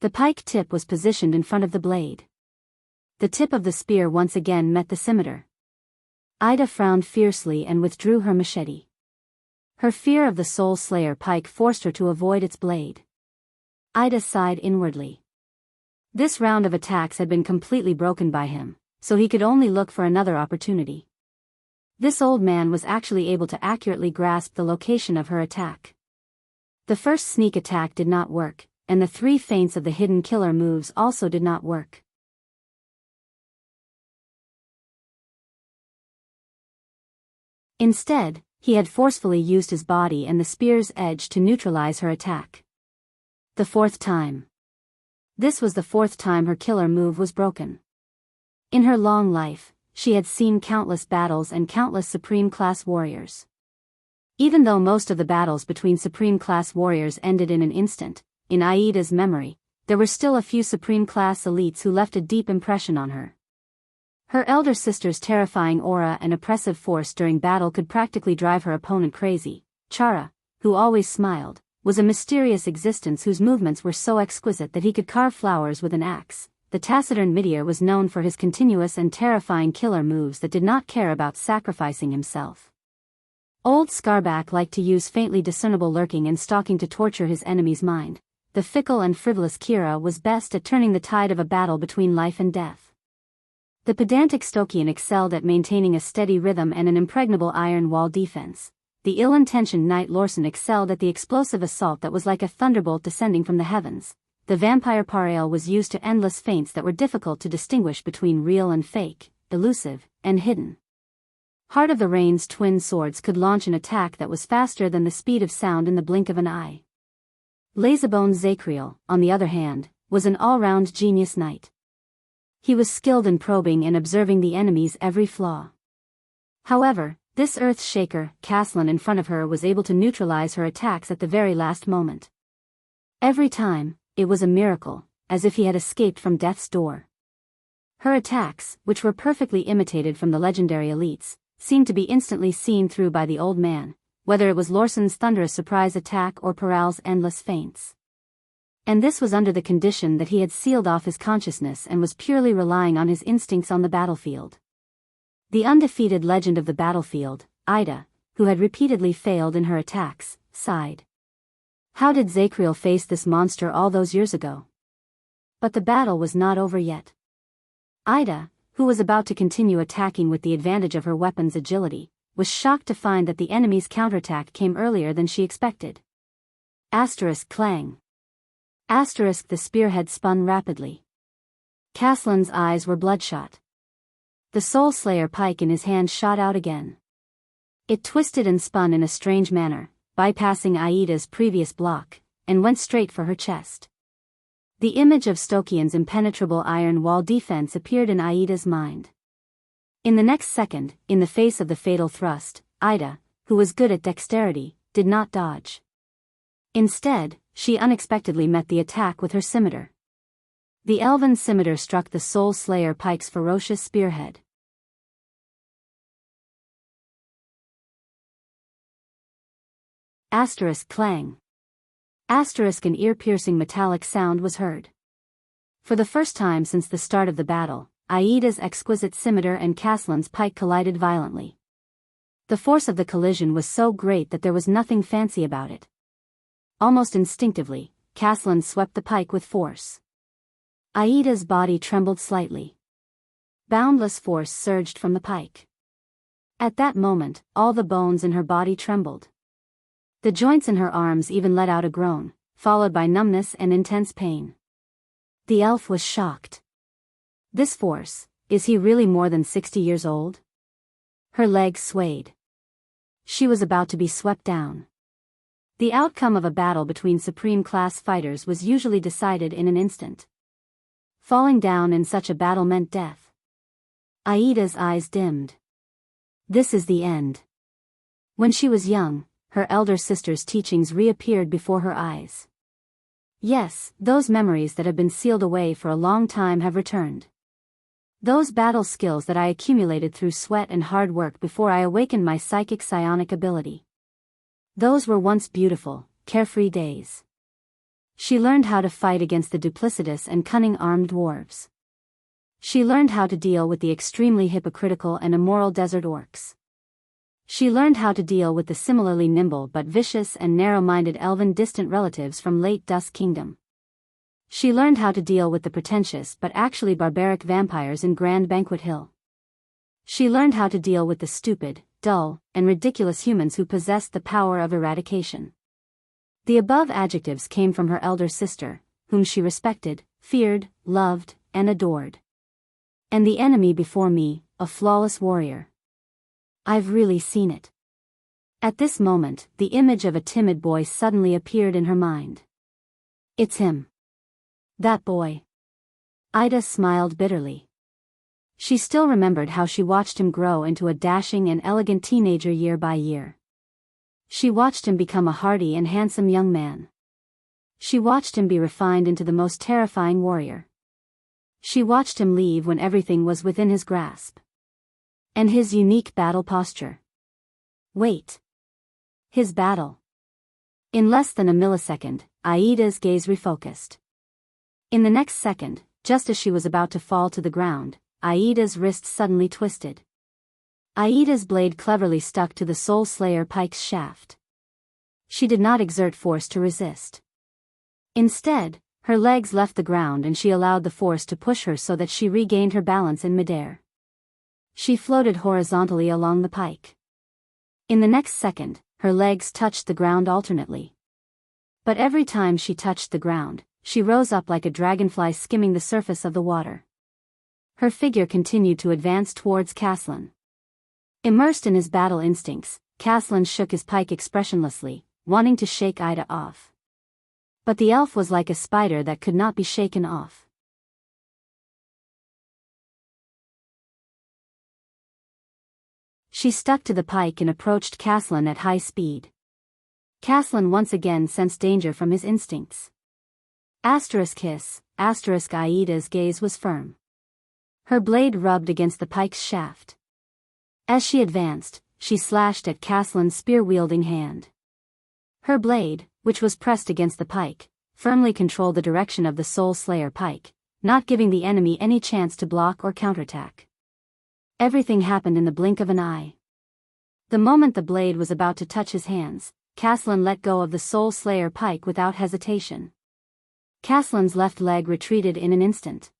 The pike tip was positioned in front of the blade. The tip of the spear once again met the scimitar. Ida frowned fiercely and withdrew her machete. Her fear of the Soul Slayer pike forced her to avoid its blade. Ida sighed inwardly. This round of attacks had been completely broken by him, so he could only look for another opportunity. This old man was actually able to accurately grasp the location of her attack. The first sneak attack did not work, and the 3 feints of the hidden killer moves also did not work. Instead, he had forcefully used his body and the spear's edge to neutralize her attack. The 4th time. This was the 4th time her killer move was broken. In her long life, she had seen countless battles and countless Supreme-class warriors. Even though most of the battles between Supreme-class warriors ended in an instant, in Aida's memory, there were still a few Supreme-class elites who left a deep impression on her. Her elder sister's terrifying aura and oppressive force during battle could practically drive her opponent crazy. Chara, who always smiled, was a mysterious existence whose movements were so exquisite that he could carve flowers with an axe. The taciturn Midir was known for his continuous and terrifying killer moves that did not care about sacrificing himself. Old Scarback liked to use faintly discernible lurking and stalking to torture his enemy's mind. The fickle and frivolous Kira was best at turning the tide of a battle between life and death. The pedantic Stokian excelled at maintaining a steady rhythm and an impregnable iron wall defense. The ill-intentioned knight Lorson excelled at the explosive assault that was like a thunderbolt descending from the heavens. The vampire Parael was used to endless feints that were difficult to distinguish between real and fake, elusive, and hidden. Heart of the Rain's twin swords could launch an attack that was faster than the speed of sound in the blink of an eye. Lazabone Zacriel, on the other hand, was an all-round genius knight. He was skilled in probing and observing the enemy's every flaw. However, this earth shaker, Caslin in front of her was able to neutralize her attacks at the very last moment. Every time, it was a miracle, as if he had escaped from death's door. Her attacks, which were perfectly imitated from the legendary elites, seemed to be instantly seen through by the old man, whether it was Lorson's thunderous surprise attack or Paral's endless feints. And this was under the condition that he had sealed off his consciousness and was purely relying on his instincts on the battlefield. The undefeated legend of the battlefield, Ida, who had repeatedly failed in her attacks, sighed. How did Zacriel face this monster all those years ago? But the battle was not over yet. Ida, who was about to continue attacking with the advantage of her weapon's agility, was shocked to find that the enemy's counterattack came earlier than she expected. Clang. The spearhead spun rapidly. Caslin's eyes were bloodshot. The Soul Slayer pike in his hand shot out again. It twisted and spun in a strange manner, bypassing Aida's previous block, and went straight for her chest. The image of Stokian's impenetrable iron wall defense appeared in Aida's mind. In the next second, in the face of the fatal thrust, Ida, who was good at dexterity, did not dodge. Instead, she unexpectedly met the attack with her scimitar. The elven scimitar struck the Soul Slayer pike's ferocious spearhead. Clang. An ear-piercing metallic sound was heard. For the first time since the start of the battle, Aida's exquisite scimitar and Caslin's pike collided violently. The force of the collision was so great that there was nothing fancy about it. Almost instinctively, Caslin swept the pike with force. Aida's body trembled slightly. Boundless force surged from the pike. At that moment, all the bones in her body trembled. The joints in her arms even let out a groan, followed by numbness and intense pain. The elf was shocked. This force, is he really more than 60 years old? Her legs swayed. She was about to be swept down. The outcome of a battle between supreme-class fighters was usually decided in an instant. Falling down in such a battle meant death. Aida's eyes dimmed. This is the end. When she was young, her elder sister's teachings reappeared before her eyes. Yes, those memories that have been sealed away for a long time have returned. Those battle skills that I accumulated through sweat and hard work before I awakened my psychic psionic ability. Those were once beautiful, carefree days. She learned how to fight against the duplicitous and cunning armed dwarves. She learned how to deal with the extremely hypocritical and immoral desert orcs. She learned how to deal with the similarly nimble but vicious and narrow-minded elven distant relatives from late Dusk Kingdom. She learned how to deal with the pretentious but actually barbaric vampires in Grand Banquet Hill. She learned how to deal with the stupid, dull, and ridiculous humans who possessed the power of eradication. The above adjectives came from her elder sister, whom she respected, feared, loved, and adored. And the enemy before me, a flawless warrior. I've really seen it. At this moment, the image of a timid boy suddenly appeared in her mind. It's him. That boy. Ida smiled bitterly. She still remembered how she watched him grow into a dashing and elegant teenager year by year. She watched him become a hardy and handsome young man. She watched him be refined into the most terrifying warrior. She watched him leave when everything was within his grasp. And his unique battle posture. Wait. His battle. In less than a millisecond, Aida's gaze refocused. In the next second, just as she was about to fall to the ground, Aida's wrist suddenly twisted. Aida's blade cleverly stuck to the Soul Slayer pike's shaft. She did not exert force to resist. Instead, her legs left the ground and she allowed the force to push her so that she regained her balance in midair. She floated horizontally along the pike. In the next second, her legs touched the ground alternately. But every time she touched the ground, she rose up like a dragonfly skimming the surface of the water. Her figure continued to advance towards Caslin. Immersed in his battle instincts, Caslin shook his pike expressionlessly, wanting to shake Ida off. But the elf was like a spider that could not be shaken off. She stuck to the pike and approached Caslin at high speed. Caslin once again sensed danger from his instincts. Aida's gaze was firm. Her blade rubbed against the pike's shaft. As she advanced, she slashed at Caslin's spear-wielding hand. Her blade, which was pressed against the pike, firmly controlled the direction of the Soul Slayer pike, not giving the enemy any chance to block or counterattack. Everything happened in the blink of an eye. The moment the blade was about to touch his hands, Caslin let go of the Soul Slayer pike without hesitation. Caslin's left leg retreated in an instant.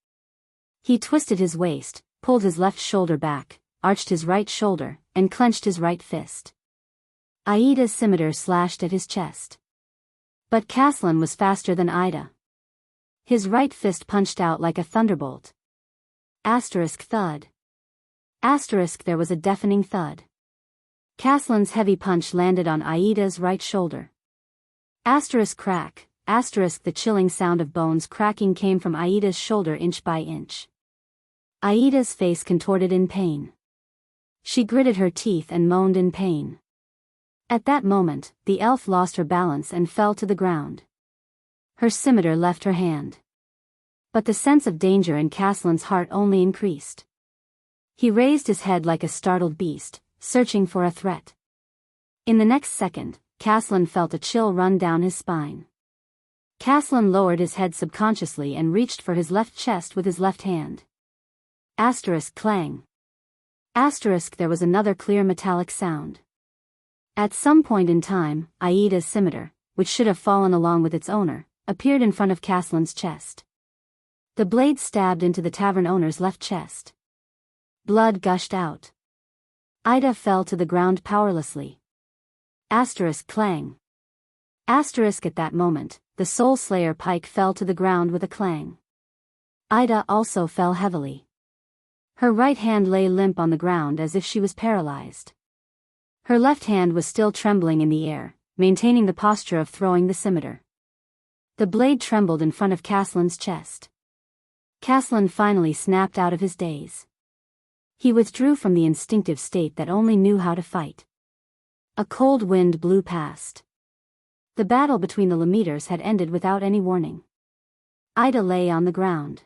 He twisted his waist, pulled his left shoulder back, arched his right shoulder, and clenched his right fist. Aida's scimitar slashed at his chest. But Caslin was faster than Ida. His right fist punched out like a thunderbolt. Asterisk thud. Asterisk there was a deafening thud. Caslin's heavy punch landed on Aida's right shoulder. Asterisk crack. Asterisk the chilling sound of bones cracking came from Aida's shoulder inch by inch. Aida's face contorted in pain. She gritted her teeth and moaned in pain. At that moment, the elf lost her balance and fell to the ground. Her scimitar left her hand. But the sense of danger in Caslin's heart only increased. He raised his head like a startled beast, searching for a threat. In the next second, Caslin felt a chill run down his spine. Caslin lowered his head subconsciously and reached for his left chest with his left hand. Asterisk clang. Asterisk there was another clear metallic sound. At some point in time, Aida's scimitar, which should have fallen along with its owner, appeared in front of Caslin's chest. The blade stabbed into the tavern owner's left chest. Blood gushed out. Ida fell to the ground powerlessly. Asterisk clang. Asterisk at that moment, the Soul Slayer pike fell to the ground with a clang. Ida also fell heavily. Her right hand lay limp on the ground as if she was paralyzed. Her left hand was still trembling in the air, maintaining the posture of throwing the scimitar. The blade trembled in front of Caslin's chest. Caslin finally snapped out of his daze. He withdrew from the instinctive state that only knew how to fight. A cold wind blew past. The battle between the Lemeters had ended without any warning. Ida lay on the ground.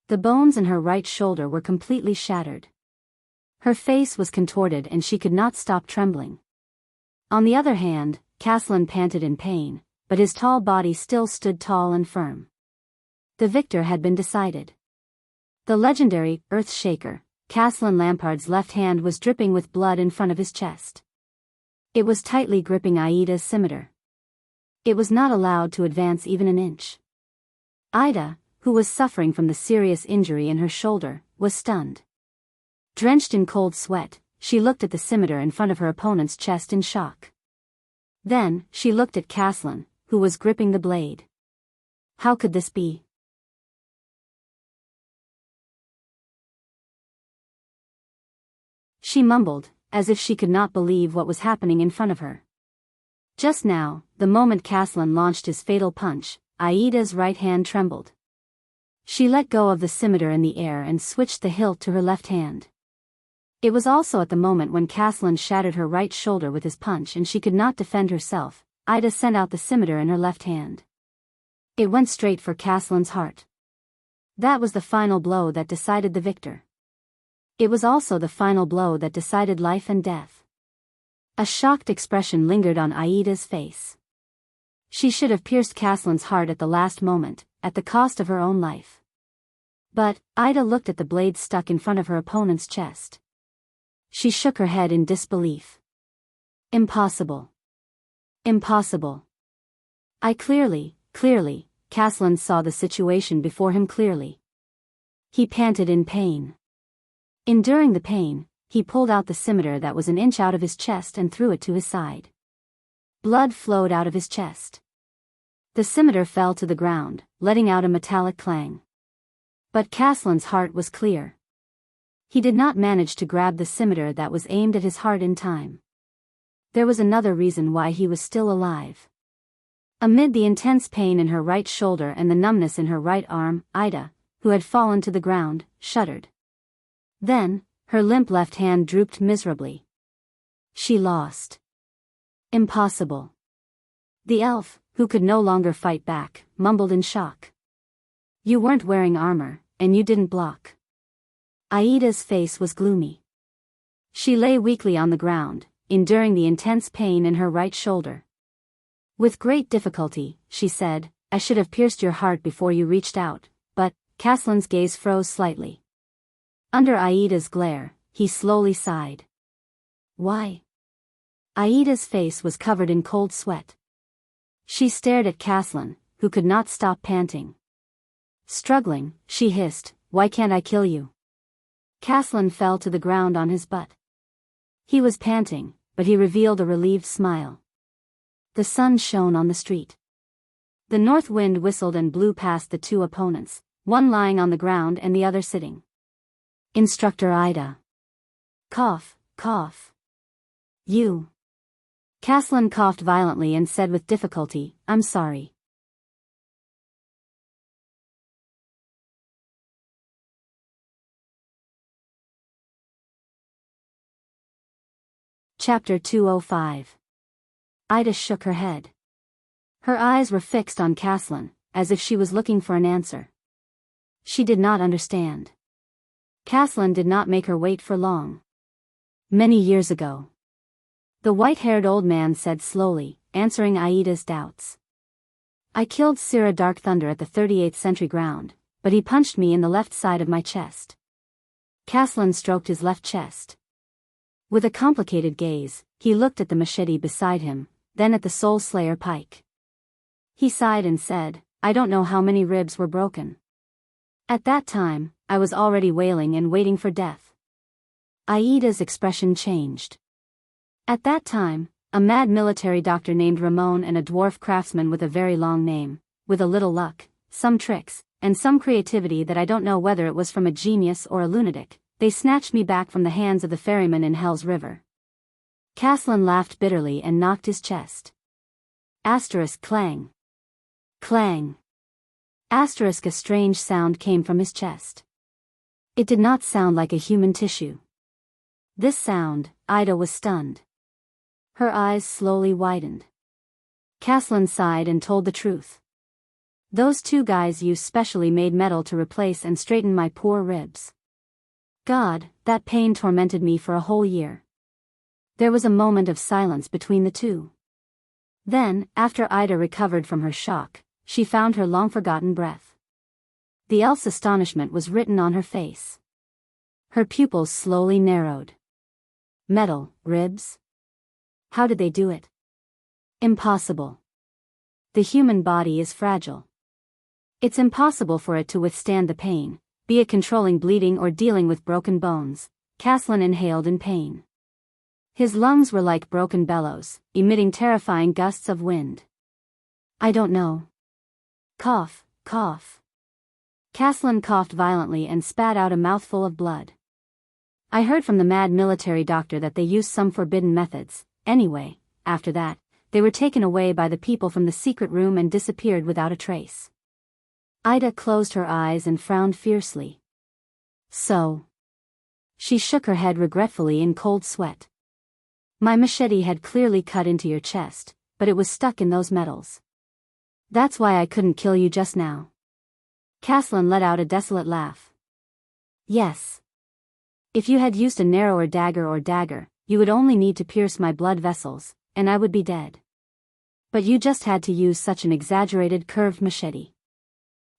The bones in her right shoulder were completely shattered. Her face was contorted and she could not stop trembling. On the other hand, Caslin panted in pain, but his tall body still stood tall and firm. The victor had been decided. The legendary Earth Shaker, Caslin Lampard's left hand was dripping with blood in front of his chest. It was tightly gripping Aida's scimitar. It was not allowed to advance even an inch. Ida, who was suffering from the serious injury in her shoulder, was stunned. Drenched in cold sweat, she looked at the scimitar in front of her opponent's chest in shock. Then, she looked at Caslin, who was gripping the blade. How could this be? She mumbled, as if she could not believe what was happening in front of her. Just now, the moment Caslin launched his fatal punch, Aida's right hand trembled. She let go of the scimitar in the air and switched the hilt to her left hand. It was also at the moment when Caslin shattered her right shoulder with his punch and she could not defend herself. Ida sent out the scimitar in her left hand. It went straight for Caslin's heart. That was the final blow that decided the victor. It was also the final blow that decided life and death. A shocked expression lingered on Aida's face. She should have pierced Caslin's heart at the last moment, at the cost of her own life. But, Ida looked at the blade stuck in front of her opponent's chest. She shook her head in disbelief. Impossible. Impossible. Clearly, Caslin saw the situation before him clearly. He panted in pain. Enduring the pain, he pulled out the scimitar that was an inch out of his chest and threw it to his side. Blood flowed out of his chest. The scimitar fell to the ground, letting out a metallic clang. But Caslin's heart was clear. He did not manage to grab the scimitar that was aimed at his heart in time. There was another reason why he was still alive. Amid the intense pain in her right shoulder and the numbness in her right arm, Ida, who had fallen to the ground, shuddered. Then, her limp left hand drooped miserably. She lost. Impossible. The elf, who could no longer fight back, mumbled in shock. You weren't wearing armor, and you didn't block. Aida's face was gloomy. She lay weakly on the ground, enduring the intense pain in her right shoulder. With great difficulty, she said, I should have pierced your heart before you reached out, but, Caslin's gaze froze slightly. Under Aida's glare, he slowly sighed. Why? Aida's face was covered in cold sweat. She stared at Caslin, who could not stop panting. Struggling, she hissed, Why can't I kill you? Caslin fell to the ground on his butt. He was panting, but he revealed a relieved smile. The sun shone on the street. The north wind whistled and blew past the two opponents, one lying on the ground and the other sitting. Instructor Ida. Cough, cough. You. Caslin coughed violently and said with difficulty, I'm sorry. Chapter 205. Ida shook her head. Her eyes were fixed on Caslin, as if she was looking for an answer. She did not understand. Caslin did not make her wait for long. Many years ago. The white-haired old man said slowly, answering Aida's doubts. I killed Sira Dark Thunder at the 38th Century Ground, but he punched me in the left side of my chest. Caslin stroked his left chest. With a complicated gaze, he looked at the machete beside him, then at the Soul Slayer pike. He sighed and said, I don't know how many ribs were broken. At that time, I was already wailing and waiting for death. Aida's expression changed. At that time, a mad military doctor named Ramon and a dwarf craftsman with a very long name, with a little luck, some tricks, and some creativity that I don't know whether it was from a genius or a lunatic, they snatched me back from the hands of the ferryman in Hell's River. Caslin laughed bitterly and knocked his chest. Asterisk clang. Clang. Asterisk a strange sound came from his chest. It did not sound like a human tissue. This sound, Ida was stunned. Her eyes slowly widened. Caslin sighed and told the truth. Those two guys used specially made metal to replace and straighten my poor ribs. God, that pain tormented me for a whole year. There was a moment of silence between the two. Then, after Ida recovered from her shock, she found her long-forgotten breath. The elf's astonishment was written on her face. Her pupils slowly narrowed. Metal, ribs? How did they do it? Impossible. The human body is fragile. It's impossible for it to withstand the pain, be it controlling bleeding or dealing with broken bones. Caslin inhaled in pain. His lungs were like broken bellows, emitting terrifying gusts of wind. I don't know. Cough, cough. Caslin coughed violently and spat out a mouthful of blood. I heard from the mad military doctor that they used some forbidden methods. Anyway, after that, they were taken away by the people from the secret room and disappeared without a trace. Ida closed her eyes and frowned fiercely. So. She shook her head regretfully in cold sweat. My machete had clearly cut into your chest, but it was stuck in those metals. That's why I couldn't kill you just now. Caslin let out a desolate laugh. Yes. If you had used a narrower dagger, you would only need to pierce my blood vessels, and I would be dead. But you just had to use such an exaggerated curved machete.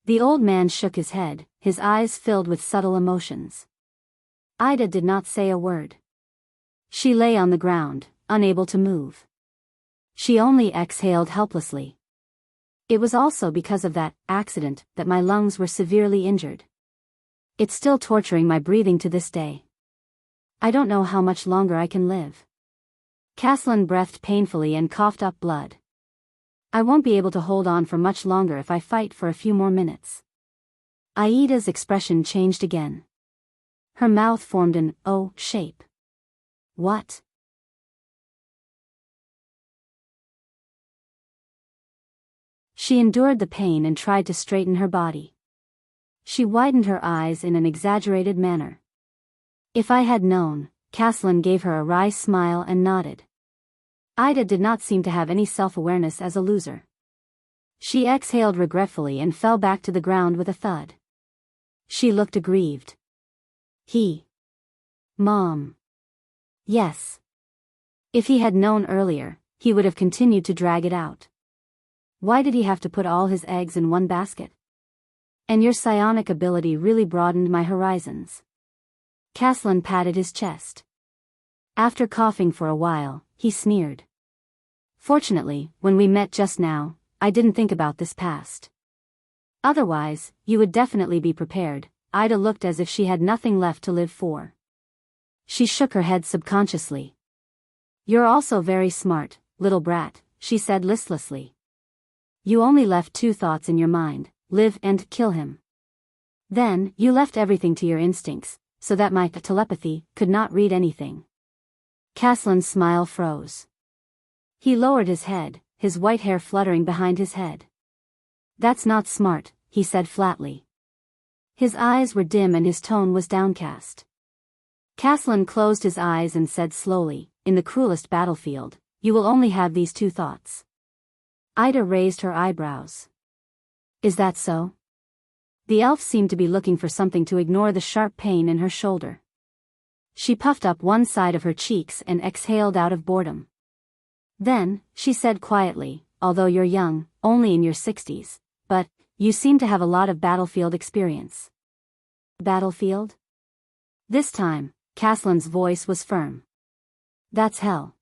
The old man shook his head, his eyes filled with subtle emotions. Ida did not say a word. She lay on the ground, unable to move. She only exhaled helplessly. It was also because of that accident that my lungs were severely injured. It's still torturing my breathing to this day. I don't know how much longer I can live. Caslin breathed painfully and coughed up blood. I won't be able to hold on for much longer if I fight for a few more minutes. Aida's expression changed again. Her mouth formed an O shape. What? She endured the pain and tried to straighten her body. She widened her eyes in an exaggerated manner. If I had known, Caslin gave her a wry smile and nodded. Ida did not seem to have any self-awareness as a loser. She exhaled regretfully and fell back to the ground with a thud. She looked aggrieved. Mom. Yes. If he had known earlier, he would have continued to drag it out. Why did he have to put all his eggs in one basket? And your psionic ability really broadened my horizons. Caslin patted his chest. After coughing for a while, he sneered. Fortunately, when we met just now, I didn't think about this past. Otherwise, you would definitely be prepared. Ida looked as if she had nothing left to live for. She shook her head subconsciously. You're also very smart, little brat, she said listlessly. You only left two thoughts in your mind, live and kill him. Then, you left everything to your instincts, so that my telepathy could not read anything. Caslin's smile froze. He lowered his head, his white hair fluttering behind his head. That's not smart, he said flatly. His eyes were dim and his tone was downcast. Caslin closed his eyes and said slowly, in the cruelest battlefield, you will only have these two thoughts. Ida raised her eyebrows. Is that so? The elf seemed to be looking for something to ignore the sharp pain in her shoulder. She puffed up one side of her cheeks and exhaled out of boredom. Then, she said quietly, although you're young, only in your 60s, but, you seem to have a lot of battlefield experience. Battlefield? This time, Caslin's voice was firm. That's hell.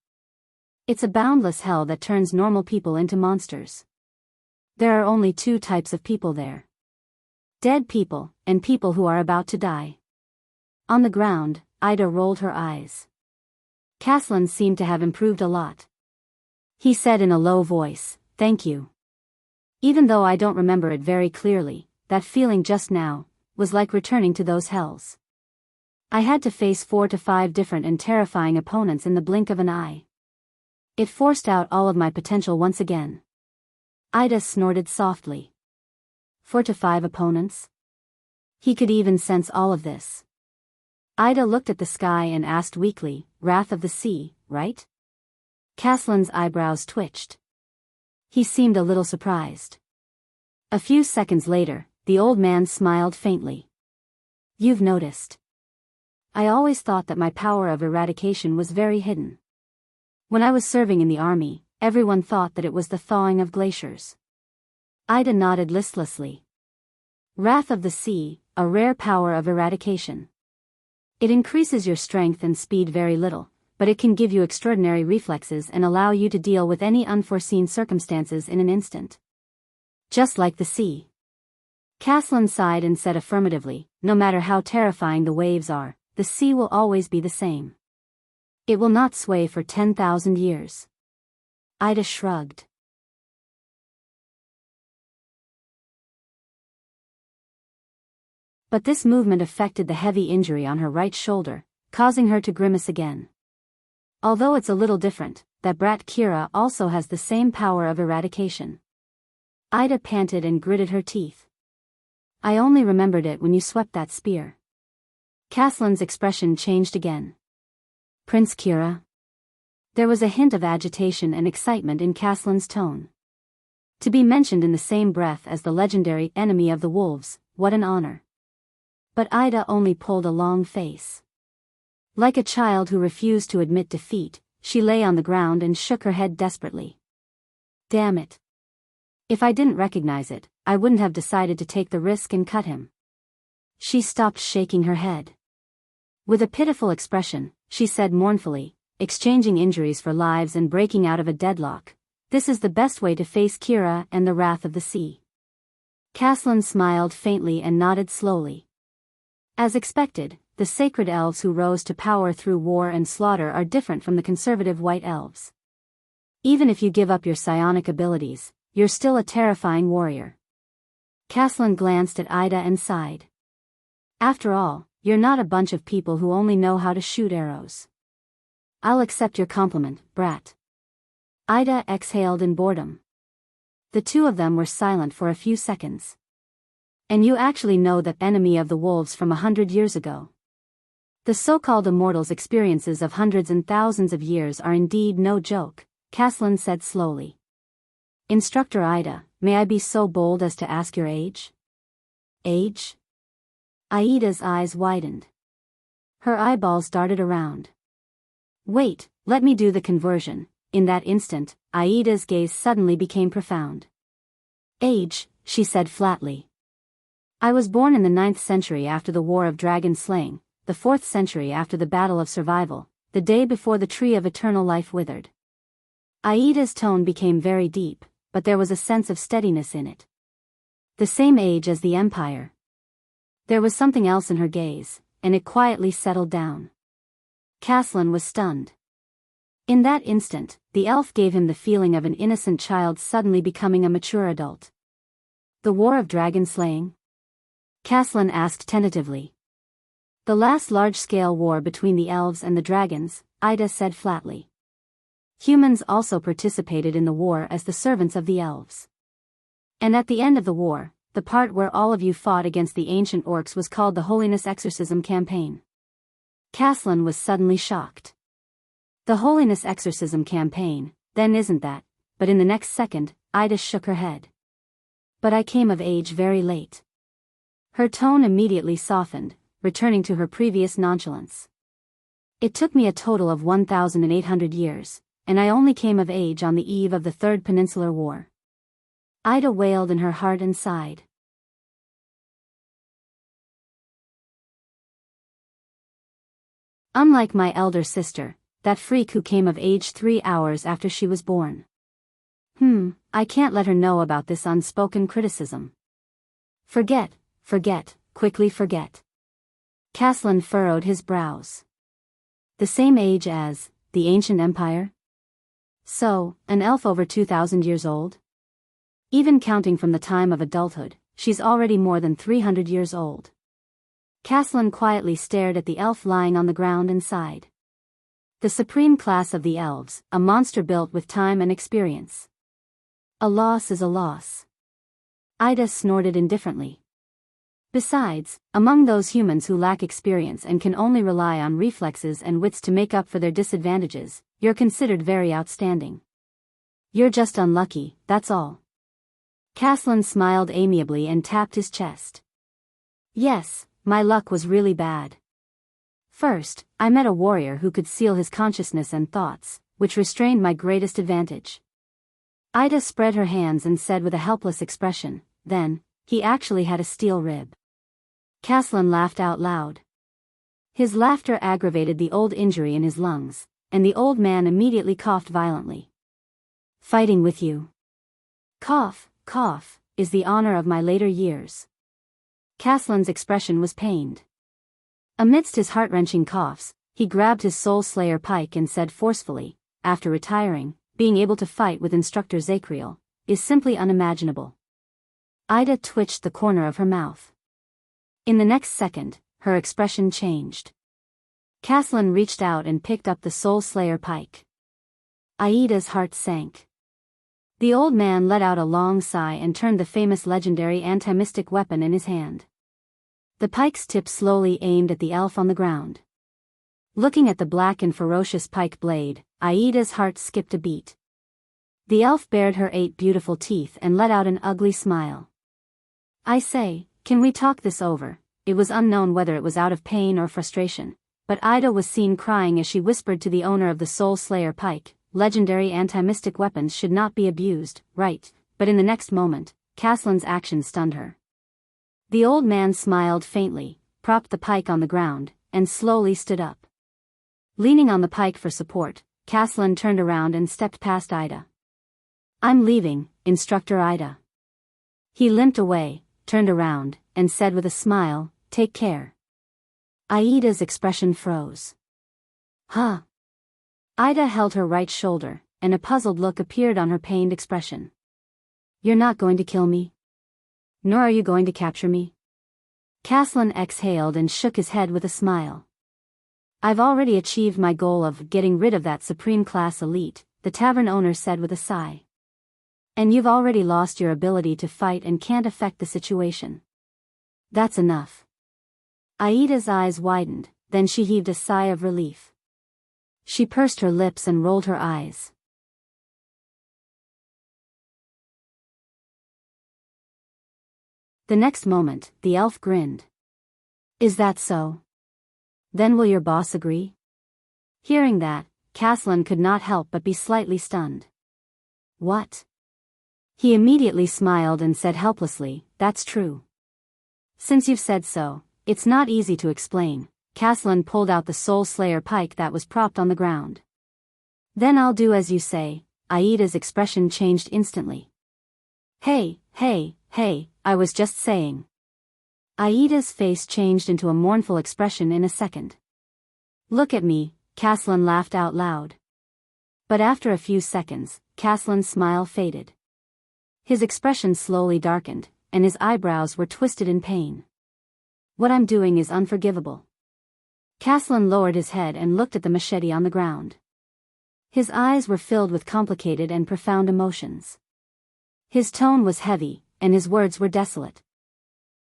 It's a boundless hell that turns normal people into monsters. There are only two types of people there. Dead people, and people who are about to die. On the ground, Ida rolled her eyes. Caslin seemed to have improved a lot. He said in a low voice, thank you. Even though I don't remember it very clearly, that feeling just now was like returning to those hells. I had to face 4 to 5 different and terrifying opponents in the blink of an eye. It forced out all of my potential once again. Ida snorted softly. 4 to 5 opponents? He could even sense all of this. Ida looked at the sky and asked weakly, Wrath of the Sea, right? Caslin's eyebrows twitched. He seemed a little surprised. A few seconds later, the old man smiled faintly. You've noticed. I always thought that my power of eradication was very hidden. When I was serving in the army, everyone thought that it was the thawing of glaciers. Ida nodded listlessly. Wrath of the Sea, a rare power of eradication. It increases your strength and speed very little, but it can give you extraordinary reflexes and allow you to deal with any unforeseen circumstances in an instant. Just like the sea. Caslin sighed and said affirmatively, no matter how terrifying the waves are, the sea will always be the same. It will not sway for 10,000 years. Ida shrugged. But this movement affected the heavy injury on her right shoulder, causing her to grimace again. Although it's a little different, that brat Kira also has the same power of eradication. Ida panted and gritted her teeth. I only remembered it when you swept that spear. Caslin's expression changed again. Prince Kira? There was a hint of agitation and excitement in Caslin's tone. To be mentioned in the same breath as the legendary enemy of the wolves, what an honor. But Ida only pulled a long face. Like a child who refused to admit defeat, she lay on the ground and shook her head desperately. Damn it. If I didn't recognize it, I wouldn't have decided to take the risk and cut him. She stopped shaking her head. With a pitiful expression, she said mournfully, exchanging injuries for lives and breaking out of a deadlock, this is the best way to face Kira and the wrath of the sea. Caslin smiled faintly and nodded slowly. As expected, the sacred elves who rose to power through war and slaughter are different from the conservative white elves. Even if you give up your psionic abilities, you're still a terrifying warrior. Caslin glanced at Ida and sighed. After all, you're not a bunch of people who only know how to shoot arrows. I'll accept your compliment, brat. Ida exhaled in boredom. The two of them were silent for a few seconds. And you actually know that enemy of the wolves from 100 years ago. The so-called immortals' experiences of hundreds and thousands of years are indeed no joke, Caslin said slowly. Instructor Ida, may I be so bold as to ask your age? Age? Aida's eyes widened. Her eyeballs darted around. Wait, let me do the conversion. In that instant, Aida's gaze suddenly became profound. Age, she said flatly. I was born in the 9th century after the War of Dragon Slaying, the 4th century after the Battle of Survival, the day before the Tree of Eternal Life withered. Aida's tone became very deep, but there was a sense of steadiness in it. The same age as the Empire. There was something else in her gaze, and it quietly settled down. Caslin was stunned. In that instant, the elf gave him the feeling of an innocent child suddenly becoming a mature adult. The War of Dragon Slaying? Caslin asked tentatively. The last large-scale war between the elves and the dragons, Ida said flatly. Humans also participated in the war as the servants of the elves. And at the end of the war, the part where all of you fought against the ancient orcs was called the Holiness Exorcism Campaign. Caslin was suddenly shocked. The Holiness Exorcism Campaign, then isn't that? But in the next second, Ida shook her head. But I came of age very late. Her tone immediately softened, returning to her previous nonchalance. It took me a total of 1,800 years, and I only came of age on the eve of the Third Peninsular War. Ida wailed in her heart and sighed. Unlike my elder sister, that freak who came of age 3 hours after she was born. I can't let her know about this unspoken criticism. Forget, quickly forget. Caslin furrowed his brows. The same age as the ancient empire? So, an elf over 2,000 years old? Even counting from the time of adulthood, she's already more than 300 years old. Caslin quietly stared at the elf lying on the ground and sighed. The supreme class of the elves, a monster built with time and experience. A loss is a loss. Ida snorted indifferently. Besides, among those humans who lack experience and can only rely on reflexes and wits to make up for their disadvantages, you're considered very outstanding. You're just unlucky, that's all. Caslin smiled amiably and tapped his chest. Yes, my luck was really bad. First, I met a warrior who could seal his consciousness and thoughts, which restrained my greatest advantage. Ida spread her hands and said with a helpless expression, then, he actually had a steel rib. Caslin laughed out loud. His laughter aggravated the old injury in his lungs, and the old man immediately coughed violently. Fighting with you. Cough, is the honor of my later years. Caslin's expression was pained. Amidst his heart-wrenching coughs, he grabbed his Soul Slayer pike and said forcefully, after retiring, being able to fight with Instructor Zakriel is simply unimaginable. Ida twitched the corner of her mouth. In the next second, her expression changed. Caslin reached out and picked up the Soul Slayer pike. Aida's heart sank. The old man let out a long sigh and turned the famous legendary anti-mystic weapon in his hand. The pike's tip slowly aimed at the elf on the ground. Looking at the black and ferocious pike blade, Aida's heart skipped a beat. The elf bared her 8 beautiful teeth and let out an ugly smile. I say, can we talk this over? It was unknown whether it was out of pain or frustration, but Ida was seen crying as she whispered to the owner of the Soul Slayer pike, legendary anti-mystic weapons should not be abused, right? But in the next moment, Caslin's action stunned her. The old man smiled faintly, propped the pike on the ground, and slowly stood up. Leaning on the pike for support, Caslin turned around and stepped past Ida. I'm leaving, Instructor Ida. He limped away, turned around, and said with a smile, take care. Aida's expression froze. Huh? Ida held her right shoulder, and a puzzled look appeared on her pained expression. You're not going to kill me? Nor are you going to capture me? Caslin exhaled and shook his head with a smile. I've already achieved my goal of getting rid of that supreme class elite, the tavern owner said with a sigh. And you've already lost your ability to fight and can't affect the situation. That's enough. Aida's eyes widened, then she heaved a sigh of relief. She pursed her lips and rolled her eyes. The next moment, the elf grinned. Is that so? Then will your boss agree? Hearing that, Caslin could not help but be slightly stunned. What? He immediately smiled and said helplessly, that's true. Since you've said so, it's not easy to explain. Caslin pulled out the Soul Slayer pike that was propped on the ground. Then I'll do as you say. Aida's expression changed instantly. Hey, I was just saying. Aida's face changed into a mournful expression in a second. Look at me, Caslin laughed out loud. But after a few seconds, Caslin's smile faded. His expression slowly darkened, and his eyebrows were twisted in pain. What I'm doing is unforgivable. Caslin lowered his head and looked at the machete on the ground. His eyes were filled with complicated and profound emotions. His tone was heavy, and his words were desolate.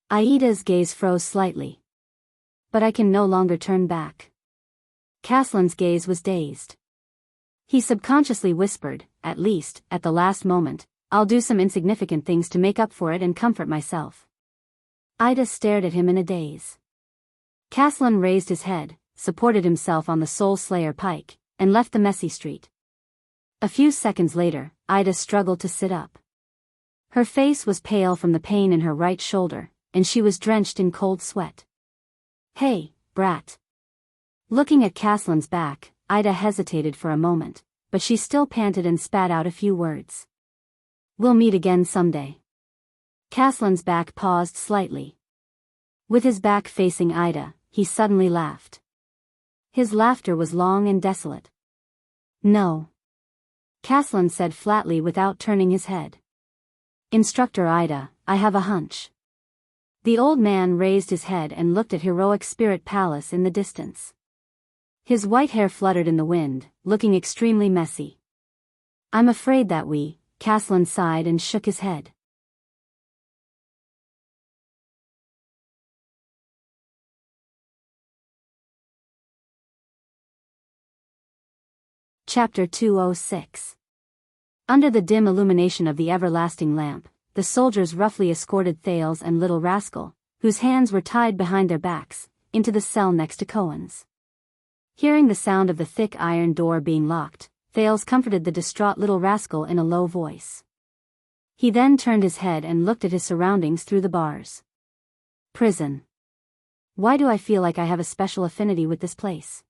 Aida's gaze froze slightly. But I can no longer turn back. Caslin's gaze was dazed. He subconsciously whispered, at least, at the last moment, I'll do some insignificant things to make up for it and comfort myself. Aida stared at him in a daze. Caslin raised his head, supported himself on the Soul Slayer pike, and left the messy street. A few seconds later, Aida struggled to sit up. Her face was pale from the pain in her right shoulder, and she was drenched in cold sweat. Hey, brat. Looking at Caslin's back, Aida hesitated for a moment, but she still panted and spat out a few words. We'll meet again someday. Caslin's back paused slightly. With his back facing Aida, he suddenly laughed. His laughter was long and desolate. No. Caslin said flatly without turning his head. Instructor Aida, I have a hunch. The old man raised his head and looked at Heroic Spirit Palace in the distance. His white hair fluttered in the wind, looking extremely messy. I'm afraid that Caslin sighed and shook his head. Chapter 206. Under the dim illumination of the everlasting lamp, the soldiers roughly escorted Thales and Little Rascal, whose hands were tied behind their backs, into the cell next to Cohen's. Hearing the sound of the thick iron door being locked, Thales comforted the distraught Little Rascal in a low voice. He then turned his head and looked at his surroundings through the bars. Prison. Why do I feel like I have a special affinity with this place?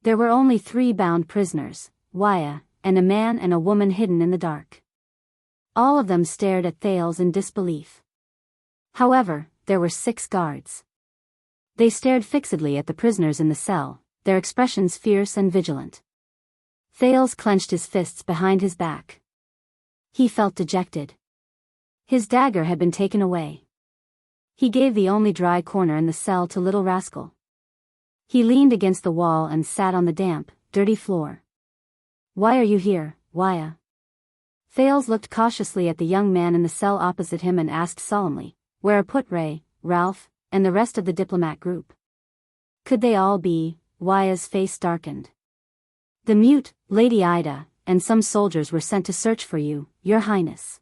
There were only 3 bound prisoners, Wuxia, and a man and a woman hidden in the dark. All of them stared at Thales in disbelief. However, there were 6 guards. They stared fixedly at the prisoners in the cell, their expressions fierce and vigilant. Thales clenched his fists behind his back. He felt dejected. His dagger had been taken away. He gave the only dry corner in the cell to Little Rascal. He leaned against the wall and sat on the damp, dirty floor. Why are you here, Wuxia? Thales looked cautiously at the young man in the cell opposite him and asked solemnly, where are Putre, Ralph, and the rest of the diplomat group? Could they all be? Wuxia's face darkened. The mute, Lady Aida, and some soldiers were sent to search for you, Your Highness.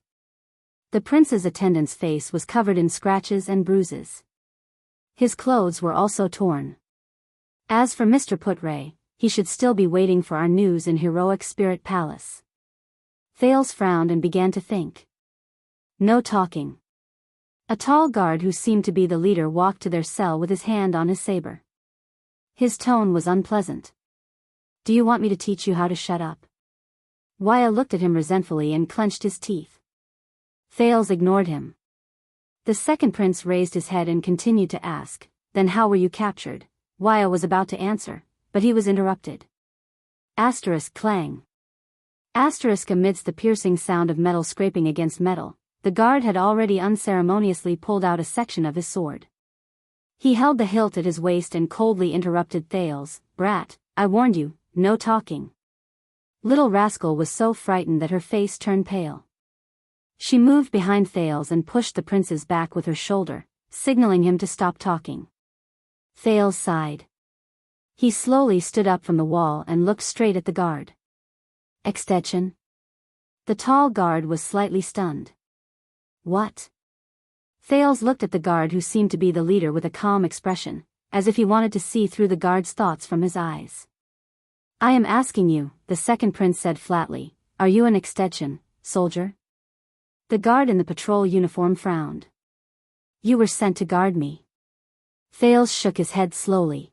The prince's attendant's face was covered in scratches and bruises. His clothes were also torn. As for Mr. Putre, he should still be waiting for our news in Heroic Spirit Palace. Thales frowned and began to think. No talking. A tall guard who seemed to be the leader walked to their cell with his hand on his saber. His tone was unpleasant. Do you want me to teach you how to shut up? Wuxia looked at him resentfully and clenched his teeth. Thales ignored him. The second prince raised his head and continued to ask, then how were you captured? Wuxia was about to answer, but he was interrupted. Asterisk clang. Asterisk amidst the piercing sound of metal scraping against metal, the guard had already unceremoniously pulled out a section of his sword. He held the hilt at his waist and coldly interrupted Thales, Brat, I warned you, no talking. Little Rascal was so frightened that her face turned pale. She moved behind Thales and pushed the prince's back with her shoulder, signaling him to stop talking. Thales sighed. He slowly stood up from the wall and looked straight at the guard. Extension? The tall guard was slightly stunned. What? Thales looked at the guard who seemed to be the leader with a calm expression, as if he wanted to see through the guard's thoughts from his eyes. I am asking you, the second prince said flatly, are you an extension, soldier? The guard in the patrol uniform frowned. You were sent to guard me. Thales shook his head slowly.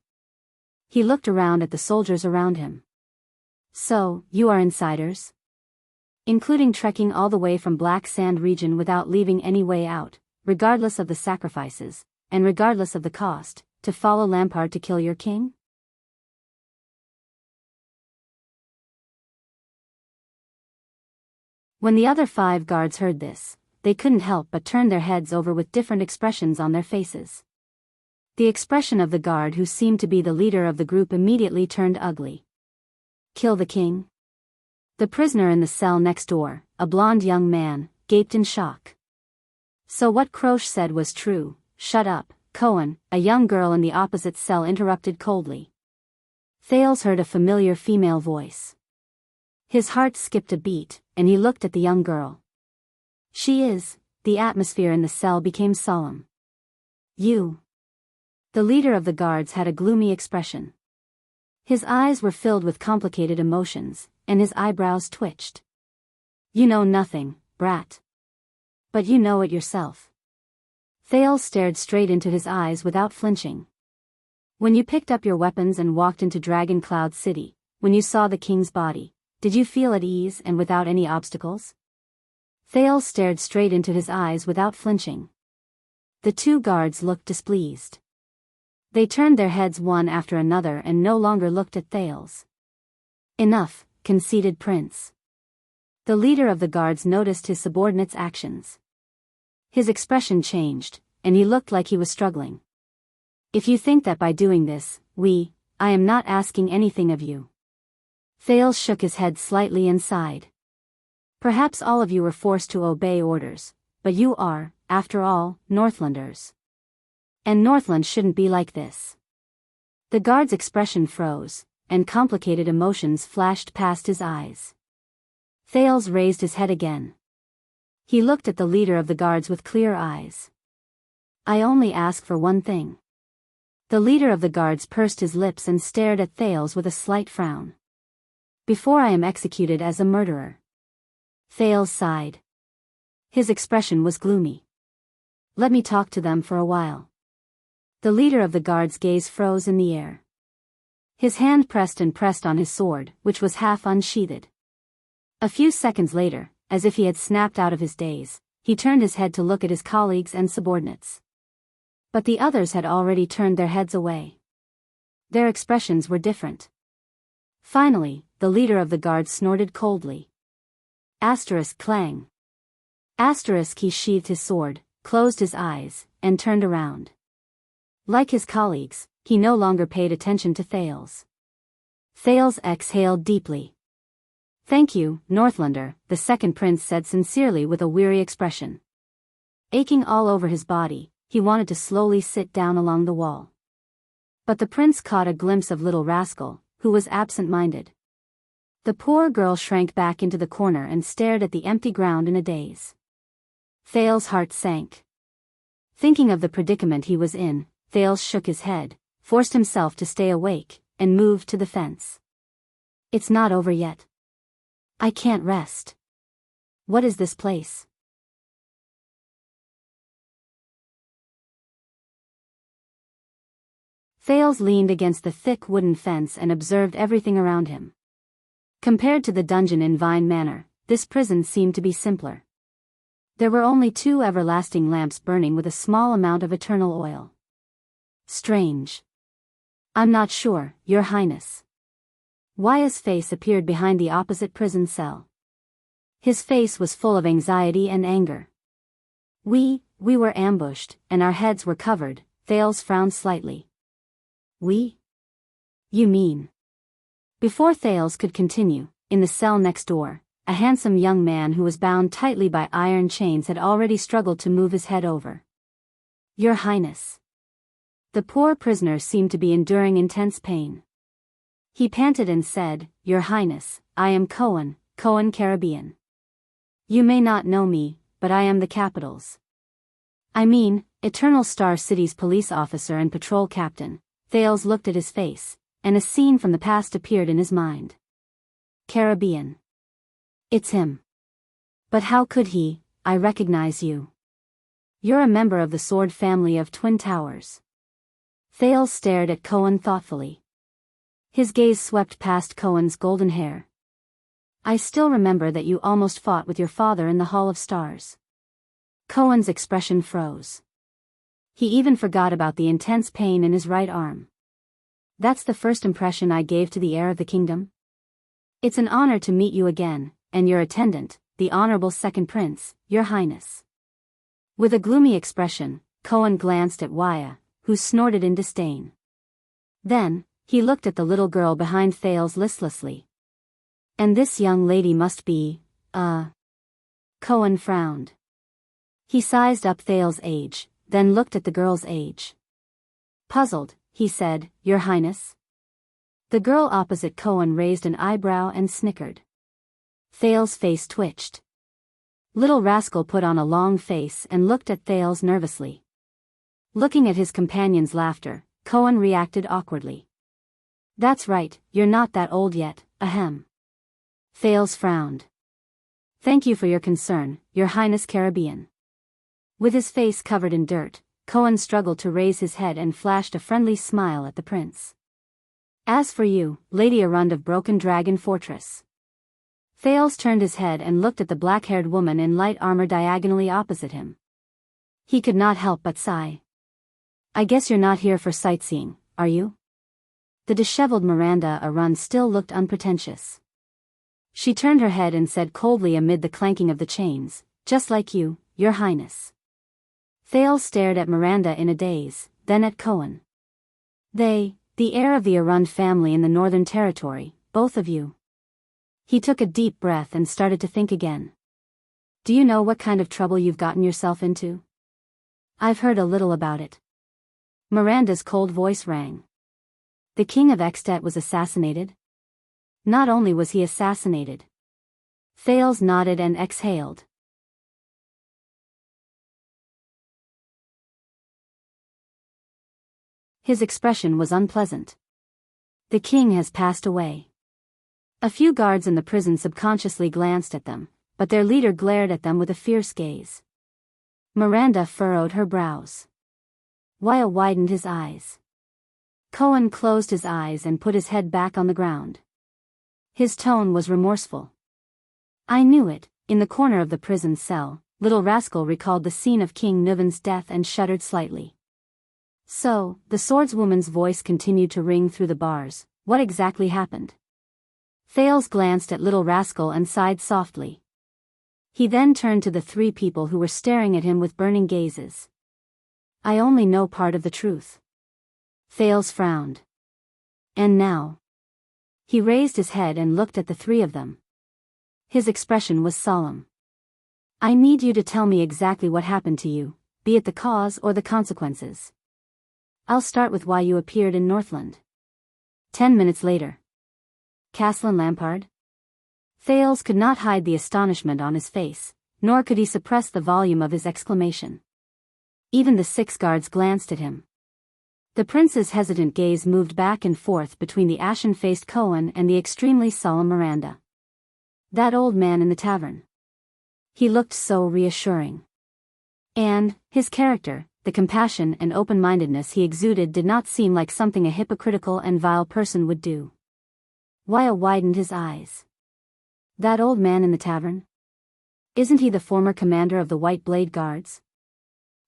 He looked around at the soldiers around him. So, you are insiders? Including trekking all the way from Black Sand region without leaving any way out, regardless of the sacrifices, and regardless of the cost, to follow Lampard to kill your king? When the other 5 guards heard this, they couldn't help but turn their heads over with different expressions on their faces. The expression of the guard who seemed to be the leader of the group immediately turned ugly. Kill the king? The prisoner in the cell next door, a blond young man, gaped in shock. So what Croce said was true. Shut up, Cohen, a young girl in the opposite cell interrupted coldly. Thales heard a familiar female voice. His heart skipped a beat, and he looked at the young girl. She is. The atmosphere in the cell became solemn. You. The leader of the guards had a gloomy expression. His eyes were filled with complicated emotions, and his eyebrows twitched. You know nothing, brat. But you know it yourself. Thales stared straight into his eyes without flinching. When you picked up your weapons and walked into Dragon Cloud City, when you saw the king's body, did you feel at ease and without any obstacles? Thales stared straight into his eyes without flinching. The 2 guards looked displeased. They turned their heads one after another and no longer looked at Thales. Enough, conceded Prince. The leader of the guards noticed his subordinate's actions. His expression changed, and he looked like he was struggling. If you think that by doing this, I am not asking anything of you. Thales shook his head slightly and sighed. Perhaps all of you were forced to obey orders, but you are, after all, Northlanders. And Northland shouldn't be like this. The guard's expression froze, and complicated emotions flashed past his eyes. Thales raised his head again. He looked at the leader of the guards with clear eyes. I only ask for one thing. The leader of the guards pursed his lips and stared at Thales with a slight frown. Before I am executed as a murderer. Thales sighed. His expression was gloomy. Let me talk to them for a while. The leader of the guard's gaze froze in the air. His hand pressed on his sword, which was half unsheathed. A few seconds later, as if he had snapped out of his daze, he turned his head to look at his colleagues and subordinates. But the others had already turned their heads away. Their expressions were different. Finally, the leader of the guard snorted coldly. Asterisk clang. Asterisk he sheathed his sword, closed his eyes, and turned around. Like his colleagues, he no longer paid attention to Thales. Thales exhaled deeply. Thank you, Northlander, the second prince said sincerely with a weary expression. Aching all over his body, he wanted to slowly sit down along the wall. But the prince caught a glimpse of little rascal, who was absent-minded. The poor girl shrank back into the corner and stared at the empty ground in a daze. Thales' heart sank. Thinking of the predicament he was in, Thales shook his head, forced himself to stay awake, and moved to the fence. It's not over yet. I can't rest. What is this place? Thales leaned against the thick wooden fence and observed everything around him. Compared to the dungeon in Vine Manor, this prison seemed to be simpler. There were only 2 everlasting lamps burning with a small amount of eternal oil. Strange. I'm not sure, Your Highness. Waya's face appeared behind the opposite prison cell. His face was full of anxiety and anger. We were ambushed, and our heads were covered. Thales frowned slightly. We? You mean? Before Thales could continue, in the cell next door, a handsome young man who was bound tightly by iron chains had already struggled to move his head over. Your Highness. The poor prisoner seemed to be enduring intense pain. He panted and said, Your Highness, I am Cohen Caribbean. You may not know me, but I am the capital's. I mean, Eternal Star City's police officer and patrol captain. Thales looked at his face, and a scene from the past appeared in his mind. Caribbean. It's him. But how could he? I recognize you. You're a member of the sword family of Twin Towers. Thales stared at Cohen thoughtfully. His gaze swept past Cohen's golden hair. I still remember that you almost fought with your father in the Hall of Stars. Cohen's expression froze. He even forgot about the intense pain in his right arm. That's the first impression I gave to the heir of the kingdom? It's an honor to meet you again, and your attendant, the Honorable Second Prince, Your Highness. With a gloomy expression, Cohen glanced at Wuxia, who snorted in disdain. Then, he looked at the little girl behind Thales listlessly. And this young lady must be, Cohen frowned. He sized up Thales' age, then looked at the girl's age. Puzzled, he said, Your Highness? The girl opposite Cohen raised an eyebrow and snickered. Thales' face twitched. Little rascal put on a long face and looked at Thales nervously. Looking at his companion's laughter, Cohen reacted awkwardly. That's right, you're not that old yet, ahem. Thales frowned. Thank you for your concern, Your Highness Caribbean. With his face covered in dirt, Cohen struggled to raise his head and flashed a friendly smile at the prince. As for you, Lady Arund of Broken Dragon Fortress. Thales turned his head and looked at the black-haired woman in light armor diagonally opposite him. He could not help but sigh. I guess you're not here for sightseeing, are you? The disheveled Miranda Arund still looked unpretentious. She turned her head and said coldly amid the clanking of the chains, just like you, Your Highness. Thales stared at Miranda in a daze, then at Cohen. The heir of the Arund family in the Northern Territory, both of you. He took a deep breath and started to think again. Do you know what kind of trouble you've gotten yourself into? I've heard a little about it. Miranda's cold voice rang. The king of Extet was assassinated? Not only was he assassinated. Thales nodded and exhaled. His expression was unpleasant. The king has passed away. A few guards in the prison subconsciously glanced at them, but their leader glared at them with a fierce gaze. Miranda furrowed her brows. Wuxia widened his eyes. Cohen closed his eyes and put his head back on the ground. His tone was remorseful. I knew it. In the corner of the prison cell, little rascal recalled the scene of King Nuvan's death and shuddered slightly. So, the swordswoman's voice continued to ring through the bars. What exactly happened? Thales glanced at little rascal and sighed softly. He then turned to the three people who were staring at him with burning gazes. I only know part of the truth. Thales frowned. And now? He raised his head and looked at the three of them. His expression was solemn. I need you to tell me exactly what happened to you, be it the cause or the consequences. I'll start with why you appeared in Northland. 10 minutes later. Castellan Lampard? Thales could not hide the astonishment on his face, nor could he suppress the volume of his exclamation. Even the 6 guards glanced at him. The prince's hesitant gaze moved back and forth between the ashen-faced Cohen and the extremely solemn Miranda. That old man in the tavern. He looked so reassuring. And, his character, the compassion and open-mindedness he exuded did not seem like something a hypocritical and vile person would do. Wuxia widened his eyes. That old man in the tavern? Isn't he the former commander of the White Blade Guards?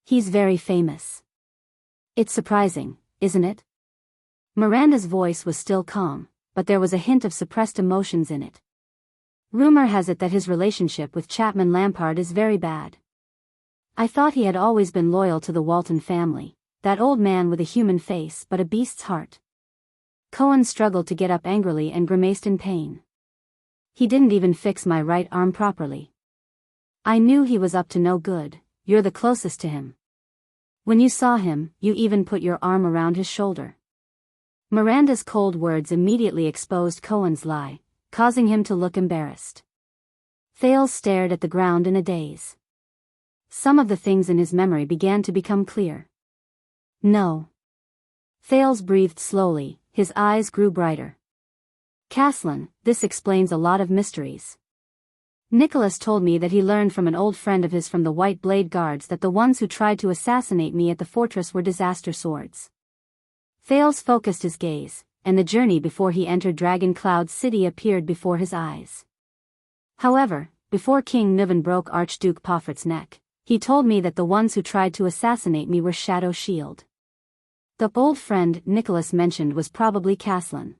He's very famous. It's surprising, isn't it? Miranda's voice was still calm, but there was a hint of suppressed emotions in it. Rumor has it that his relationship with Chapman Lampard is very bad. I thought he had always been loyal to the Walton family, that old man with a human face but a beast's heart. Cohen struggled to get up angrily and grimaced in pain. He didn't even fix my right arm properly. I knew he was up to no good. You're the closest to him. When you saw him, you even put your arm around his shoulder. Miranda's cold words immediately exposed Cohen's lie, causing him to look embarrassed. Thales stared at the ground in a daze. Some of the things in his memory began to become clear. No. Thales breathed slowly, his eyes grew brighter. Caslin, this explains a lot of mysteries. Nicholas told me that he learned from an old friend of his from the White Blade Guards that the ones who tried to assassinate me at the fortress were disaster swords. Thales focused his gaze, and the journey before he entered Dragon Cloud City appeared before his eyes. However, before King Niven broke Archduke Poffert's neck, he told me that the ones who tried to assassinate me were Shadow Shield. The old friend Nicholas mentioned was probably Caslin.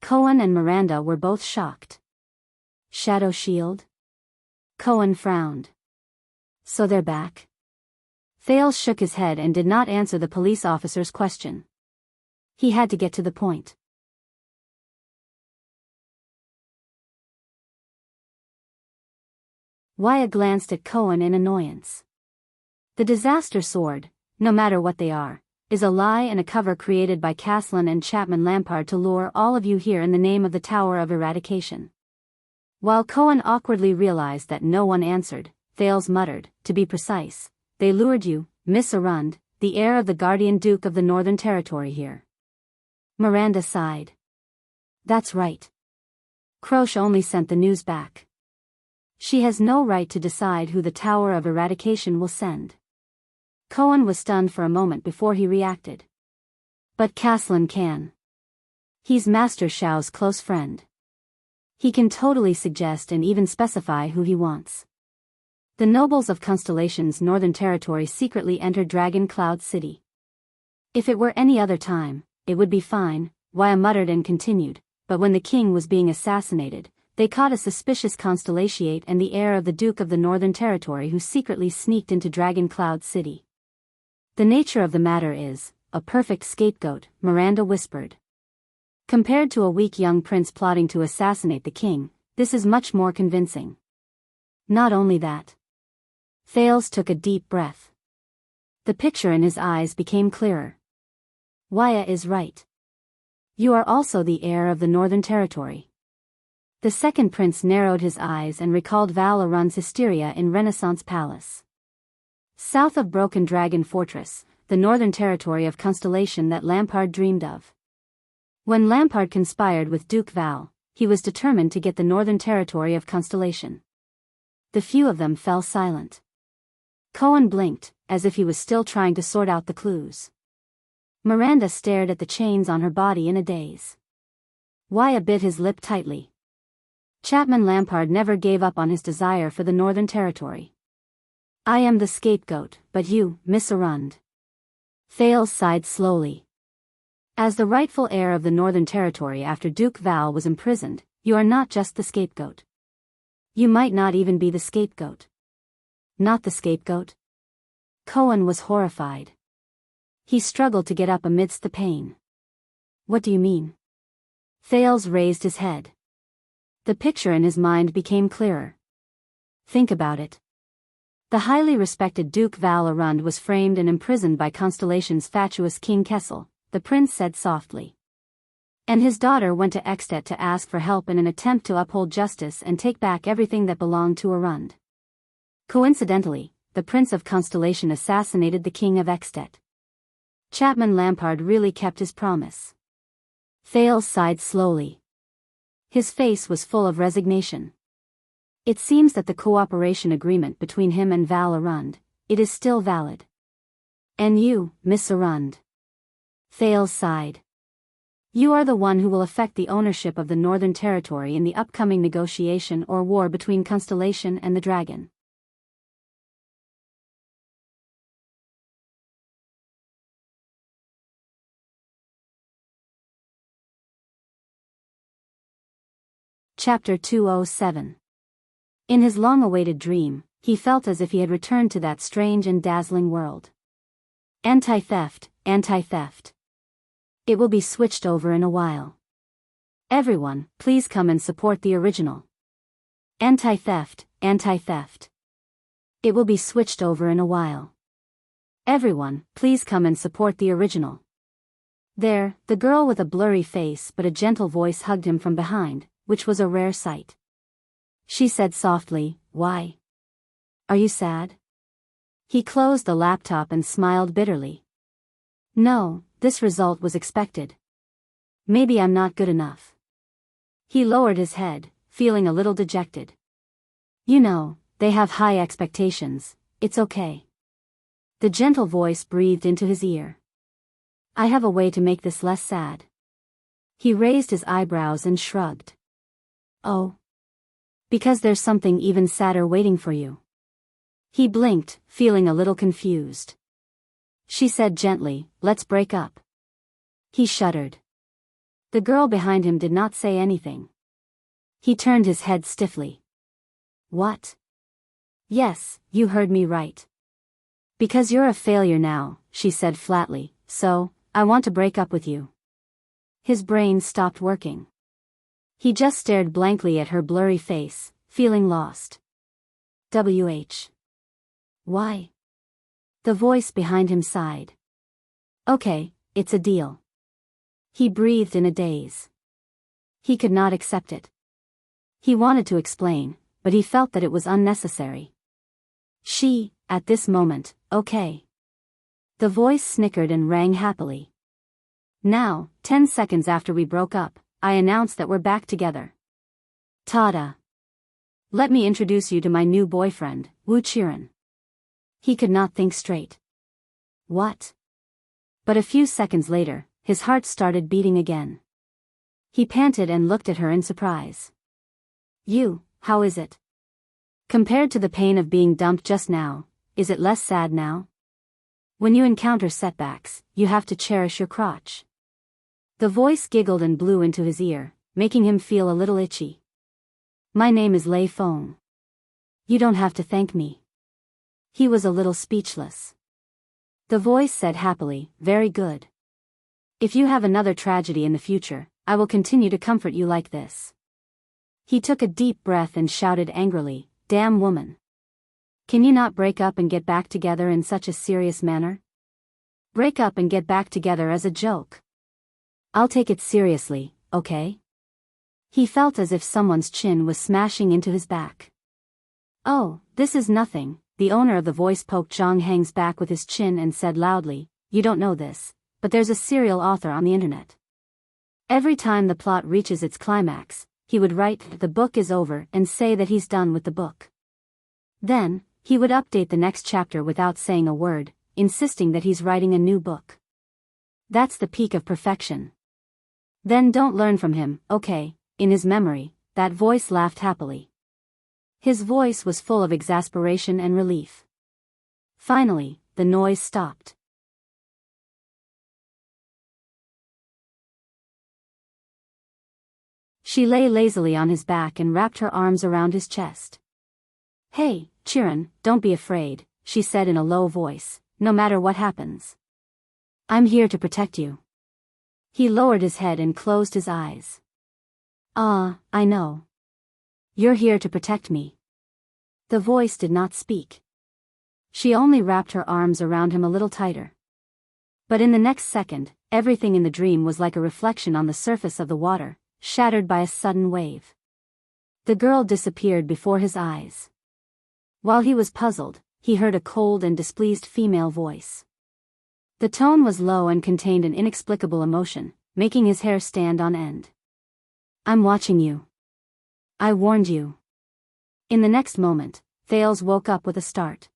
Cohen and Miranda were both shocked. Shadow Shield? Cohen frowned. So they're back? Thales shook his head and did not answer the police officer's question. He had to get to the point. Wyatt glanced at Cohen in annoyance. The disaster sword, no matter what they are, is a lie and a cover created by Caslin and Chapman Lampard to lure all of you here in the name of the Tower of Eradication. While Cohen awkwardly realized that no one answered, Thales muttered, to be precise, they lured you, Miss Arund, the heir of the Guardian Duke of the Northern Territory here. Miranda sighed. That's right. Croce only sent the news back. She has no right to decide who the Tower of Eradication will send. Cohen was stunned for a moment before he reacted. But Caslin can. He's Master Shao's close friend. He can totally suggest and even specify who he wants. The nobles of Constellation's northern territory secretly entered Dragon Cloud City. If it were any other time, it would be fine, Waya muttered and continued, but when the king was being assassinated, they caught a suspicious Constellatiate and the heir of the Duke of the Northern Territory who secretly sneaked into Dragon Cloud City. The nature of the matter is, a perfect scapegoat, Miranda whispered. Compared to a weak young prince plotting to assassinate the king, this is much more convincing. Not only that. Thales took a deep breath. The picture in his eyes became clearer. Waya is right. You are also the heir of the Northern Territory. The second prince narrowed his eyes and recalled Val Arund's hysteria in Renaissance Palace. South of Broken Dragon Fortress, the Northern Territory of Constellation that Lampard dreamed of. When Lampard conspired with Duke Val, he was determined to get the Northern Territory of Constellation. The few of them fell silent. Cohen blinked, as if he was still trying to sort out the clues. Miranda stared at the chains on her body in a daze. Waya bit his lip tightly. Chapman Lampard never gave up on his desire for the Northern Territory. I am the scapegoat, but you, Miss Arund. Thales sighed slowly. As the rightful heir of the Northern Territory after Duke Val was imprisoned, you are not just the scapegoat. You might not even be the scapegoat. Not the scapegoat? Cohen was horrified. He struggled to get up amidst the pain. What do you mean? Thales raised his head. The picture in his mind became clearer. Think about it. The highly respected Duke Val Arund was framed and imprisoned by Constellation's fatuous King Kessel, the prince said softly. And his daughter went to Ekstedt to ask for help in an attempt to uphold justice and take back everything that belonged to Arund. Coincidentally, the Prince of Constellation assassinated the King of Ekstedt. Chapman Lampard really kept his promise. Thales sighed slowly. His face was full of resignation. It seems that the cooperation agreement between him and Val Arund, it is still valid. And you, Miss Arund. Thales sighed. You are the one who will affect the ownership of the Northern Territory in the upcoming negotiation or war between Constellation and the Dragon. Chapter 207. In his long-awaited dream, he felt as if he had returned to that strange and dazzling world. Anti-theft, anti-theft. It will be switched over in a while. Everyone, please come and support the original. Anti-theft, anti-theft. It will be switched over in a while. Everyone, please come and support the original. There, the girl with a blurry face but a gentle voice hugged him from behind, which was a rare sight. She said softly, "Why? Are you sad?" He closed the laptop and smiled bitterly. No, this result was expected. Maybe I'm not good enough. He lowered his head, feeling a little dejected. You know, they have high expectations, it's okay. The gentle voice breathed into his ear. I have a way to make this less sad. He raised his eyebrows and shrugged. Oh. Because there's something even sadder waiting for you. He blinked, feeling a little confused. She said gently, let's break up. He shuddered. The girl behind him did not say anything. He turned his head stiffly. What? Yes, you heard me right. Because you're a failure now, she said flatly, so, I want to break up with you. His brain stopped working. He just stared blankly at her blurry face, feeling lost. Why? The voice behind him sighed. Okay, it's a deal. He breathed in a daze. He could not accept it. He wanted to explain, but he felt that it was unnecessary. She, at this moment, okay. The voice snickered and rang happily. Now, 10 seconds after we broke up, I announced that we're back together. Tada. Let me introduce you to my new boyfriend, Wuxian. He could not think straight. What? But a few seconds later, his heart started beating again. He panted and looked at her in surprise. You, how is it? Compared to the pain of being dumped just now, is it less sad now? When you encounter setbacks, you have to cherish your crotch. The voice giggled and blew into his ear, making him feel a little itchy. My name is Lei Feng. You don't have to thank me. He was a little speechless. The voice said happily, very good. If you have another tragedy in the future, I will continue to comfort you like this. He took a deep breath and shouted angrily, damn woman. Can you not break up and get back together in such a serious manner? Break up and get back together as a joke. I'll take it seriously, okay? He felt as if someone's chin was smashing into his back. Oh, this is nothing, the owner of the voice poked Zhang Heng's back with his chin and said loudly, you don't know this, but there's a serial author on the internet. Every time the plot reaches its climax, he would write, the book is over, and say that he's done with the book. Then, he would update the next chapter without saying a word, insisting that he's writing a new book. That's the peak of perfection. Then don't learn from him, okay? In his memory, that voice laughed happily. His voice was full of exasperation and relief. Finally, the noise stopped. She lay lazily on his back and wrapped her arms around his chest. Hey, Chiron, don't be afraid, she said in a low voice, no matter what happens. I'm here to protect you. He lowered his head and closed his eyes. Ah, I know. You're here to protect me. The voice did not speak. She only wrapped her arms around him a little tighter. But in the next second, everything in the dream was like a reflection on the surface of the water, shattered by a sudden wave. The girl disappeared before his eyes. While he was puzzled, he heard a cold and displeased female voice. The tone was low and contained an inexplicable emotion, making his hair stand on end. I'm watching you. I warned you. In the next moment, Thales woke up with a start.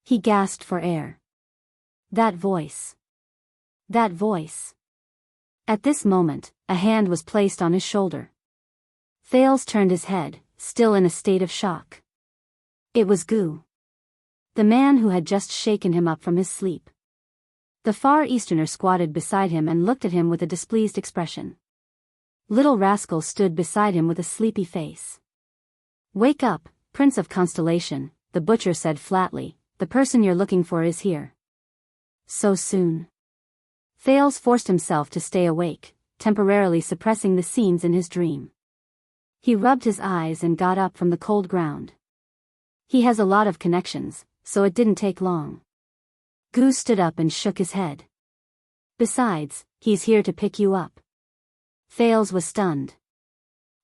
He gasped for air. That voice. That voice. At this moment, a hand was placed on his shoulder. Thales turned his head, still in a state of shock. It was Gu. The man who had just shaken him up from his sleep. The Far Easterner squatted beside him and looked at him with a displeased expression. Little Rascal stood beside him with a sleepy face. Wake up, Prince of Constellation, the butcher said flatly, the person you're looking for is here. So soon. Thales forced himself to stay awake, temporarily suppressing the scenes in his dream. He rubbed his eyes and got up from the cold ground. He has a lot of connections, so it didn't take long. Gu stood up and shook his head. Besides, he's here to pick you up. Thales was stunned.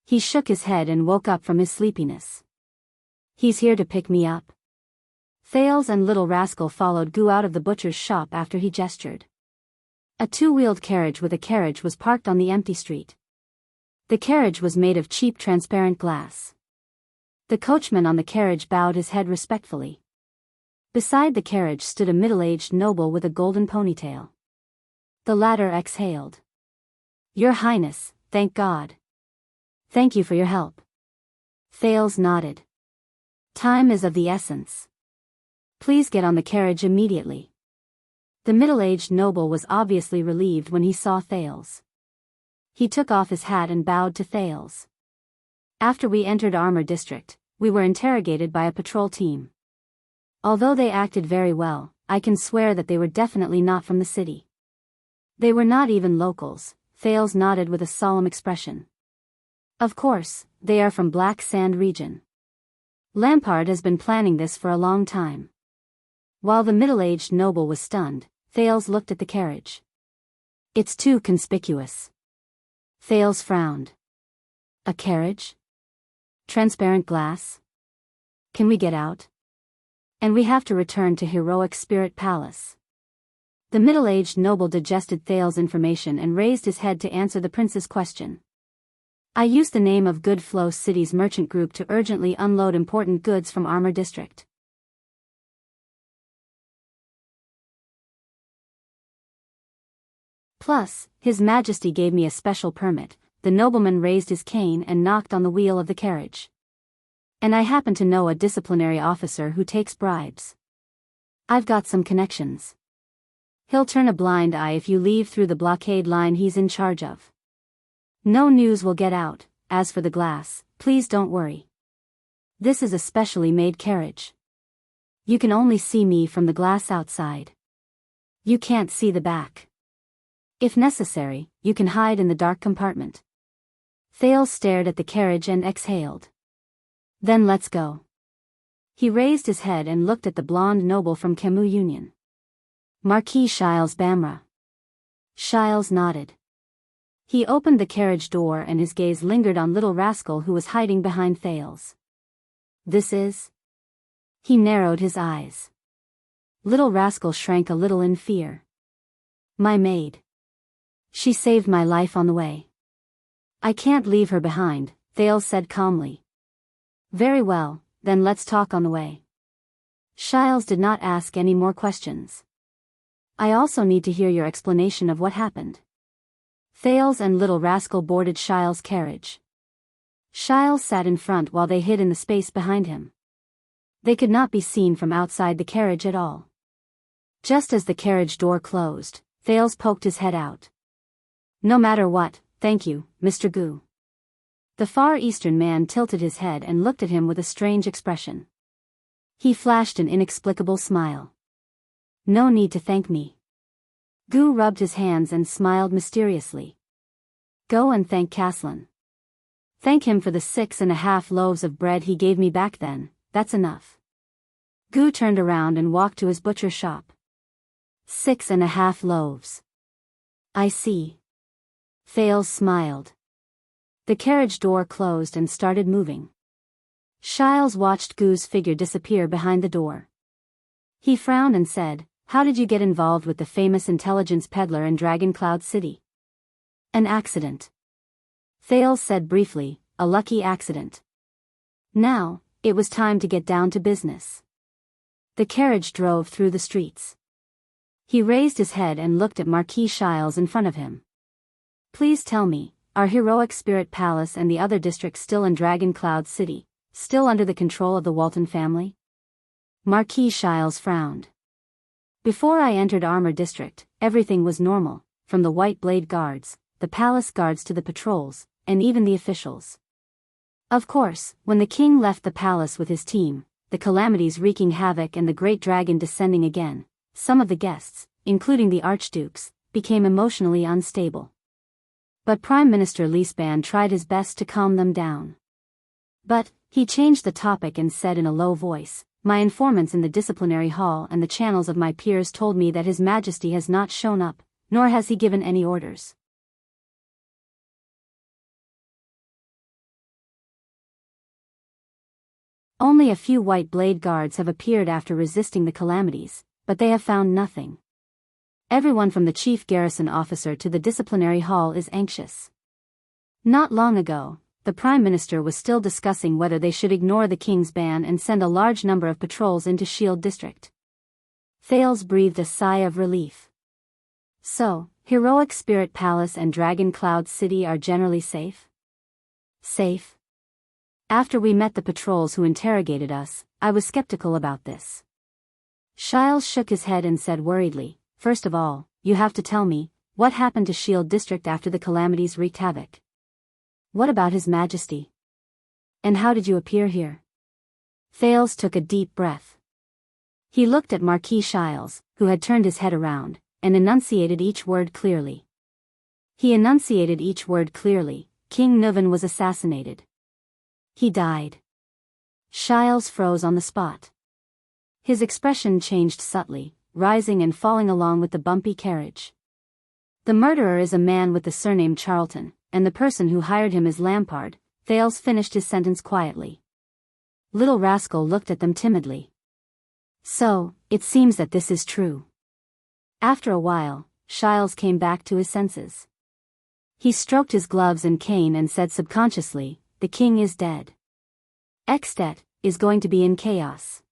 He shook his head and woke up from his sleepiness. He's here to pick me up. Thales and Little Rascal followed Gu out of the butcher's shop after he gestured. A two-wheeled carriage with a carriage was parked on the empty street. The carriage was made of cheap transparent glass. The coachman on the carriage bowed his head respectfully. Beside the carriage stood a middle-aged noble with a golden ponytail. The latter exhaled. "Your Highness, thank God. Thank you for your help." Thales nodded. "Time is of the essence. Please get on the carriage immediately." The middle-aged noble was obviously relieved when he saw Thales. He took off his hat and bowed to Thales. After we entered Armor District, we were interrogated by a patrol team. Although they acted very well, I can swear that they were definitely not from the city. They were not even locals. Thales nodded with a solemn expression. "Of course, they are from Black Sand region. Lampard has been planning this for a long time." While the middle-aged noble was stunned, Thales looked at the carriage. "It's too conspicuous." Thales frowned. "A carriage? Transparent glass? Can we get out? And we have to return to Heroic Spirit Palace." The middle-aged noble digested Thales' information and raised his head to answer the prince's question. "I used the name of Good Flow City's merchant group to urgently unload important goods from Armor District. Plus, His Majesty gave me a special permit." The nobleman raised his cane and knocked on the wheel of the carriage. "And I happen to know a disciplinary officer who takes bribes. I've got some connections. He'll turn a blind eye if you leave through the blockade line he's in charge of. No news will get out. As for the glass, please don't worry. This is a specially made carriage. You can only see me from the glass outside. You can't see the back. If necessary, you can hide in the dark compartment." Thales stared at the carriage and exhaled. "Then let's go." He raised his head and looked at the blonde noble from Camus Union. "Marquis Shiles Bamra." Shiles nodded. He opened the carriage door and his gaze lingered on little rascal who was hiding behind Thales. "This is?" He narrowed his eyes. Little rascal shrank a little in fear. "My maid. She saved my life on the way. I can't leave her behind," Thales said calmly. "Very well, then let's talk on the way." Shiles did not ask any more questions. "I also need to hear your explanation of what happened." Thales and little rascal boarded Shiles' carriage. Shiles sat in front while they hid in the space behind him. They could not be seen from outside the carriage at all. Just as the carriage door closed, Thales poked his head out. "No matter what, thank you, Mr. Gu." The Far Eastern man tilted his head and looked at him with a strange expression. He flashed an inexplicable smile. "No need to thank me." Gu rubbed his hands and smiled mysteriously. "Go and thank Caslin. Thank him for the 6.5 loaves of bread he gave me back then, that's enough." Gu turned around and walked to his butcher shop. 6.5 loaves. "I see." Thales smiled. The carriage door closed and started moving. Shiles watched Gu's figure disappear behind the door. He frowned and said, "How did you get involved with the famous intelligence peddler in Dragon Cloud City?" "An accident." Thales said briefly, "A lucky accident." Now, it was time to get down to business. The carriage drove through the streets. He raised his head and looked at Marquis Shiles in front of him. "Please tell me, are Heroic Spirit Palace and the other districts still in Dragon Cloud City, still under the control of the Walton family?" Marquis Shiles frowned. "Before I entered Armor District, everything was normal, from the White Blade Guards, the palace guards to the patrols, and even the officials. Of course, when the king left the palace with his team, the calamities wreaking havoc and the great dragon descending again, some of the guests, including the archdukes, became emotionally unstable. But Prime Minister Leesban tried his best to calm them down. But, he changed the topic and said in a low voice, 'My informants in the disciplinary hall and the channels of my peers told me that His Majesty has not shown up, nor has he given any orders. Only a few White Blade Guards have appeared after resisting the calamities, but they have found nothing. Everyone from the chief garrison officer to the disciplinary hall is anxious. Not long ago, the Prime Minister was still discussing whether they should ignore the king's ban and send a large number of patrols into Shield District. Thales breathed a sigh of relief. So, Heroic Spirit Palace and Dragon Cloud City are generally safe? Safe? After we met the patrols who interrogated us, I was skeptical about this. Shiles shook his head and said worriedly, "First of all, you have to tell me, what happened to Shield District after the calamities wreaked havoc? What about His Majesty? And how did you appear here?" Thales took a deep breath. He looked at Marquis Shiles, who had turned his head around, and enunciated each word clearly. King Nuvan was assassinated. He died. Shiles froze on the spot. His expression changed subtly, rising and falling along with the bumpy carriage. "The murderer is a man with the surname Charlton, and the person who hired him is Lampard." Thales finished his sentence quietly. Little Rascal looked at them timidly. "So, it seems that this is true." After a while, Shiles came back to his senses. He stroked his gloves and cane and said subconsciously, "The king is dead. Extet is going to be in chaos.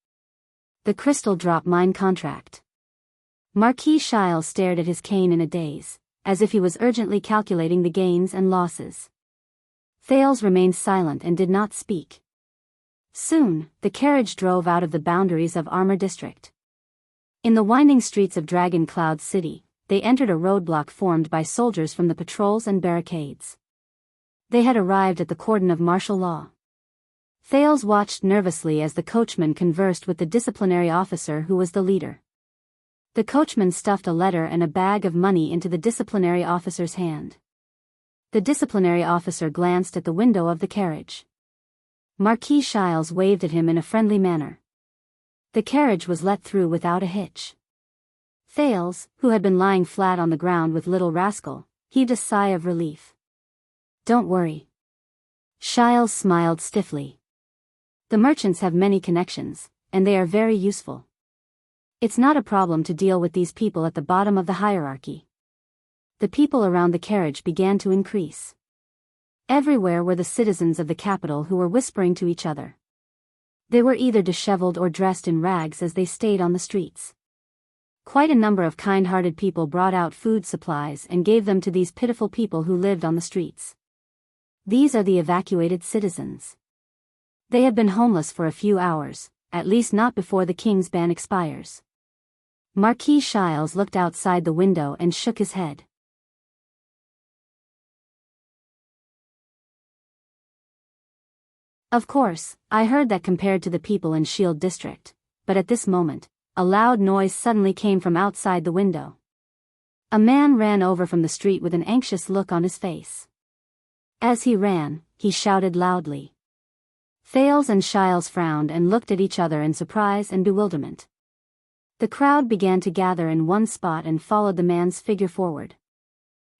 The crystal drop mine contract." Marquis Shiles stared at his cane in a daze, as if he was urgently calculating the gains and losses. Thales remained silent and did not speak. Soon, the carriage drove out of the boundaries of Armor District. In the winding streets of Dragon Cloud City, they entered a roadblock formed by soldiers from the patrols and barricades. They had arrived at the cordon of martial law. Thales watched nervously as the coachman conversed with the disciplinary officer who was the leader. The coachman stuffed a letter and a bag of money into the disciplinary officer's hand. The disciplinary officer glanced at the window of the carriage. Marquis Shiles waved at him in a friendly manner. The carriage was let through without a hitch. Thales, who had been lying flat on the ground with Little Rascal, heaved a sigh of relief. "Don't worry." Shiles smiled stiffly. "The merchants have many connections, and they are very useful. It's not a problem to deal with these people at the bottom of the hierarchy." The people around the carriage began to increase. Everywhere were the citizens of the capital who were whispering to each other. They were either disheveled or dressed in rags as they stayed on the streets. Quite a number of kind-hearted people brought out food supplies and gave them to these pitiful people who lived on the streets. These are the evacuated citizens. They have been homeless for a few hours, at least not before the king's ban expires. Marquis Shiles looked outside the window and shook his head. "Of course, I heard that compared to the people in Shield District, but at this moment, a loud noise suddenly came from outside the window. A man ran over from the street with an anxious look on his face. As he ran, he shouted loudly. Thales and Shiles frowned and looked at each other in surprise and bewilderment. The crowd began to gather in one spot and followed the man's figure forward.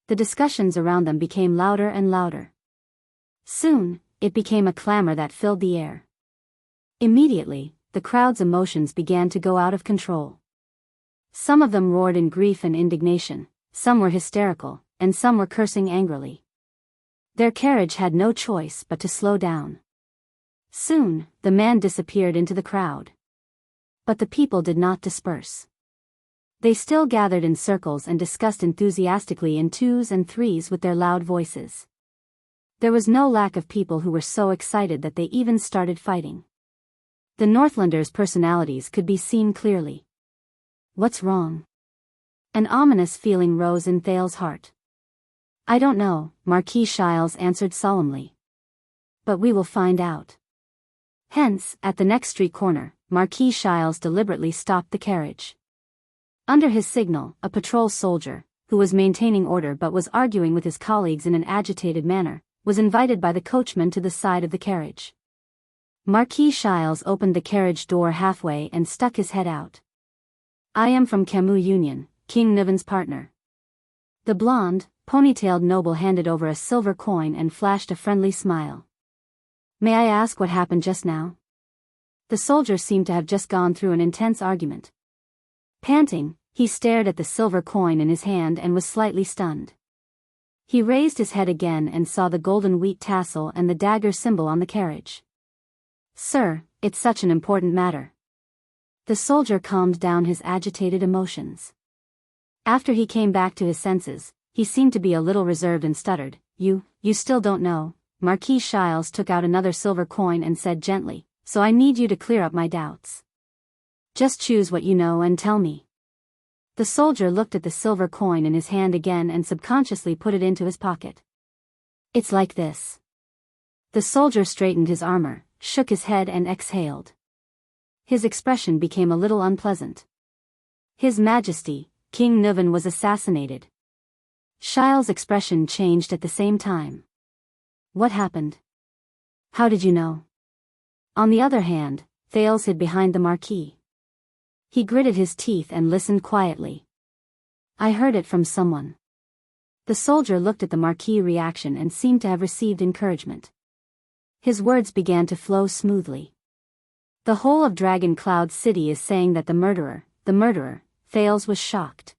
The discussions around them became louder and louder. Soon, it became a clamor that filled the air. Immediately, the crowd's emotions began to go out of control. Some of them roared in grief and indignation, some were hysterical, and some were cursing angrily. Their carriage had no choice but to slow down. Soon, the man disappeared into the crowd. But the people did not disperse. They still gathered in circles and discussed enthusiastically in twos and threes with their loud voices. There was no lack of people who were so excited that they even started fighting. The Northlanders' personalities could be seen clearly. What's wrong? An ominous feeling rose in Thale's heart. I don't know, Marquis Shiles answered solemnly. But we will find out. Hence, at the next street corner, Marquis Shiles deliberately stopped the carriage. Under his signal, a patrol soldier, who was maintaining order but was arguing with his colleagues in an agitated manner, was invited by the coachman to the side of the carriage. Marquis Shiles opened the carriage door halfway and stuck his head out. I am from Camus Union, King Niven's partner. The blonde, ponytailed noble handed over a silver coin and flashed a friendly smile. May I ask what happened just now? The soldier seemed to have just gone through an intense argument. Panting, He stared at the silver coin in his hand and was slightly stunned. He raised his head again and saw the golden wheat tassel and the dagger symbol on the carriage. "Sir, it's such an important matter." The soldier calmed down his agitated emotions. After he came back to his senses, he seemed to be a little reserved and stuttered. You still don't know." Marquis Shiles took out another silver coin and said gently, "So I need you to clear up my doubts. Just choose what you know and tell me." The soldier looked at the silver coin in his hand again and subconsciously put it into his pocket. "It's like this." The soldier straightened his armor, shook his head and exhaled. His expression became a little unpleasant. His Majesty, King Nuvan was assassinated. Shiles' expression changed at the same time. "What happened? How did you know?" On the other hand, Thales hid behind the marquis. He gritted his teeth and listened quietly. "I heard it from someone." The soldier looked at the marquis' reaction and seemed to have received encouragement. His words began to flow smoothly. "The whole of Dragon Cloud City is saying that the murderer, Thales was shocked."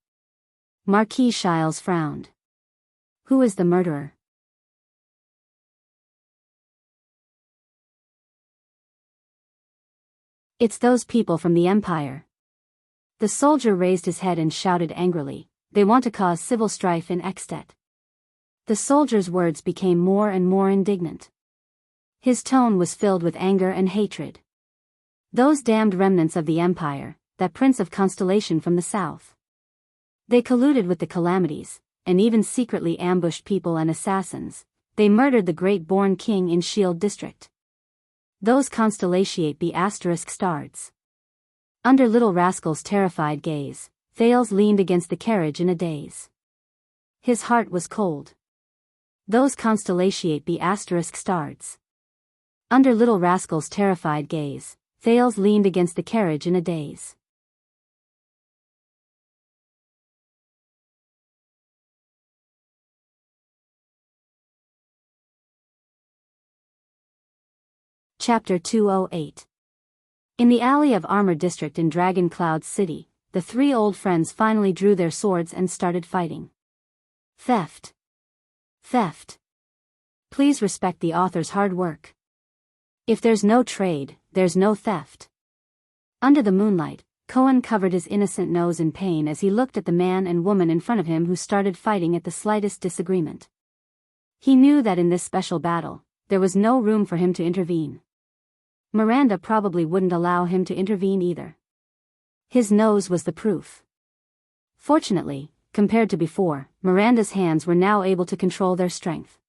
Marquis Shiles frowned. "Who is the murderer?" "It's those people from the Empire." The soldier raised his head and shouted angrily, "They want to cause civil strife in Extet." The soldier's words became more and more indignant. His tone was filled with anger and hatred. "Those damned remnants of the Empire, that prince of Constellation from the south. They colluded with the Calamities, and even secretly ambushed people and assassins. They murdered the great-born king in Shield District. Those Constellatiate be asterisk stards." Under Little Rascal's terrified gaze, Thales leaned against the carriage in a daze. His heart was cold. "Those Constellatiate be asterisk stards." Under Little Rascal's terrified gaze, Thales leaned against the carriage in a daze. Chapter 208. In the alley of Armor District in Dragon Cloud City, the three old friends finally drew their swords and started fighting. Theft. Theft. Please respect the author's hard work. If there's no trade, there's no theft. Under the moonlight, Cohen covered his innocent nose in pain as he looked at the man and woman in front of him who started fighting at the slightest disagreement. He knew that in this special battle, there was no room for him to intervene. Miranda probably wouldn't allow him to intervene either. His nose was the proof. Fortunately, compared to before, Miranda's hands were now able to control their strength.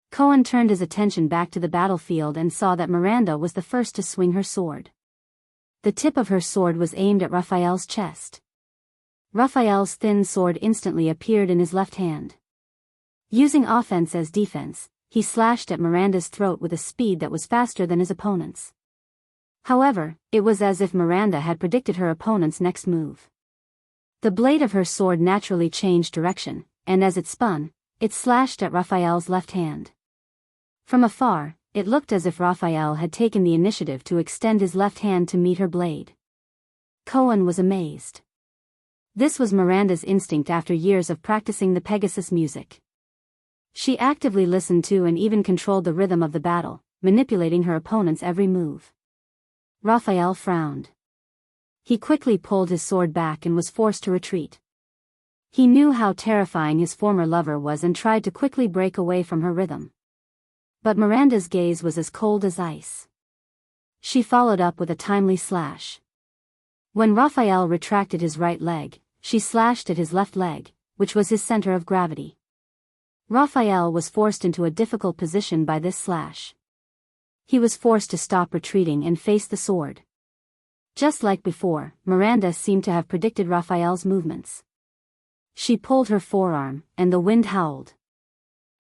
Cohen turned his attention back to the battlefield and saw that Miranda was the first to swing her sword. The tip of her sword was aimed at Raphael's chest. Raphael's thin sword instantly appeared in his left hand. Using offense as defense, he slashed at Miranda's throat with a speed that was faster than his opponent's. However, it was as if Miranda had predicted her opponent's next move. The blade of her sword naturally changed direction, and as it spun, it slashed at Raphael's left hand. From afar, it looked as if Raphael had taken the initiative to extend his left hand to meet her blade. Cohen was amazed. This was Miranda's instinct after years of practicing the Pegasus music. She actively listened to and even controlled the rhythm of the battle, manipulating her opponent's every move. Raphael frowned. He quickly pulled his sword back and was forced to retreat. He knew how terrifying his former lover was and tried to quickly break away from her rhythm. But Miranda's gaze was as cold as ice. She followed up with a timely slash. When Raphael retracted his right leg, she slashed at his left leg, which was his center of gravity. Raphael was forced into a difficult position by this slash. He was forced to stop retreating and face the sword. Just like before, Miranda seemed to have predicted Raphael's movements. She pulled her forearm, and the wind howled.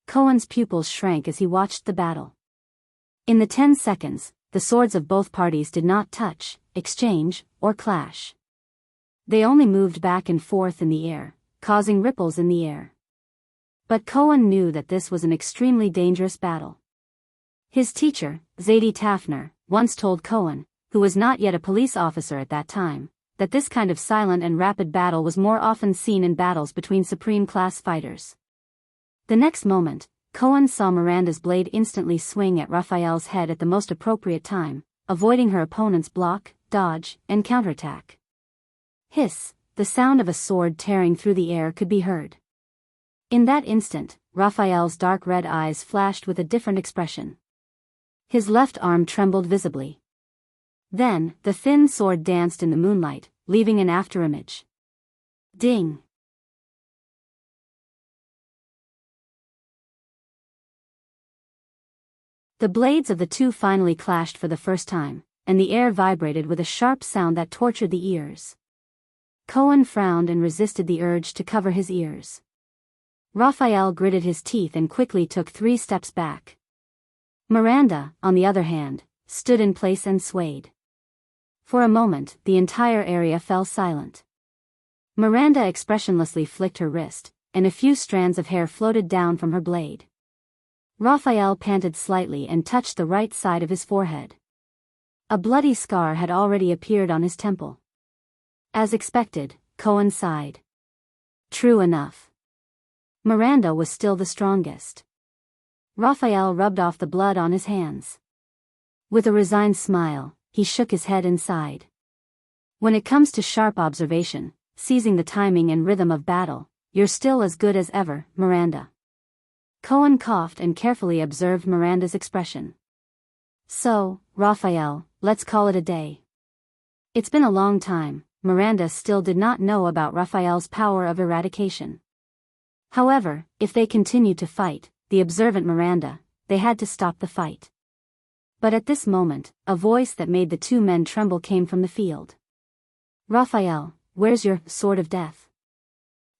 Cohen's pupils shrank as he watched the battle. In the 10 seconds, the swords of both parties did not touch, exchange, or clash. They only moved back and forth in the air, causing ripples in the air. But Cohen knew that this was an extremely dangerous battle. His teacher, Zadie Tafner, once told Cohen, who was not yet a police officer at that time, that this kind of silent and rapid battle was more often seen in battles between supreme-class fighters. The next moment, Cohen saw Miranda's blade instantly swing at Raphael's head at the most appropriate time, avoiding her opponent's block, dodge, and counterattack. Hiss, the sound of a sword tearing through the air could be heard. In that instant, Raphael's dark red eyes flashed with a different expression. His left arm trembled visibly. Then, the thin sword danced in the moonlight, leaving an afterimage. Ding! The blades of the two finally clashed for the first time, and the air vibrated with a sharp sound that tortured the ears. Cohen frowned and resisted the urge to cover his ears. Raphael gritted his teeth and quickly took 3 steps back. Miranda, on the other hand, stood in place and swayed. For a moment, the entire area fell silent. Miranda expressionlessly flicked her wrist, and a few strands of hair floated down from her blade. Raphael panted slightly and touched the right side of his forehead. A bloody scar had already appeared on his temple. As expected, Cohen sighed. True enough. Miranda was still the strongest. Raphael rubbed off the blood on his hands. With a resigned smile, he shook his head and sighed. When it comes to sharp observation, seizing the timing and rhythm of battle, you're still as good as ever, Miranda. Cohen coughed and carefully observed Miranda's expression. So, Raphael, let's call it a day. It's been a long time. Miranda still did not know about Raphael's power of eradication. However, if they continued to fight, the observant Miranda, they had to stop the fight. But at this moment, a voice that made the two men tremble came from the field. Raphael, where's your sword of death?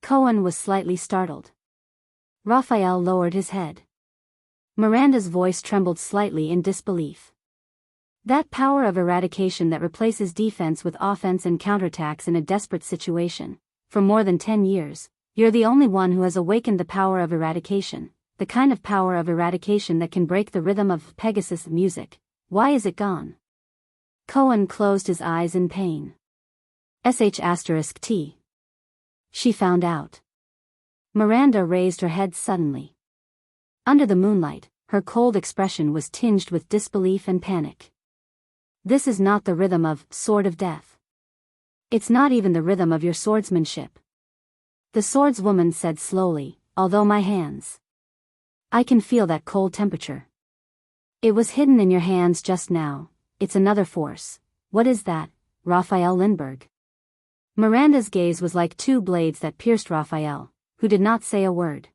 Cohen was slightly startled. Raphael lowered his head. Miranda's voice trembled slightly in disbelief. That power of eradication that replaces defense with offense and counterattacks in a desperate situation. For more than 10 years, you're the only one who has awakened the power of eradication, the kind of power of eradication that can break the rhythm of Pegasus music. Why is it gone? Cohen closed his eyes in pain. *T. She found out. Miranda raised her head suddenly. Under the moonlight, her cold expression was tinged with disbelief and panic. This is not the rhythm of Sword of Death. It's not even the rhythm of your swordsmanship. The swordswoman said slowly, although my hands. I can feel that cold temperature. It was hidden in your hands just now. It's another force. What is that, Raphael Lindbergh? Miranda's gaze was like two blades that pierced Raphael, who did not say a word.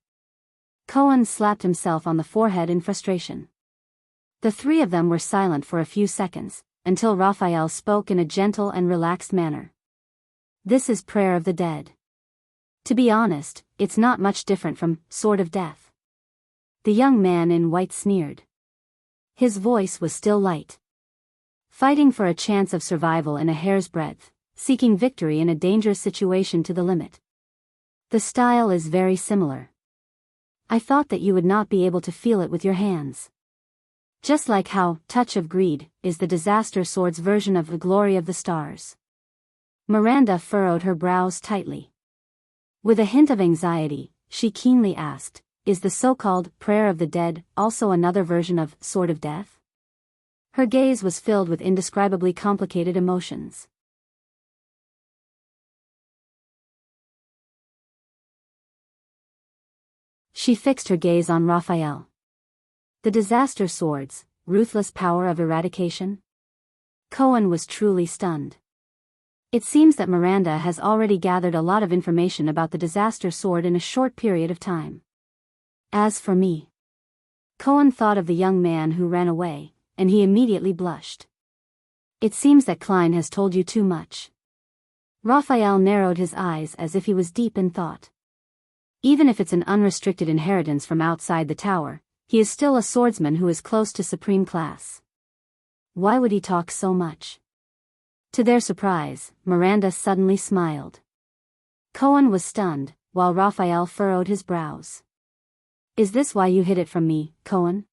Cohen slapped himself on the forehead in frustration. The three of them were silent for a few seconds, until Raphael spoke in a gentle and relaxed manner. This is Prayer of the Dead. To be honest, it's not much different from Sword of Death. The young man in white sneered. His voice was still light. Fighting for a chance of survival in a hair's breadth, seeking victory in a dangerous situation to the limit. The style is very similar. I thought that you would not be able to feel it with your hands. Just like how Touch of Greed is the Disaster Sword's version of the Glory of the Stars. Miranda furrowed her brows tightly. With a hint of anxiety, she keenly asked, is the so-called Prayer of the Dead also another version of Sword of Death? Her gaze was filled with indescribably complicated emotions. She fixed her gaze on Raphael. The Disaster Swords, ruthless power of eradication? Cohen was truly stunned. It seems that Miranda has already gathered a lot of information about the Disaster Sword in a short period of time. As for me, Cohen thought of the young man who ran away, and he immediately blushed. It seems that Klein has told you too much. Raphael narrowed his eyes as if he was deep in thought. Even if it's an unrestricted inheritance from outside the tower, he is still a swordsman who is close to supreme class. Why would he talk so much? To their surprise, Miranda suddenly smiled. Cohen was stunned, while Raphael furrowed his brows. Is this why you hid it from me, Cohen?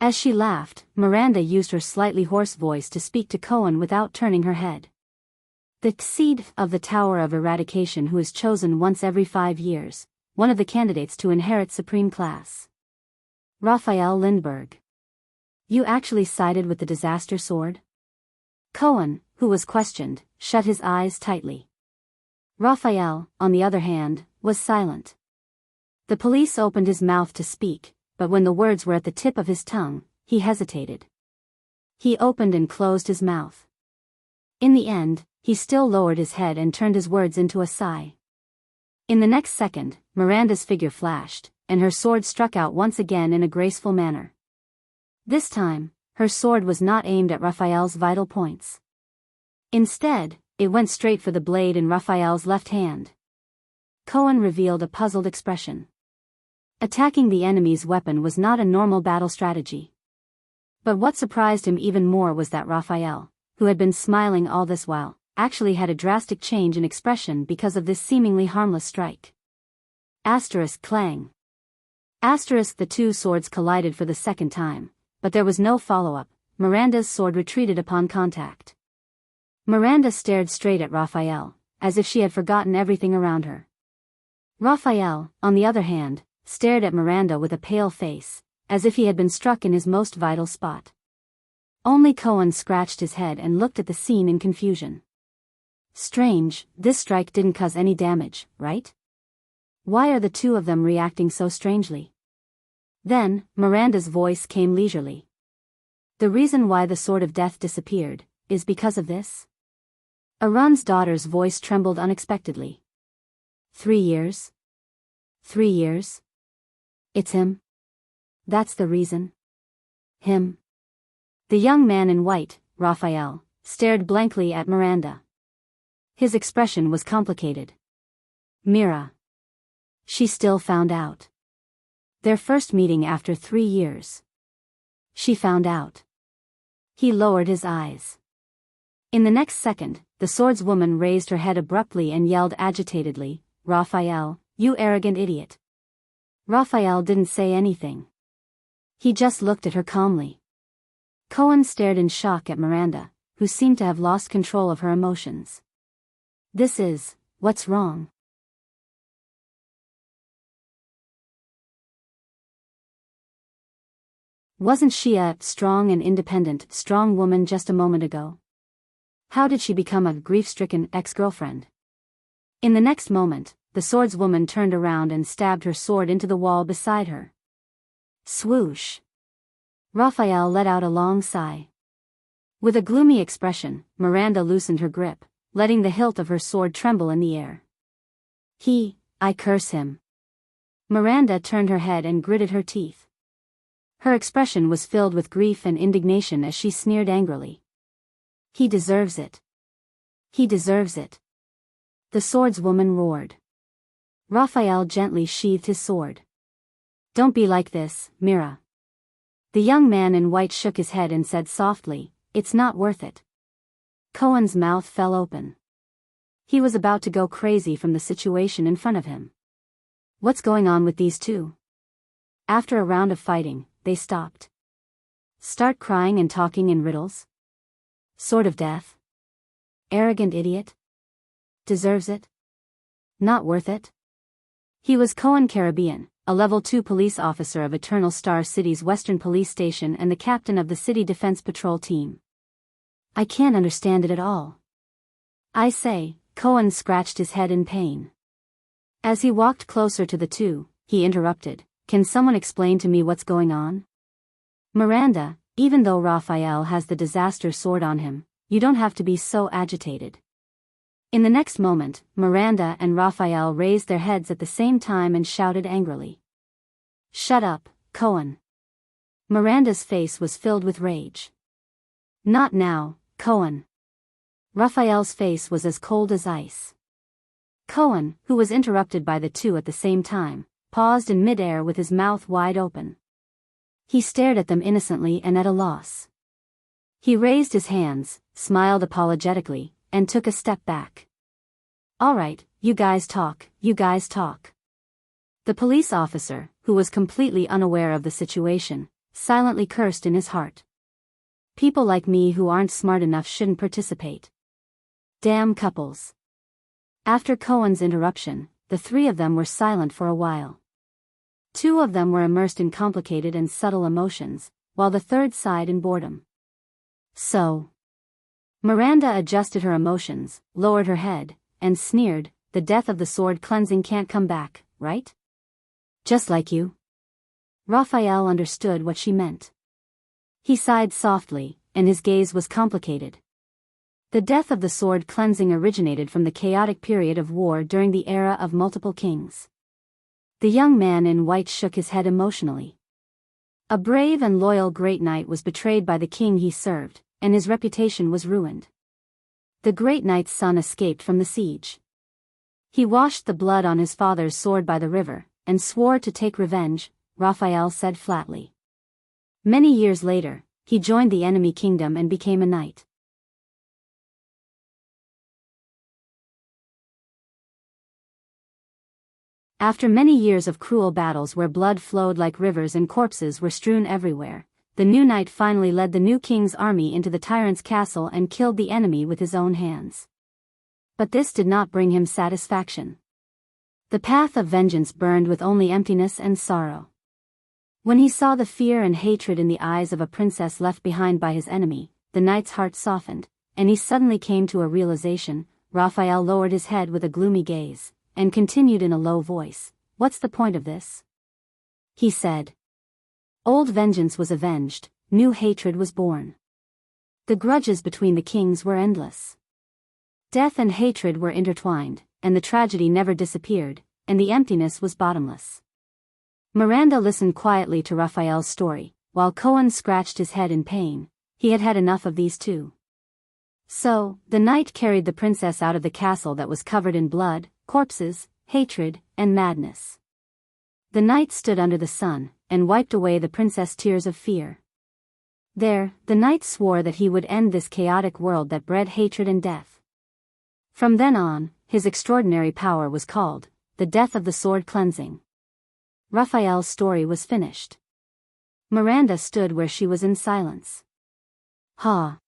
As she laughed, Miranda used her slightly hoarse voice to speak to Cohen without turning her head. The seed of the Tower of Eradication, who is chosen once every 5 years, one of the candidates to inherit supreme class. Raphael Lindbergh. You actually sided with the disaster sword? Cohen, who was questioned, shut his eyes tightly. Raphael, on the other hand, was silent. The police opened his mouth to speak, but when the words were at the tip of his tongue, he hesitated. He opened and closed his mouth. In the end, he still lowered his head and turned his words into a sigh. In the next second, Miranda's figure flashed, and her sword struck out once again in a graceful manner. This time, her sword was not aimed at Raphael's vital points. Instead, it went straight for the blade in Raphael's left hand. Cohen revealed a puzzled expression. Attacking the enemy's weapon was not a normal battle strategy. But what surprised him even more was that Raphael, who had been smiling all this while, actually had a drastic change in expression because of this seemingly harmless strike. Clang. The two swords collided for the second time, but there was no follow-up. Miranda's sword retreated upon contact. Miranda stared straight at Raphael, as if she had forgotten everything around her. Raphael, on the other hand, stared at Miranda with a pale face, as if he had been struck in his most vital spot. Only Cohen scratched his head and looked at the scene in confusion. Strange, this strike didn't cause any damage, right? Why are the two of them reacting so strangely? Then, Miranda's voice came leisurely. The reason why the Sword of Death disappeared is because of this? Arun's daughter's voice trembled unexpectedly. 3 years? 3 years? It's him? That's the reason? Him? The young man in white, Raphael, stared blankly at Miranda. His expression was complicated. Mira. She still found out. Their first meeting after 3 years. She found out. He lowered his eyes. In the next second, the swordswoman raised her head abruptly and yelled agitatedly, Raphael, you arrogant idiot. Raphael didn't say anything. He just looked at her calmly. Cohen stared in shock at Miranda, who seemed to have lost control of her emotions. What's wrong? Wasn't she a strong and independent, strong woman just a moment ago? How did she become a grief-stricken ex-girlfriend? In the next moment, the swordswoman turned around and stabbed her sword into the wall beside her. Swoosh! Raphael let out a long sigh. With a gloomy expression, Miranda loosened her grip, letting the hilt of her sword tremble in the air. I curse him. Miranda turned her head and gritted her teeth. Her expression was filled with grief and indignation as she sneered angrily. He deserves it. He deserves it. The swordswoman roared. Raphael gently sheathed his sword. Don't be like this, Mira. The young man in white shook his head and said softly, it's not worth it. Cohen's mouth fell open. He was about to go crazy from the situation in front of him. What's going on with these two? After a round of fighting, they stopped. Start crying and talking in riddles? Sword of Death? Arrogant idiot? Deserves it? Not worth it? He was Cohen Caribbean, a level 2 police officer of Eternal Star City's Western Police Station and the captain of the City Defense Patrol team. I can't understand it at all. I say, Cohen scratched his head in pain. As he walked closer to the two, he interrupted, can someone explain to me what's going on? Miranda, even though Raphael has the disaster sword on him, you don't have to be so agitated. In the next moment, Miranda and Raphael raised their heads at the same time and shouted angrily. Shut up, Cohen. Miranda's face was filled with rage. Not now, Cohen. Raphael's face was as cold as ice. Cohen, who was interrupted by the two at the same time, paused in midair with his mouth wide open. He stared at them innocently and at a loss. He raised his hands, smiled apologetically, and took a step back. All right, you guys talk, you guys talk. The police officer, who was completely unaware of the situation, silently cursed in his heart. People like me who aren't smart enough shouldn't participate. Damn couples. After Cohen's interruption, the three of them were silent for a while. Two of them were immersed in complicated and subtle emotions, while the third sighed in boredom. So. Miranda adjusted her emotions, lowered her head, and sneered, "The death of the sword cleansing can't come back, right? Just like you." Raphael understood what she meant. He sighed softly, and his gaze was complicated. The death of the sword cleansing originated from the chaotic period of war during the era of multiple kings. The young man in white shook his head emotionally. A brave and loyal great knight was betrayed by the king he served, and his reputation was ruined. The great knight's son escaped from the siege. He washed the blood on his father's sword by the river, and swore to take revenge, Raphael said flatly. Many years later, he joined the enemy kingdom and became a knight. After many years of cruel battles where blood flowed like rivers and corpses were strewn everywhere, the new knight finally led the new king's army into the tyrant's castle and killed the enemy with his own hands. But this did not bring him satisfaction. The path of vengeance burned with only emptiness and sorrow. When he saw the fear and hatred in the eyes of a princess left behind by his enemy, the knight's heart softened, and he suddenly came to a realization. Raphael lowered his head with a gloomy gaze, and continued in a low voice, "What's the point of this?" He said. Old vengeance was avenged, new hatred was born. The grudges between the kings were endless. Death and hatred were intertwined, and the tragedy never disappeared, and the emptiness was bottomless. Miranda listened quietly to Raphael's story, while Cohen scratched his head in pain. He had had enough of these too. So, the knight carried the princess out of the castle that was covered in blood, corpses, hatred, and madness. The knight stood under the sun, and wiped away the princess' tears of fear. There, the knight swore that he would end this chaotic world that bred hatred and death. From then on, his extraordinary power was called the death of the sword cleansing. Raphael's story was finished. Miranda stood where she was in silence. Ha!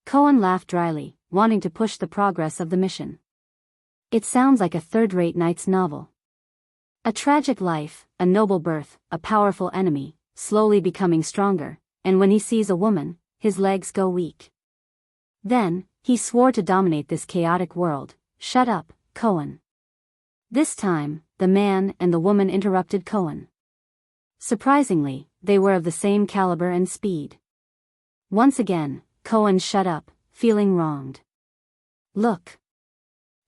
Cohen laughed dryly, wanting to push the progress of the mission. It sounds like a third-rate knight's novel. A tragic life, a noble birth, a powerful enemy, slowly becoming stronger, and when he sees a woman, his legs go weak. Then, he swore to dominate this chaotic world. Shut up, Cohen. This time, the man and the woman interrupted Cohen. Surprisingly, they were of the same caliber and speed. Once again, Cohen shut up, feeling wronged. Look.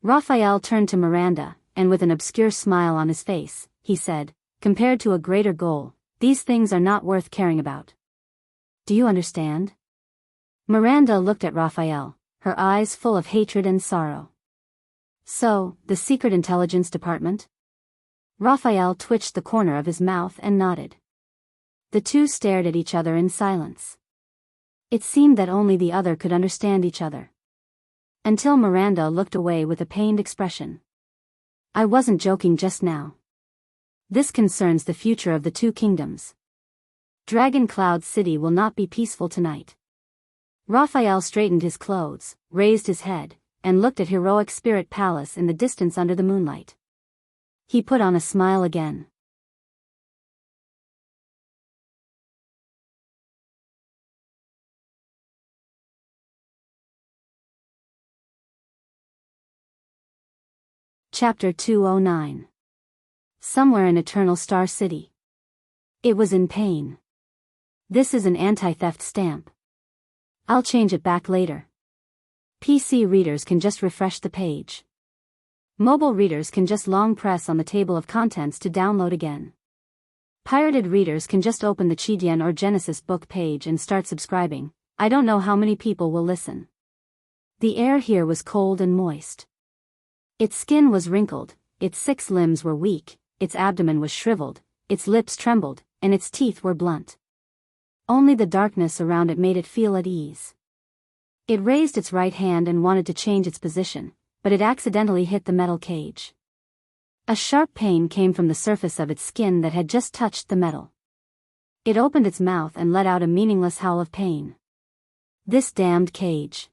Raphael turned to Miranda, and with an obscure smile on his face, he said, "Compared to a greater goal, these things are not worth caring about. Do you understand?" Miranda looked at Raphael, her eyes full of hatred and sorrow. So, the Secret Intelligence Department? Raphael twitched the corner of his mouth and nodded. The two stared at each other in silence. It seemed that only the other could understand each other. Until Miranda looked away with a pained expression. "I wasn't joking just now. This concerns the future of the two kingdoms. Dragon Cloud City will not be peaceful tonight." Raphael straightened his clothes, raised his head, and looked at Heroic Spirit Palace in the distance under the moonlight. He put on a smile again. Chapter 209. Somewhere in Eternal Star City. It was in pain. This is an anti-theft stamp. I'll change it back later. PC readers can just refresh the page. Mobile readers can just long press on the table of contents to download again. Pirated readers can just open the Chidian or Genesis book page and start subscribing. I don't know how many people will listen. The air here was cold and moist. Its skin was wrinkled, its 6 limbs were weak, its abdomen was shriveled, its lips trembled, and its teeth were blunt. Only the darkness around it made it feel at ease. It raised its right hand and wanted to change its position, but it accidentally hit the metal cage. A sharp pain came from the surface of its skin that had just touched the metal. It opened its mouth and let out a meaningless howl of pain. This damned cage.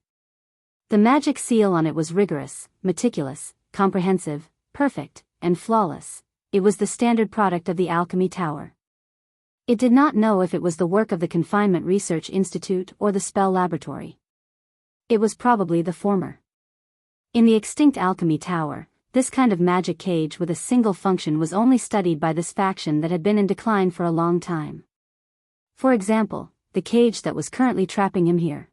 The magic seal on it was rigorous, meticulous, comprehensive, perfect, and flawless. It was the standard product of the Alchemy Tower. It did not know if it was the work of the Confinement Research Institute or the Spell Laboratory. It was probably the former. In the extinct Alchemy Tower, this kind of magic cage with a single function was only studied by this faction that had been in decline for a long time. For example, the cage that was currently trapping him here.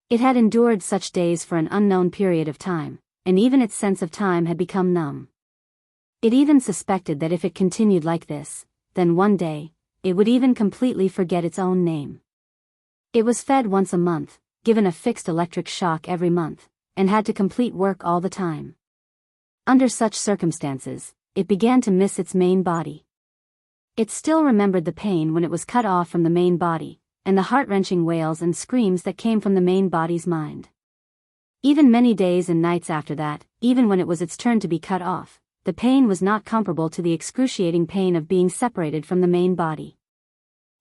It had endured such days for an unknown period of time, and even its sense of time had become numb. It even suspected that if it continued like this, then one day, it would even completely forget its own name. It was fed once a month, given a fixed electric shock every month, and had to complete work all the time. Under such circumstances, it began to miss its main body. It still remembered the pain when it was cut off from the main body, and the heart-wrenching wails and screams that came from the main body's mind. Even many days and nights after that, even when it was its turn to be cut off, the pain was not comparable to the excruciating pain of being separated from the main body.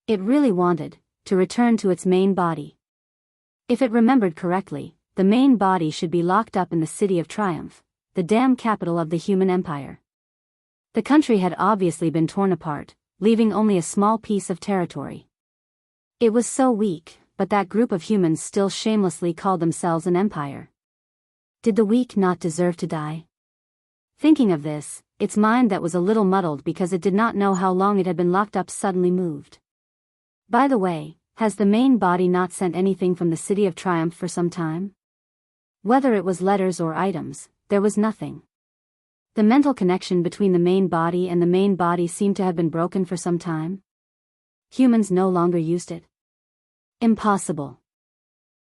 It really wanted to return to its main body. If it remembered correctly, the main body should be locked up in the City of Triumph, the damn capital of the human empire. The country had obviously been torn apart, leaving only a small piece of territory. It was so weak, but that group of humans still shamelessly called themselves an empire. Did the weak not deserve to die? Thinking of this, its mind that was a little muddled because it did not know how long it had been locked up suddenly moved. By the way, has the main body not sent anything from the City of Triumph for some time? Whether it was letters or items, there was nothing. The mental connection between the main body and the main body seemed to have been broken for some time. Humans no longer used it. Impossible.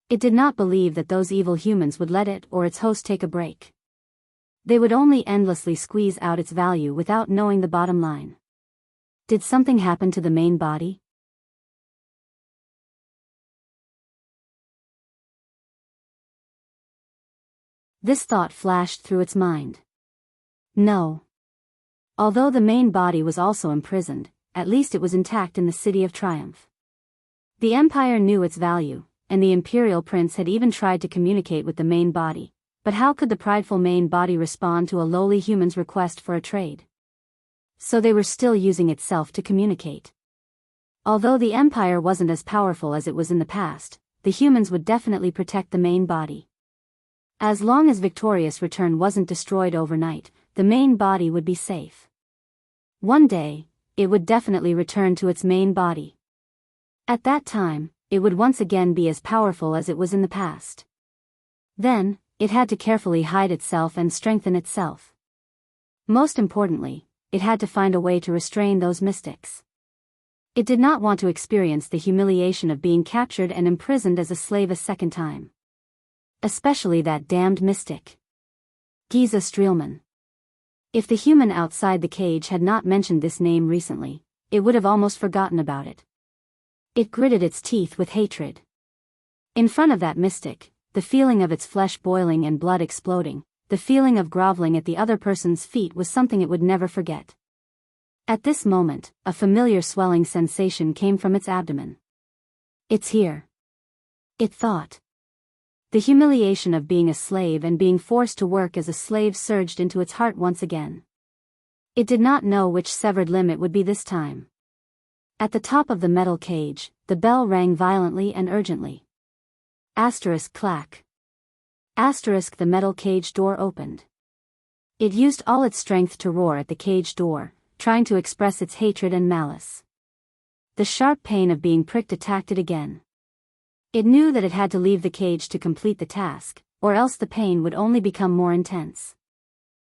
It did not believe that those evil humans would let it or its host take a break. They would only endlessly squeeze out its value without knowing the bottom line. Did something happen to the main body? This thought flashed through its mind. No. Although the main body was also imprisoned, at least it was intact in the City of Triumph. The Empire knew its value, and the Imperial Prince had even tried to communicate with the main body. But how could the prideful main body respond to a lowly human's request for a trade? So they were still using itself to communicate. Although the Empire wasn't as powerful as it was in the past, the humans would definitely protect the main body. As long as Victorious Return wasn't destroyed overnight, the main body would be safe. One day, it would definitely return to its main body. At that time, it would once again be as powerful as it was in the past. Then, it had to carefully hide itself and strengthen itself. Most importantly, it had to find a way to restrain those mystics. It did not want to experience the humiliation of being captured and imprisoned as a slave a second time. Especially that damned mystic. Giza Streelman. If the human outside the cage had not mentioned this name recently, it would have almost forgotten about it. It gritted its teeth with hatred. In front of that mystic, the feeling of its flesh boiling and blood exploding, the feeling of groveling at the other person's feet was something it would never forget. At this moment, a familiar swelling sensation came from its abdomen. It's here. It thought. The humiliation of being a slave and being forced to work as a slave surged into its heart once again. It did not know which severed limb it would be this time. At the top of the metal cage, the bell rang violently and urgently. Asterisk clack. Asterisk the metal cage door opened. It used all its strength to roar at the cage door, trying to express its hatred and malice. The sharp pain of being pricked attacked it again. It knew that it had to leave the cage to complete the task, or else the pain would only become more intense.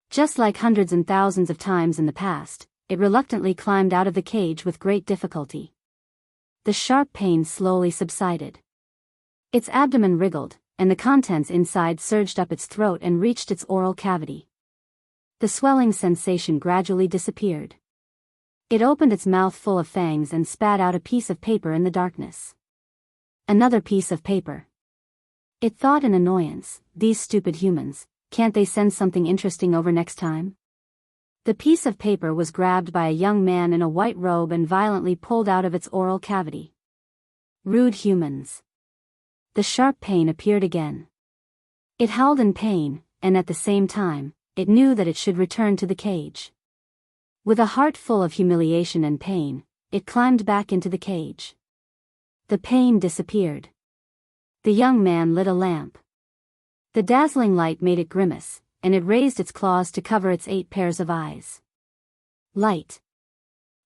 Just like hundreds and thousands of times in the past, it reluctantly climbed out of the cage with great difficulty. The sharp pain slowly subsided. Its abdomen wriggled, and the contents inside surged up its throat and reached its oral cavity. The swelling sensation gradually disappeared. It opened its mouth full of fangs and spat out a piece of paper in the darkness. Another piece of paper. It thought in annoyance, these stupid humans, can't they send something interesting over next time? The piece of paper was grabbed by a young man in a white robe and violently pulled out of its oral cavity. Rude humans. The sharp pain appeared again. It howled in pain, and at the same time, it knew that it should return to the cage. With a heart full of humiliation and pain, it climbed back into the cage. The pain disappeared. The young man lit a lamp. The dazzling light made it grimace, and it raised its claws to cover its 8 pairs of eyes. Light.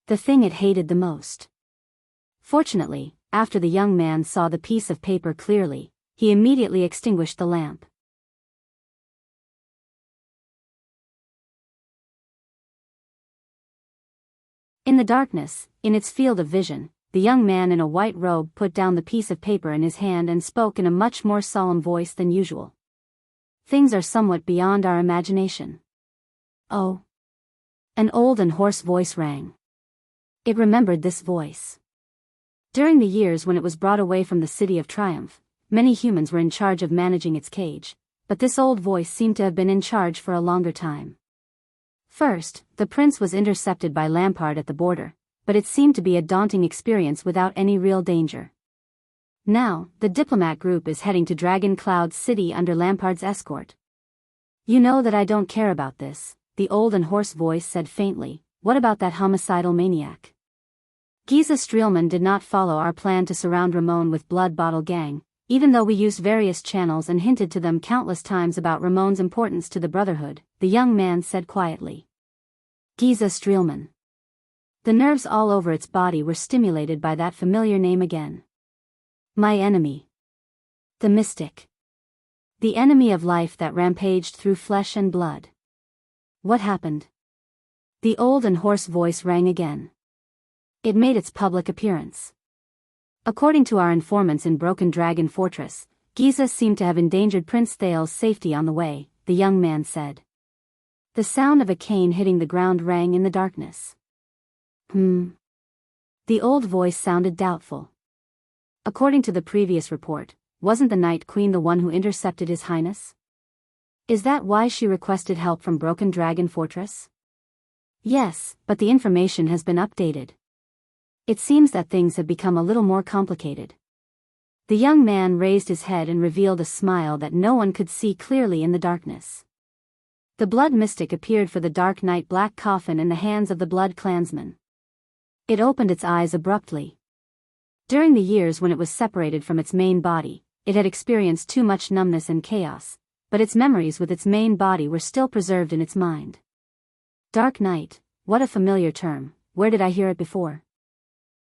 The thing it hated the most. Fortunately, after the young man saw the piece of paper clearly, he immediately extinguished the lamp. In the darkness, in its field of vision, the young man in a white robe put down the piece of paper in his hand and spoke in a much more solemn voice than usual. Things are somewhat beyond our imagination. Oh. An old and hoarse voice rang. It remembered this voice. During the years when it was brought away from the City of Triumph, many humans were in charge of managing its cage, but this old voice seemed to have been in charge for a longer time. First, the prince was intercepted by Lampard at the border, but it seemed to be a daunting experience without any real danger. Now, the diplomat group is heading to Dragon Cloud City under Lampard's escort. You know that I don't care about this, the old and hoarse voice said faintly. What about that homicidal maniac? Giza Streelman did not follow our plan to surround Ramon with Blood Bottle Gang, even though we used various channels and hinted to them countless times about Ramon's importance to the Brotherhood, the young man said quietly. Giza Streelman. The nerves all over its body were stimulated by that familiar name again. My enemy. The mystic. The enemy of life that rampaged through flesh and blood. What happened? The old and hoarse voice rang again. It made its public appearance. According to our informants in Broken Dragon Fortress, Giza seemed to have endangered Prince Thal's safety on the way, the young man said. The sound of a cane hitting the ground rang in the darkness. The old voice sounded doubtful. According to the previous report, wasn't the Night Queen the one who intercepted His Highness? Is that why she requested help from Broken Dragon Fortress? Yes, but the information has been updated. It seems that things have become a little more complicated. The young man raised his head and revealed a smile that no one could see clearly in the darkness. The blood mystic appeared for the Dark Knight black coffin in the hands of the Blood Clansman. It opened its eyes abruptly. During the years when it was separated from its main body, it had experienced too much numbness and chaos, but its memories with its main body were still preserved in its mind. Dark Knight, what a familiar term, where did I hear it before?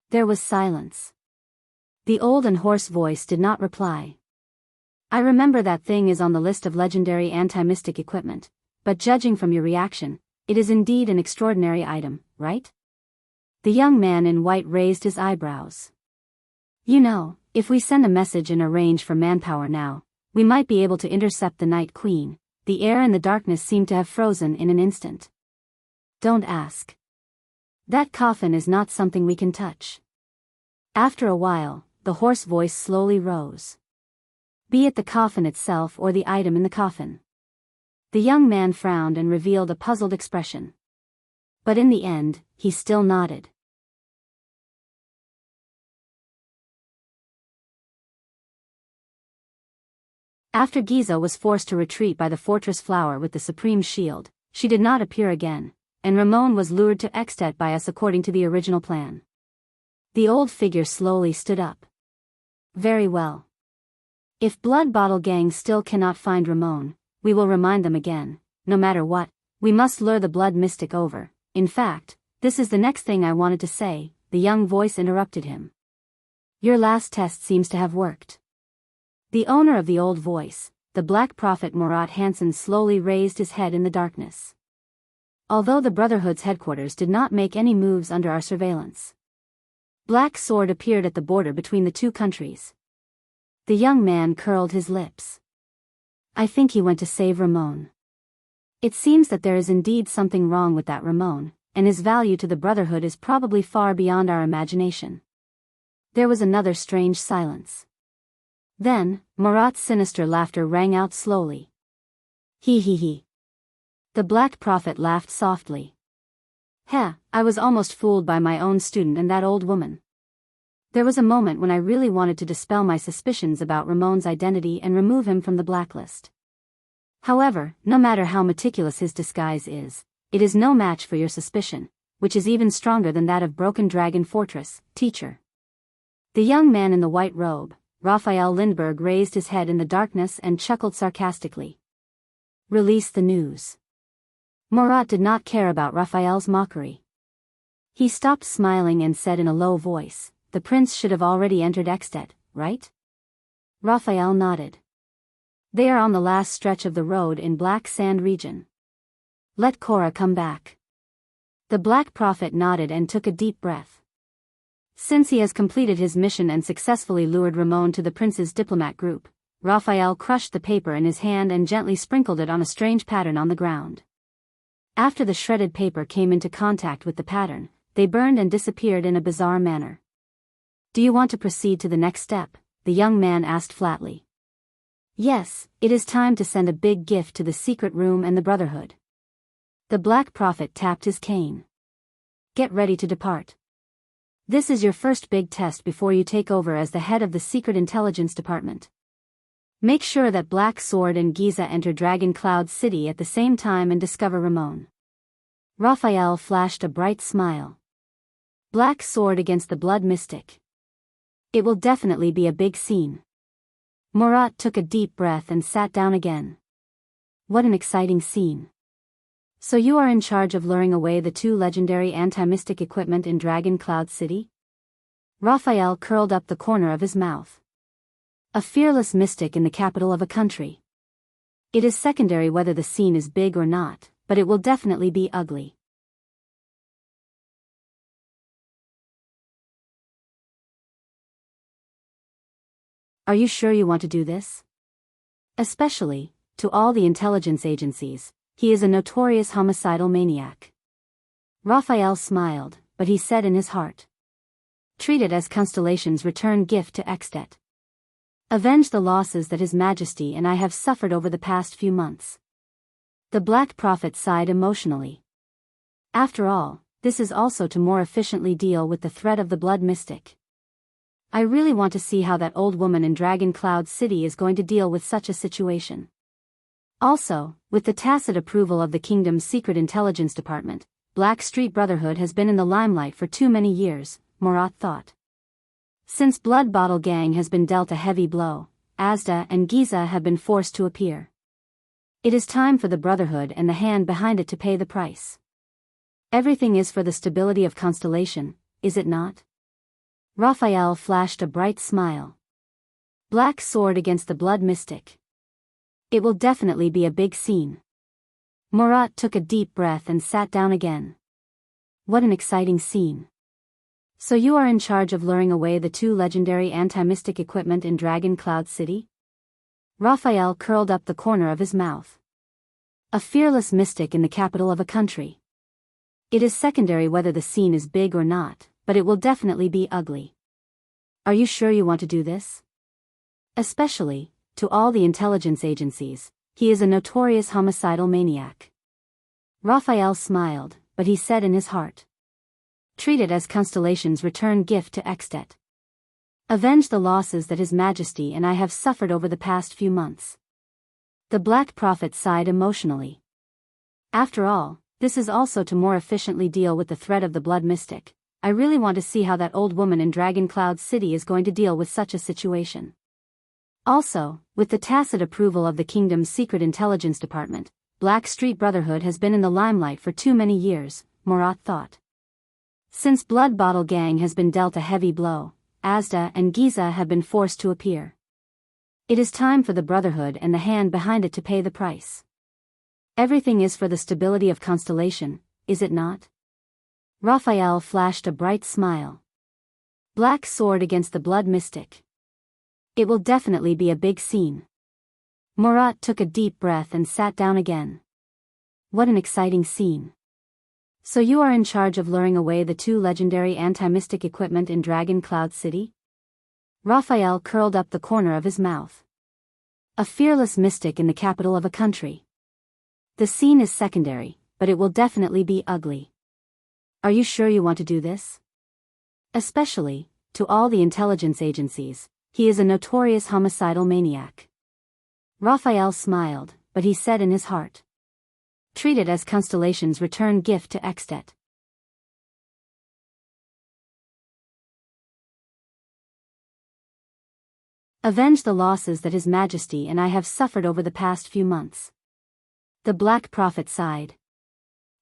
There was silence. The old and hoarse voice did not reply. I remember that thing is on the list of legendary anti-mystic equipment, but judging from your reaction, it is indeed an extraordinary item, right? The young man in white raised his eyebrows. You know, if we send a message and arrange for manpower now, we might be able to intercept the Night Queen. The air and the darkness seemed to have frozen in an instant. Don't ask. That coffin is not something we can touch. After a while, the hoarse voice slowly rose. Be it the coffin itself or the item in the coffin. The young man frowned and revealed a puzzled expression. But in the end, he still nodded. After Giza was forced to retreat by the fortress flower with the supreme shield, she did not appear again, and Ramon was lured to Extet by us according to the original plan. The old figure slowly stood up. Very well. If Blood Bottle Gang still cannot find Ramon, we will remind them again, no matter what, we must lure the blood mystic over. In fact, this is the next thing I wanted to say, the young voice interrupted him. Your last test seems to have worked. The owner of the old voice, the Black Prophet Murat Hansen, slowly raised his head in the darkness. Although the Brotherhood's headquarters did not make any moves under our surveillance. Black Sword appeared at the border between the two countries. The young man curled his lips. I think he went to save Ramon. It seems that there is indeed something wrong with that Ramon, and his value to the Brotherhood is probably far beyond our imagination. There was another strange silence. Then, Murat's sinister laughter rang out slowly. He. The Black Prophet laughed softly. Heh, I was almost fooled by my own student and that old woman. There was a moment when I really wanted to dispel my suspicions about Ramon's identity and remove him from the blacklist. However, no matter how meticulous his disguise is, it is no match for your suspicion, which is even stronger than that of Broken Dragon Fortress, teacher. The young man in the white robe, Raphael Lindbergh, raised his head in the darkness and chuckled sarcastically. Release the news. Murat did not care about Raphael's mockery. He stopped smiling and said in a low voice, "The prince should have already entered Ekstedt, right?" Raphael nodded. "They are on the last stretch of the road in Black Sand region. Let Cora come back." The Black Prophet nodded and took a deep breath. Since he has completed his mission and successfully lured Ramon to the prince's diplomat group, Raphael crushed the paper in his hand and gently sprinkled it on a strange pattern on the ground. After the shredded paper came into contact with the pattern, they burned and disappeared in a bizarre manner. "Do you want to proceed to the next step?" the young man asked flatly. "Yes, it is time to send a big gift to the secret room and the Brotherhood." The Black Prophet tapped his cane. "Get ready to depart. This is your first big test before you take over as the head of the Secret Intelligence Department. Make sure that Black Sword and Giza enter Dragon Cloud City at the same time and discover Ramon." Raphael flashed a bright smile. "Black Sword against the Blood Mystic. It will definitely be a big scene." Murat took a deep breath and sat down again. "What an exciting scene. So you are in charge of luring away the two legendary anti-mystic equipment in Dragon Cloud City?" Raphael curled up the corner of his mouth. "A fearless mystic in the capital of a country. It is secondary whether the scene is big or not, but it will definitely be ugly." "Are you sure you want to do this? Especially, to all the intelligence agencies, he is a notorious homicidal maniac." Raphael smiled, but he said in his heart, "Treat it as Constellation's return gift to Ekstedt. Avenge the losses that His Majesty and I have suffered over the past few months." The Black Prophet sighed emotionally. "After all, this is also to more efficiently deal with the threat of the Blood Mystic. I really want to see how that old woman in Dragon Cloud City is going to deal with such a situation. Also, with the tacit approval of the kingdom's secret intelligence department, Black Street Brotherhood has been in the limelight for too many years," Murat thought. Since Blood Bottle Gang has been dealt a heavy blow, Asda and Giza have been forced to appear. It is time for the Brotherhood and the hand behind it to pay the price. Everything is for the stability of Constellation, is it not? Raphael flashed a bright smile. "Black Sword against the Blood Mystic. It will definitely be a big scene." Murat took a deep breath and sat down again. "What an exciting scene. So you are in charge of luring away the two legendary anti-mystic equipment in Dragon Cloud City?" Raphael curled up the corner of his mouth. "A fearless mystic in the capital of a country. It is secondary whether the scene is big or not, but it will definitely be ugly. Are you sure you want to do this? Especially, to all the intelligence agencies, he is a notorious homicidal maniac." Raphael smiled, but he said in his heart, "Treat it as Constellation's return gift to Ekstedt. Avenge the losses that His Majesty and I have suffered over the past few months." The Black Prophet sighed emotionally. "After all, this is also to more efficiently deal with the threat of the Blood Mystic. I really want to see how that old woman in Dragon Cloud City is going to deal with such a situation. Also, with the tacit approval of the kingdom's secret intelligence department, Black Street Brotherhood has been in the limelight for too many years," Murat thought. Since Blood Bottle Gang has been dealt a heavy blow, Asda and Giza have been forced to appear. It is time for the Brotherhood and the hand behind it to pay the price. Everything is for the stability of Constellation, is it not? Raphael flashed a bright smile. "Black Sword against the Blood Mystic. It will definitely be a big scene." Murat took a deep breath and sat down again. "What an exciting scene. So you are in charge of luring away the two legendary anti-mystic equipment in Dragon Cloud City?" Raphael curled up the corner of his mouth. "A fearless mystic in the capital of a country. The scene is secondary, but it will definitely be ugly. Are you sure you want to do this? Especially, to all the intelligence agencies, he is a notorious homicidal maniac." Raphael smiled, but he said in his heart. Treat it as Constellation's return gift to Extet. Avenge the losses that His Majesty and I have suffered over the past few months. The Black Prophet sighed.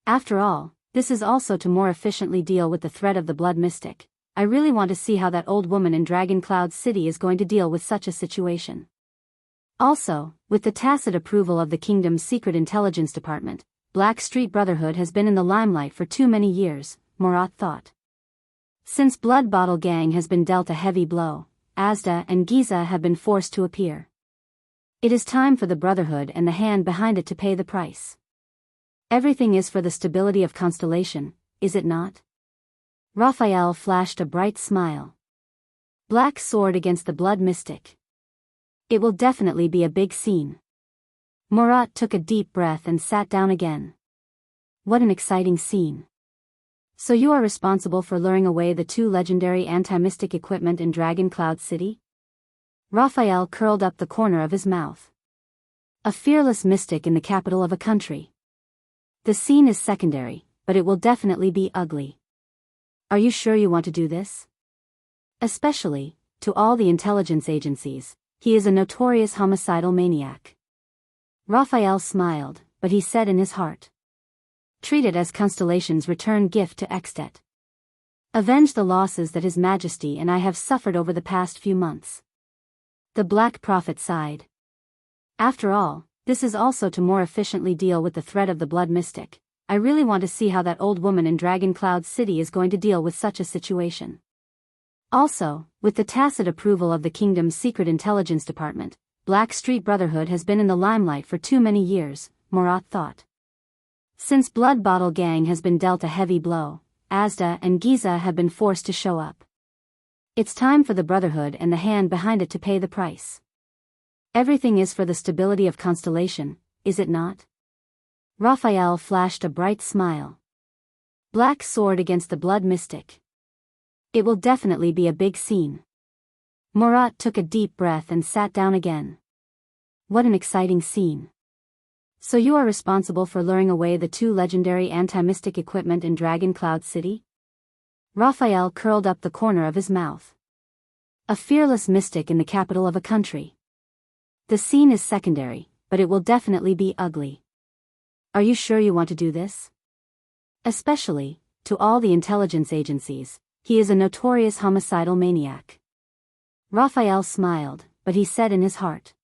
After all, this is also to more efficiently deal with the threat of the Blood Mystic. I really want to see how that old woman in Dragon Cloud City is going to deal with such a situation. Also, with the tacit approval of the kingdom's secret intelligence department, Black Street Brotherhood has been in the limelight for too many years, Murat thought. Since Blood Bottle Gang has been dealt a heavy blow, Asda and Giza have been forced to appear. It is time for the Brotherhood and the hand behind it to pay the price. Everything is for the stability of Constellation, is it not? Raphael flashed a bright smile. Black sword against the Blood Mystic. It will definitely be a big scene. Murat took a deep breath and sat down again. What an exciting scene. So you are responsible for luring away the two legendary anti-mystic equipment in Dragon Cloud City? Raphael curled up the corner of his mouth. A fearless mystic in the capital of a country. The scene is secondary, but it will definitely be ugly. Are you sure you want to do this? Especially, to all the intelligence agencies, he is a notorious homicidal maniac. Raphael smiled, but he said in his heart. Treat it as Constellation's return gift to Extet. Avenge the losses that His Majesty and I have suffered over the past few months. The Black Prophet sighed. After all, this is also to more efficiently deal with the threat of the Blood Mystic. I really want to see how that old woman in Dragon Cloud City is going to deal with such a situation. Also, with the tacit approval of the kingdom's secret intelligence department, Black Street Brotherhood has been in the limelight for too many years, Murat thought. Since Blood Bottle Gang has been dealt a heavy blow, Asda and Giza have been forced to show up. It's time for the Brotherhood and the hand behind it to pay the price. Everything is for the stability of Constellation, is it not? Raphael flashed a bright smile. Black sword against the Blood Mystic. It will definitely be a big scene. Murat took a deep breath and sat down again. What an exciting scene. So you are responsible for luring away the two legendary anti-mystic equipment in Dragon Cloud City? Raphael curled up the corner of his mouth. A fearless mystic in the capital of a country. The scene is secondary, but it will definitely be ugly. Are you sure you want to do this? Especially, to all the intelligence agencies, he is a notorious homicidal maniac. Raphael smiled, but he said in his heart.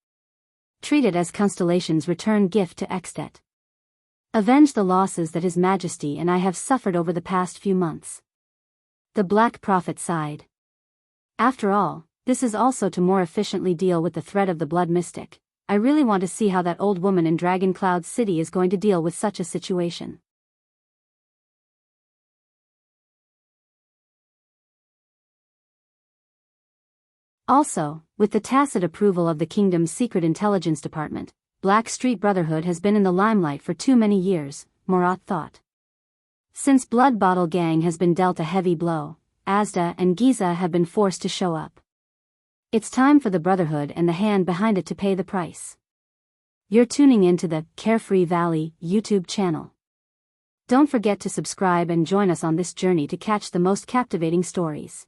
Treat it as Constellation's return gift to Extet. Avenge the losses that His Majesty and I have suffered over the past few months. The Black Prophet sighed. After all, this is also to more efficiently deal with the threat of the Blood Mystic. I really want to see how that old woman in Dragon Cloud City is going to deal with such a situation. Also, with the tacit approval of the kingdom's secret intelligence department, Black Street Brotherhood has been in the limelight for too many years, Murat thought. Since Blood Bottle Gang has been dealt a heavy blow, Asda and Giza have been forced to show up. It's time for the Brotherhood and the hand behind it to pay the price. You're tuning in to the Carefree Valley YouTube channel. Don't forget to subscribe and join us on this journey to catch the most captivating stories.